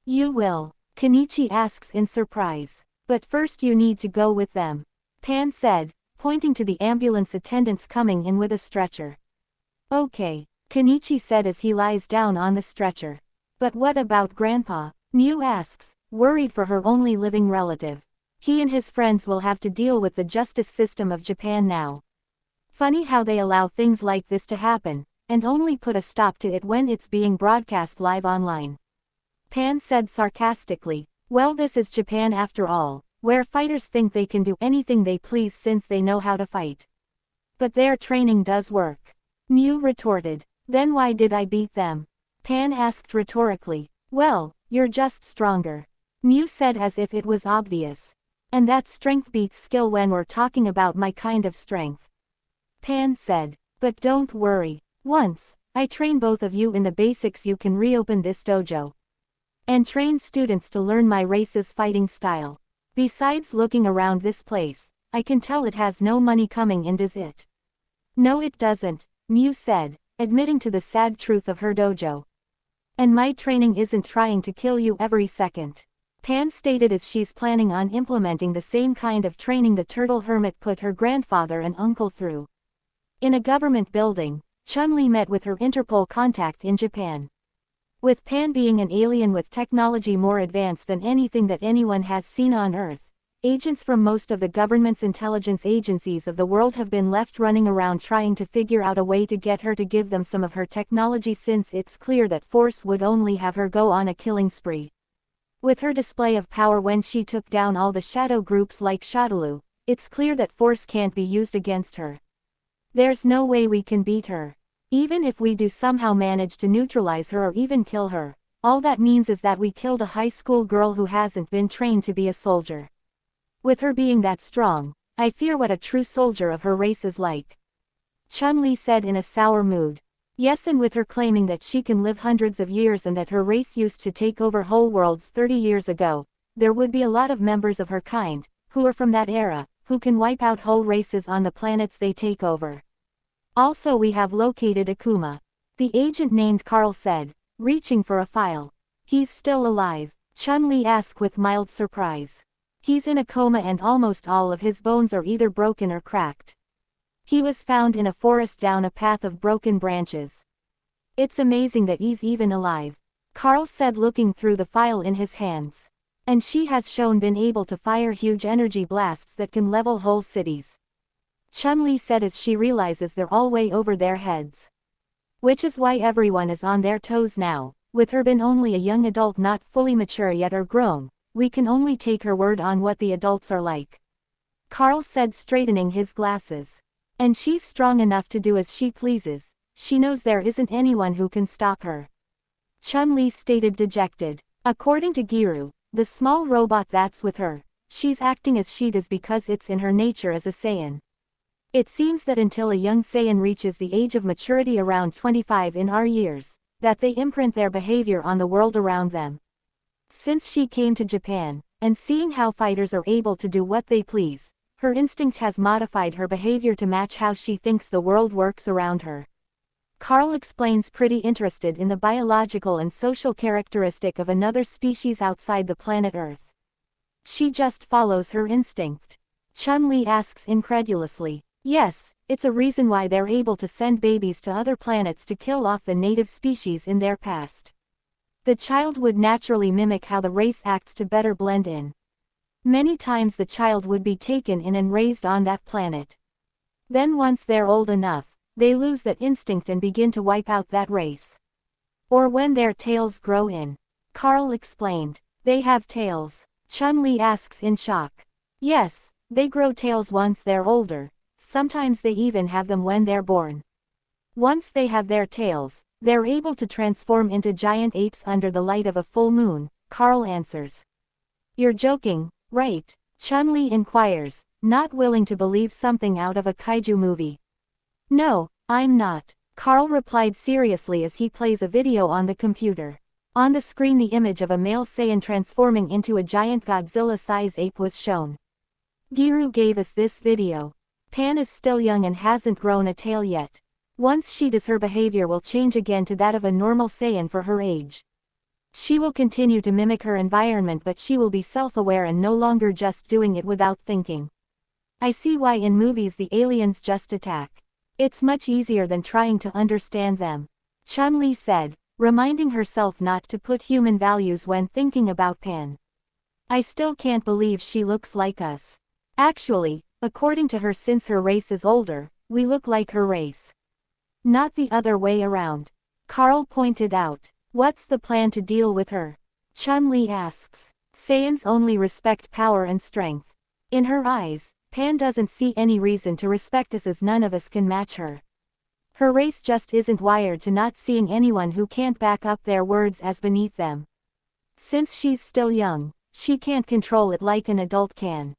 You will? Kenichi asks in surprise. But first you need to go with them, Pan said, pointing to the ambulance attendants coming in with a stretcher. Okay, Kenichi said as he lies down on the stretcher. But what about Grandpa? Miu asks, worried for her only living relative. He and his friends will have to deal with the justice system of Japan now. Funny how they allow things like this to happen, and only put a stop to it when it's being broadcast live online. Pan said sarcastically, well, this is Japan after all, where fighters think they can do anything they please since they know how to fight. But their training does work, Miu retorted. Then why did I beat them? Pan asked rhetorically. Well, you're just stronger, Miu said as if it was obvious. And that strength beats skill when we're talking about my kind of strength, Pan said. But don't worry. Once I train both of you in the basics. You can reopen this dojo and train students to learn my race's fighting style. Besides, looking around this place, I can tell it has no money coming in, does it? No, it doesn't, Miu said, admitting to the sad truth of her dojo. And my training isn't trying to kill you every second. Pan stated as she's planning on implementing the same kind of training the turtle hermit put her grandfather and uncle through. In a government building, Chun-Li met with her Interpol contact in Japan. With Pan being an alien with technology more advanced than anything that anyone has seen on Earth, agents from most of the government's intelligence agencies of the world have been left running around trying to figure out a way to get her to give them some of her technology, since it's clear that force would only have her go on a killing spree. With her display of power when she took down all the shadow groups like Shadaloo, it's clear that force can't be used against her. There's no way we can beat her. Even if we do somehow manage to neutralize her or even kill her, all that means is that we killed a high school girl who hasn't been trained to be a soldier. With her being that strong, I fear what a true soldier of her race is like. Chun-Li said in a sour mood. Yes, and with her claiming that she can live hundreds of years and that her race used to take over whole worlds 30 years ago, there would be a lot of members of her kind, who are from that era, who can wipe out whole races on the planets they take over. Also, we have located Akuma. The agent named Carl said, reaching for a file. He's still alive, Chun-Li asked with mild surprise. He's in a coma and almost all of his bones are either broken or cracked. He was found in a forest down a path of broken branches. It's amazing that he's even alive, Carl said, looking through the file in his hands. And she has shown been able to fire huge energy blasts that can level whole cities. Chun-Li said as she realizes they're all way over their heads. Which is why everyone is on their toes now. With her being only a young adult not fully mature yet or grown, we can only take her word on what the adults are like. Carl said, straightening his glasses. And she's strong enough to do as she pleases. She knows there isn't anyone who can stop her. Chun-Li stated, dejected. According to Giru, the small robot that's with her, she's acting as she does because it's in her nature as a Saiyan. It seems that until a young Saiyan reaches the age of maturity around 25 in our years, that they imprint their behavior on the world around them. Since she came to Japan, and seeing how fighters are able to do what they please, her instinct has modified her behavior to match how she thinks the world works around her. Carl explains, pretty interested in the biological and social characteristic of another species outside the planet Earth. She just follows her instinct. Chun-Li asks incredulously. Yes, it's a reason why they're able to send babies to other planets to kill off the native species in their past. The child would naturally mimic how the race acts to better blend in. Many times the child would be taken in and raised on that planet. Then once they're old enough, they lose that instinct and begin to wipe out that race. Or when their tails grow in. Carl explained. They have tails? Chun-Li asks in shock. Yes, they grow tails once they're older. Sometimes they even have them when they're born. Once they have their tails, they're able to transform into giant apes under the light of a full moon, Carl answers. You're joking, right? Chun-Li inquires, not willing to believe something out of a kaiju movie. No, I'm not, Carl replied seriously as he plays a video on the computer. On the screen the image of a male Saiyan transforming into a giant Godzilla-size ape was shown. Giru gave us this video. Pan is still young and hasn't grown a tail yet. Once she does, her behavior will change again to that of a normal Saiyan for her age. She will continue to mimic her environment, but she will be self-aware and no longer just doing it without thinking. I see why in movies the aliens just attack. It's much easier than trying to understand them. Chun-Li said, reminding herself not to put human values when thinking about Pan. I still can't believe she looks like us. Actually, according to her, since her race is older, we look like her race. Not the other way around. Carl pointed out. What's the plan to deal with her? Chun-Li asks. Saiyans only respect power and strength. In her eyes, Pan doesn't see any reason to respect us as none of us can match her. Her race just isn't wired to not seeing anyone who can't back up their words as beneath them. Since she's still young, she can't control it like an adult can.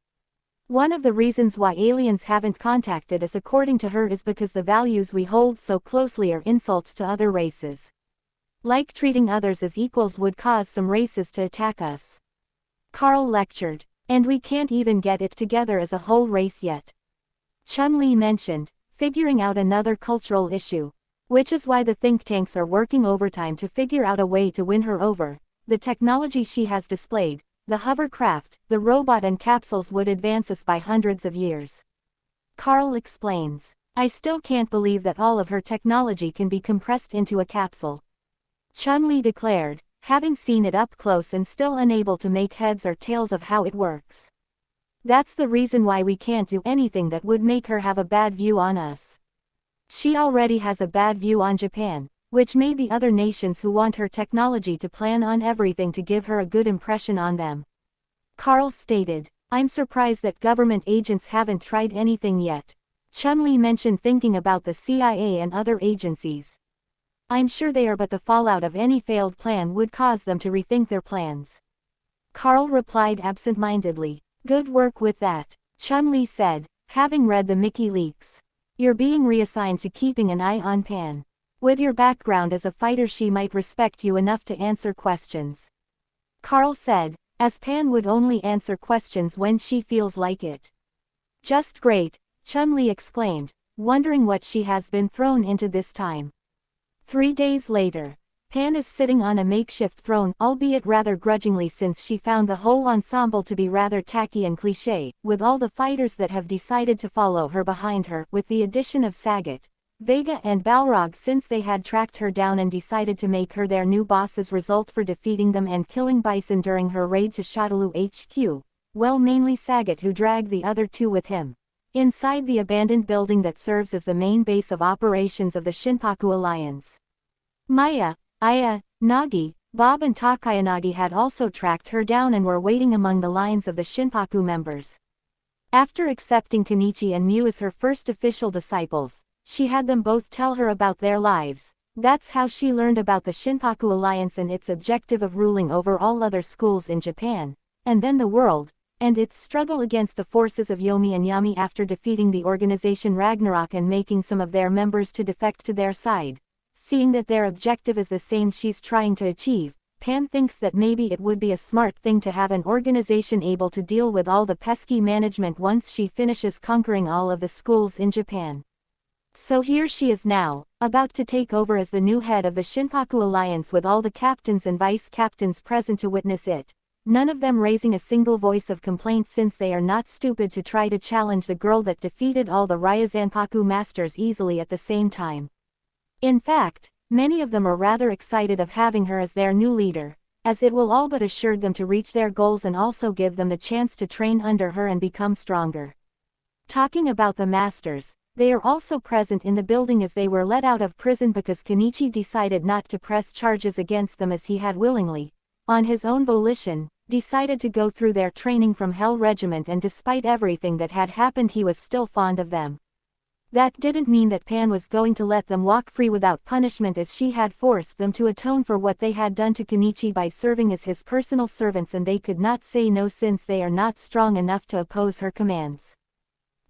One of the reasons why aliens haven't contacted us according to her is because the values we hold so closely are insults to other races. Like treating others as equals would cause some races to attack us. Carl lectured. And we can't even get it together as a whole race yet. Chun-Li mentioned, figuring out another cultural issue. Which is why the think tanks are working overtime to figure out a way to win her over. The technology she has displayed, the hovercraft, the robot and capsules would advance us by hundreds of years. Carl explains. I still can't believe that all of her technology can be compressed into a capsule. Chun-Li declared, having seen it up close and still unable to make heads or tails of how it works. That's the reason why we can't do anything that would make her have a bad view on us. She already has a bad view on Japan, which made the other nations who want her technology to plan on everything to give her a good impression on them. Carl stated, I'm surprised that government agents haven't tried anything yet. Chun-Li mentioned thinking about the CIA and other agencies. I'm sure they are, but the fallout of any failed plan would cause them to rethink their plans. Carl replied absent-mindedly, good work with that. Chun-Li said, having read the Mickey leaks. You're being reassigned to keeping an eye on Pan. With your background as a fighter, she might respect you enough to answer questions. Carl said, as Pan would only answer questions when she feels like it. Just great, Chun-Li exclaimed, wondering what she has been thrown into this time. 3 days later, Pan is sitting on a makeshift throne, albeit rather grudgingly since she found the whole ensemble to be rather tacky and cliché, with all the fighters that have decided to follow her behind her, with the addition of Sagat, Vega and Balrog since they had tracked her down and decided to make her their new boss as result for defeating them and killing Bison during her raid to Shadaloo HQ, well, mainly Sagat who dragged the other two with him. Inside the abandoned building that serves as the main base of operations of the Shinpaku Alliance. Maya, Aya, Nagi, Bob and Takayanagi had also tracked her down and were waiting among the lines of the Shinpaku members. After accepting Kenichi and Mew as her first official disciples, she had them both tell her about their lives. That's how she learned about the Shinpaku Alliance and its objective of ruling over all other schools in Japan, and then the world, and its struggle against the forces of Yomi and Yami after defeating the organization Ragnarok and making some of their members to defect to their side. Seeing that their objective is the same she's trying to achieve, Pan thinks that maybe it would be a smart thing to have an organization able to deal with all the pesky management once she finishes conquering all of the schools in Japan. So here she is now, about to take over as the new head of the Shinpaku Alliance with all the captains and vice captains present to witness it. None of them raising a single voice of complaint since they are not stupid to try to challenge the girl that defeated all the Ryazanpaku masters easily at the same time. In fact, many of them are rather excited of having her as their new leader, as it will all but assure them to reach their goals and also give them the chance to train under her and become stronger. Talking about the masters, they are also present in the building as they were let out of prison because Kenichi decided not to press charges against them as he had willingly, on his own volition, decided to go through their training from Hell Regiment, and despite everything that had happened he was still fond of them. That didn't mean that Pan was going to let them walk free without punishment, as she had forced them to atone for what they had done to Kenichi by serving as his personal servants, and they could not say no since they are not strong enough to oppose her commands.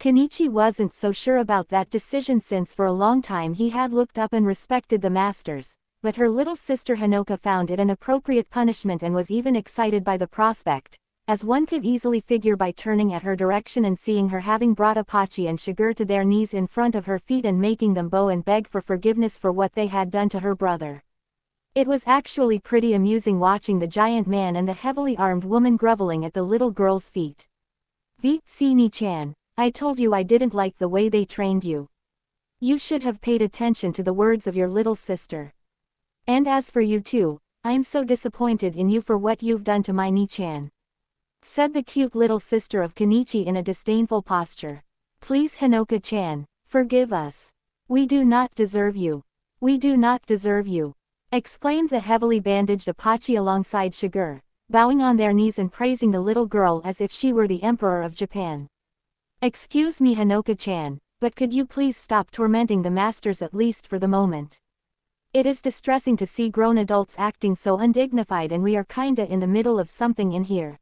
Kenichi wasn't so sure about that decision since for a long time he had looked up and respected the masters, but her little sister Hinoka found it an appropriate punishment and was even excited by the prospect, as one could easily figure by turning at her direction and seeing her having brought Apache and Shigur to their knees in front of her feet and making them bow and beg for forgiveness for what they had done to her brother. It was actually pretty amusing watching the giant man and the heavily armed woman groveling at the little girl's feet. Vitsini-chan, I told you I didn't like the way they trained you. You should have paid attention to the words of your little sister. And as for you too, I'm so disappointed in you for what you've done to my Ni-chan, said the cute little sister of Kenichi in a disdainful posture. Please Hinoka-chan, forgive us. We do not deserve you. We do not deserve you, exclaimed the heavily bandaged Apache alongside Shigur, bowing on their knees and praising the little girl as if she were the Emperor of Japan. Excuse me Hinoka-chan, but could you please stop tormenting the masters at least for the moment? It is distressing to see grown adults acting so undignified, and we are kinda in the middle of something in here.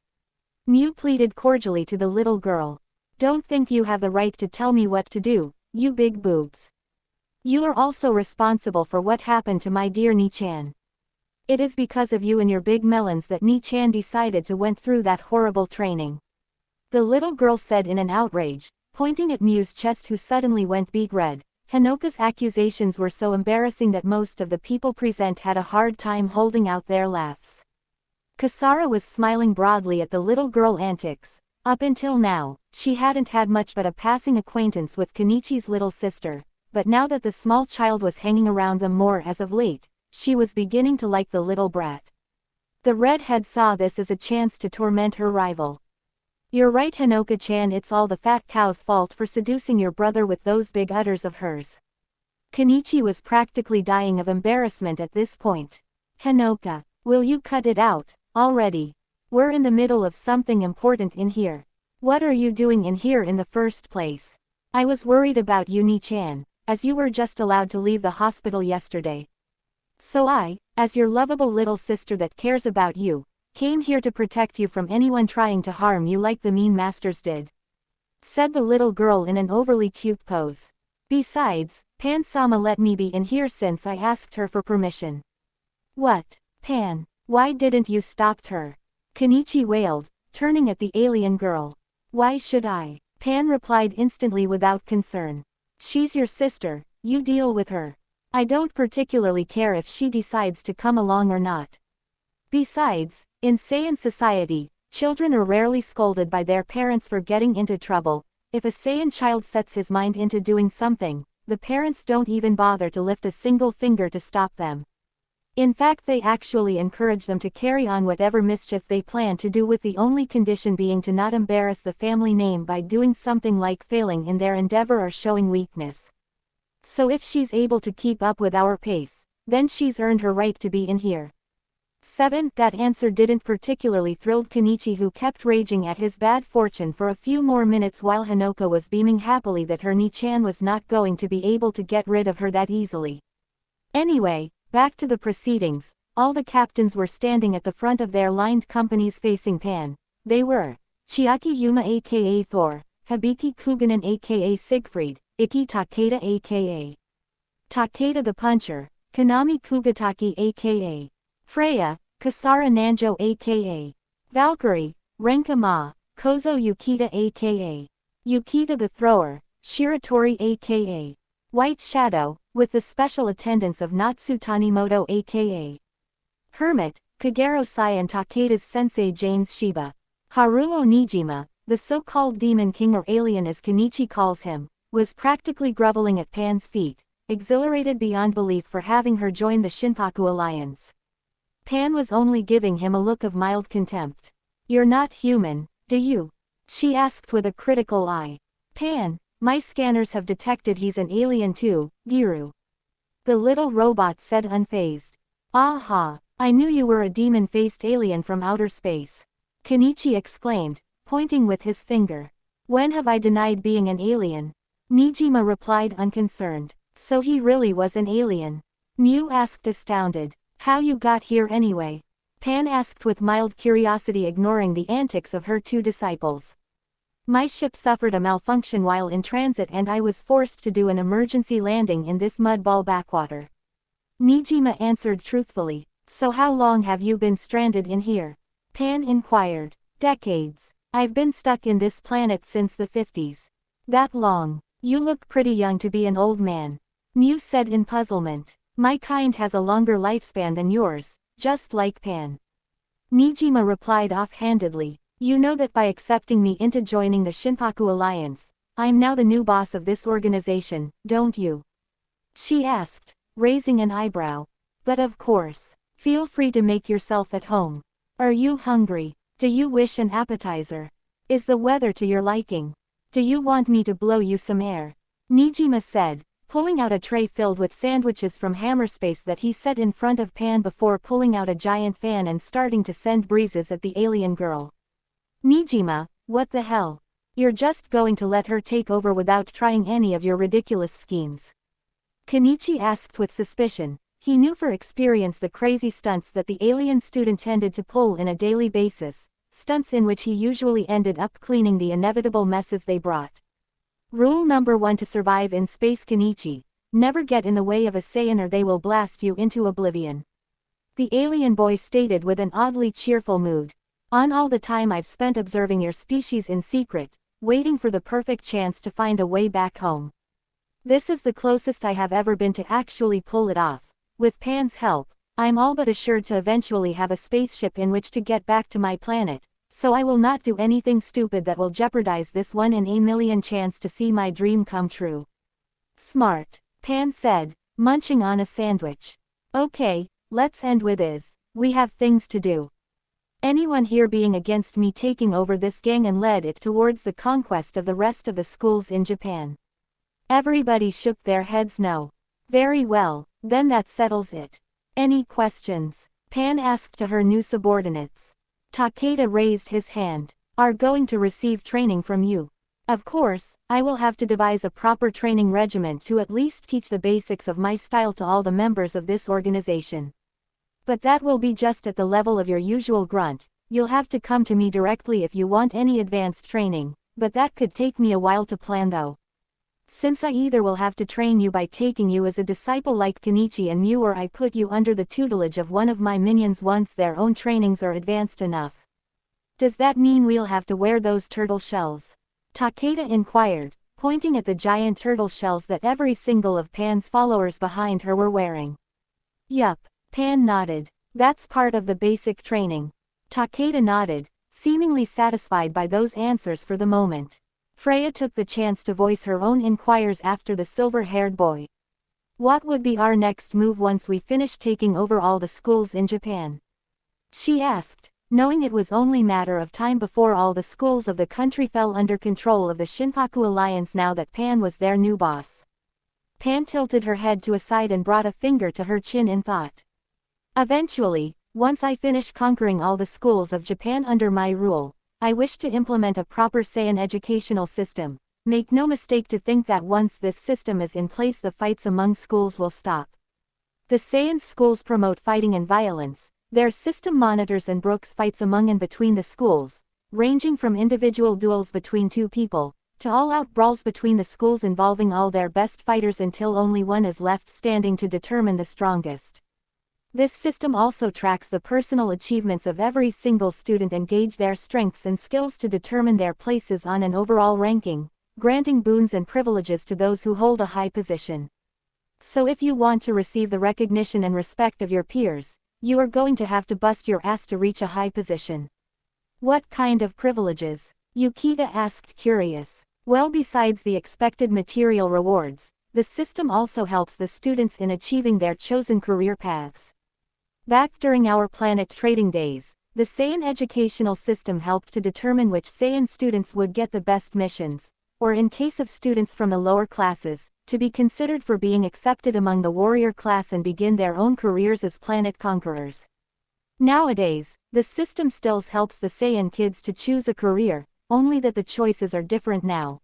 Mew pleaded cordially to the little girl. Don't think you have the right to tell me what to do, you big boobs. You are also responsible for what happened to my dear Ni-chan. It is because of you and your big melons that Ni-chan decided to went through that horrible training. The little girl said in an outrage, pointing at Miu's chest, who suddenly went beet red. Hanoka's accusations were so embarrassing that most of the people present had a hard time holding out their laughs. Kasara was smiling broadly at the little girl antics. Up until now, she hadn't had much but a passing acquaintance with Kenichi's little sister, but now that the small child was hanging around them more as of late, she was beginning to like the little brat. The redhead saw this as a chance to torment her rival. You're right, Hanoka-chan, it's all the fat cow's fault for seducing your brother with those big udders of hers. Kenichi was practically dying of embarrassment at this point. Hanoka, will you cut it out already? We're in the middle of something important in here. What are you doing in here in the first place? I was worried about you, Ni-chan, as you were just allowed to leave the hospital yesterday. So I, as your lovable little sister that cares about you, came here to protect you from anyone trying to harm you like the mean masters did," said the little girl in an overly cute pose. "Besides, Pan-sama let me be in here since I asked her for permission." "What, Pan? Why didn't you stop her?" Kenichi wailed, turning at the alien girl. "Why should I?" Pan replied instantly without concern. "She's your sister, you deal with her. I don't particularly care if she decides to come along or not. Besides, in Saiyan society, children are rarely scolded by their parents for getting into trouble. If a Saiyan child sets his mind into doing something, the parents don't even bother to lift a single finger to stop them. In fact, they actually encourage them to carry on whatever mischief they plan to do, with the only condition being to not embarrass the family name by doing something like failing in their endeavor or showing weakness. So if she's able to keep up with our pace, then she's earned her right to be in here." 7. That answer didn't particularly thrill Kenichi, who kept raging at his bad fortune for a few more minutes while Hanoka was beaming happily that her Ni-chan was not going to be able to get rid of her that easily. Anyway, back to the proceedings. All the captains were standing at the front of their lined companies facing Pan. They were Chiaki Yuma aka Thor, Hibiki Kuganen aka Siegfried, Ikki Takeda aka Takeda the Puncher, Kanami Kugataki aka Freya, Kasara Nanjo aka Valkyrie, Renka Ma, Kozo Yukita aka Yukita the Thrower, Shiratori aka White Shadow, with the special attendance of Natsu Tanimoto aka Hermit, Kagero Sai, and Takeda's sensei James Shiba. Haruo Nijima, the so-called Demon King, or alien as Kenichi calls him, was practically groveling at Pan's feet, exhilarated beyond belief for having her join the Shinpaku alliance. Pan was only giving him a look of mild contempt. "You're not human, do you?" she asked with a critical eye. "Pan, my scanners have detected he's an alien too, Giru," the little robot said unfazed. "Aha, I knew you were a demon-faced alien from outer space," Kenichi exclaimed, pointing with his finger. "When have I denied being an alien?" Nijima replied unconcerned. "So he really was an alien?" Miu asked astounded. "How you got here anyway?" Pan asked with mild curiosity, ignoring the antics of her two disciples. "My ship suffered a malfunction while in transit and I was forced to do an emergency landing in this mudball backwater," Nijima answered truthfully. "So how long have you been stranded in here?" Pan inquired. "Decades. I've been stuck in this planet since the 50s. "That long? You look pretty young to be an old man," Miu said in puzzlement. "My kind has a longer lifespan than yours, just like Pan." Nijima replied offhandedly. "You know that by accepting me into joining the Shinpaku alliance, I'm now the new boss of this organization, don't you?" she asked, raising an eyebrow. "But of course. Feel free to make yourself at home. Are you hungry? Do you wish an appetizer? Is the weather to your liking? Do you want me to blow you some air?" Nijima said, pulling out a tray filled with sandwiches from Hammerspace that he set in front of Pan before pulling out a giant fan and starting to send breezes at the alien girl. "Nijima, what the hell? You're just going to let her take over without trying any of your ridiculous schemes?" Kenichi asked with suspicion. He knew for experience the crazy stunts that the alien student tended to pull in a daily basis, stunts in which he usually ended up cleaning the inevitable messes they brought. Rule number 1 to survive in space Kenichi: never get in the way of a Saiyan or they will blast you into oblivion. The alien boy stated with an oddly cheerful mood. On all the time I've spent observing your species in secret, waiting for the perfect chance to find a way back home. This is the closest I have ever been to actually pull it off. With Pan's help, I'm all but assured to eventually have a spaceship in which to get back to my planet, so I will not do anything stupid that will jeopardize this 1 in a million chance to see my dream come true. Smart, Pan said, munching on a sandwich. Okay, let's end with this. We have things to do. Anyone here being against me taking over this gang and led it towards the conquest of the rest of the schools in Japan? Everybody shook their heads no. Very well, then that settles it. Any questions? Pan asked to her new subordinates. Takeda raised his hand. Are going to receive training from you. Of course, I will have to devise a proper training regimen to at least teach the basics of my style to all the members of this organization. But that will be just at the level of your usual grunt. You'll have to come to me directly if you want any advanced training, but that could take me a while to plan though. Since I either will have to train you by taking you as a disciple like Kenichi and Mew, or I put you under the tutelage of one of my minions once their own trainings are advanced enough. Does that mean we'll have to wear those turtle shells? Takeda inquired, pointing at the giant turtle shells that every single of Pan's followers behind her were wearing. Yup, Pan nodded. That's part of the basic training. Takeda nodded, seemingly satisfied by those answers for the moment. Freya took the chance to voice her own inquiries after the silver-haired boy. What would be our next move once we finished taking over all the schools in Japan? She asked, knowing it was only matter of time before all the schools of the country fell under control of the Shinpaku Alliance now that Pan was their new boss. Pan tilted her head to a side and brought a finger to her chin in thought. Eventually, once I finish conquering all the schools of Japan under my rule, I wish to implement a proper Saiyan educational system. Make no mistake to think that once this system is in place, the fights among schools will stop. The Saiyan schools promote fighting and violence. Their system monitors and brooks fights among and between the schools, ranging from individual duels between two people, to all-out brawls between the schools involving all their best fighters until only one is left standing to determine the strongest. This system also tracks the personal achievements of every single student and gauge their strengths and skills to determine their places on an overall ranking, granting boons and privileges to those who hold a high position. So if you want to receive the recognition and respect of your peers, you are going to have to bust your ass to reach a high position. What kind of privileges? Yukita asked, curious. Well, besides the expected material rewards, the system also helps the students in achieving their chosen career paths. Back during our planet trading days, the Saiyan educational system helped to determine which Saiyan students would get the best missions, or in case of students from the lower classes, to be considered for being accepted among the warrior class and begin their own careers as planet conquerors. Nowadays, the system still helps the Saiyan kids to choose a career, only that the choices are different now.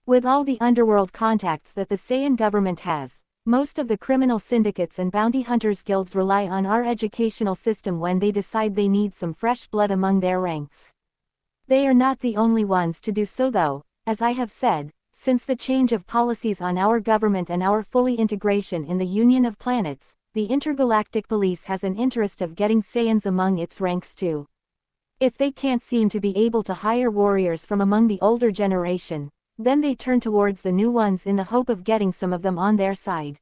With all the underworld contacts that the Saiyan government has, most of the criminal syndicates and bounty hunters guilds rely on our educational system when they decide they need some fresh blood among their ranks. They are not the only ones to do so though, as I have said, since the change of policies on our government and our fully integration in the Union of Planets, the Intergalactic Police has an interest of getting Saiyans among its ranks too. If they can't seem to be able to hire warriors from among the older generation, then they turn towards the new ones in the hope of getting some of them on their side.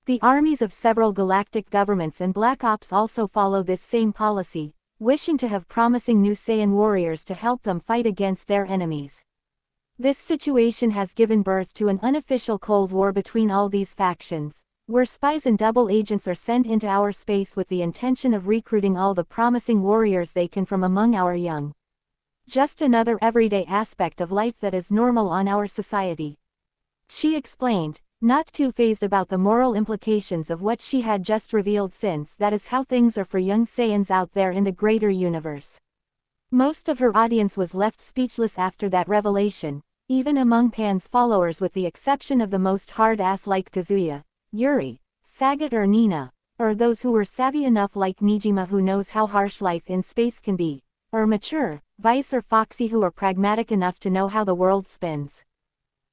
The armies of several galactic governments and Black Ops also follow this same policy, wishing to have promising new Saiyan warriors to help them fight against their enemies. This situation has given birth to an unofficial Cold War between all these factions, where spies and double agents are sent into our space with the intention of recruiting all the promising warriors they can from among our young. Just another everyday aspect of life that is normal on our society. She explained, not too fazed about the moral implications of what she had just revealed, since that is how things are for young Saiyans out there in the greater universe. Most of her audience was left speechless after that revelation, even among Pan's followers with the exception of the most hard-ass like Kazuya, Yuri, Sagat or Nina, or those who were savvy enough like Nijima who knows how harsh life in space can be. or mature, Vice or Foxy who are pragmatic enough to know how the world spins.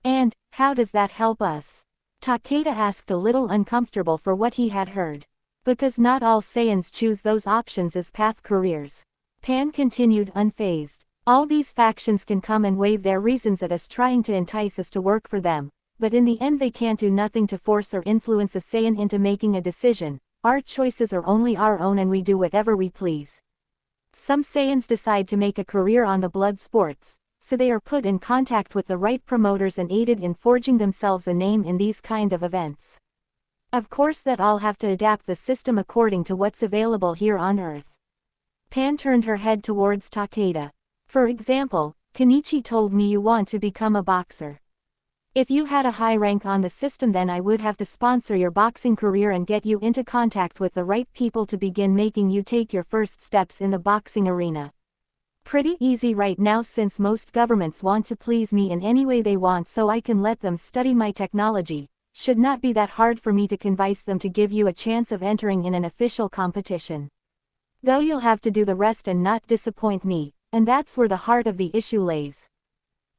And, how does that help us? Takeda asked, a little uncomfortable for what he had heard. Because not all Saiyans choose those options as path careers. Pan continued unfazed. All these factions can come and wave their reasons at us, trying to entice us to work for them, but in the end they can't do nothing to force or influence a Saiyan into making a decision. Our choices are only our own and we do whatever we please. Some Saiyans decide to make a career on the blood sports, so they are put in contact with the right promoters and aided in forging themselves a name in these kind of events. Of course that all have to adapt the system according to what's available here on Earth. Pan turned her head towards Takeda. For example, Kenichi told me you want to become a boxer. If you had a high rank on the system, then I would have to sponsor your boxing career and get you into contact with the right people to begin making you take your first steps in the boxing arena. Pretty easy right now, since most governments want to please me in any way they want so I can let them study my technology. Should not be that hard for me to convince them to give you a chance of entering in an official competition. Though you'll have to do the rest and not disappoint me, and that's where the heart of the issue lays.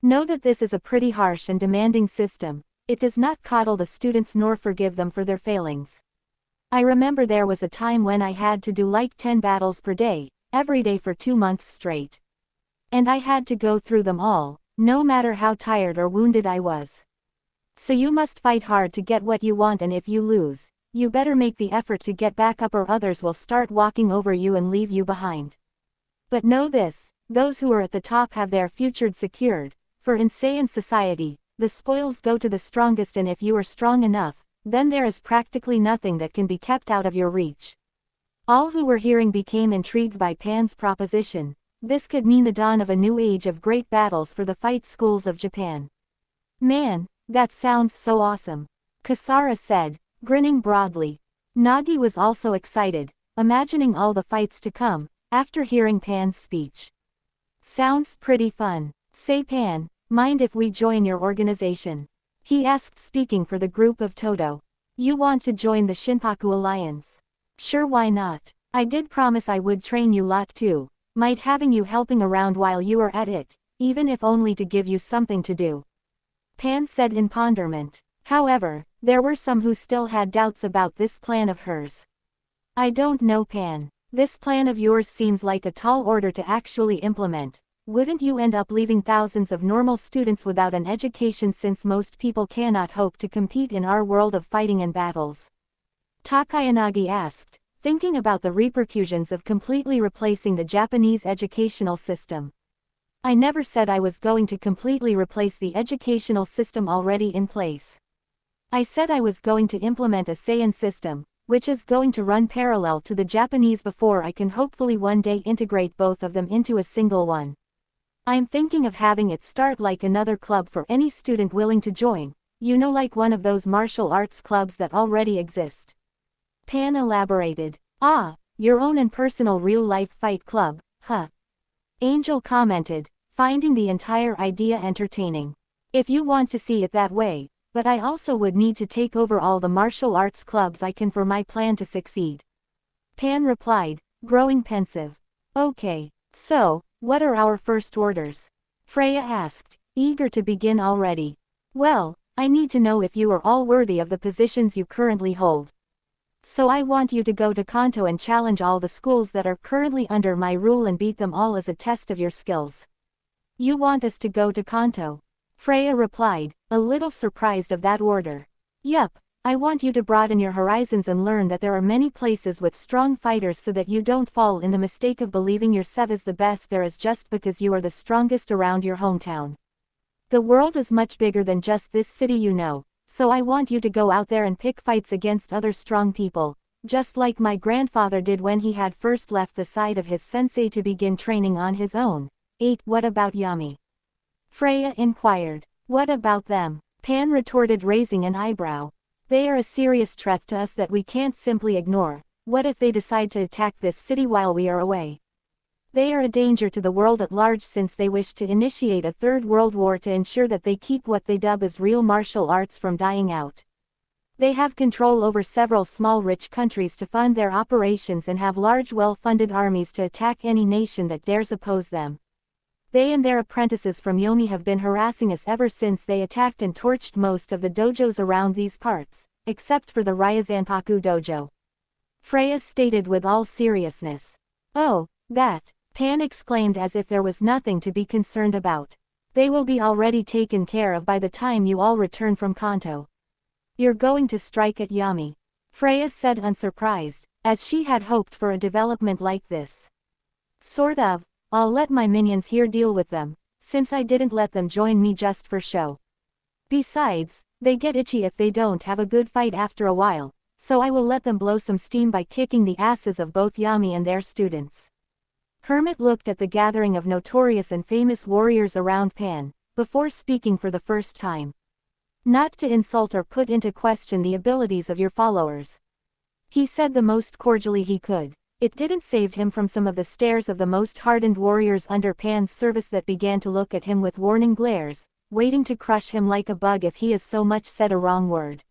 Know that this is a pretty harsh and demanding system. It does not coddle the students nor forgive them for their failings. I remember there was a time when I had to do like 10 battles per day, every day for 2 months straight. And I had to go through them all, no matter how tired or wounded I was. So you must fight hard to get what you want, and if you lose, you better make the effort to get back up or others will start walking over you and leave you behind. But know this, those who are at the top have their future secured. For in Saiyan society, the spoils go to the strongest, and if you are strong enough, then there is practically nothing that can be kept out of your reach. All who were hearing became intrigued by Pan's proposition. This could mean the dawn of a new age of great battles for the fight schools of Japan. Man, that sounds so awesome, Kasara said, grinning broadly. Nagi was also excited, imagining all the fights to come, after hearing Pan's speech. Sounds pretty fun. Say Pan, mind if we join your organization? He asked, speaking for the group of Todo. You want to join the Shinpaku Alliance? Sure, why not? I did promise I would train you lot too, might having you helping around while you are at it, even if only to give you something to do. Pan said in ponderment. However, there were some who still had doubts about this plan of hers. I don't know, Pan. This plan of yours seems like a tall order to actually implement. Wouldn't you end up leaving thousands of normal students without an education, since most people cannot hope to compete in our world of fighting and battles? Takayanagi asked, thinking about the repercussions of completely replacing the Japanese educational system. I never said I was going to completely replace the educational system already in place. I said I was going to implement a Saiyan system, which is going to run parallel to the Japanese before I can hopefully one day integrate both of them into a single one. I'm thinking of having it start like another club for any student willing to join, you know, like one of those martial arts clubs that already exist. Pan elaborated. Ah, your own and personal real-life fight club, huh? Angel commented, finding the entire idea entertaining. If you want to see it that way, but I also would need to take over all the martial arts clubs I can for my plan to succeed. Pan replied, growing pensive. Okay, so, what are our first orders? Freya asked, eager to begin already. Well, I need to know if you are all worthy of the positions you currently hold. So I want you to go to Kanto and challenge all the schools that are currently under my rule and beat them all as a test of your skills. You want us to go to Kanto? Freya replied, a little surprised of that order. Yup, I want you to broaden your horizons and learn that there are many places with strong fighters, so that you don't fall in the mistake of believing yourself is the best there is just because you are the strongest around your hometown. The world is much bigger than just this city, you know, so I want you to go out there and pick fights against other strong people, just like my grandfather did when he had first left the side of his sensei to begin training on his own. 8. What about Yami? Freya inquired. What about them? Pan retorted, raising an eyebrow. They are a serious threat to us that we can't simply ignore. What if they decide to attack this city while we are away? They are a danger to the world at large, since they wish to initiate a third world war to ensure that they keep what they dub as real martial arts from dying out. They have control over several small rich countries to fund their operations and have large well-funded armies to attack any nation that dares oppose them. They and their apprentices from Yomi have been harassing us ever since they attacked and torched most of the dojos around these parts, except for the Ryazanpaku dojo. Freya stated with all seriousness. Oh, that, Pan exclaimed as if there was nothing to be concerned about. They will be already taken care of by the time you all return from Kanto. You're going to strike at Yami? Freya said unsurprised, as she had hoped for a development like this. Sort of. I'll let my minions here deal with them, since I didn't let them join me just for show. Besides, they get itchy if they don't have a good fight after a while, so I will let them blow some steam by kicking the asses of both Yami and their students. Hermit looked at the gathering of notorious and famous warriors around Pan, before speaking for the first time. Not to insult or put into question the abilities of your followers. He said the most cordially he could. It didn't save him from some of the stares of the most hardened warriors under Pan's service that began to look at him with warning glares, waiting to crush him like a bug if he as so much said a wrong word.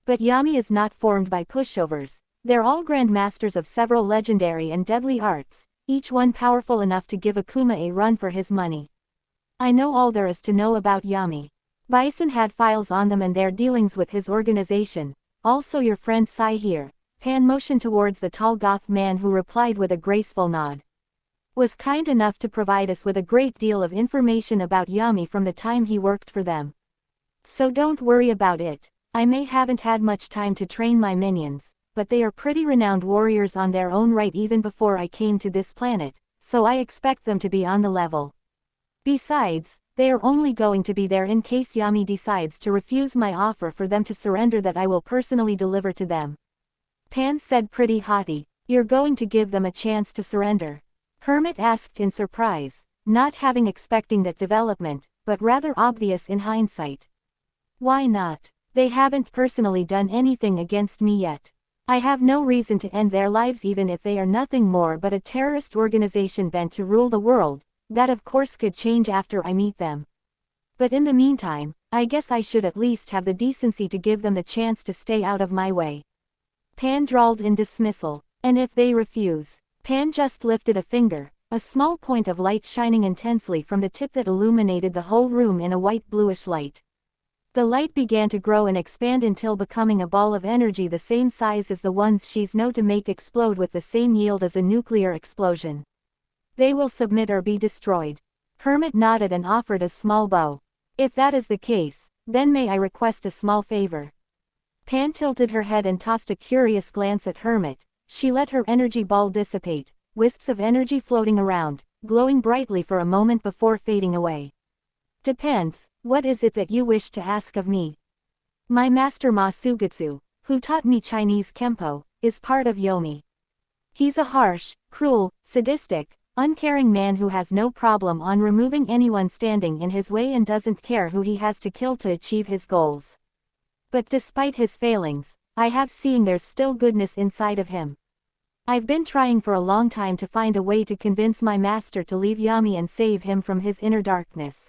But Yami is not formed by pushovers. They're all grandmasters of several legendary and deadly arts, each one powerful enough to give Akuma a run for his money. I know all there is to know about Yami. Bison had files on them and their dealings with his organization, also your friend Sai here. Pan motioned towards the tall goth man who replied with a graceful nod. Was kind enough to provide us with a great deal of information about Yami from the time he worked for them. So don't worry about it. I haven't had much time to train my minions, but they are pretty renowned warriors on their own right even before I came to this planet, so I expect them to be on the level. Besides, they are only going to be there in case Yami decides to refuse my offer for them to surrender that I will personally deliver to them. Pan said pretty haughty. You're going to give them a chance to surrender? Hermit asked in surprise, not having expecting that development, but rather obvious in hindsight. Why not? They haven't personally done anything against me yet. I have no reason to end their lives even if they are nothing more but a terrorist organization bent to rule the world. That of course could change after I meet them. But in the meantime, I guess I should at least have the decency to give them the chance to stay out of my way. Pan drawled in dismissal. And if they refuse? Pan just lifted a finger, a small point of light shining intensely from the tip that illuminated the whole room in a white-bluish light. The light began to grow and expand until becoming a ball of energy the same size as the ones she's known to make explode with the same yield as a nuclear explosion. They will submit or be destroyed. Hermit nodded and offered a small bow. If that is the case, then may I request a small favor? Pan tilted her head and tossed a curious glance at Hermit. She let her energy ball dissipate, wisps of energy floating around, glowing brightly for a moment before fading away. Depends, what is it that you wish to ask of me? My master Ma Sugetsu, who taught me Chinese Kempo, is part of Yomi. He's a harsh, cruel, sadistic, uncaring man who has no problem on removing anyone standing in his way and doesn't care who he has to kill to achieve his goals. But despite his failings, I have seen there's still goodness inside of him. I've been trying for a long time to find a way to convince my master to leave Yami and save him from his inner darkness.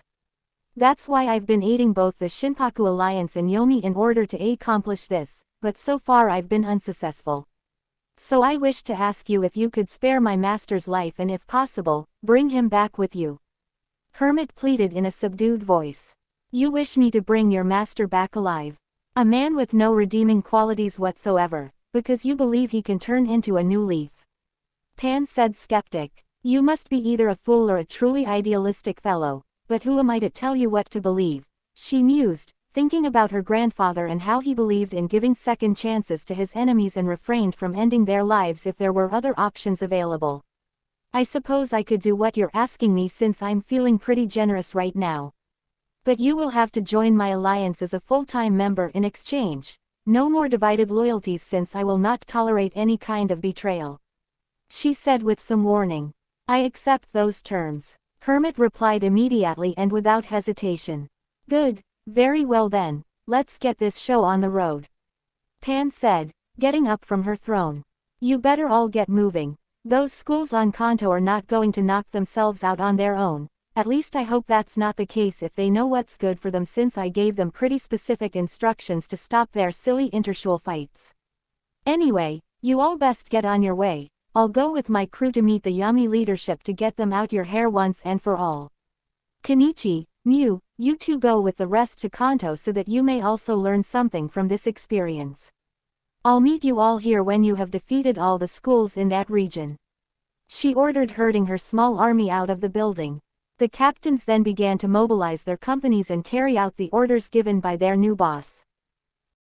That's why I've been aiding both the Shinpaku Alliance and Yomi in order to accomplish this, but so far I've been unsuccessful. So I wish to ask you if you could spare my master's life and if possible, bring him back with you. Hermit pleaded in a subdued voice. You wish me to bring your master back alive? A man with no redeeming qualities whatsoever, because you believe he can turn into a new leaf. Pan said skeptic. You must be either a fool or a truly idealistic fellow, but who am I to tell you what to believe? She mused, thinking about her grandfather and how he believed in giving second chances to his enemies and refrained from ending their lives if there were other options available. I suppose I could do what you're asking me since I'm feeling pretty generous right now. But you will have to join my alliance as a full-time member in exchange. No more divided loyalties since I will not tolerate any kind of betrayal. She said with some warning. I accept those terms. Hermit replied immediately and without hesitation. Good, very well then, let's get this show on the road. Pan said, getting up from her throne. You better all get moving. Those schools on Kanto are not going to knock themselves out on their own, At least I hope that's not the case if they know what's good for them, since I gave them pretty specific instructions to stop their silly interschule fights. Anyway, you all best get on your way. I'll go with my crew to meet the Yummy leadership to get them out your hair once and for all. Kenichi, Mew, you two go with the rest to Kanto so that you may also learn something from this experience. I'll meet you all here when you have defeated all the schools in that region. She ordered, herding her small army out of the building. The captains then began to mobilize their companies and carry out the orders given by their new boss.